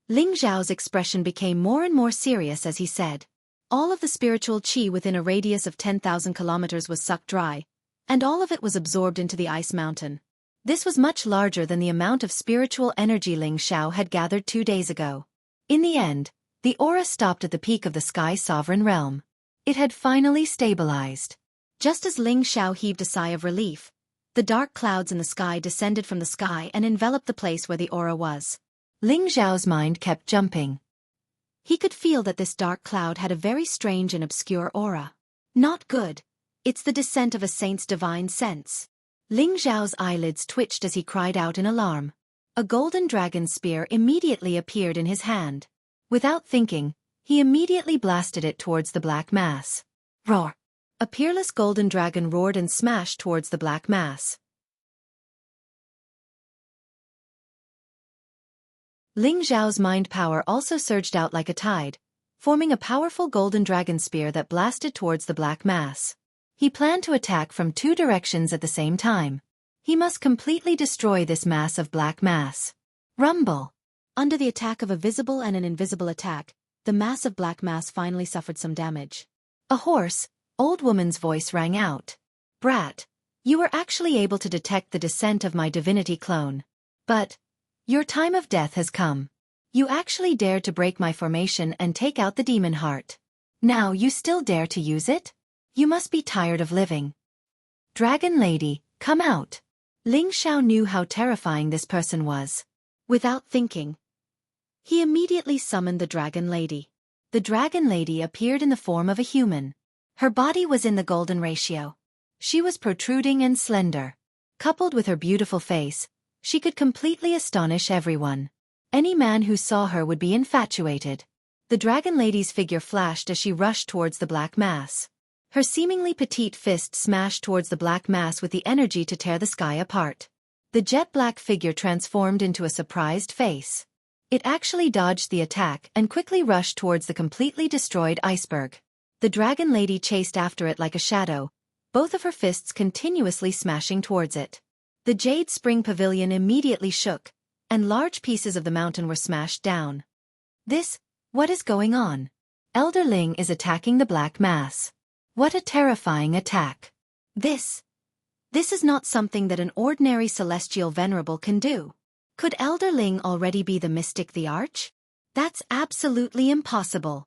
Ling Zhao's expression became more and more serious as he said. All of the spiritual qi within a radius of 10,000 kilometers was sucked dry, and all of it was absorbed into the ice mountain. This was much larger than the amount of spiritual energy Ling Zhao had gathered 2 days ago. In the end, the aura stopped at the peak of the Sky Sovereign Realm. It had finally stabilized. Just as Ling Zhao heaved a sigh of relief, the dark clouds in the sky descended from the sky and enveloped the place where the aura was. Ling Zhao's mind kept jumping. He could feel that this dark cloud had a very strange and obscure aura. Not good. It's the descent of a saint's divine sense. Ling Zhao's eyelids twitched as he cried out in alarm. A golden dragon spear immediately appeared in his hand. Without thinking, he immediately blasted it towards the black mass. Roar! A peerless golden dragon roared and smashed towards the black mass. Ling Zhao's mind power also surged out like a tide, forming a powerful golden dragon spear that blasted towards the black mass. He planned to attack from 2 directions at the same time. He must completely destroy this mass of black mass. Rumble! Under the attack of a visible and an invisible attack, the massive black mass finally suffered some damage. A hoarse, old woman's voice rang out. Brat, you were actually able to detect the descent of my divinity clone. But your time of death has come. You actually dared to break my formation and take out the demon heart. Now you still dare to use it? You must be tired of living. Dragon Lady, come out. Ling Zhao knew how terrifying this person was. Without thinking, he immediately summoned the Dragon Lady. The Dragon Lady appeared in the form of a human. Her body was in the golden ratio. She was protruding and slender. Coupled with her beautiful face, she could completely astonish everyone. Any man who saw her would be infatuated. The Dragon Lady's figure flashed as she rushed towards the black mass. Her seemingly petite fist smashed towards the black mass with the energy to tear the sky apart. The jet-black figure transformed into a surprised face. It actually dodged the attack and quickly rushed towards the completely destroyed iceberg. The Dragon Lady chased after it like a shadow, both of her fists continuously smashing towards it. The Jade Spring Pavilion immediately shook, and large pieces of the mountain were smashed down. What is going on? Elder Ling is attacking the black mass. What a terrifying attack. This is not something that an ordinary celestial venerable can do. Could Elder Ling already be the mystic the Arch? That's absolutely impossible.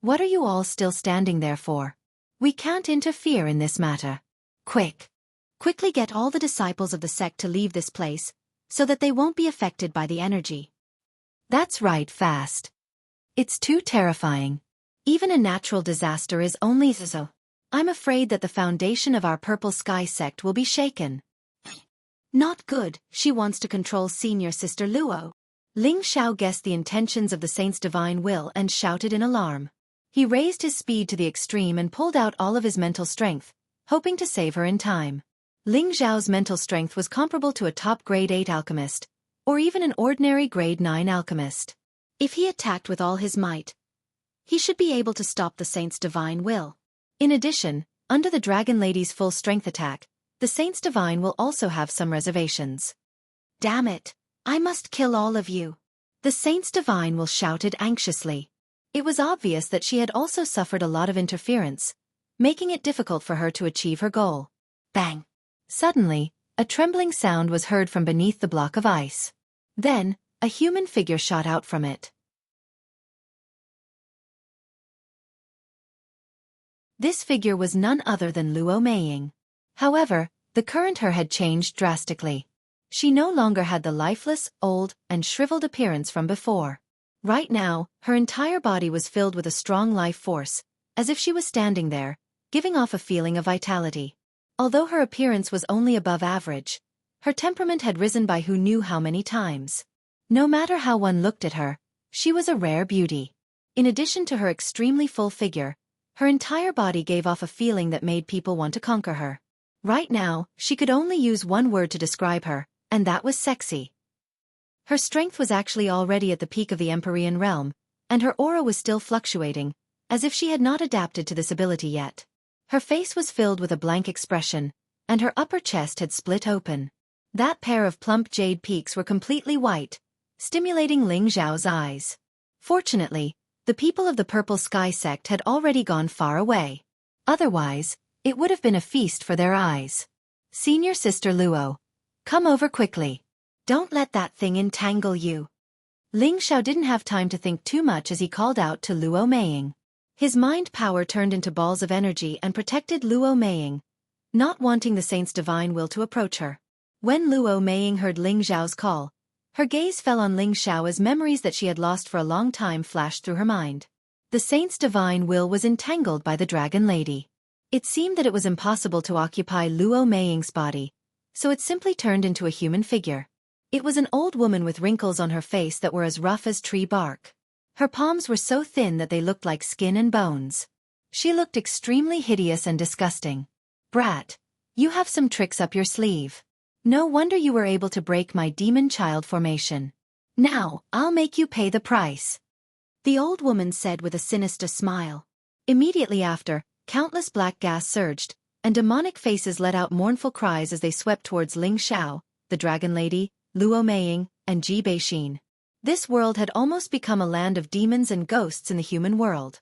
What are you all still standing there for? We can't interfere in this matter. Quickly get all the disciples of the sect to leave this place, so that they won't be affected by the energy. That's right, fast. It's too terrifying. Even a natural disaster is only so. I'm afraid that the foundation of our Purple Sky sect will be shaken. Not good, she wants to control senior sister Luo. Ling Zhao guessed the intentions of the saint's divine will and shouted in alarm. He raised his speed to the extreme and pulled out all of his mental strength, hoping to save her in time. Ling Zhao's mental strength was comparable to a top grade 8 alchemist, or even an ordinary grade 9 alchemist. If he attacked with all his might, he should be able to stop the saint's divine will. In addition, under the Dragon Lady's full strength attack, the saint's divine will also have some reservations. Damn it, I must kill all of you. The saint's divine will shouted anxiously. It was obvious that she had also suffered a lot of interference, making it difficult for her to achieve her goal. Bang! Suddenly, a trembling sound was heard from beneath the block of ice. Then, a human figure shot out from it. This figure was none other than Luo Meiying. However, the current her had changed drastically. She no longer had the lifeless, old, and shriveled appearance from before. Right now, her entire body was filled with a strong life force, as if she was standing there, giving off a feeling of vitality. Although her appearance was only above average, Her temperament had risen by who knew how many times. No matter how one looked at her, she was a rare beauty. In addition to her extremely full figure, her entire body gave off a feeling that made people want to conquer her. Right now, she could only use one word to describe her, and that was sexy. Her strength was actually already at the peak of the Empyrean realm, and her aura was still fluctuating, as if she had not adapted to this ability yet. Her face was filled with a blank expression, and her upper chest had split open. That pair of plump jade peaks were completely white, stimulating Ling Xiao's eyes. Fortunately, the people of the Purple Sky sect had already gone far away. Otherwise, it would have been a feast for their eyes. Senior Sister Luo, come over quickly. Don't let that thing entangle you. Ling Xiao didn't have time to think too much as he called out to Luo Meiying. His mind power turned into balls of energy and protected Luo Meiying, not wanting the saint's divine will to approach her. When Luo Meiying heard Ling Xiao's call, her gaze fell on Ling Xiao as memories that she had lost for a long time flashed through her mind. The saint's divine will was entangled by the dragon lady. It seemed that it was impossible to occupy Luo Meiying's body, so it simply turned into a human figure. It was an old woman with wrinkles on her face that were as rough as tree bark. Her palms were so thin that they looked like skin and bones. She looked extremely hideous and disgusting. Brat, you have some tricks up your sleeve. No wonder you were able to break my demon child formation. Now, I'll make you pay the price. The old woman said with a sinister smile. Immediately after, countless black gas surged, and demonic faces let out mournful cries as they swept towards Ling Xiao, the dragon lady, Luo Meiying, and Ji Beixin. This world had almost become a land of demons and ghosts in the human world.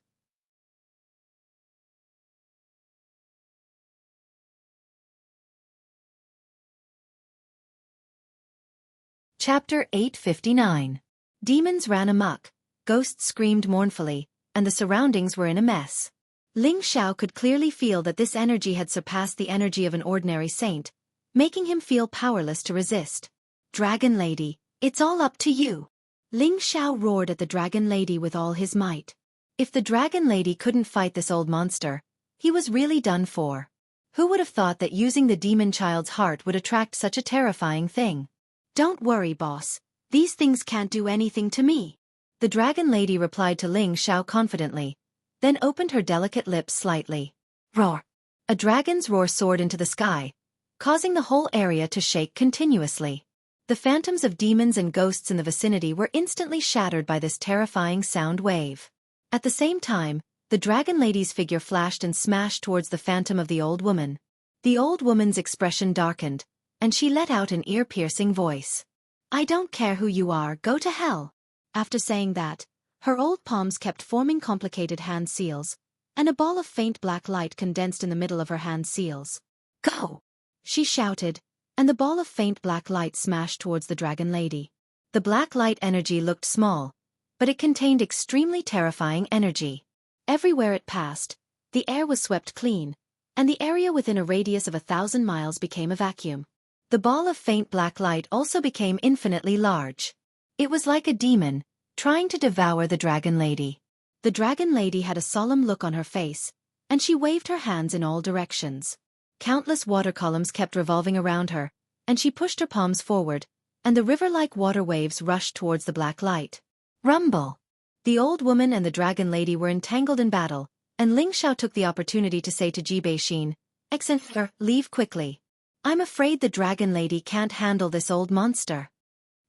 Chapter 859. Demons ran amok, ghosts screamed mournfully, and the surroundings were in a mess. Ling Xiao could clearly feel that this energy had surpassed the energy of an ordinary saint, making him feel powerless to resist. Dragon Lady, it's all up to you. Ling Xiao roared at the Dragon Lady with all his might. If the Dragon Lady couldn't fight this old monster, he was really done for. Who would have thought that using the demon child's heart would attract such a terrifying thing? Don't worry, boss. These things can't do anything to me. The Dragon Lady replied to Ling Xiao confidently, then opened her delicate lips slightly. Roar! A dragon's roar soared into the sky, causing the whole area to shake continuously. The phantoms of demons and ghosts in the vicinity were instantly shattered by this terrifying sound wave. At the same time, the Dragon Lady's figure flashed and smashed towards the phantom of the old woman. The old woman's expression darkened, and she let out an ear-piercing voice. I don't care who you are, go to hell. After saying that, her old palms kept forming complicated hand seals, and a ball of faint black light condensed in the middle of her hand seals. Go! She shouted, and the ball of faint black light smashed towards the Dragon Lady. The black light energy looked small, but it contained extremely terrifying energy. Everywhere it passed, the air was swept clean, and the area within a radius of 1,000 miles became a vacuum. The ball of faint black light also became infinitely large. It was like a demon, trying to devour the Dragon Lady. The Dragon Lady had a solemn look on her face, and she waved her hands in all directions. Countless water columns kept revolving around her, and she pushed her palms forward, and the river-like water waves rushed towards the black light. Rumble! The old woman and the Dragon Lady were entangled in battle, and Ling Xiao took the opportunity to say to Ji Beixin, Excellency, leave quickly. I'm afraid the Dragon Lady can't handle this old monster.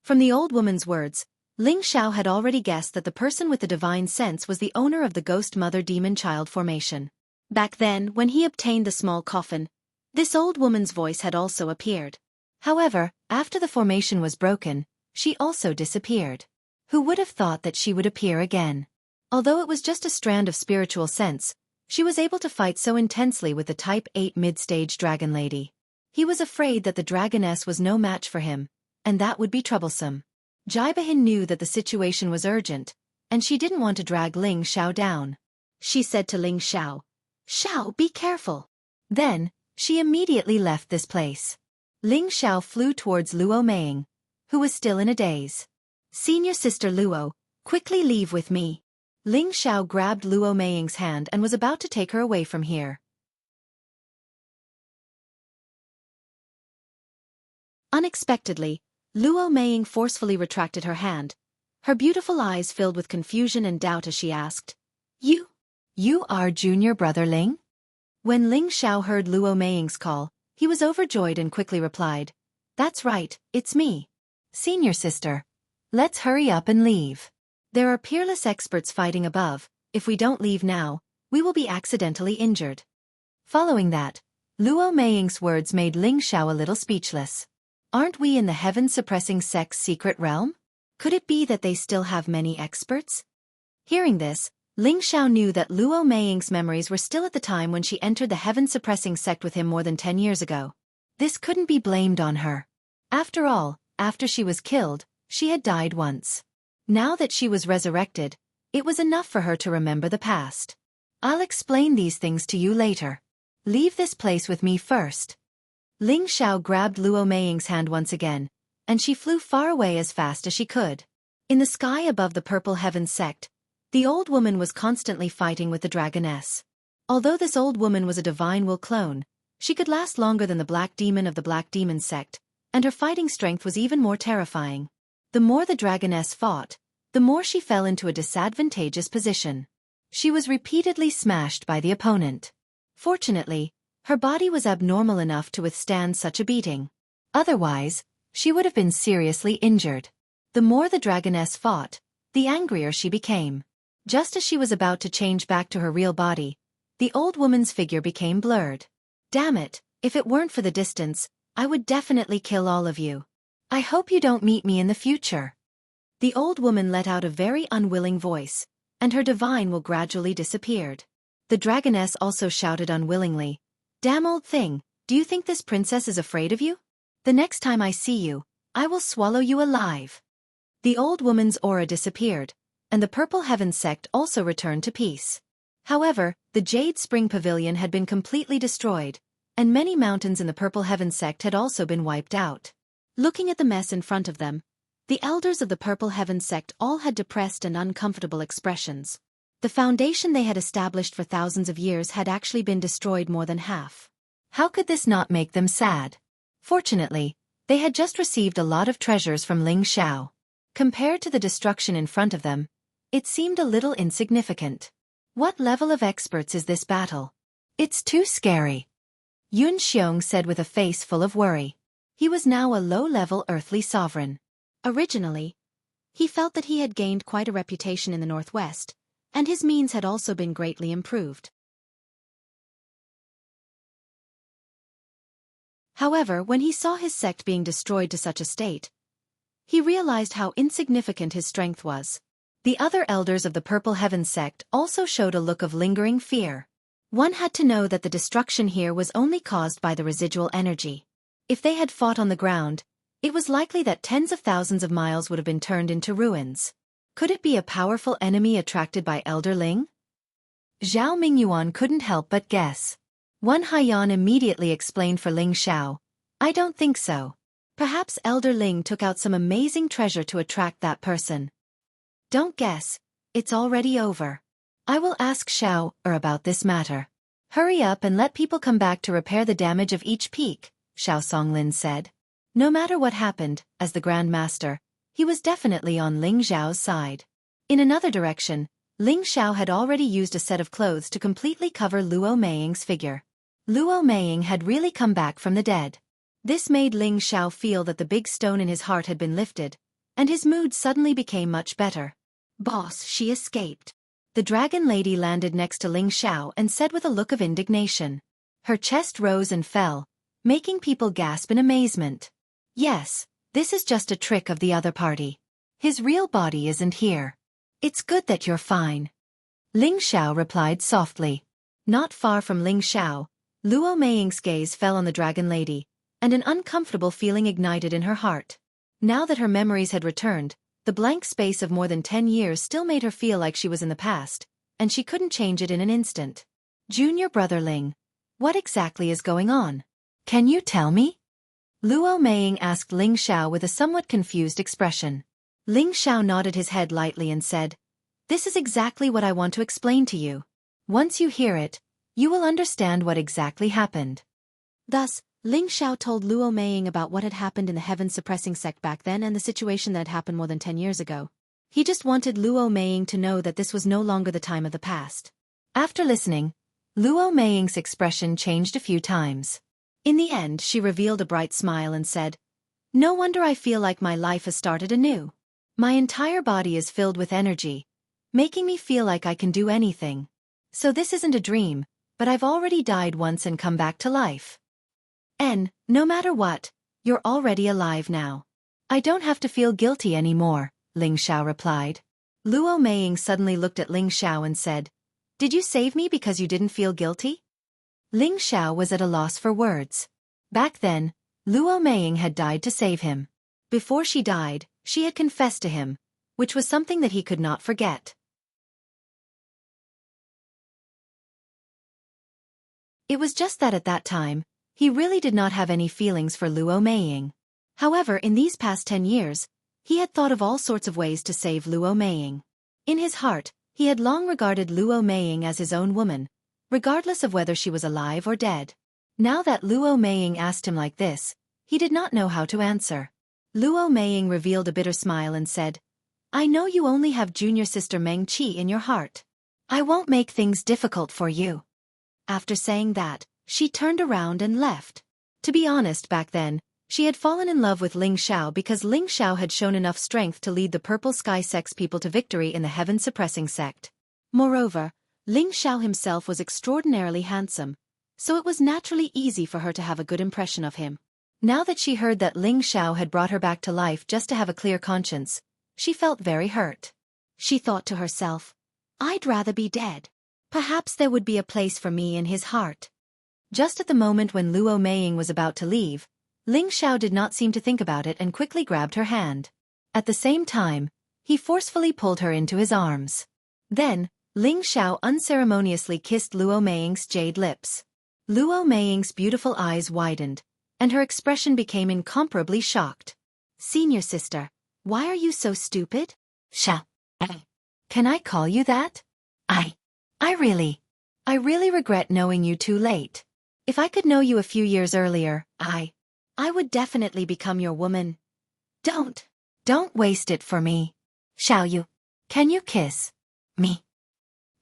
From the old woman's words, Ling Xiao had already guessed that the person with the divine sense was the owner of the Ghost Mother Demon Child formation. Back then, when he obtained the small coffin, this old woman's voice had also appeared. However, after the formation was broken, she also disappeared. Who would have thought that she would appear again? Although it was just a strand of spiritual sense, she was able to fight so intensely with the Type 8 mid-stage Dragon Lady. He was afraid that the Dragoness was no match for him, and that would be troublesome. Jaibahin knew that the situation was urgent, and she didn't want to drag Ling Xiao down. She said to Ling Xiao, Xiao, be careful. Then, she immediately left this place. Ling Xiao flew towards Luo Meiying, who was still in a daze. Senior Sister Luo, quickly leave with me. Ling Xiao grabbed Luo Meiying's hand and was about to take her away from here. Unexpectedly, Luo Meiying forcefully retracted her hand. Her beautiful eyes filled with confusion and doubt as she asked, You are junior brother Ling? When Ling Xiao heard Luo Meiying's call, he was overjoyed and quickly replied, "That's right, it's me. Senior sister. Let's hurry up and leave. There are peerless experts fighting above. If we don't leave now, we will be accidentally injured." Following that, Luo Meiying's words made Ling Xiao a little speechless. Aren't we in the heaven-suppressing sect's secret realm? Could it be that they still have many experts? Hearing this, Ling Xiao knew that Luo Meiying's memories were still at the time when she entered the heaven-suppressing sect with him more than 10 years ago. This couldn't be blamed on her. After all, after she was killed, she had died once. Now that she was resurrected, it was enough for her to remember the past. I'll explain these things to you later. Leave this place with me first. Ling Xiao grabbed Luo Meiying's hand once again, and she flew far away as fast as she could. In the sky above the Purple Heaven sect, the old woman was constantly fighting with the dragoness. Although this old woman was a divine will clone, she could last longer than the black demon of the Black Demon sect, and her fighting strength was even more terrifying. The more the dragoness fought, the more she fell into a disadvantageous position. She was repeatedly smashed by the opponent. Fortunately, her body was abnormal enough to withstand such a beating. Otherwise, she would have been seriously injured. The more the dragoness fought, the angrier she became. Just as she was about to change back to her real body, the old woman's figure became blurred. "Damn it, if it weren't for the distance, I would definitely kill all of you. I hope you don't meet me in the future." The old woman let out a very unwilling voice, and her divine will gradually disappeared. The dragoness also shouted unwillingly, "Damn old thing, do you think this princess is afraid of you? The next time I see you, I will swallow you alive." The old woman's aura disappeared, and the Purple Heaven sect also returned to peace. However, the Jade Spring Pavilion had been completely destroyed, and many mountains in the Purple Heaven sect had also been wiped out. Looking at the mess in front of them, the elders of the Purple Heaven sect all had depressed and uncomfortable expressions. The foundation they had established for thousands of years had actually been destroyed more than half. How could this not make them sad? Fortunately, they had just received a lot of treasures from Ling Xiao. Compared to the destruction in front of them, it seemed a little insignificant. What level of experts is this battle? It's too scary. Yun Xiong said with a face full of worry. He was now a low-level earthly sovereign. Originally, he felt that he had gained quite a reputation in the northwest, and his means had also been greatly improved. However, when he saw his sect being destroyed to such a state, he realized how insignificant his strength was. The other elders of the Purple Heaven sect also showed a look of lingering fear. One had to know that the destruction here was only caused by the residual energy. If they had fought on the ground, it was likely that tens of thousands of miles would have been turned into ruins. Could it be a powerful enemy attracted by Elder Ling? Zhao Mingyuan couldn't help but guess. Wan Haiyan immediately explained for Ling Xiao, "I don't think so. Perhaps Elder Ling took out some amazing treasure to attract that person." "Don't guess, it's already over. I will ask Xiao about this matter. Hurry up and let people come back to repair the damage of each peak," Xiao Songlin said. No matter what happened, as the Grand Master, he was definitely on Ling Xiao's side. In another direction, Ling Xiao had already used a set of clothes to completely cover Luo Meiying's figure. Luo Meiying had really come back from the dead. This made Ling Xiao feel that the big stone in his heart had been lifted, and his mood suddenly became much better. "Boss, she escaped." The dragon lady landed next to Ling Xiao and said with a look of indignation. Her chest rose and fell, making people gasp in amazement. "Yes, this is just a trick of the other party. His real body isn't here. It's good that you're fine." Ling Xiao replied softly. Not far from Ling Xiao, Luo Meiying's gaze fell on the dragon lady, and an uncomfortable feeling ignited in her heart. Now that her memories had returned, the blank space of more than 10 years still made her feel like she was in the past, and she couldn't change it in an instant. "Junior brother Ling, what exactly is going on? Can you tell me?" Luo Meiying asked Ling Xiao with a somewhat confused expression. Ling Xiao nodded his head lightly and said, "This is exactly what I want to explain to you. Once you hear it, you will understand what exactly happened." Thus, Ling Xiao told Luo Meiying about what had happened in the heaven-suppressing sect back then and the situation that had happened more than 10 years ago. He just wanted Luo Meiying to know that this was no longer the time of the past. After listening, Luo Meiying's expression changed a few times. In the end, she revealed a bright smile and said, "No wonder I feel like my life has started anew. My entire body is filled with energy, making me feel like I can do anything. So this isn't a dream, but I've already died once and come back to life. And, no matter what, you're already alive now. I don't have to feel guilty anymore," Ling Xiao replied. Luo Meiying suddenly looked at Ling Xiao and said, "Did you save me because you didn't feel guilty?" Ling Xiao was at a loss for words. Back then, Luo Meiying had died to save him. Before she died, she had confessed to him, which was something that he could not forget. It was just that at that time, he really did not have any feelings for Luo Meiying. However, in these past 10 years, he had thought of all sorts of ways to save Luo Meiying. In his heart, he had long regarded Luo Meiying as his own woman, regardless of whether she was alive or dead. Now that Luo Meiying asked him like this, he did not know how to answer. Luo Meiying revealed a bitter smile and said, "I know you only have junior sister Meng Qi in your heart. I won't make things difficult for you." After saying that, she turned around and left. To be honest, back then, she had fallen in love with Ling Xiao because Ling Xiao had shown enough strength to lead the Purple Sky Sect's people to victory in the heaven-suppressing sect. Moreover, Ling Xiao himself was extraordinarily handsome, so it was naturally easy for her to have a good impression of him. Now that she heard that Ling Xiao had brought her back to life just to have a clear conscience, she felt very hurt. She thought to herself, "I'd rather be dead. Perhaps there would be a place for me in his heart." Just at the moment when Luo Meiying was about to leave, Ling Xiao did not seem to think about it and quickly grabbed her hand. At the same time, he forcefully pulled her into his arms. Then, Ling Xiao unceremoniously kissed Luo Meiying's jade lips. Luo Meiying's beautiful eyes widened, and her expression became incomparably shocked. "Senior sister, why are you so stupid?" "Sha. Can I call you that? I really regret knowing you too late. If I could know you a few years earlier, I would definitely become your woman. Don't waste it for me. Xiaoyu, can you kiss me?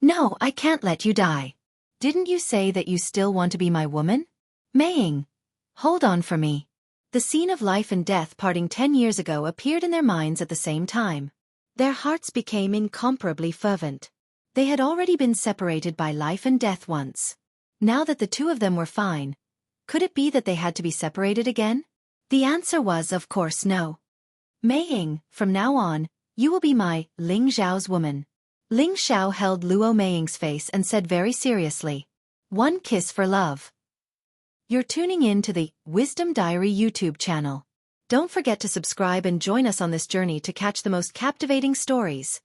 No, I can't let you die. Didn't you say that you still want to be my woman? Meiying, hold on for me." The scene of life and death parting 10 years ago appeared in their minds at the same time. Their hearts became incomparably fervent. They had already been separated by life and death once. Now that the two of them were fine, could it be that they had to be separated again? The answer was, of course, no. "Meiying, from now on, you will be my Ling Xiao's woman." Ling Xiao held Luo Meiying's face and said very seriously, "One kiss for love." You're tuning in to the Wisdom Diary YouTube channel. Don't forget to subscribe and join us on this journey to catch the most captivating stories.